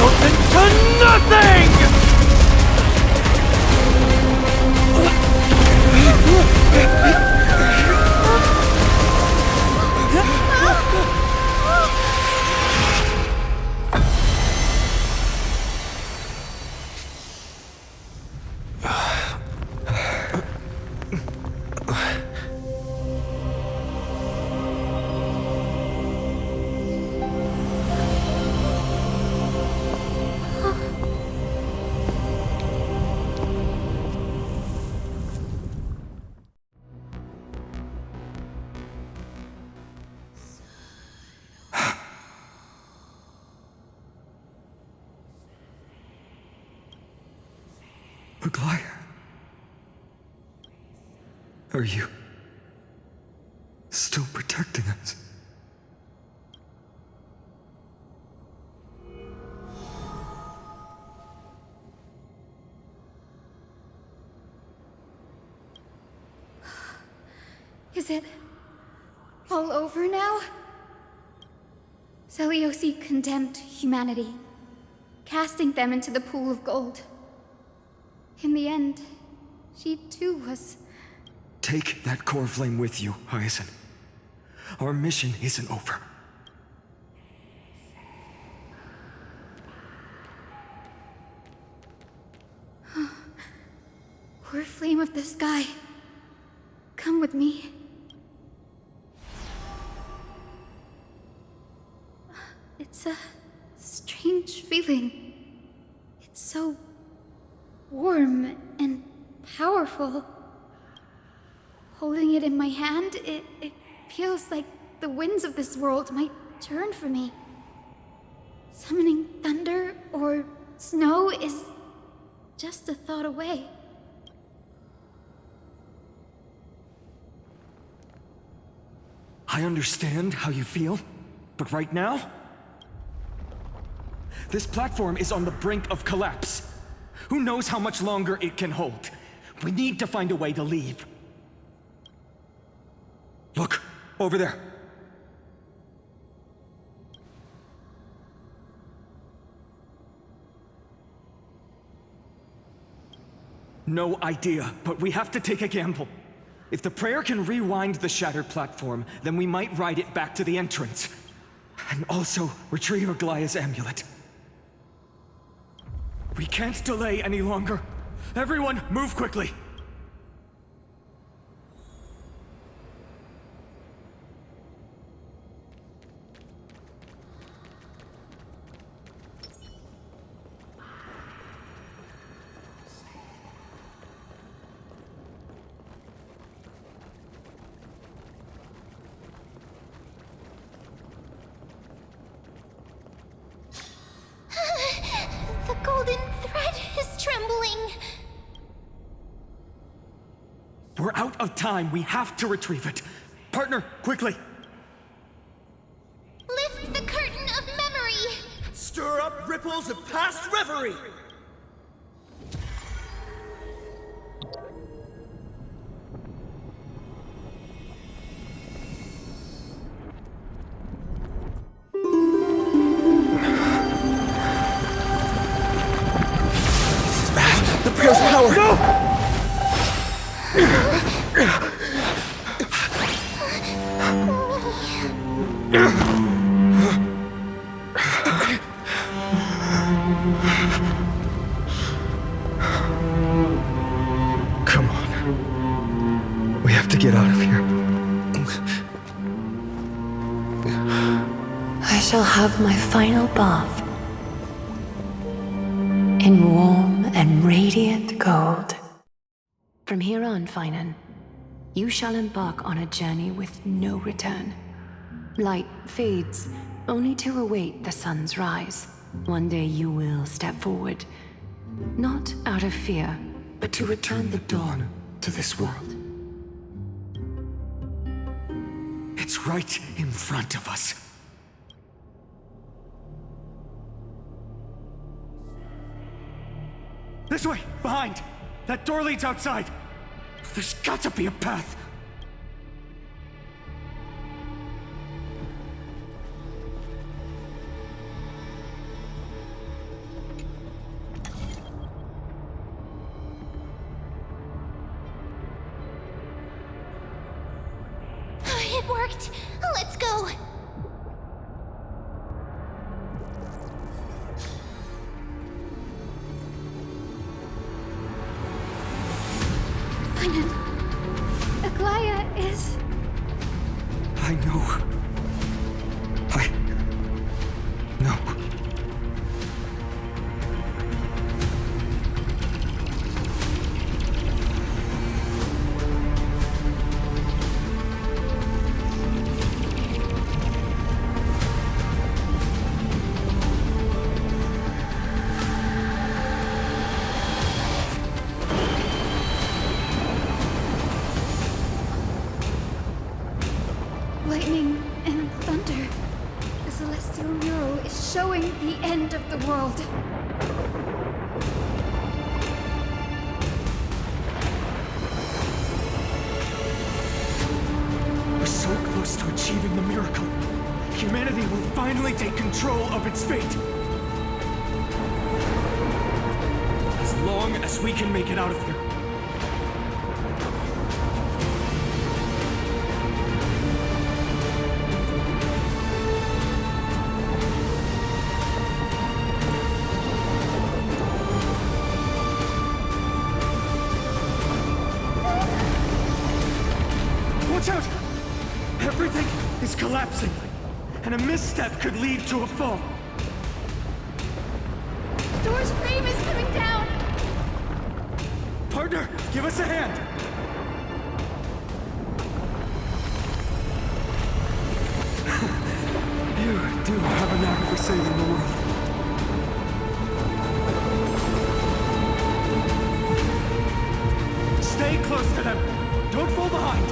Open to nothing! McGuire? Are you still protecting us? Is it all over now? Seliosi condemned humanity, casting them into the pool of gold. In the end, she too was... Take that core flame with you, Hyacinth. Our mission isn't over. Core flame of the sky, come with me. It's a strange feeling. It's so warm and powerful. Holding it in my hand, it feels like the winds of this world might turn for me. Summoning thunder or snow is just a thought away. I understand how you feel, but right now, this platform is on the brink of collapse. Who knows how much longer it can hold? We need to find a way to leave. Look, over there. No idea, but we have to take a gamble. If the prayer can rewind the shattered platform, then we might ride it back to the entrance. And also retrieve Aglaya's amulet. We can't delay any longer. Everyone, move quickly! The golden thread is trembling. We're out of time. We have to retrieve it. Partner, quickly! Lift the curtain of memory. Stir up ripples of past reverie. The prayer's power! No! Come on. We have to get out of here. I shall have my final bath in warm and radiant gold. From here on, Finan, you shall embark on a journey with no return. Light fades, only to await the sun's rise. One day you will step forward, not out of fear, but to return the dawn to this world. It's right in front of us. This way! Behind! That door leads outside! There's got to be a path! It worked. Let's go. Aglaya is... I know. I know. lightning and thunder. The celestial mural is showing the end of the world. We're so close to achieving the miracle. Humanity will finally take control of its fate. As long as we can make it out of here. Watch out! Everything is collapsing, and a misstep could lead to a fall. The door's frame is coming down! Partner, give us a hand! You do have a knack for saving the world. Stay close to them! Don't fall behind!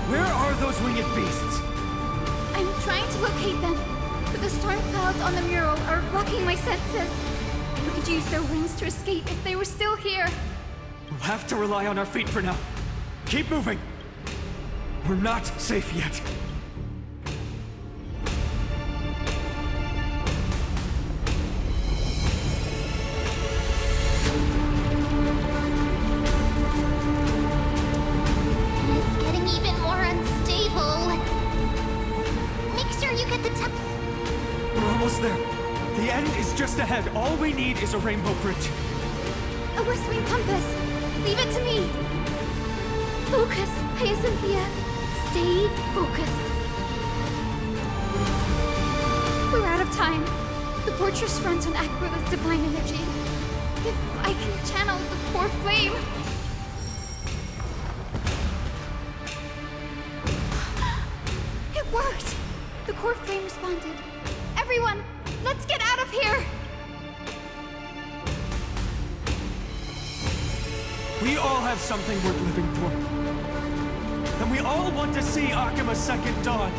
Where are those winged beasts? I'm trying to locate them, but the storm clouds on the mural are blocking my senses. We could use their wings to escape if they were still here. We'll have to rely on our feet for now. Keep moving. We're not safe yet. there. The end is just ahead. All we need is a rainbow bridge. A West Wing compass. Leave it to me. Focus, Hyacinthia. Stay focused. We're out of time. The fortress runs on Aquila's divine energy. If I can channel the core flame... It worked! The core flame responded. Everyone, let's get out of here! We all have something worth living for. And we all want to see Akima's second dawn.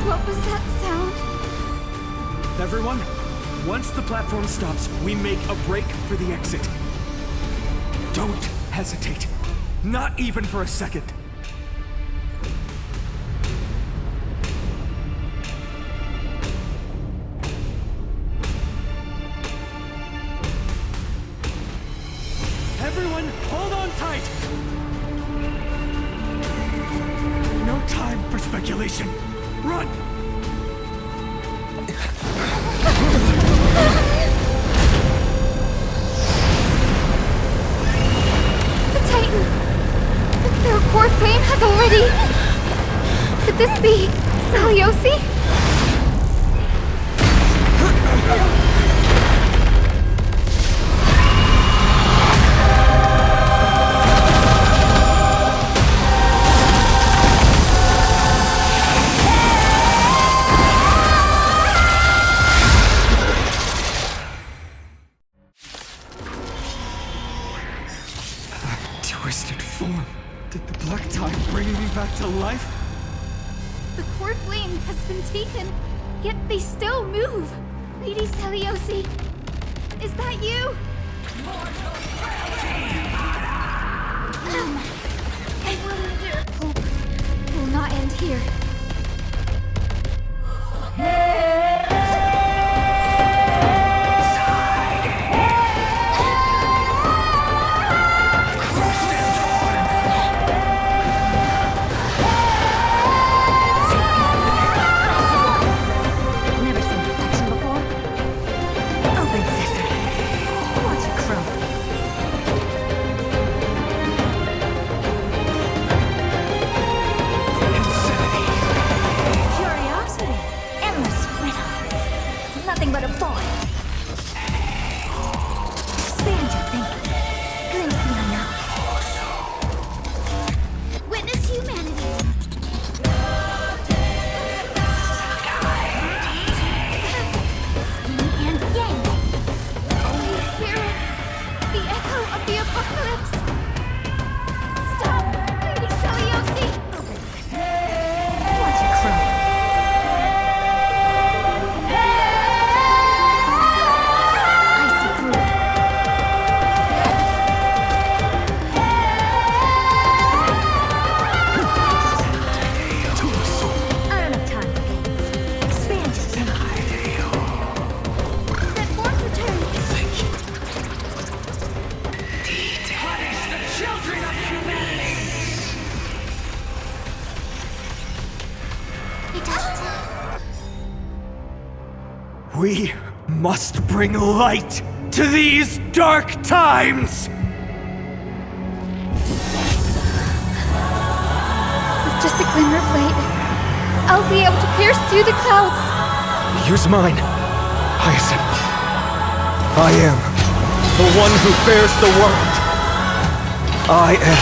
What was that sound? Everyone, once the platform stops, we make a break for the exit. Don't hesitate. Not even for a second. Everyone, hold on tight! No time for speculation. Run! The Titan! Their core flame has already... Could this be Seliosi? Twisted form. Did the Black Tide bring me back to life? The core flame has been taken, yet they still move. Lady Seliosi, is that you? Hope will not end here. Never seen perfection before. Open sesame. Watch it crumble. Curiosity. Endless riddles. Nothing but a point. Expand your thinking. Glimpse the unknown. Witness humanity. Yin and yang. We hear it. The echo of the apocalypse. Stop, Lady Seliosi. Watch it crumble. Icy blue. I don't have time for games. Expand your thinking. That form return. Punish the children of humanity! We must bring light to these dark times! With just a glimmer of light, I'll be able to pierce through the clouds. Here's mine, Hyacinth. I am the one who bears the world. I am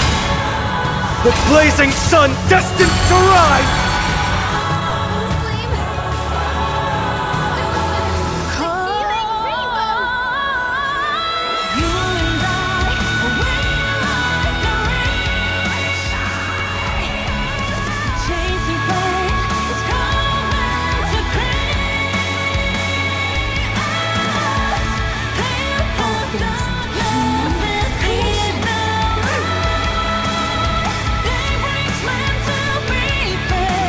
the blazing sun destined to rise! They bring men to be fair.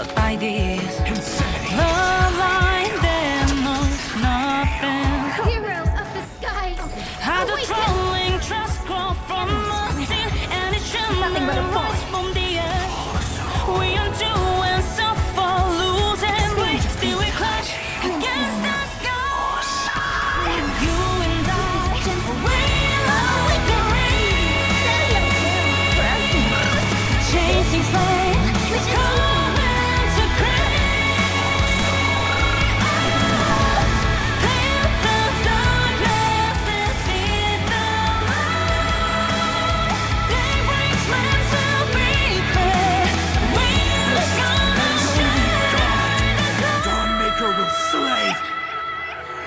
but ideas align them most nothing. Hero of the sky! How the trolling trust grow from unseen, and it Nothing but a shimmer fall. rise from the earth. We undo and suffer, lose and break, still we clash against the sky. You and I, we love victory. Chasing flame, it's coming to create. Clear the darkness and seize the light. They brings men to be fair. We're gonna shine. Dawnmaker will slay!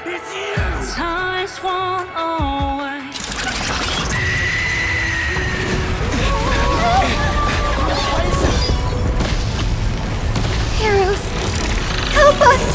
It's you! Times won't always. Heroes! Help us!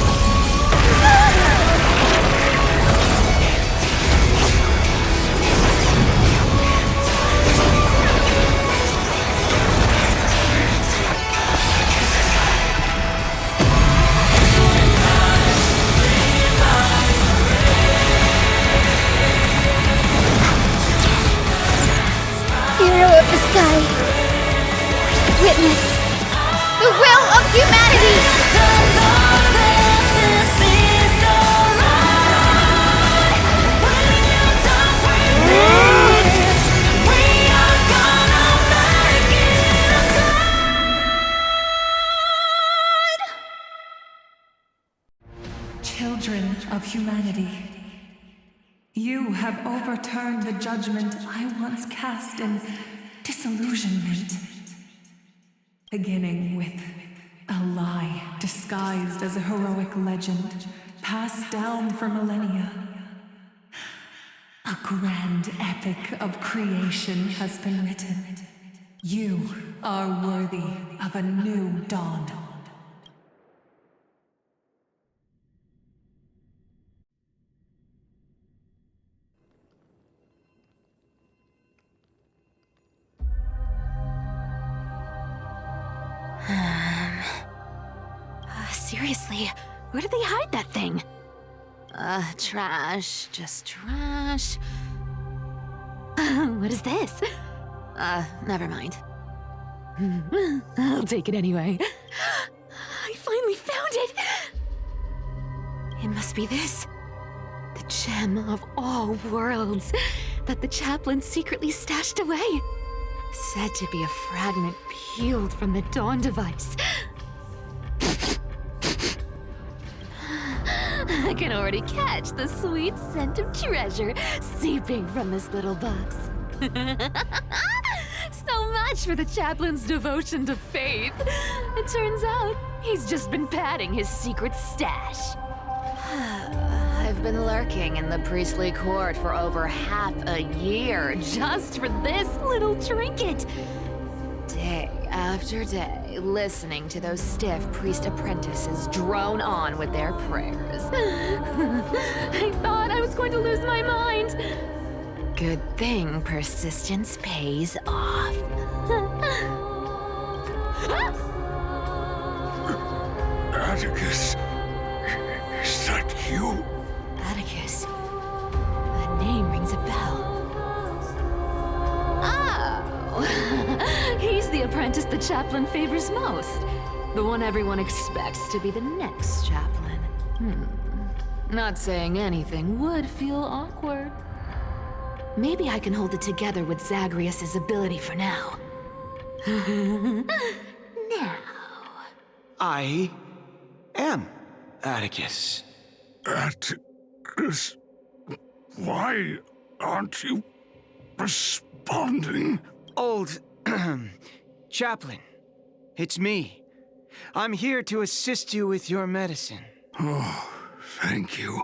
Hero of the sky! Witness the will of humanity! Children of humanity, you have overturned the judgment I once cast in disillusionment. Beginning with a lie disguised as a heroic legend, passed down for millennia. A grand epic of creation has been written. You are worthy of a new dawn. Seriously, where did they hide that thing? Trash. Just trash. What is this? Never mind. I'll take it anyway. I finally found it! It must be this. The gem of all worlds that the chaplain secretly stashed away. Said to be a fragment peeled from the Dawn device. I can already catch the sweet scent of treasure seeping from this little box. So much for the chaplain's devotion to faith. It turns out he's just been padding his secret stash. I've been lurking in the priestly court for over half a year just for this little trinket. Day after day, listening to those stiff priest apprentices drone on with their prayers. I thought I was going to lose my mind. Good thing persistence pays off. Atticus, is that you? Atticus. That name rings a bell. Oh! He's the apprentice the chaplain favors most. The one everyone expects to be the next chaplain. Not saying anything would feel awkward. Maybe I can hold it together with Zagreus's ability for now. Now. I am Atticus. Atticus, why aren't you responding? Old chaplain, it's me. I'm here to assist you with your medicine. Oh, thank you.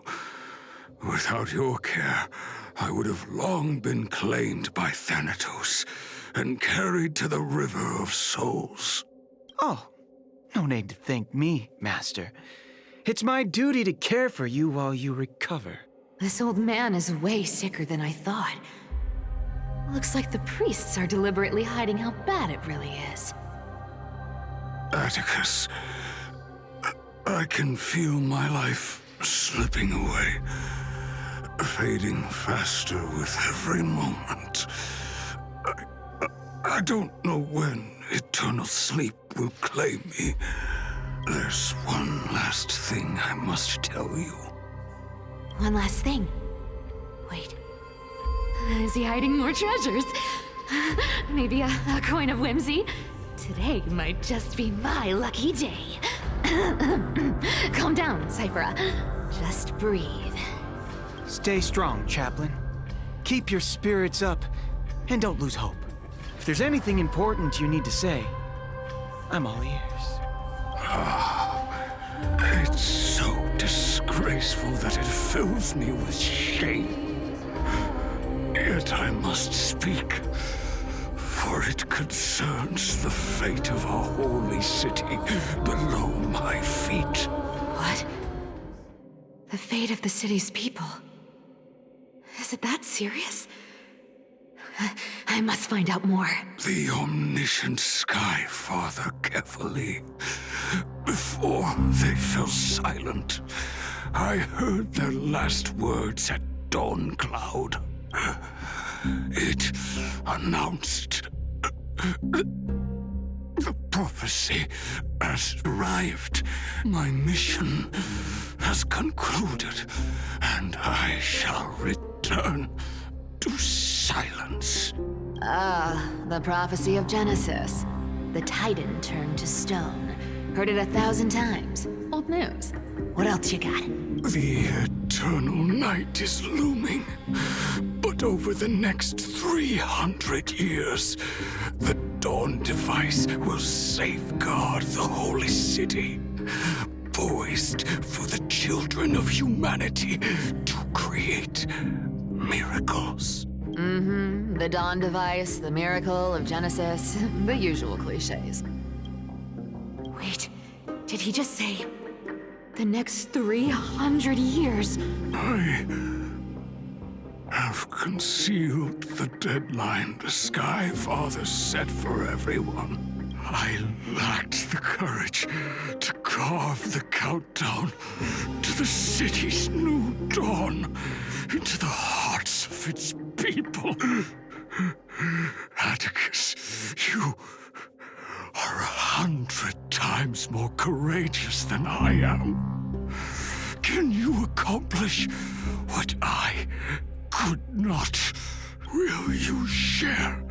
Without your care, I would have long been claimed by Thanatos and carried to the River of Souls. Oh, no need to thank me, Master. It's my duty to care for you while you recover. This old man is way sicker than I thought. Looks like the priests are deliberately hiding how bad it really is. Atticus, I can feel my life slipping away, fading faster with every moment. I don't know when eternal sleep will claim me. There's one last thing I must tell you. One last thing. Wait. Is he hiding more treasures? Maybe a coin of whimsy? Today might just be my lucky day. Calm down, Cyphera. Just breathe. Stay strong, Chaplain. Keep your spirits up, and don't lose hope. If there's anything important you need to say, I'm all ears. It's so disgraceful that it fills me with shame. Yet I must speak, for it concerns the fate of our holy city below my feet. What? The fate of the city's people? Is it that serious? I must find out more. The omniscient Sky Father carefully. Before they fell silent, I heard their last words at Dawn Cloud. It announced the prophecy has arrived. My mission has concluded, and I shall return to silence. The prophecy of Genesis. The Titan turned to stone. Heard it 1,000 times. Old news. What else you got? The eternal night is looming. But over the next 300 years, the Dawn device will safeguard the holy city, poised for the children of humanity to create miracles. The Dawn device, the miracle of Genesis, the usual cliches. Wait, did he just say the next 300 years? I have concealed the deadline the Sky Father set for everyone. I lacked the courage to carve the countdown to the city's new dawn into the hearts of its people. Atticus, you are 100 times more courageous than I am. Can you accomplish what I could not? Will you share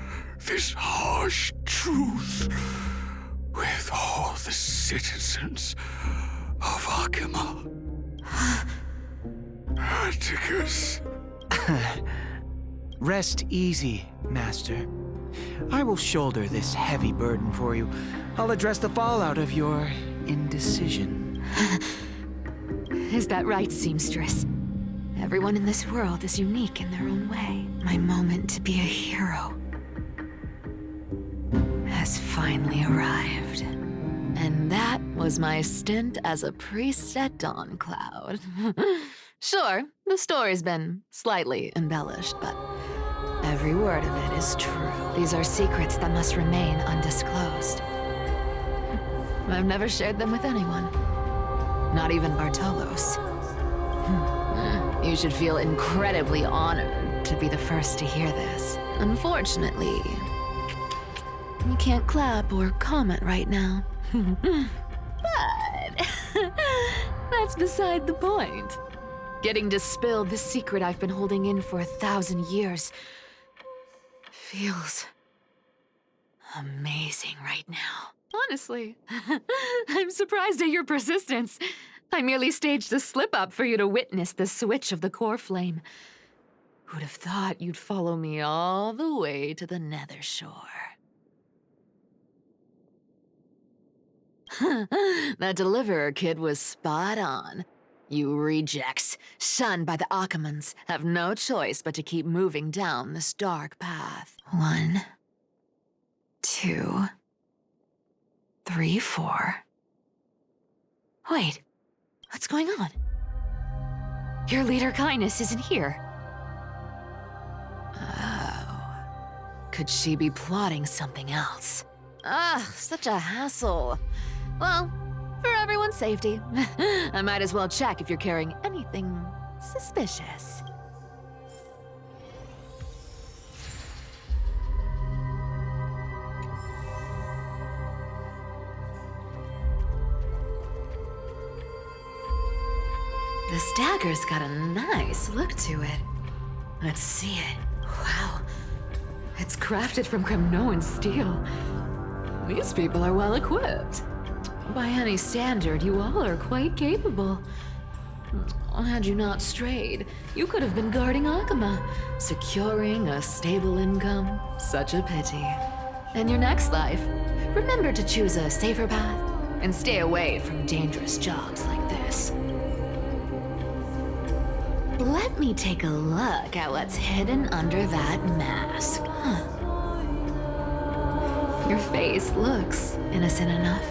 this harsh truth with all the citizens of Akima? Atticus. Rest easy, Master. I will shoulder this heavy burden for you. I'll address the fallout of your indecision. Is that right, seamstress? Everyone in this world is unique in their own way. My moment to be a hero has finally arrived. And that was my stint as a priest at Dawn Cloud. Sure, the story's been slightly embellished, but every word of it is true. These are secrets that must remain undisclosed. I've never shared them with anyone. Not even Bartolos. You should feel incredibly honored to be the first to hear this. Unfortunately, you can't clap or comment right now. But that's beside the point. Getting to spill the secret I've been holding in for 1,000 years feels amazing right now. Honestly, I'm surprised at your persistence. I merely staged a slip-up for you to witness the switch of the core flame. Who'd have thought you'd follow me all the way to the Nether Shore? That Deliverer kid was spot on. You rejects, shunned by the Akamans, have no choice but to keep moving down this dark path. 1, 2, 3, 4. Wait, what's going on? Your leader Kindness isn't here. Oh, could she be plotting something else? Ugh, such a hassle. Well, for everyone's safety, I might as well check if you're carrying anything suspicious. This dagger's got a nice look to it. Let's see it. Wow. It's crafted from Kremnoan steel. These people are well equipped. By any standard, you all are quite capable. Had you not strayed, you could have been guarding Akama, securing a stable income. Such a pity. In your next life, remember to choose a safer path and stay away from dangerous jobs like this. Let me take a look at what's hidden under that mask. Your face looks innocent enough.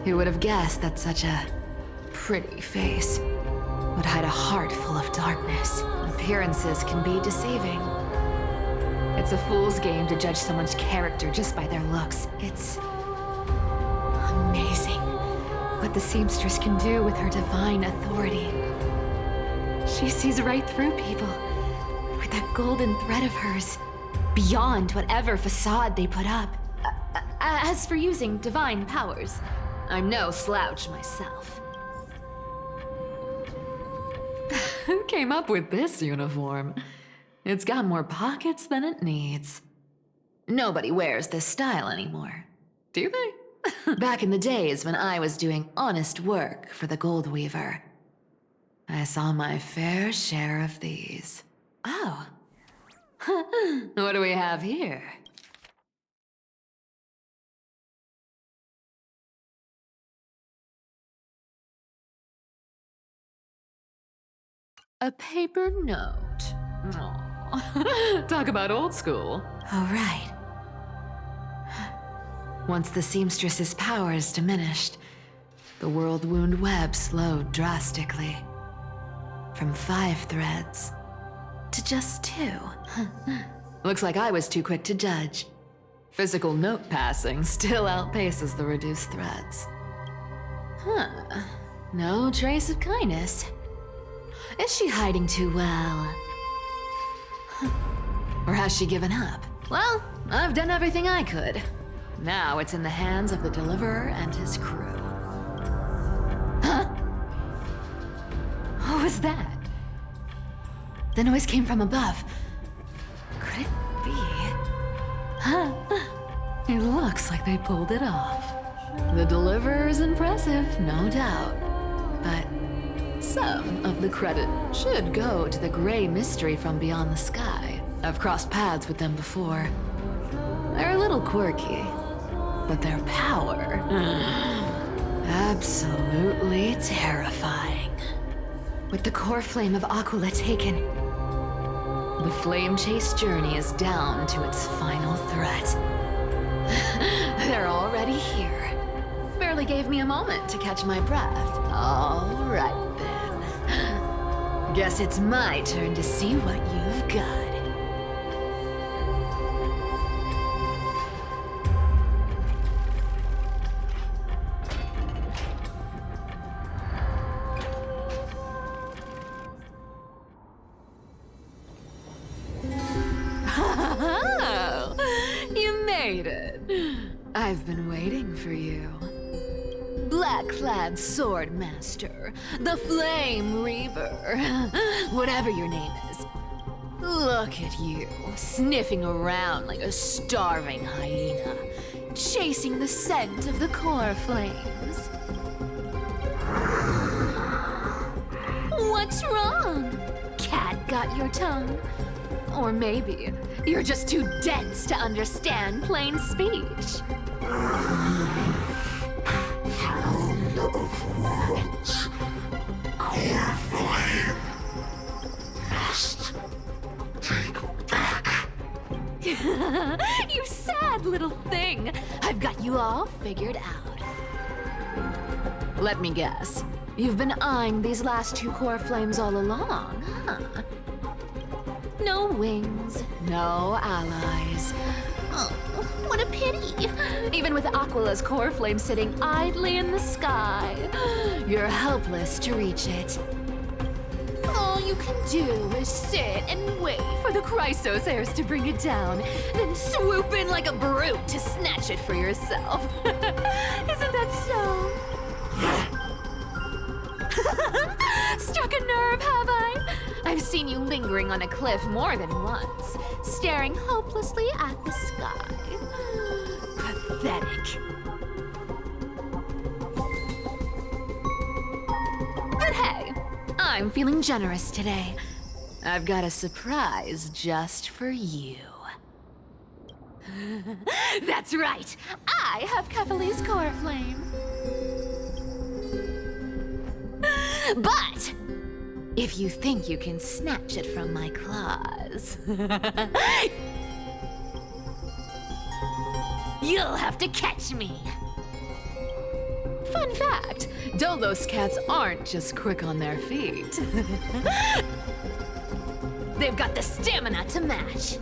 Who would have guessed that such a pretty face would hide a heart full of darkness? Appearances can be deceiving. It's a fool's game to judge someone's character just by their looks. It's amazing what the seamstress can do with her divine authority. She sees right through people with that golden thread of hers, beyond whatever facade they put up. As for using divine powers, I'm no slouch myself. Who came up with this uniform? It's got more pockets than it needs. Nobody wears this style anymore, do they? Back in the days when I was doing honest work for the Gold Weaver, I saw my fair share of these. Oh. What do we have here? A paper note. Aw. Talk about old school. All right. Once the seamstress's powers diminished, the world wound web slowed drastically. From 5 threads to just 2. Looks like I was too quick to judge. Physical note passing still outpaces the reduced threads. No trace of kindness. Is she hiding too well? Or has she given up? Well, I've done everything I could. Now it's in the hands of the Deliverer and his crew. Huh? What was that? The noise came from above. Could it be? Huh? It looks like they pulled it off. The Deliverer is impressive, no doubt. But some of the credit should go to the gray mystery from beyond the sky. I've crossed paths with them before. They're a little quirky, but their power, absolutely terrifying. With the core flame of Aquila taken, the flame chase journey is down to its final threat. They're already here. Barely gave me a moment to catch my breath. All right then. Guess it's my turn to see what you've got. You made it. I've been waiting for you. Black-clad sword master, the Flame Reaver, whatever your name is. Look at you, sniffing around like a starving hyena, chasing the scent of the core flames. What's wrong? Cat got your tongue? Or maybe you're just too dense to understand plain speech. Throne of worlds, core flame, must take back. You sad little thing. I've got you all figured out. Let me guess. You've been eyeing these last 2 core flames all along, huh? No wings, no allies. Oh, what a pity. Even with Aquila's core flame sitting idly in the sky. you're helpless to reach it. All you can do is sit and wait for the Chrysos heirs to bring it down, then swoop in like a brute to snatch it for yourself. Isn't that so? Struck a nerve, have I? I've seen you lingering on a cliff more than once, staring hopelessly at the sky. Pathetic. But hey, I'm feeling generous today. I've got a surprise just for you. That's right, I have Kephales's core flame. But if you think you can snatch it from my claws, you'll have to catch me. Fun fact, Dolos cats aren't just quick on their feet. They've got the stamina to match.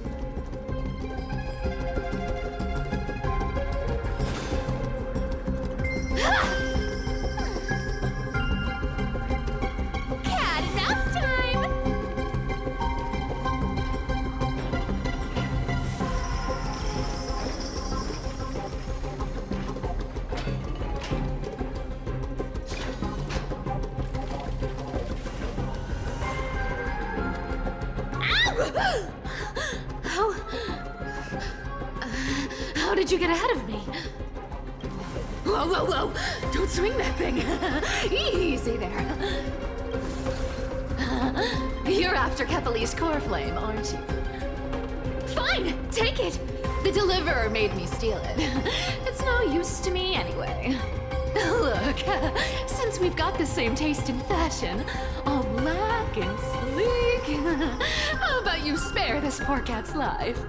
Cat and mouse time! How did you get ahead of me? Whoa, whoa, whoa! Don't swing that thing! Easy there. You're after Kephales's core flame, aren't you? Fine, take it! The deliverer made me steal it. It's no use to me anyway. Look, since we've got the same taste in fashion, all black and sleek, how about you spare this poor cat's life?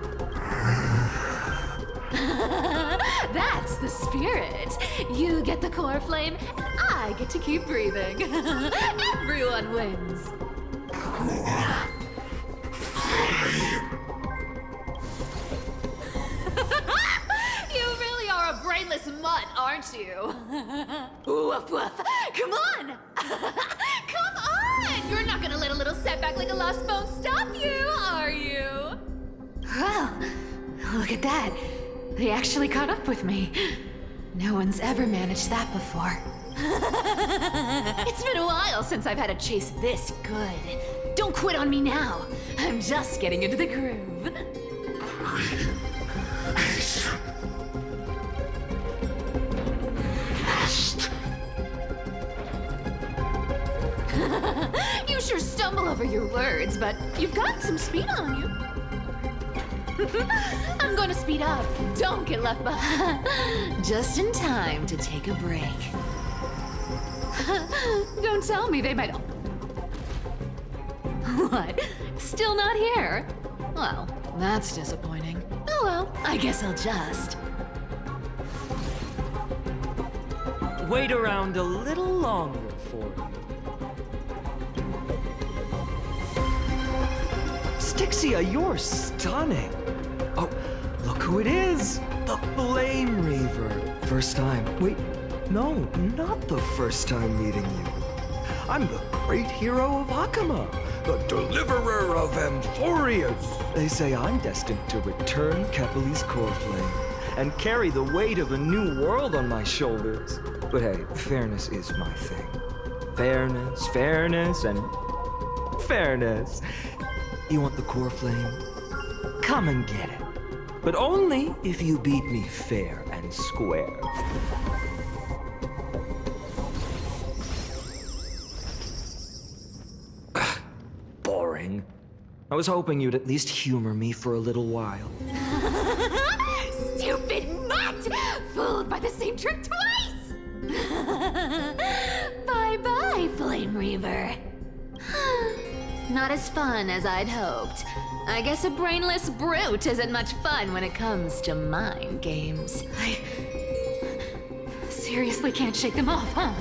That's the spirit. You get the core flame, and I get to keep breathing. Everyone wins. You really are a brainless mutt, aren't you? Woof woof. Come on! Come on! You're not gonna let a little setback like a lost bone stop you, are you? Well, look at that. They actually caught up with me. No one's ever managed that before. It's been a while since I've had a chase this good. Don't quit on me now. I'm just getting into the groove. You sure stumble over your words, but you've got some speed on you. I'm gonna speed up. Don't get left behind. Just in time to take a break. Don't tell me they might... What? Still not here? Well, that's disappointing. Oh well, I guess I'll just... Wait around a little longer for you. Styxia, you're stunning. Oh, look who it is! The Flame Reaver. First time. Wait, no, not the first time meeting you. I'm the great hero of Hakama, the deliverer of Amphorius. They say I'm destined to return Kephales's core flame and carry the weight of a new world on my shoulders. But hey, fairness is my thing. Fairness, fairness, and fairness. You want the core flame? Come and get it. But only if you beat me fair and square. Boring. I was hoping you'd at least humor me for a little while. Stupid mutt! Fooled by the same trick twice! Bye-bye, Flame Reaver. Not as fun as I'd hoped. I guess a brainless brute isn't much fun when it comes to mind games. I seriously can't shake them off, huh?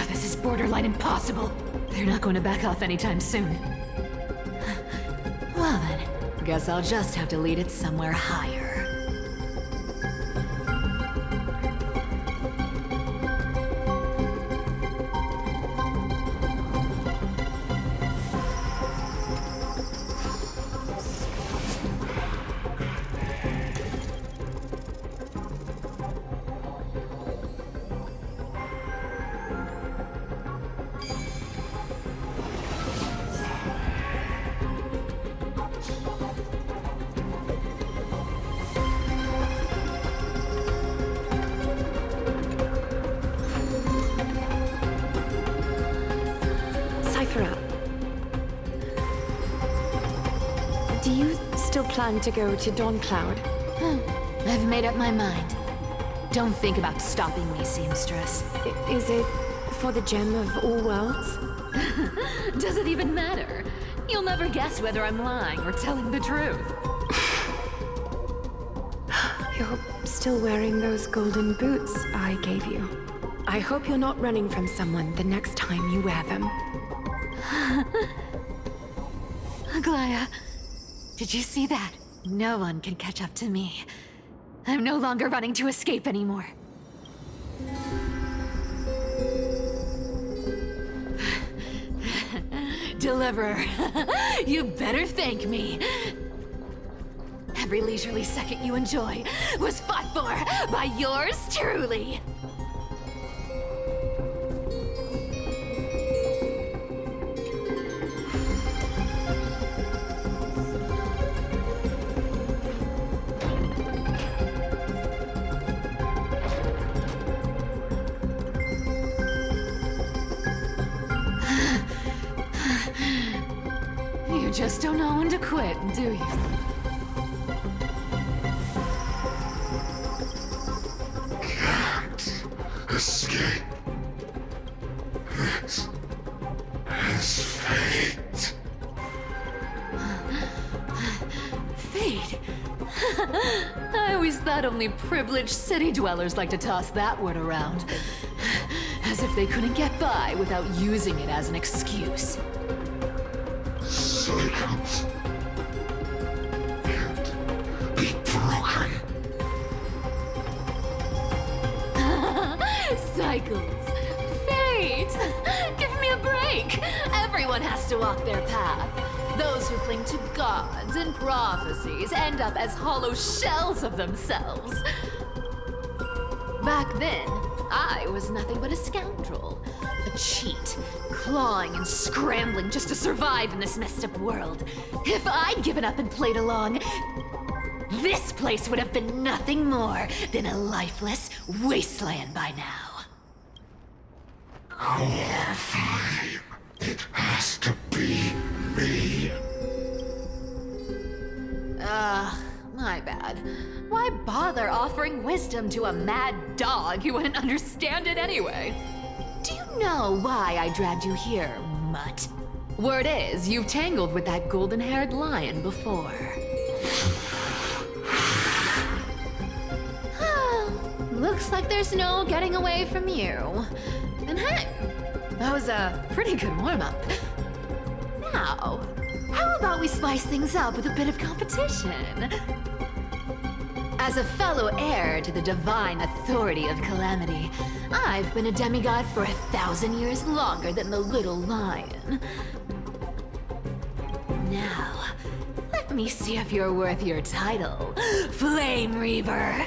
This is borderline impossible. They're not going to back off anytime soon. Well then, guess I'll just have to lead it somewhere higher. Mithra. Do you still plan to go to Dawncloud? I've made up my mind. Don't think about stopping me, seamstress. Is it for the gem of all worlds? Does it even matter? You'll never guess whether I'm lying or telling the truth. You're still wearing those golden boots I gave you. I hope you're not running from someone the next time you wear them. Aglaya, did you see that? No one can catch up to me. I'm no longer running to escape anymore. Deliverer, you better thank me. Every leisurely second you enjoy was fought for by yours truly. You just don't know when to quit, do you? Can't escape. This is fate. Fate? I always thought only privileged city dwellers like to toss that word around. As if they couldn't get by without using it as an excuse. Cycles can't be broken. Cycles. Fate! Give me a break! Everyone has to walk their path. Those who cling to gods and prophecies end up as hollow shells of themselves. Back then, I was nothing but a scoundrel. A cheat, clawing and scrambling just to survive in this messed up world. If I'd given up and played along, this place would have been nothing more than a lifeless wasteland by now. Core 5. It has to be me. My bad. Why bother offering wisdom to a mad dog who wouldn't understand it anyway? Do you know why I dragged you here, mutt? Word is, you've tangled with that golden-haired lion before. Looks like there's no getting away from you. And hey, that was a pretty good warm-up. Now, how about we spice things up with a bit of competition? As a fellow heir to the divine authority of Calamity, I've been a demigod for 1,000 years longer than the little lion. Now, let me see if you're worth your title, Flame Reaver.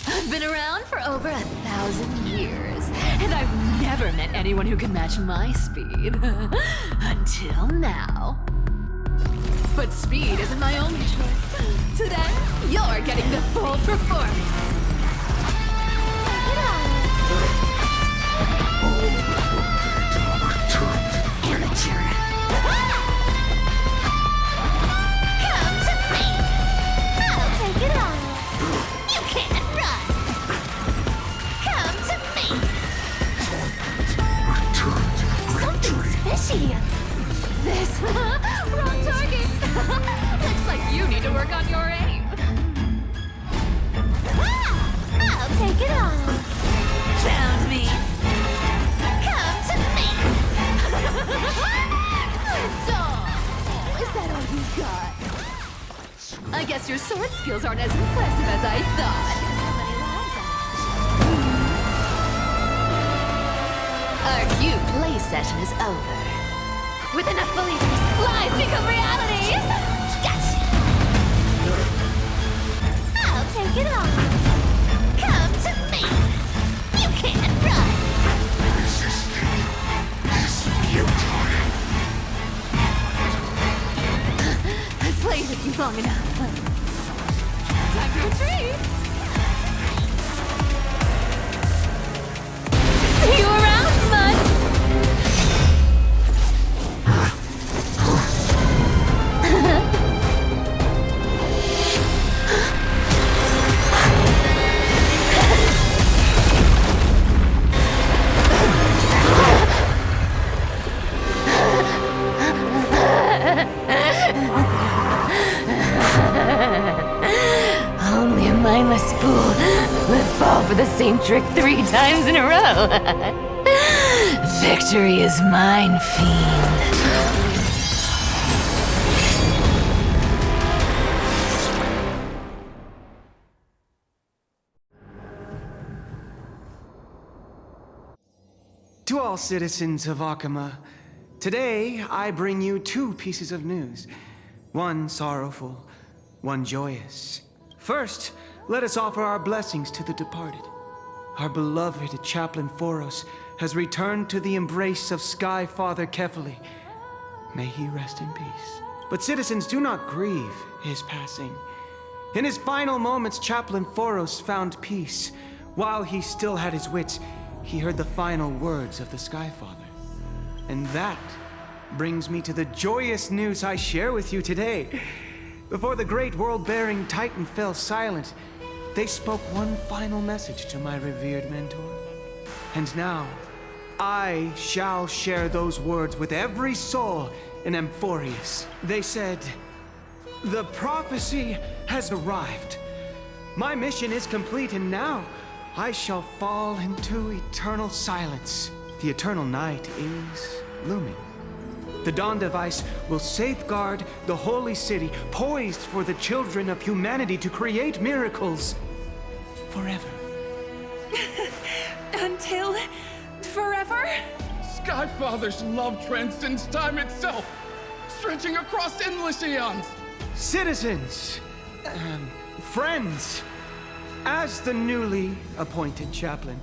I've been around for over 1,000 years, and I've never met anyone who can match my speed. Until now. But speed isn't my only choice. Today, you're getting the full performance. Amateur. Come to me! I'll take it all. You can't run. Come to me. Something's fishy. This? Wrong target. Looks like you need to work on your aim. I'll take it all. Found me. Come to me. Is that all you got? I guess your sword skills aren't as impressive as I thought. Our cute play session is over. With enough believers, lies become reality! Gotcha! I'll take it all. Come to me. You can't run. Resisting is futile. I've played with you long enough. Time to retreat! See you around, Mud! trick 3 times in a row. Victory is mine, fiend. To all citizens of Akama, today I bring you 2 pieces of news. One sorrowful, one joyous. First, let us offer our blessings to the departed. Our beloved Chaplain Foros has returned to the embrace of Sky Father Kefali. May he rest in peace. But citizens, do not grieve his passing. In his final moments, Chaplain Foros found peace. While he still had his wits, he heard the final words of the Sky Father. And that brings me to the joyous news I share with you today. Before the great world-bearing Titan fell silent, they spoke one final message to my revered mentor. And now, I shall share those words with every soul in Amphorius. They said, "The prophecy has arrived. My mission is complete, and now I shall fall into eternal silence. The eternal night is looming. The Dawn Device will safeguard the holy city, poised for the children of humanity to create miracles forever." Until forever? Skyfather's love transcends time itself, stretching across endless eons. Citizens, friends, as the newly appointed chaplain,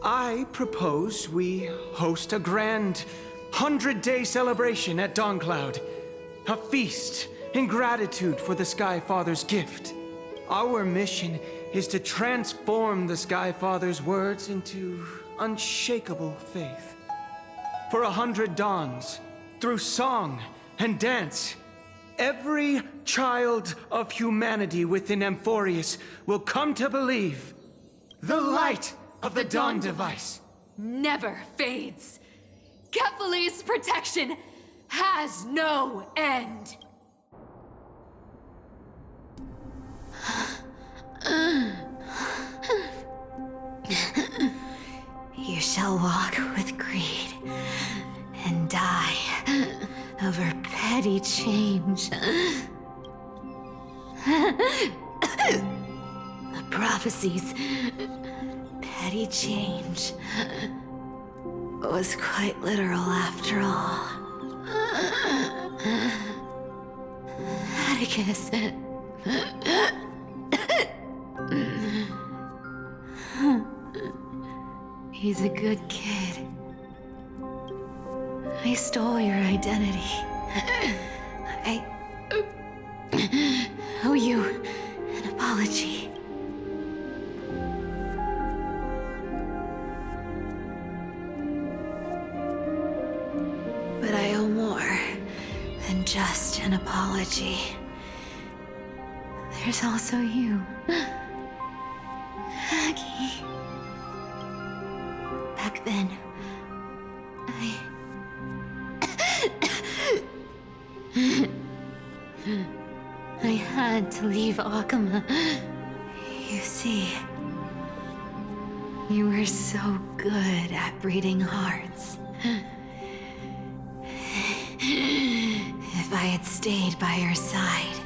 I propose we host a grand 100-day celebration at Dawncloud. A feast in gratitude for the Sky Father's gift. Our mission is to transform the Sky Father's words into unshakable faith. For 100 dawns, through song and dance, every child of humanity within Amphorius will come to believe the light of the Dawn Device Never fades. Kefali's protection has no end. You shall walk with greed and die over petty change. The prophecies, petty change, was quite literal after all. Atticus. He's a good kid. I stole your identity. I owe you an apology. But I owe more than just an apology. There's also you, Aggie. Back then, I had to leave Akama. You see, you were so good at breeding hearts. If I had stayed by your side,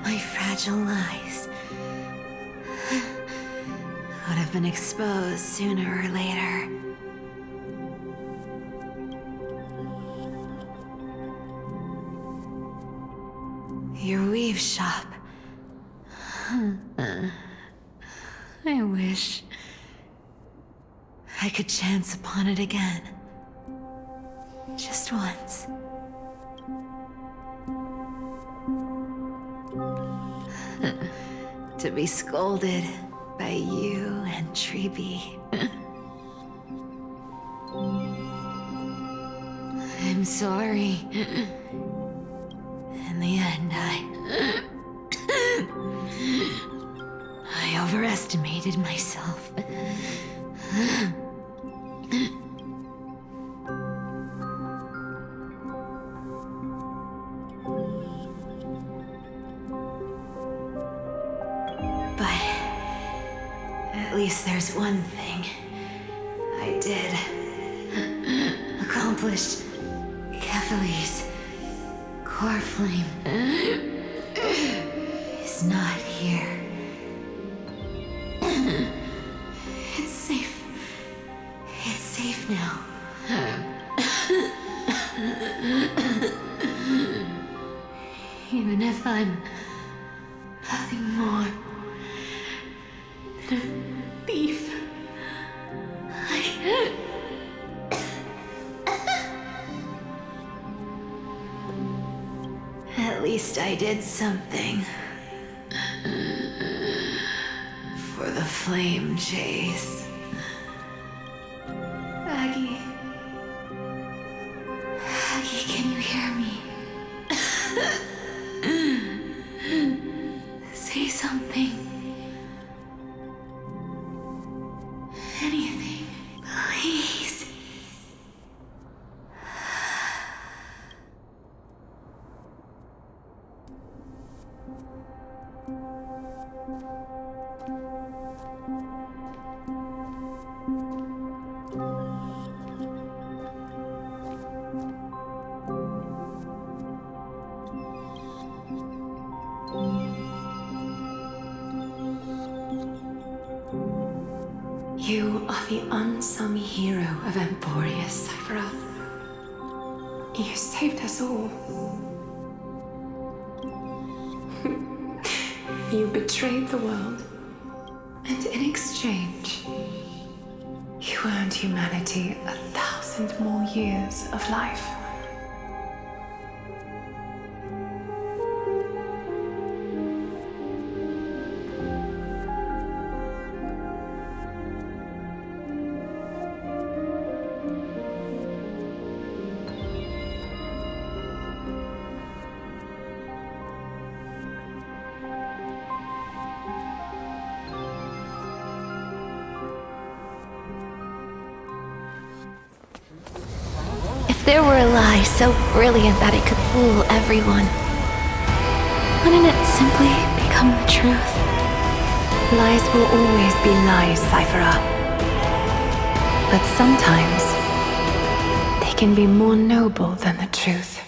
my fragile lies would have been exposed sooner or later. Your weave shop. I wish I could chance upon it again. Just once. To be scolded by you and Treeby. I'm sorry. In the end, I overestimated myself. least there's one thing I did. Accomplished. Kephalis' core flame is not here. It's safe. It's safe now. Even if I'm nothing more than a thief, At least I did something. For the flame chase. Aggie. Aggie, can you hear me? Say something. Anything. Please. You are the unsung hero of Emporia, Cypher. You saved us all. You betrayed the world, and in exchange, you earned humanity 1,000 more years of life. There were a lie so brilliant that it could fool everyone. Wouldn't it simply become the truth? Lies will always be lies, Cypher. But sometimes, they can be more noble than the truth.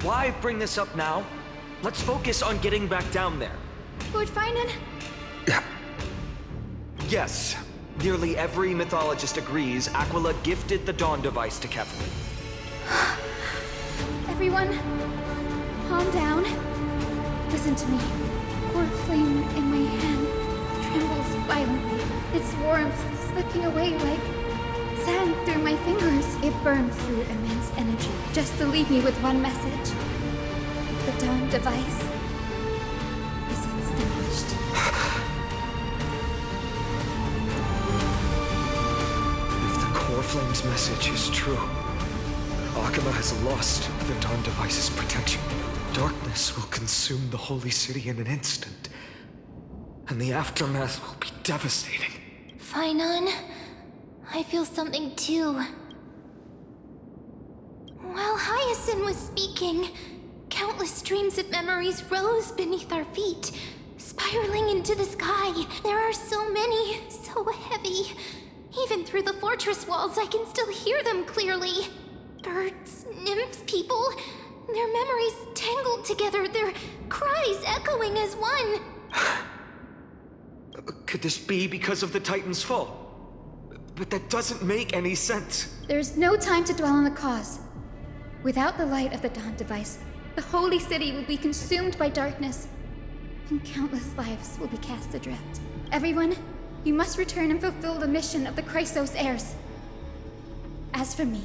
Why bring this up now? Let's focus on getting back down there. Lord Finan? Yes. Nearly every mythologist agrees Aquila gifted the Dawn device to Kefli. Everyone, calm down. Listen to me. Core flame in my hand trembles violently. Its warmth slipping away like sand through my fingers. It burned through immense energy just to leave me with one message. The Dawn device is extinguished. If the Core Flame's message is true, Akama has lost the Dawn device's protection. Darkness will consume the Holy City in an instant, and the aftermath will be devastating. Finan, I feel something too. While Hyacinth was speaking, countless streams of memories rose beneath our feet, spiraling into the sky. There are so many, so heavy. Even through the fortress walls, I can still hear them clearly. Birds, nymphs, people, their memories tangled together, their cries echoing as one. Could this be because of the Titan's fall? But that doesn't make any sense. There's no time to dwell on the cause. Without the light of the Dawn device, the Holy City will be consumed by darkness, and countless lives will be cast adrift. Everyone, you must return and fulfill the mission of the Chrysos heirs. As for me,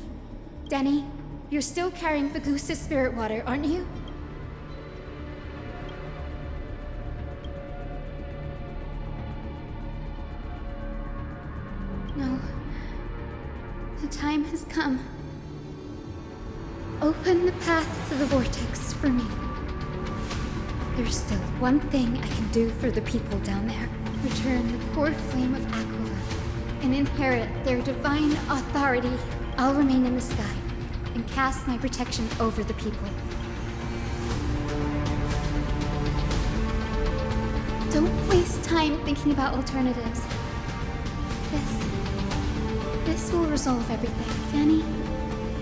Denny, you're still carrying Fagusta's spirit water, aren't you? No. The time has come. Open the path to the vortex for me. There's still one thing I can do for the people down there. Return the core flame of Aquila and inherit their divine authority. I'll remain in the sky and cast my protection over the people. Don't waste time thinking about alternatives. This will resolve everything. Danny,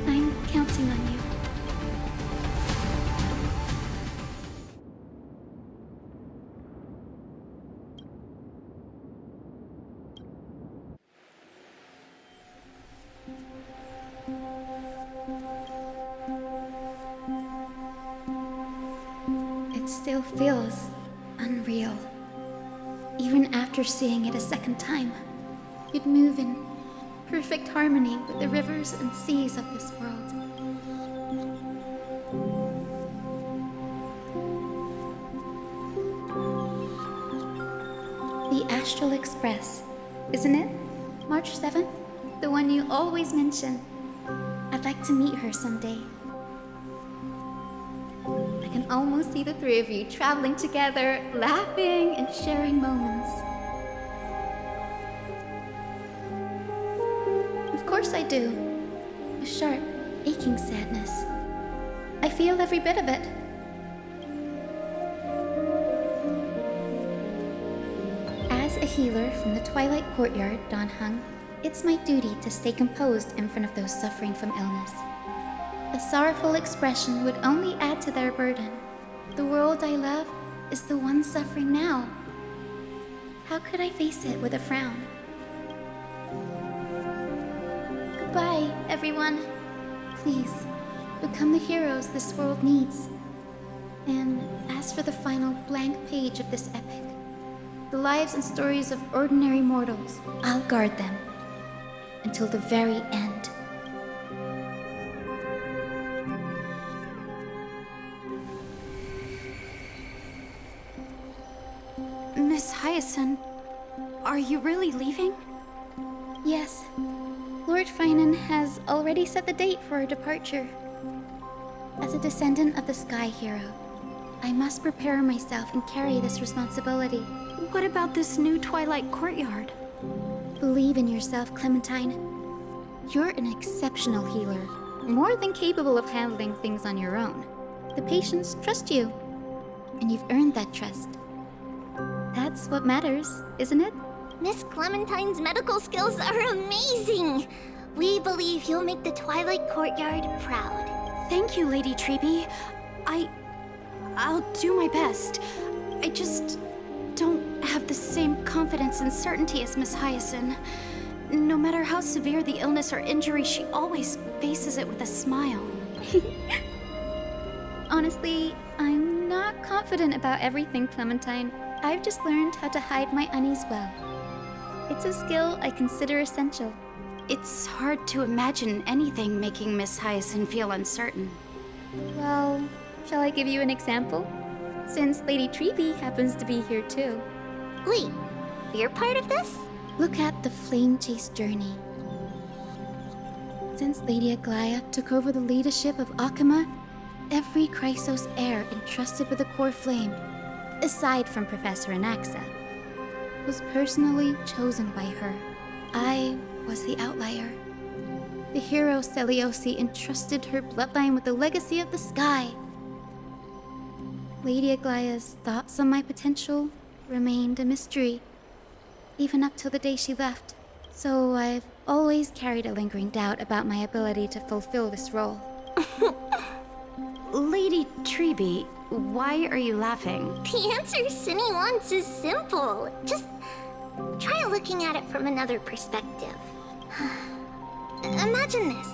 I'm counting on you. It still feels unreal. Even after seeing it a second time, you'd move in perfect harmony with the rivers and seas of this world. The Astral Express, isn't it? March 7th? The one you always mention. I'd like to meet her someday. I can almost see the three of you traveling together, laughing and sharing moments. Of course I do. A sharp, aching sadness. I feel every bit of it. As a healer from the Twilight Courtyard, Dan Heng, it's my duty to stay composed in front of those suffering from illness. A sorrowful expression would only add to their burden. The world I love is the one suffering now. How could I face it with a frown? Goodbye, everyone. Please, become the heroes this world needs. And as for the final blank page of this epic, the lives and stories of ordinary mortals, I'll guard them until the very end. Miss Hyacinth, are you really leaving? Yes. Lord Finan has already set the date for our departure. As a descendant of the Sky Hero, I must prepare myself and carry this responsibility. What about this new Twilight Courtyard? Believe in yourself, Clementine. You're an exceptional healer, more than capable of handling things on your own. The patients trust you, and you've earned that trust. That's what matters, isn't it? Miss Clementine's medical skills are amazing! We believe you'll make the Twilight Courtyard proud. Thank you, Lady Treby. I'll do my best. I just don't have the same confidence and certainty as Miss Hyacinth. No matter how severe the illness or injury, she always faces it with a smile. Honestly, I'm not confident about everything, Clementine. I've just learned how to hide my unease well. It's a skill I consider essential. It's hard to imagine anything making Miss Hyacinth feel uncertain. Well, shall I give you an example? Since Lady Treby happens to be here too. Wait, you're part of this? Look at the Flame Chase journey. Since Lady Aglaia took over the leadership of Akama, every Chrysos heir entrusted with the core flame, aside from Professor Anaxa, was personally chosen by her. I was the outlier. The hero Seliosi entrusted her bloodline with the legacy of the sky. Lady Aglaia's thoughts on my potential remained a mystery, even up till the day she left. So I've always carried a lingering doubt about my ability to fulfill this role. Lady Treby, why are you laughing? The answer Cindy wants is simple. Just try looking at it from another perspective. Imagine this.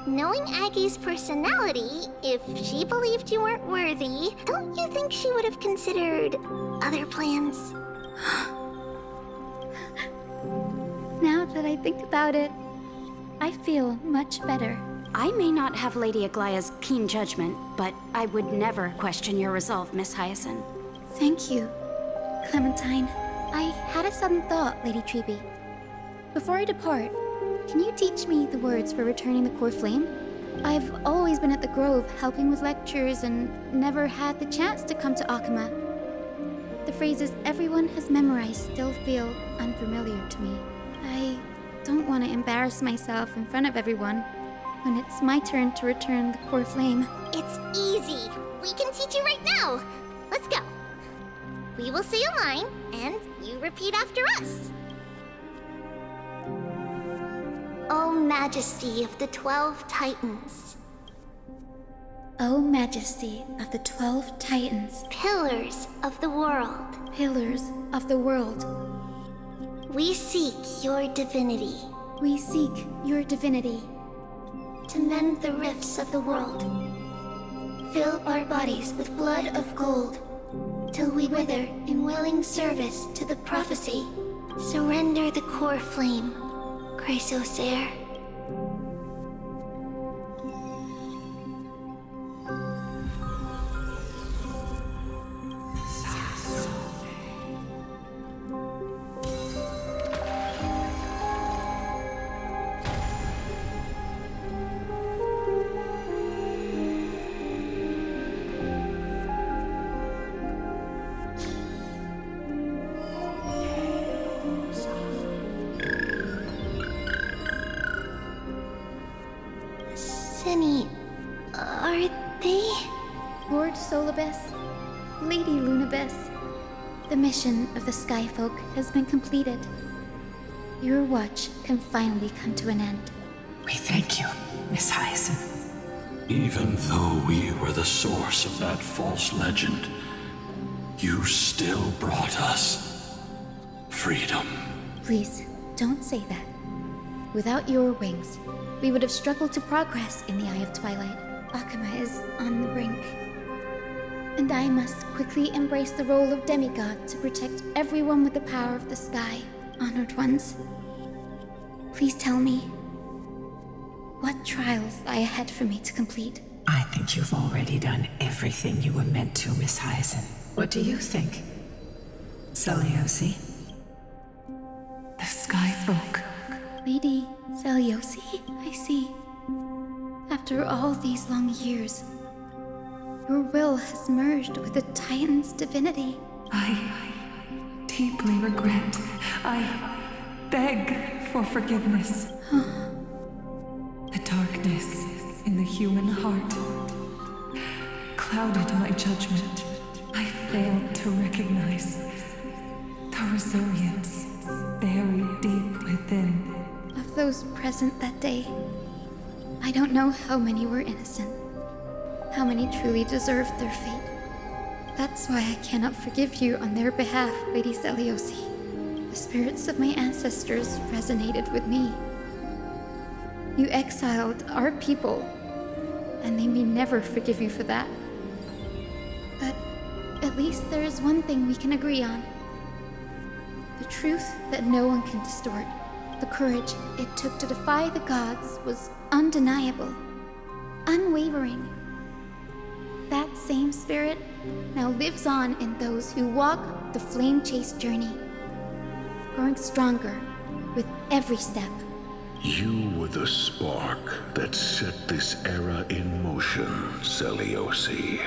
Knowing Aggie's personality, if she believed you weren't worthy, don't you think she would have considered other plans? Now that I think about it, I feel much better. I may not have Lady Aglaia's keen judgment, but I would never question your resolve, Miss Hyacinth. Thank you, Clementine. I had a sudden thought, Lady Treby. Before I depart, can you teach me the words for returning the core flame? I've always been at the Grove helping with lectures and never had the chance to come to Akama. The phrases everyone has memorized still feel unfamiliar to me. I don't want to embarrass myself in front of everyone when it's my turn to return the core flame. It's easy. We can teach you right now. Let's go. We will say a line, and you repeat after us. O Majesty of the 12 Titans. O Majesty of the 12 Titans. Pillars of the world. Pillars of the world. We seek your divinity. We seek your divinity. To mend the rifts of the world. Fill our bodies with blood of gold, till we wither in willing service to the prophecy. Surrender the core flame, Chrysosair. Are they? Lord Solibus, Lady Lunabis, the mission of the Skyfolk has been completed. Your watch can finally come to an end. We thank you, Miss Hyacinth. Even though we were the source of that false legend, you still brought us freedom. Please, don't say that. Without your wings, we would have struggled to progress in the Eye of Twilight. Akama is on the brink. And I must quickly embrace the role of demigod to protect everyone with the power of the sky. Honored ones, please tell me, what trials lie ahead for me to complete? I think you've already done everything you were meant to, Miss Hyacinth. What do you think? Celiosi? The Skyfolk. Lady Celiosi, I see. After all these long years, your will has merged with the Titan's divinity. I deeply regret. I beg for forgiveness. The darkness in the human heart clouded my judgment. I failed to recognize the resilience buried deep within. Of those present that day, I don't know how many were innocent, how many truly deserved their fate. That's why I cannot forgive you on their behalf, Lady Celiosi. The spirits of my ancestors resonated with me. You exiled our people, and they may never forgive you for that. But at least there is one thing we can agree on. The truth that no one can distort. The courage it took to defy the gods was undeniable, unwavering. That same spirit now lives on in those who walk the flame-chased journey, growing stronger with every step. You were the spark that set this era in motion, Celiosi.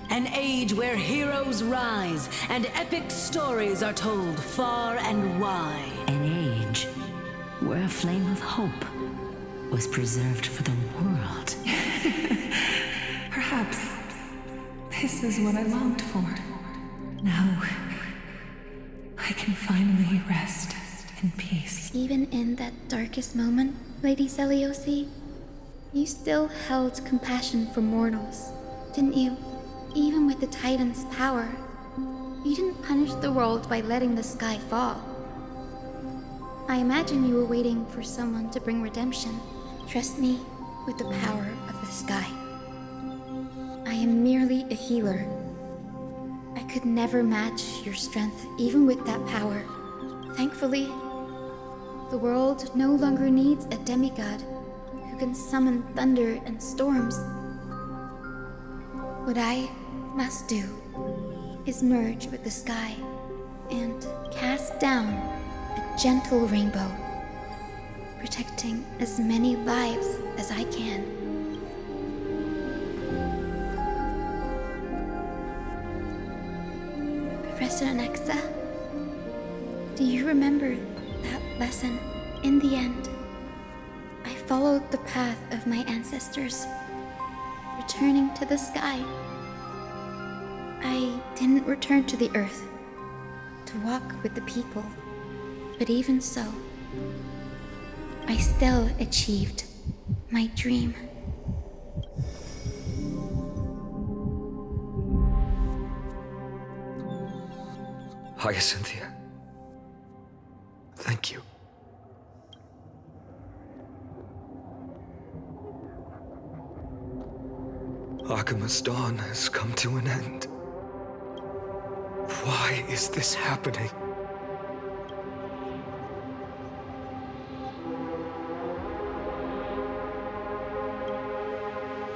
An age where heroes rise and epic stories are told far and wide. An age where a flame of hope was preserved for the world. Perhaps this is what I longed for. Now, I can finally rest in peace. Even in that darkest moment, Lady Celiosi, you still held compassion for mortals, didn't you? Even with the Titan's power, you didn't punish the world by letting the sky fall. I imagine you were waiting for someone to bring redemption. Trust me with the power of the sky. I am merely a healer. I could never match your strength even with that power. Thankfully, the world no longer needs a demigod who can summon thunder and storms. What I must do is merge with the sky and cast down a gentle rainbow, protecting as many lives as I can. Professor Nexa, do you remember that lesson? In the end, I followed the path of my ancestors, returning to the sky. I didn't return to the earth to walk with the people, but even so, I still achieved my dream. Hyacinthia. Thank you. Akima's dawn has come to an end. Why is this happening?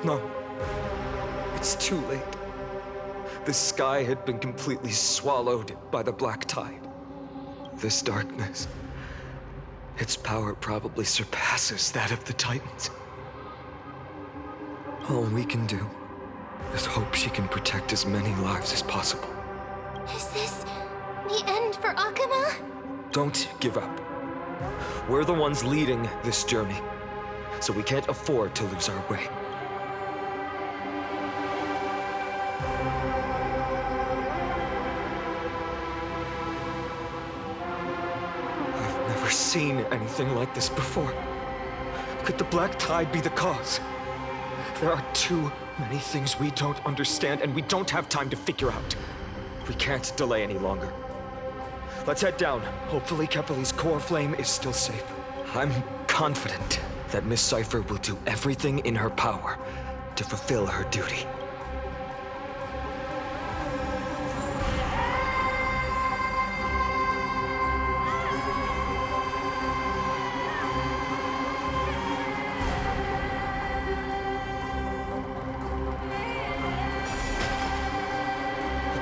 No. It's too late. The sky had been completely swallowed by the black tide. This darkness, its power probably surpasses that of the Titans. All we can do is hope she can protect as many lives as possible. Is this the end for Akuma? Don't give up. We're the ones leading this journey, so we can't afford to lose our way. I've never seen anything like this before. Could the black tide be the cause? There are too many things we don't understand, and we don't have time to figure out. We can't delay any longer. Let's head down. Hopefully Kepali's core flame is still safe. I'm confident that Miss Cypher will do everything in her power to fulfill her duty.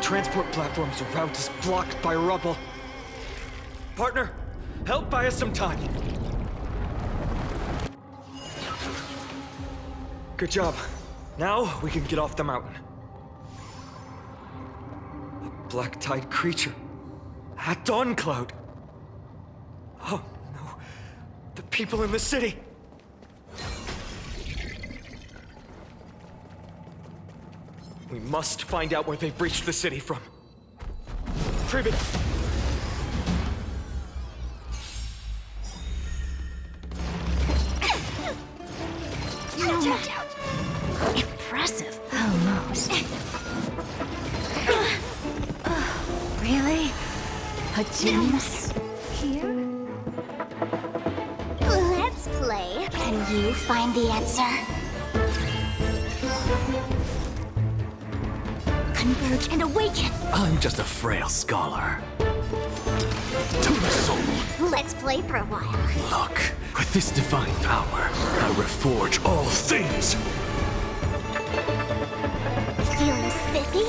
Transport platform's route is blocked by rubble. Partner, help buy us some time. Good job. Now we can get off the mountain. A black tide creature. At Dawn Cloud. Oh no. The people in the city. We must find out where they breached the city from. Tribute! Impressive. Almost. Really? A genius? Here? Let's play. Can you find the answer? Converge and awaken! I'm just a frail scholar. To the soul. Let's play for a while. Look, with this divine power, I reforge all things. Feeling spiffy?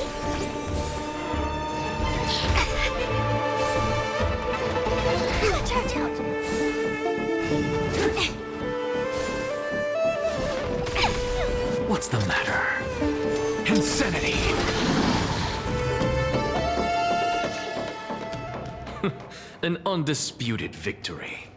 What's the matter? Insanity! An undisputed victory.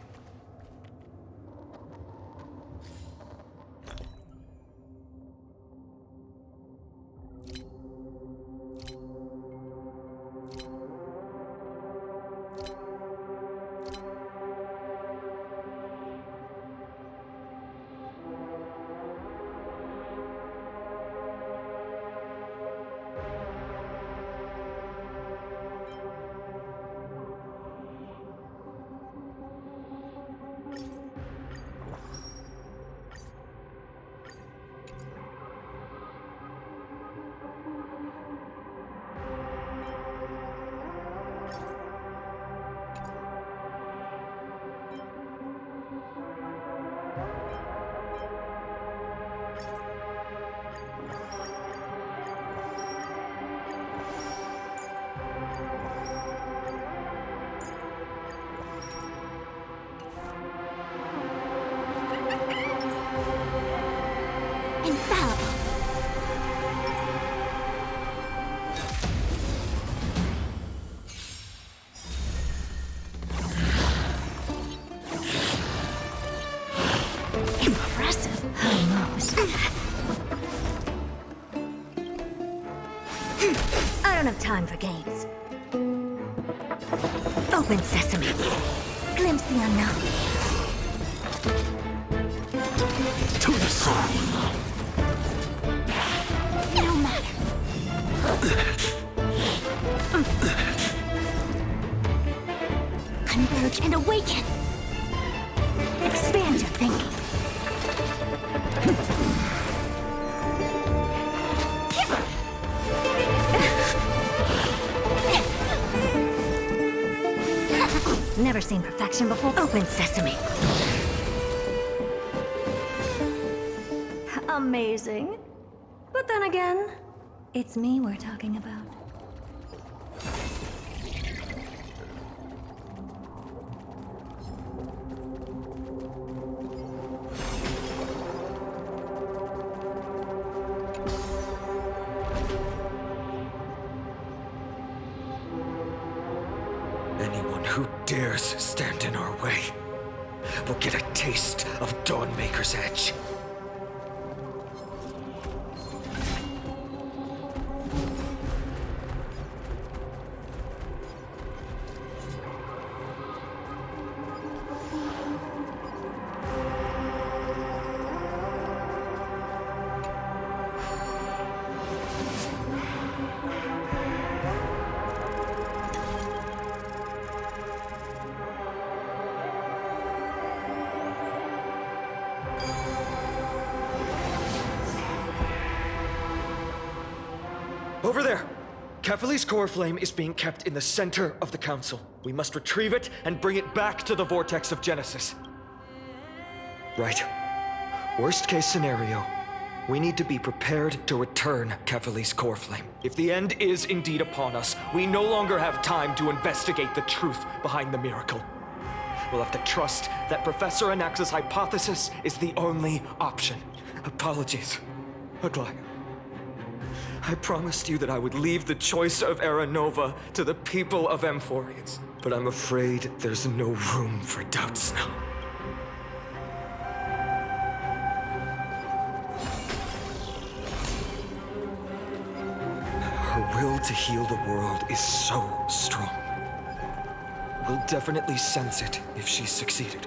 time for games. Open sesame. Glimpse the unknown. To the sun. No matter. Converge and awaken. Expand your thinking. Never seen perfection before. Open sesame. Amazing. But then again, it's me we're talking about. Anyone who dares stand in our way will get a taste of Dawnmaker's edge. Over there! Kefali's core flame is being kept in the center of the council. We must retrieve it and bring it back to the vortex of Genesis. Right. Worst case scenario, we need to be prepared to return Kefali's core flame. If the end is indeed upon us, we no longer have time to investigate the truth behind the miracle. We'll have to trust that Professor Anaxa's hypothesis is the only option. Apologies, Aglaia. I promised you that I would leave the choice of Era Nova to the people of Amphorians, but I'm afraid there's no room for doubts now. Her will to heal the world is so strong. We'll definitely sense it if she's succeeded.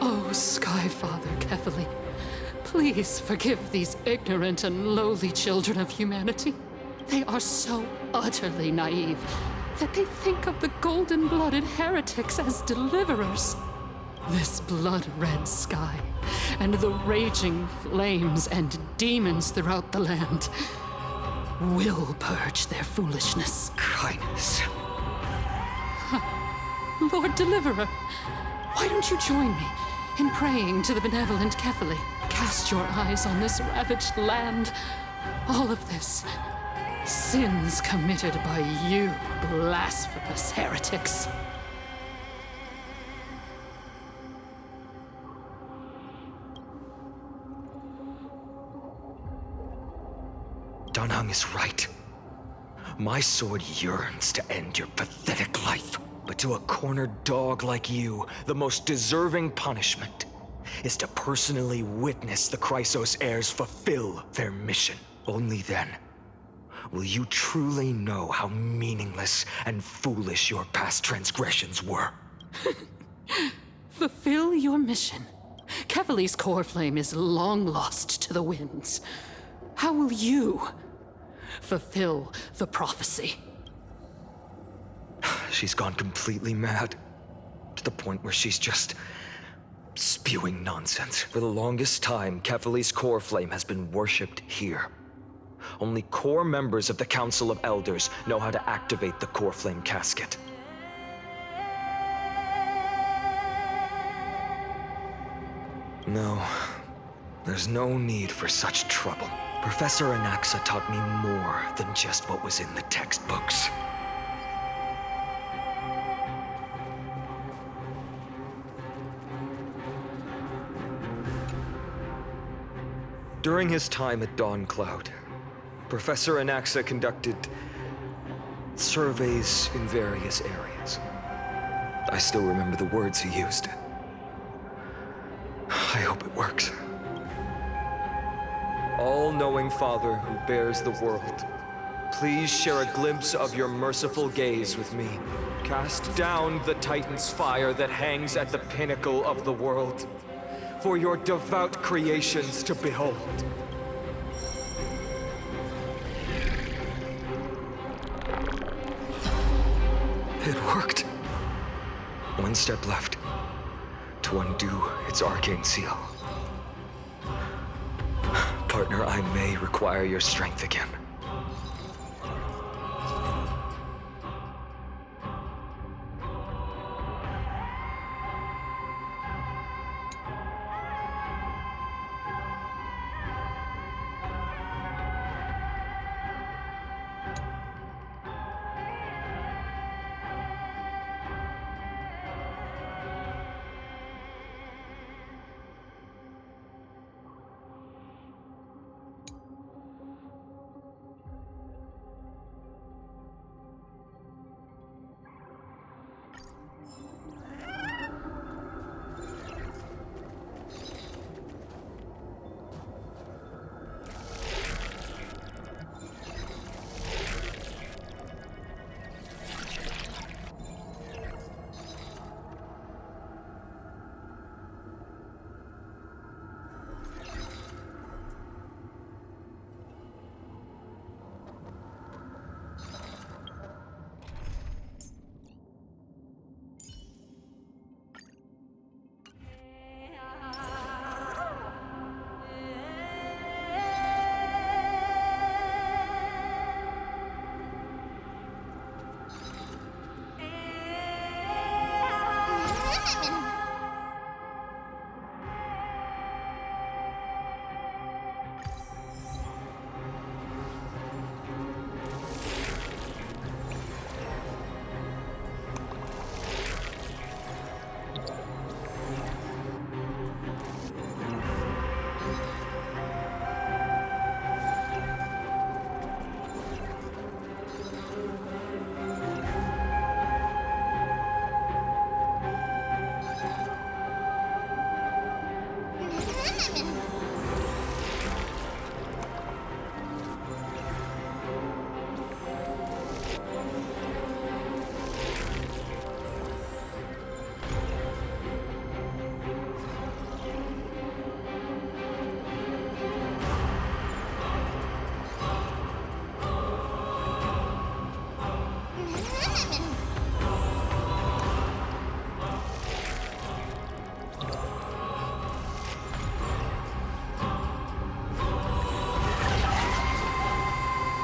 Oh, Skyfather Kefali, please forgive these ignorant and lowly children of humanity. They are so utterly naive that they think of the golden-blooded heretics as deliverers. This blood-red sky, and the raging flames and demons throughout the land will purge their foolishness. Kindness. Lord Deliverer, why don't you join me in praying to the benevolent Kefali? Cast your eyes on this ravaged land. All of this, sins committed by you, blasphemous heretics. Danheng is right. My sword yearns to end your pathetic life. But to a cornered dog like you, the most deserving punishment is to personally witness the Chrysos heirs fulfill their mission. Only then will you truly know how meaningless and foolish your past transgressions were. Fulfill your mission. Kefali's core flame is long lost to the winds. How will you fulfill the prophecy? She's gone completely mad, to the point where she's just spewing nonsense. For the longest time, Kefali's core flame has been worshipped here. Only core members of the Council of Elders know how to activate the core flame casket. No, there's no need for such trouble. Professor Anaxa taught me more than just what was in the textbooks. During his time at Dawn Cloud, Professor Anaxa conducted surveys in various areas. I still remember the words he used. I hope it works. All-knowing Father who bears the world, please share a glimpse of your merciful gaze with me. Cast down the Titan's fire that hangs at the pinnacle of the world, for your devout creations to behold. It worked. One step left to undo its arcane seal. Partner, I may require your strength again.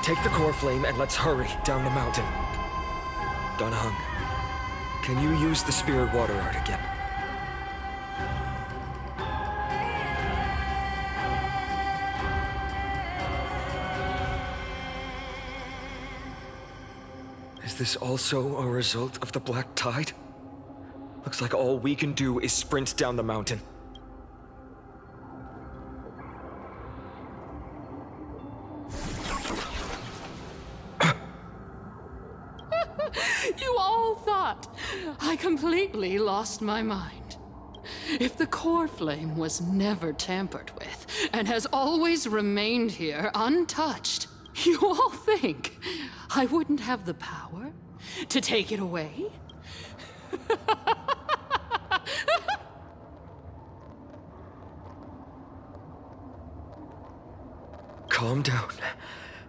Take the core flame and let's hurry down the mountain. Donahung, can you use the spirit water art again? Is this also a result of the black tide? Looks like all we can do is sprint down the mountain. You all thought I completely lost my mind. If the core flame was never tampered with and has always remained here untouched, you all think I wouldn't have the power to take it away? Calm down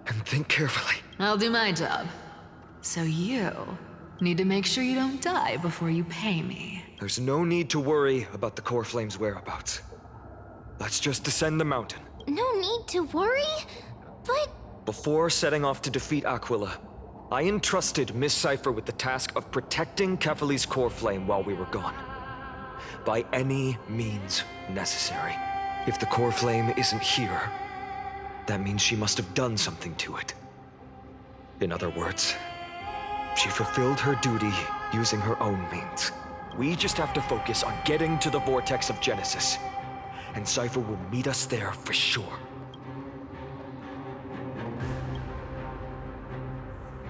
and think carefully. I'll do my job. So you need to make sure you don't die before you pay me. There's no need to worry about the core flame's whereabouts. Let's just descend the mountain. No need to worry? But... Before setting off to defeat Aquila, I entrusted Miss Cypher with the task of protecting Kefali's core flame while we were gone. By any means necessary. If the core flame isn't here, that means she must have done something to it. In other words, she fulfilled her duty using her own means. We just have to focus on getting to the vortex of Genesis, and Cypher will meet us there for sure.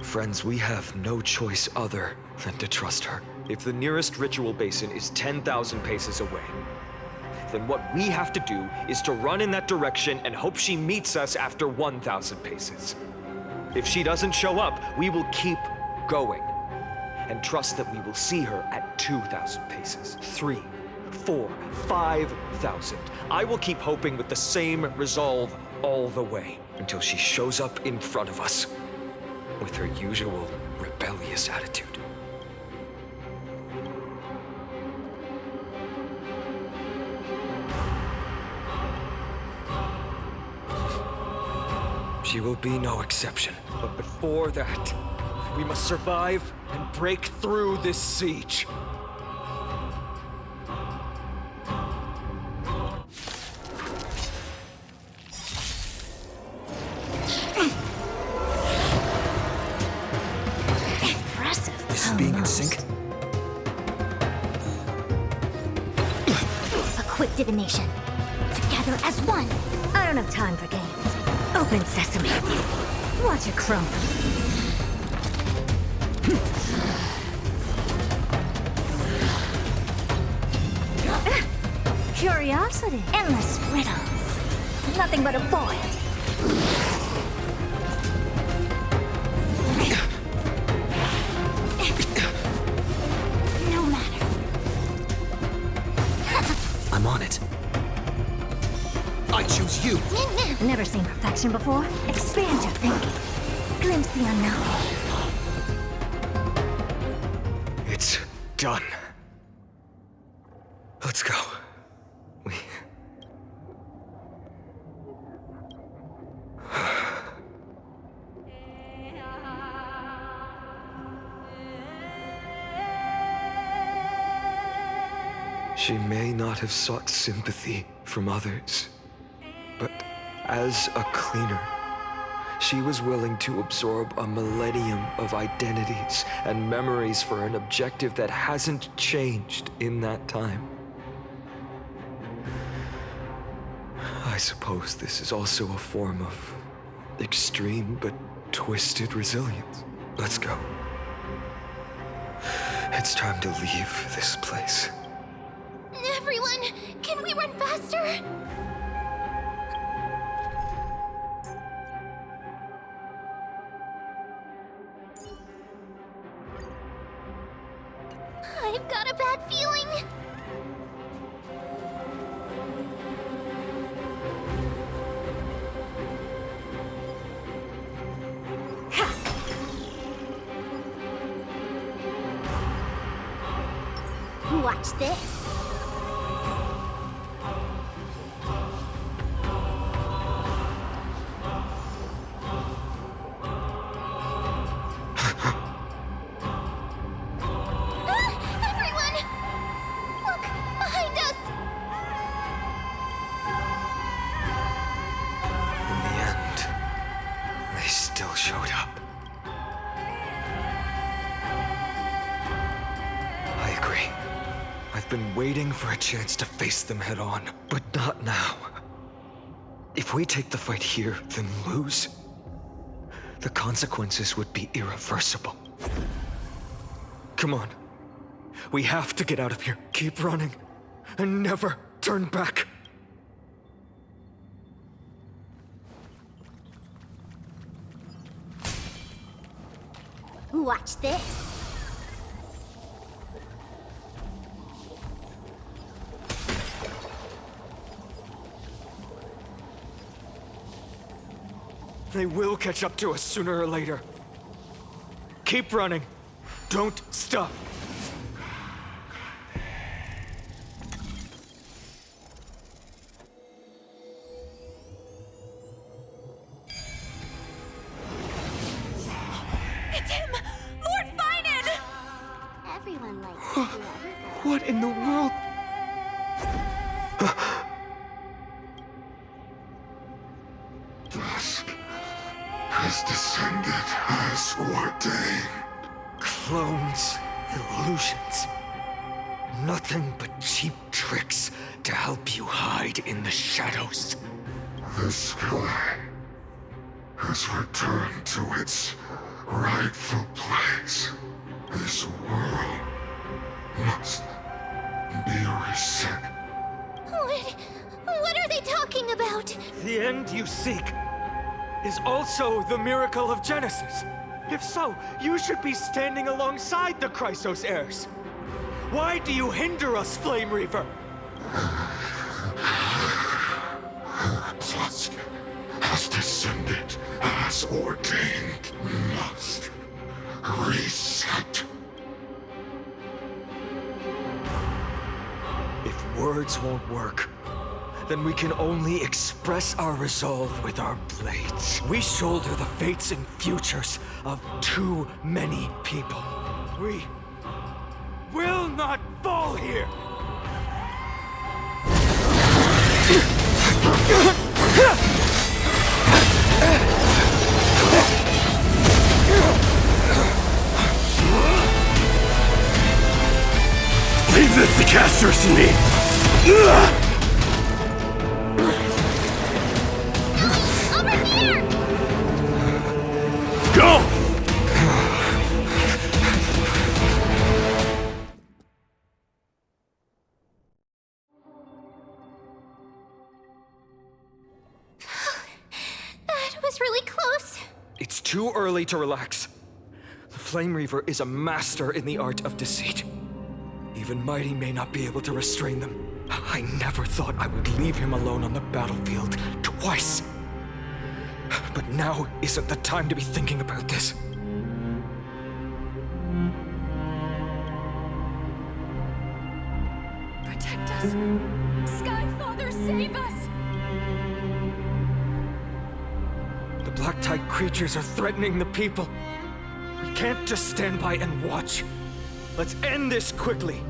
Friends, we have no choice other than to trust her. If the nearest ritual basin is 10,000 paces away, then what we have to do is to run in that direction and hope she meets us after 1,000 paces. If she doesn't show up, we will keep going and trust that we will see her at 2,000 paces, 3, 4, 5,000. I will keep hoping with the same resolve all the way until she shows up in front of us with her usual rebellious attitude. She will be no exception. But before that, we must survive and break through this siege. Impressive. This is being in sync. A quick divination. Together as one. I don't have time for games. Open sesame. Watch it crumble. Curiosity. Endless riddles. Nothing but a void. No matter. I'm on it. I choose you. Never seen perfection before? Expand your thinking. Glimpse the unknown. It's done. Let's go. She may not have sought sympathy from others, but as a cleaner, she was willing to absorb a millennium of identities and memories for an objective that hasn't changed in that time. I suppose this is also a form of extreme but twisted resilience. Let's go. It's time to leave this place. Everyone, can we run faster? I've got a bad feeling. Watch this. Waiting for a chance to face them head on, but not now. If we take the fight here, then lose, the consequences would be irreversible. Come on. We have to get out of here. Keep running, and never turn back. Watch this. They will catch up to us sooner or later. Keep running. Don't stop. It's him! Lord Finan! Everyone likes What in the world? Dusk has descended as ordained. Clones, illusions. Nothing but cheap tricks to help you hide in the shadows. The sky has returned to its rightful place. This world must be reset. What are they talking about? The end you seek is also the miracle of Genesis. If so, you should be standing alongside the Chrysos heirs. Why do you hinder us, Flame Reaver? Dusk has descended as ordained. Must reset. If words won't work, then we can only express our resolve with our blades. We shoulder the fates and futures of too many people. We will not fall here! Leave this to Casters and me! Go! That was really close. It's too early to relax. The Flame Reaver is a master in the art of deceit. Even Mighty may not be able to restrain them. I never thought I would leave him alone on the battlefield twice. But now isn't the time to be thinking about this. Protect us. Sky Father, save us! The Black Tide creatures are threatening the people. We can't just stand by and watch. Let's end this quickly.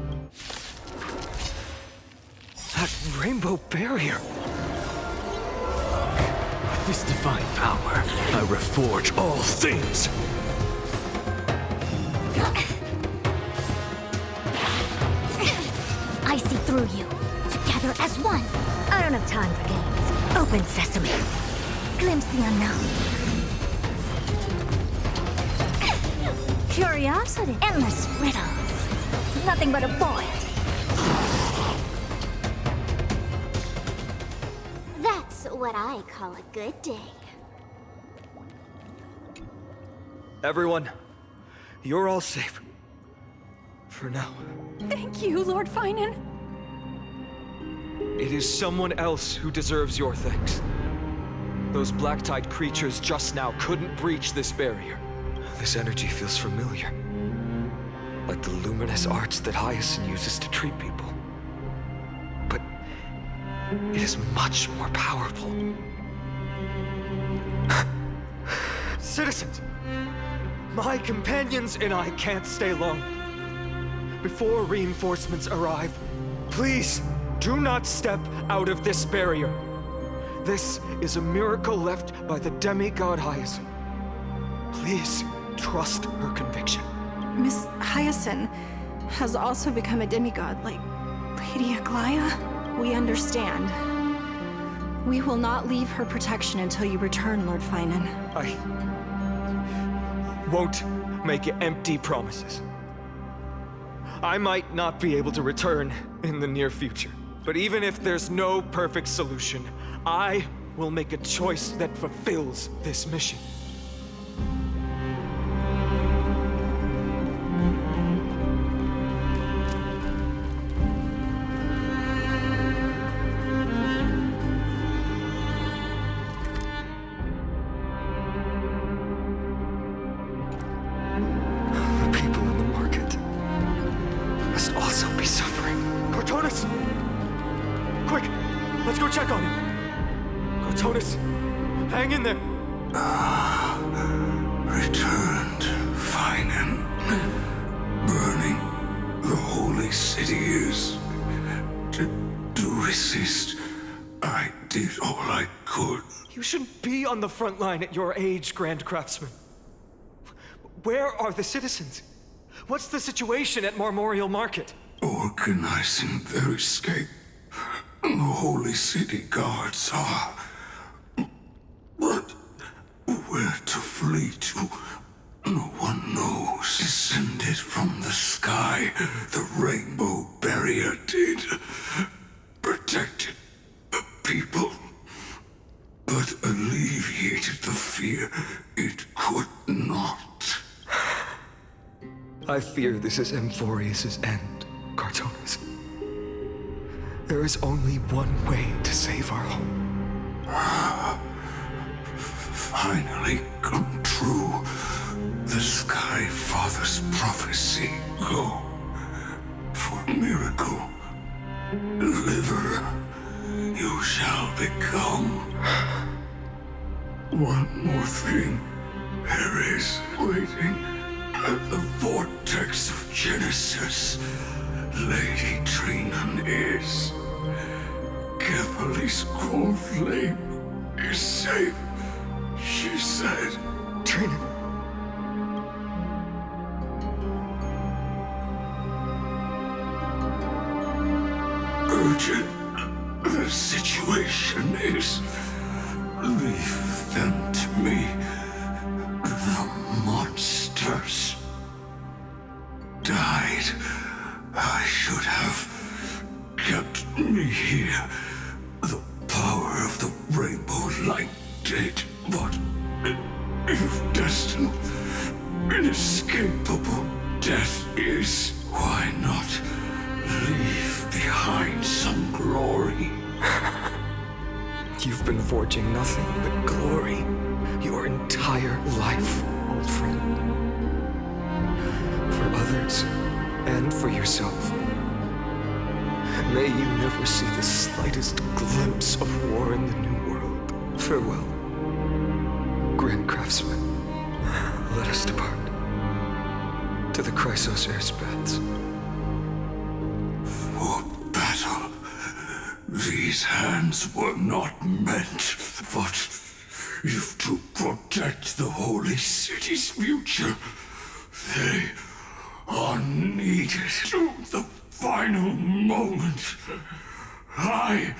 That rainbow barrier. With this divine power, I reforge all things. I see through you. Together as one. I don't have time for games. Open sesame. Glimpse the unknown. Curiosity. Endless riddles. Nothing but a void. That's what I call a good day. Everyone, you're all safe. For now. Thank you, Lord Finan. It is someone else who deserves your thanks. Those Black Tide creatures just now couldn't breach this barrier. This energy feels familiar. Like the luminous arts that Hyacinth uses to treat people. But it is much more powerful. Citizens! My companions and I can't stay long. Before reinforcements arrive, please do not step out of this barrier. This is a miracle left by the demigod Hyacinth. Please trust her conviction. Miss Hyacinth has also become a demigod, like Lady Aglaya. We understand. We will not leave her protection until you return, Lord Finan. I won't make empty promises. I might not be able to return in the near future. But even if there's no perfect solution, I will make a choice that fulfills this mission. The people in the market must also be suffering. Cortonis! Quick! Let's go check on him! Cortonis! Hang in there! Returned, Finan. Burning the holy city is. To resist, I did all I could. You shouldn't be on the front line at your age, Grand Craftsman. Where are the citizens? What's the situation at Marmorial Market? Organizing their escape. The holy city guards are. But where to flee to, no one knows. Descended from the sky, the rainbow barrier did. Protected I fear this is Amphorius' end, Cartonis. There is only one way to save our home. Finally come true. The Sky Father's prophecy. Go. For miracle. Deliverer. You shall become. One more thing. There is waiting at the vortex of Genesis. Lady Trinan is. Kefali's core flame is safe, she said. Trinan. Urgent. The situation is. Leave them to me. The monsters died. I should have kept me here. The power of the rainbow light did, but if destined, inescapable death is, why not leave behind some glory? You've been forging nothing but glory your entire life, old friend. For others, and for yourself. May you never see the slightest glimpse of war in the New World. Farewell, Grand Craftsman. Let us depart to the Chrysos airspaths. For battle. These hands were not meant, but if to protect the Holy City's future, they are needed to the final moment. I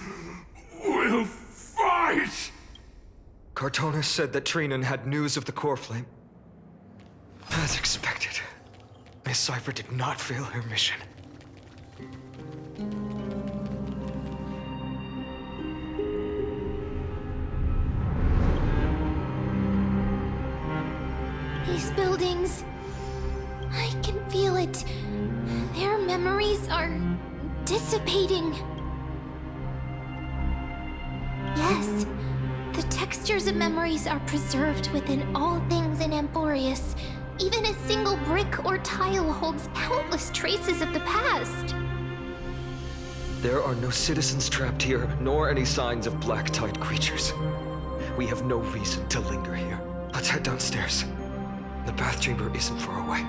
will fight! Cartonis said that Trinan had news of the core flame. As expected, Miss Cipher did not fail her mission. These buildings, I can feel it. Their memories are dissipating. Yes, the textures of memories are preserved within all things in Amphorius. Even a single brick or tile holds countless traces of the past. There are no citizens trapped here, nor any signs of black tide creatures. We have no reason to linger here. Let's head downstairs. The bath chamber isn't far away.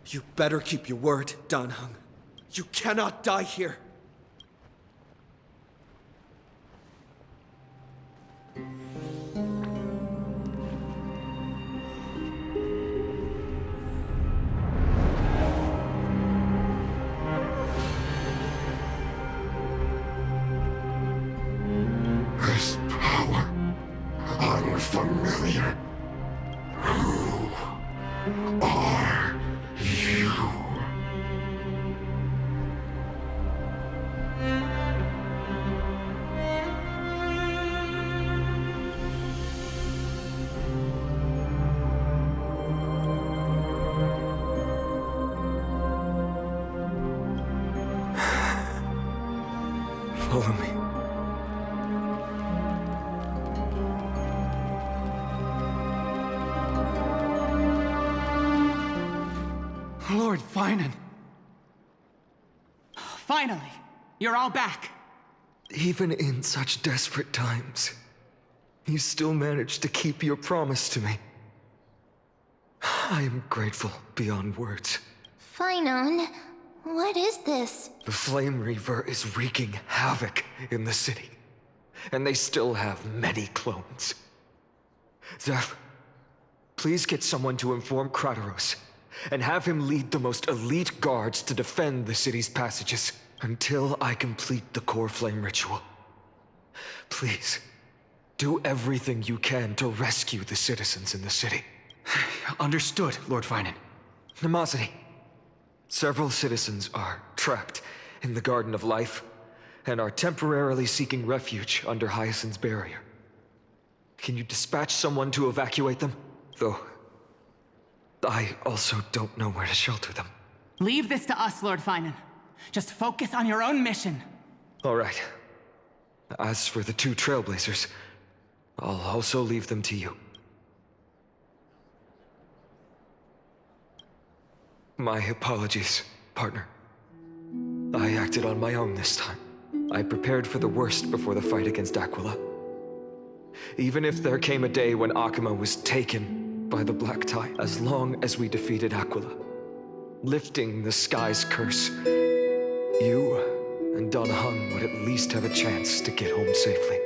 You better keep your word, Danheng. You cannot die here. familiar. Who are you? Follow me. Lord Finan. Finally, you're all back. Even in such desperate times, you still managed to keep your promise to me. I am grateful beyond words. Finon, what is this? The Flame Reaver is wreaking havoc in the city, and they still have many clones. Zeph, please get someone to inform Krateros, and have him lead the most elite guards to defend the city's passages until I complete the core flame ritual. Please, do everything you can to rescue the citizens in the city. Understood, Lord Finan. Nemosity, several citizens are trapped in the Garden of Life and are temporarily seeking refuge under Hyacinth's barrier. Can you dispatch someone to evacuate them? Though, I also don't know where to shelter them. Leave this to us, Lord Finan. Just focus on your own mission. All right. As for the two Trailblazers, I'll also leave them to you. My apologies, partner. I acted on my own this time. I prepared for the worst before the fight against Aquila. Even if there came a day when Akuma was taken by the Black Tide, as long as we defeated Aquila, lifting the sky's curse, you and Don Hung would at least have a chance to get home safely.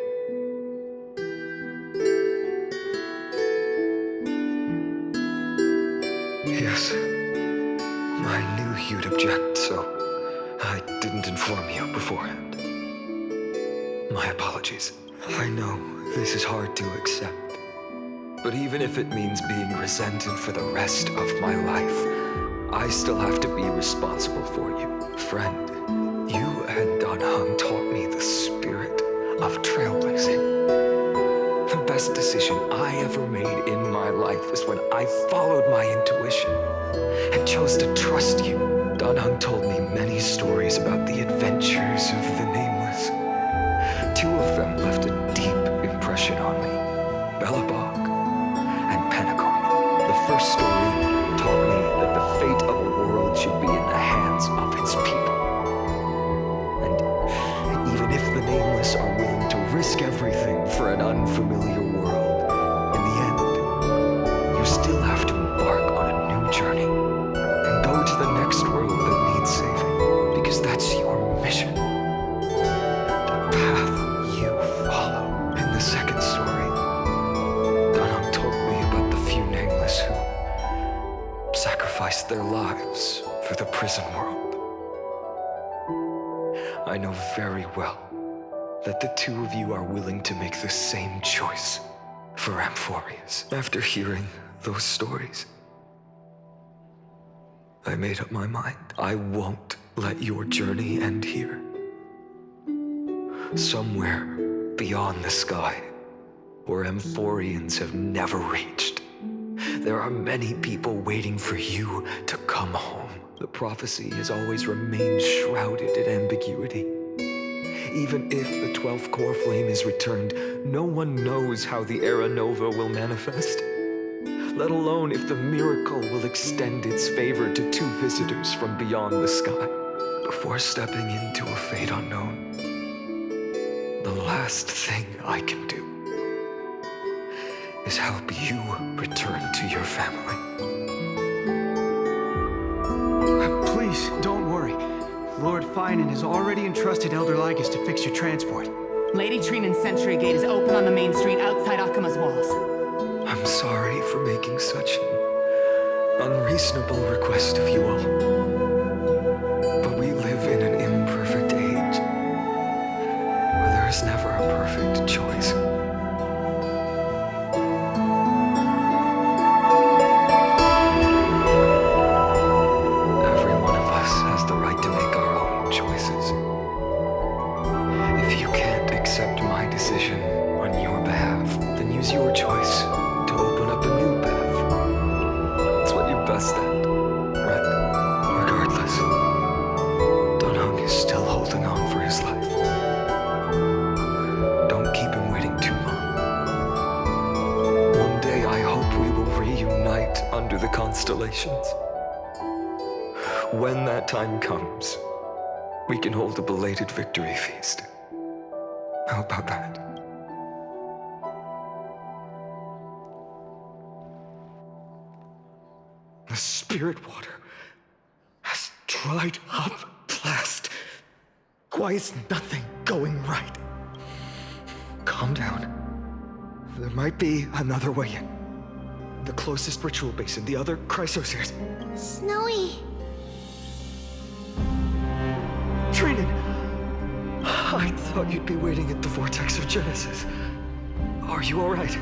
Yes, I knew you'd object, so I didn't inform you beforehand. My apologies. I know this is hard to accept, but even if it means being resented for the rest of my life, I still have to be responsible for you. Friend, you and Don Hung taught me the spirit of trailblazing. The best decision I ever made in my life was when I followed my intuition and chose to trust you. Don Hung told me many stories about the adventures of the Nameless. Two of them left a deep impression on me, Belobog and Pentagon. The first story taught me that the fate of a world should be in the hands of its people. And even if the Nameless are willing to risk everything for an unfamiliar world, in the end, you still have to embark on a new journey and go to the next world that needs saving, because that's your mission. The path you follow. In the second story, Donham told me about the few Nameless who sacrificed their lives for the prison world. I know very well that the two of you are willing to make the same choice for Amphorius. After hearing those stories, I made up my mind. I won't let your journey end here. Somewhere beyond the sky, where Amphorians have never reached, there are many people waiting for you to come home. The prophecy has always remained shrouded in ambiguity. Even if the 12th core flame is returned, no one knows how the Era Nova will manifest, let alone if the miracle will extend its favor to two visitors from beyond the sky. Before stepping into a fate unknown, the last thing I can do is help you return to your family. Please, don't worry. Lord Finan has already entrusted Elder Lygus to fix your transport. Lady Trinan's sentry gate is open on the main street outside Akuma's walls. I'm sorry for making such an unreasonable request of you all. But we live in an imperfect age, where there is never a perfect choice. under the constellations. When that time comes, we can hold a belated victory feast. How about that? The spirit water has dried up at last. Why is nothing going right? Calm down. There might be another way in. The closest ritual basin, the other chrysospheres. Snowy. Trinan! I thought you'd be waiting at the vortex of Genesis. Are you alright?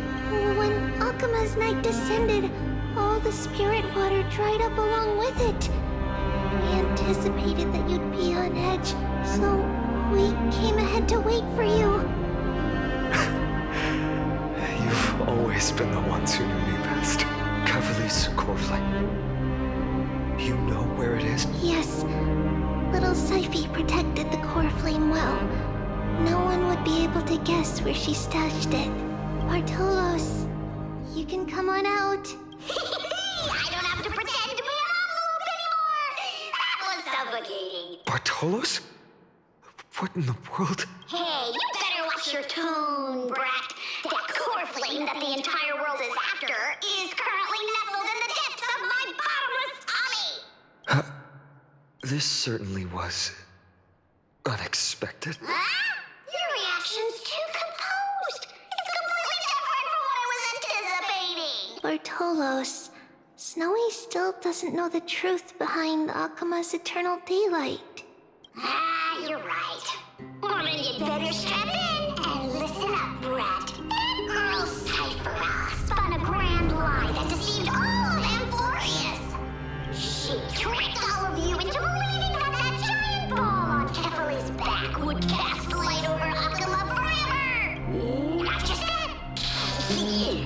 When Akuma's night descended, all the spirit water dried up along with it. We anticipated that you'd be on edge, so we came ahead to wait for you. You've always been the ones who knew me best. Cavali's core flame. You know where it is? Yes. Little Syphe protected the core flame well. No one would be able to guess where she stashed it. Bartolos, you can come on out. I don't have to pretend to be an envelope anymore! That was suffocating. Bartolos? What in the world? Hey, you better watch your tone, brat. That core flame that the entire world is after is currently nestled in the depths of my bottomless tummy! This certainly was unexpected. Huh? Your reaction's too composed. It's completely different from what I was anticipating. Bartolos, Snowy still doesn't know the truth behind Akuma's eternal daylight. Ah, you're right. Well, then you'd better strap in and listen up, brat. That girl Cyphera spun a grand lie that deceived all of Amphorius. She tricked all of you into believing that that giant ball on Kefali's back would cast light over Akuma forever. Not just that. She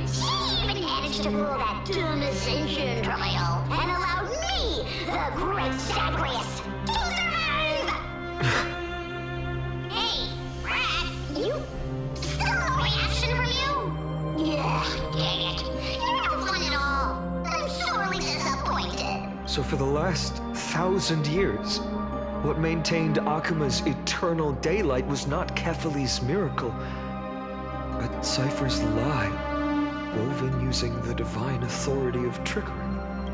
even managed to pull that dumb ascension trial and allowed me, the great Zagreus, to survive! Hey, Brad, you... still no reaction from you? Yeah, dang it. You're no fun at all. I'm sorely disappointed. So for the last 1,000 years, what maintained Akuma's eternal daylight was not Kefali's miracle, but Cypher's lie, woven using the divine authority of trickery.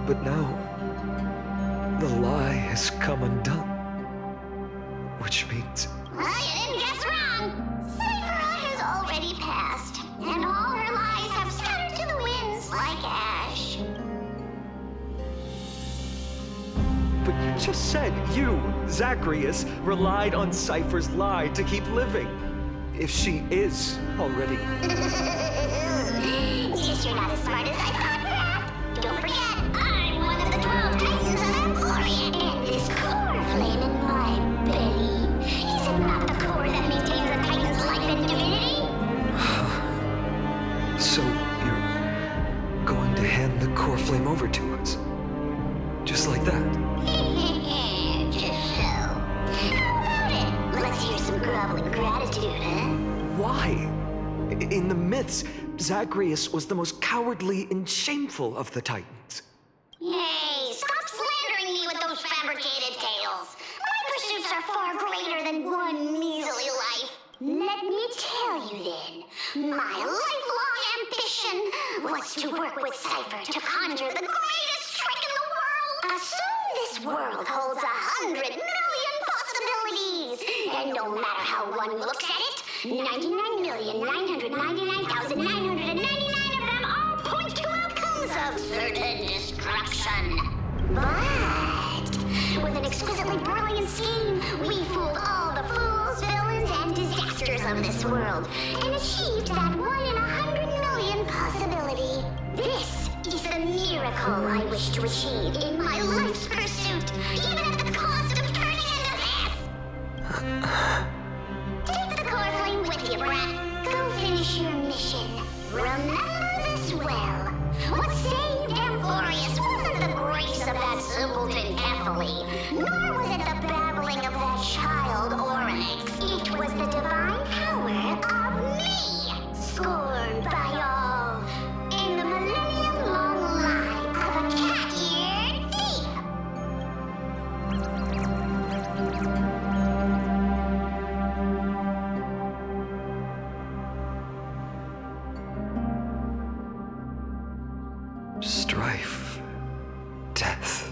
But now, the lie has come undone. Which means... Well, you didn't guess wrong. Cyphera has already passed, and all her lies have scattered to the winds like ash. But you just said you, Zagreus, relied on Cypher's lie to keep living. If she is already... Guess you're not as smart as I thought, Brad. Don't forget, I'm one of the 12 Titans of Amphoria, and this core flame in my belly. Is it not the core that maintains a Titan's life and divinity? So you're going to hand the core flame over to us? Just like that? Just so. How about it? Let's hear some groveling gratitude, huh? Why? In the myths, Zagreus was the most cowardly and shameful of the Titans. Hey, stop slandering me with those fabricated tales. My pursuits are far greater than one measly life. Let me tell you then, my lifelong ambition was to work with Cypher to conjure the greatest trick in the world. Assume this world holds 100 million possibilities, and no matter how one looks at it, 99,999,999 of them all point to outcomes of certain destruction. But with an exquisitely brilliant scheme, we fooled all the fools, villains, and disasters of this world, and achieved that 1 in 100 million possibility. This is the miracle I wish to achieve in my life's pursuit, even at the cost of turning into this. Take the core flame with you, Brat. Go finish your mission. Remember this well. What saved Amphorius wasn't the grace of that simpleton Kefali, nor was it the babbling of that child Oryx. It was the divine power of me, scorned by all, in the millennium-long lie of a strife, death,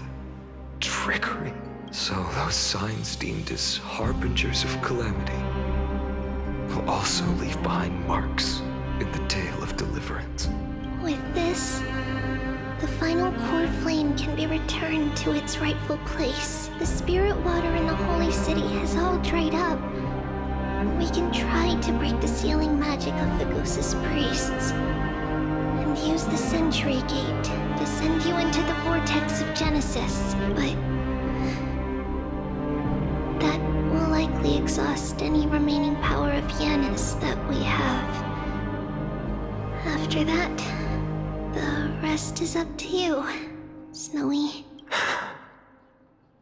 trickery. So those signs deemed as harbingers of calamity will also leave behind marks in the tale of deliverance. With this, the final core flame can be returned to its rightful place. The spirit water in the holy city has all dried up. We can try to break the sealing magic of Fagusis priests and use the Century Gate to send you into the vortex of Genesis, but that will likely exhaust any remaining power of Janus that we have. After that, the rest is up to you, Snowy.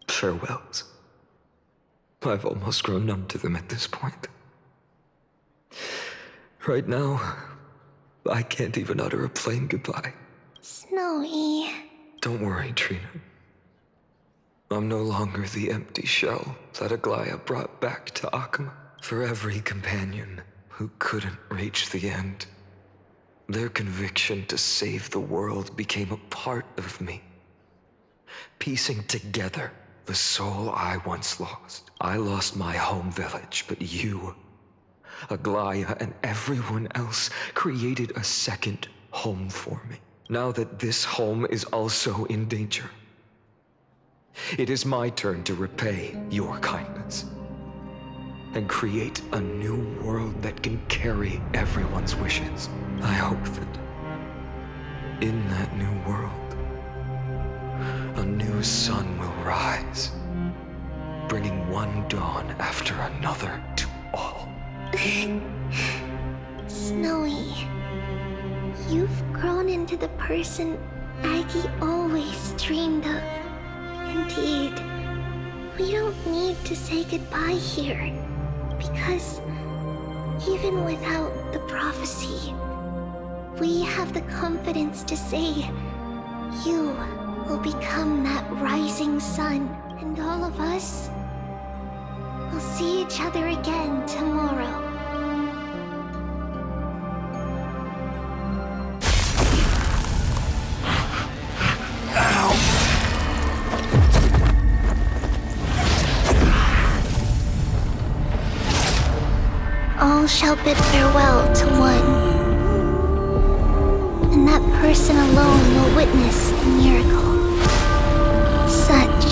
Farewells. I've almost grown numb to them at this point. Right now, I can't even utter a plain goodbye. Snowy. Don't worry, Trina. I'm no longer the empty shell that Aglaya brought back to Akama. For every companion who couldn't reach the end, their conviction to save the world became a part of me, piecing together the soul I once lost. I lost my home village, but you, Aglaya, and everyone else created a second home for me. Now that this home is also in danger, it is my turn to repay your kindness and create a new world that can carry everyone's wishes. I hope that in that new world, a new sun will rise, bringing one dawn after another to all. Snowy, you've grown into the person Aggie always dreamed of. Indeed, we don't need to say goodbye here, because even without the prophecy, we have the confidence to say you will become that rising sun, and all of us will see each other again tomorrow. All shall bid farewell to one, and that person alone will witness the miracle. Such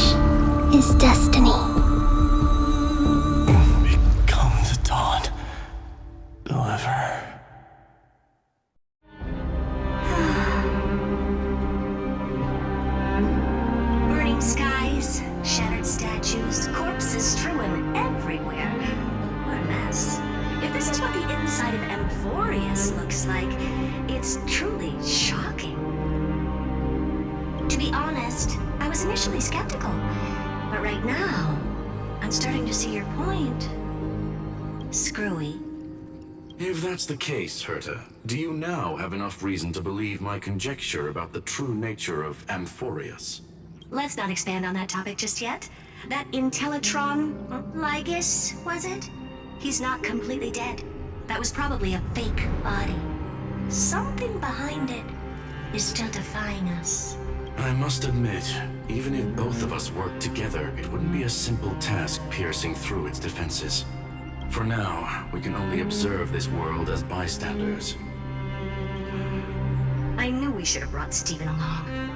is destiny. Become the dawn. Whoever. Burning skies, shattered statues, corpses strewn everywhere. What a mess. If this is what the inside of Amphorius looks like, it's truly shocking. To be honest, I was initially skeptical, but right now, I'm starting to see your point. Screwy. If that's the case, Herta, do you now have enough reason to believe my conjecture about the true nature of Amphorius? Let's not expand on that topic just yet. That Intellitron, Lygus, was it? He's not completely dead. That was probably a fake body. Something behind it is still defying us. I must admit, even if both of us worked together, it wouldn't be a simple task piercing through its defenses. For now, we can only observe this world as bystanders. I knew we should have brought Stephen along.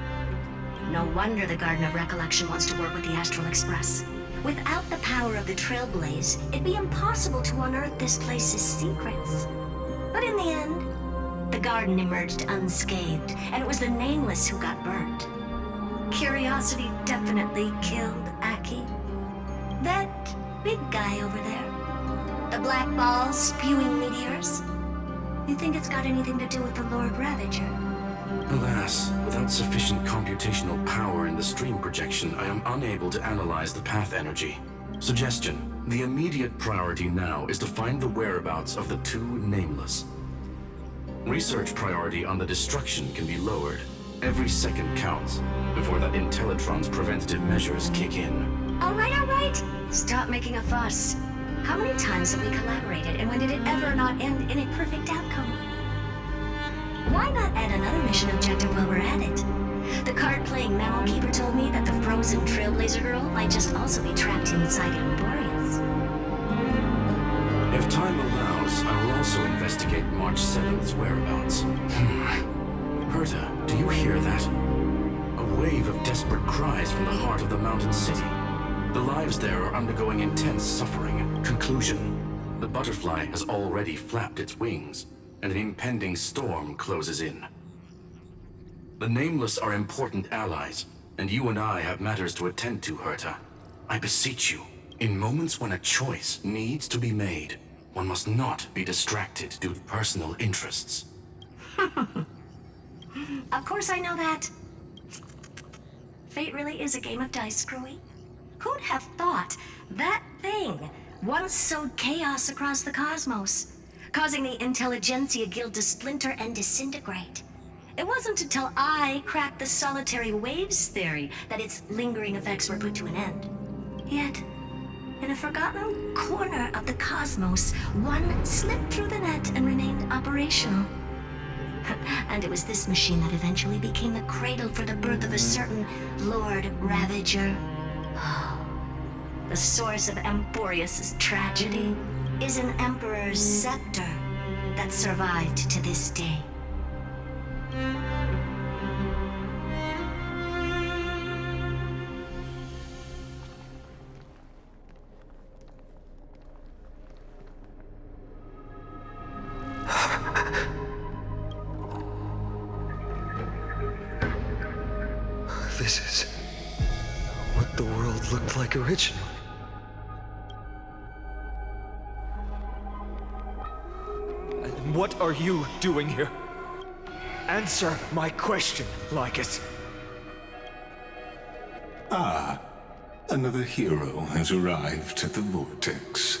No wonder the Garden of Recollection wants to work with the Astral Express. Without the power of the Trailblaze, it'd be impossible to unearth this place's secrets. But in the end, the garden emerged unscathed, and it was the Nameless who got burnt. Curiosity definitely killed Aki. That big guy over there, the black ball spewing meteors, you think it's got anything to do with the Lord Ravager? Alas, without sufficient computational power in the stream projection, I am unable to analyze the path energy. Suggestion: the immediate priority now is to find the whereabouts of the two Nameless. Research priority on the destruction can be lowered. Every second counts before that Intellitron's preventative measures kick in. All right. Stop making a fuss. How many times have we collaborated, and when did it ever not end in a perfect outcome? Why not add another mission objective while we're at it? Soulkeeper told me that the frozen Trailblazer girl might just also be trapped inside Emporius. If time allows, I will also investigate March 7th's whereabouts. Herta, do you hear that? A wave of desperate cries from the heart of the mountain city. The lives there are undergoing intense suffering. Conclusion: the butterfly has already flapped its wings, and an impending storm closes in. The Nameless are important allies, and you and I have matters to attend to, Herta. I beseech you, in moments when a choice needs to be made, one must not be distracted due to personal interests. Of course I know that. Fate really is a game of dice, Screwy. Who'd have thought that thing once sowed chaos across the cosmos, causing the Intelligentsia Guild to splinter and disintegrate? It wasn't until I cracked the solitary waves theory that its lingering effects were put to an end. Yet, in a forgotten corner of the cosmos, one slipped through the net and remained operational. And it was this machine that eventually became the cradle for the birth of a certain Lord Ravager. The source of Emporius' tragedy is an Emperor's scepter that survived to this day. This is what the world looked like originally. And what are you doing here? Answer my question, Lycus. Ah, another hero has arrived at the Vortex.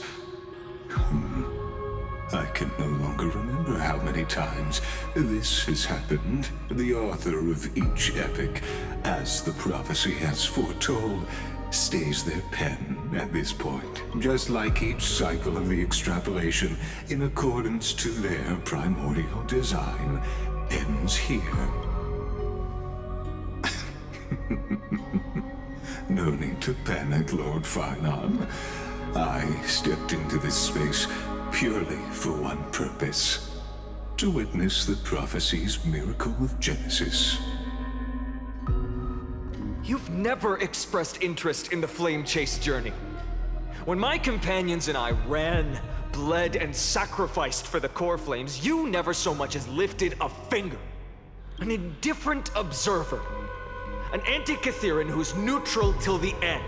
I can no longer remember how many times this has happened. The author of each epic, as the prophecy has foretold, stays their pen at this point, just like each cycle of the extrapolation, in accordance to their primordial design, ends here. No need to panic, Lord Finon. I stepped into this space purely for one purpose: to witness the prophecy's miracle of Genesis. You've never expressed interest in the Flame Chase journey. When my companions and I ran, bled, and sacrificed for the core flames, you never so much as lifted a finger. An indifferent observer. An anti-Catheran who's neutral till the end.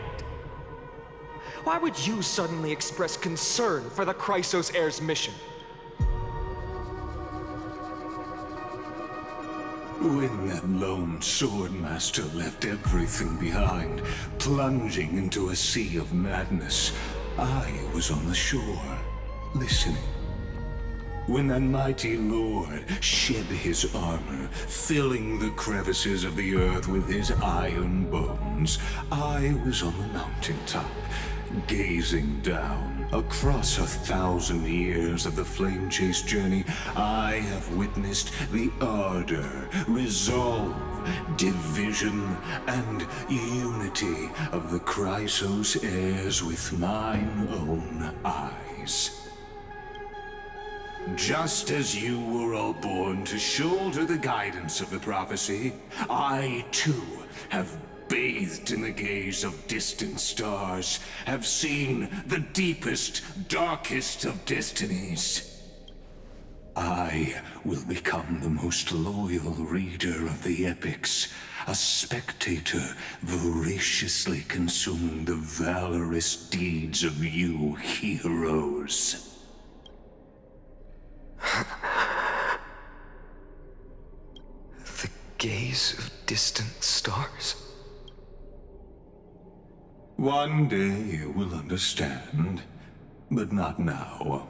Why would you suddenly express concern for the Chrysos Heir's mission? When that lone swordmaster left everything behind, plunging into a sea of madness, I was on the shore, listening. When that mighty lord shed his armor, filling the crevices of the earth with his iron bones, I was on the mountaintop, gazing down. Across 1,000 years of the Flame Chase journey, I have witnessed the ardor, resolve, division, and unity of the Chrysos heirs with mine own eyes. Just as you were all born to shoulder the guidance of the prophecy, I too have bathed in the gaze of distant stars, have seen the deepest, darkest of destinies. I will become the most loyal reader of the epics, a spectator voraciously consuming the valorous deeds of you heroes. The gaze of distant stars? One day you will understand, but not now.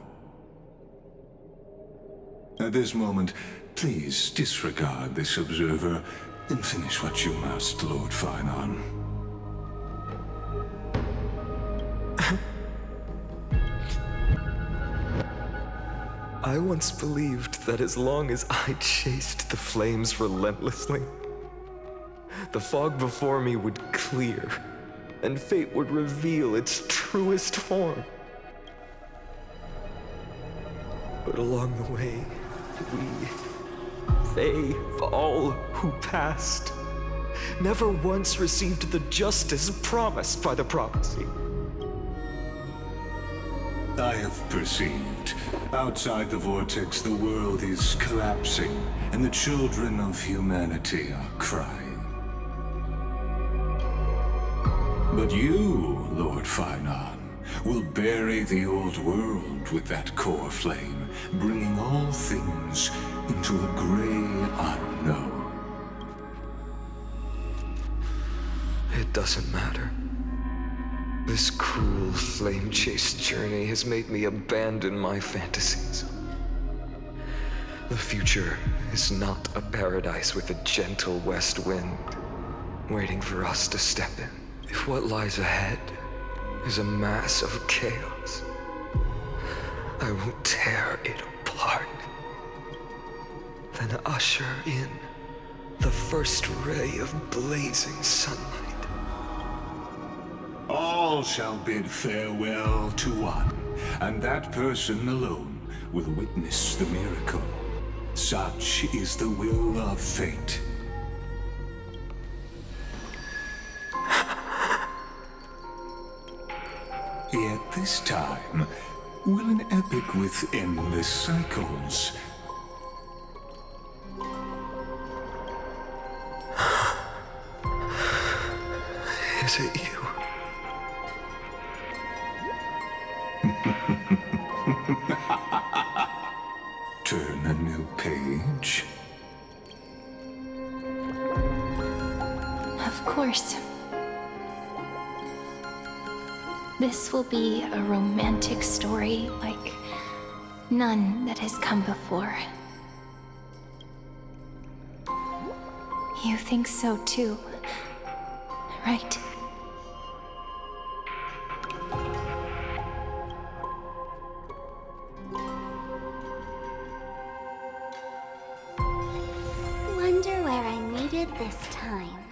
At this moment, please disregard this observer and finish what you must, Lord Finon. I once believed that as long as I chased the flames relentlessly, the fog before me would clear, and fate would reveal its truest form. But along the way, they, all who passed, never once received the justice promised by the prophecy. I have perceived. Outside the vortex, the world is collapsing, and the children of humanity are crying. But you, Lord Finon, will bury the old world with that core flame, bringing all things into a gray unknown. It doesn't matter. This cruel flame-chased journey has made me abandon my fantasies. The future is not a paradise with a gentle west wind waiting for us to step in. If what lies ahead is a mass of chaos, I will tear it apart. Then usher in the first ray of blazing sunlight. All shall bid farewell to one, and that person alone will witness the miracle. Such is the will of fate. Yet this time, will an epic with endless cycles Is it you? turn a new page? Of course. This will be a romantic story like none that has come before. You think so too, right? Wonder where I needed this time.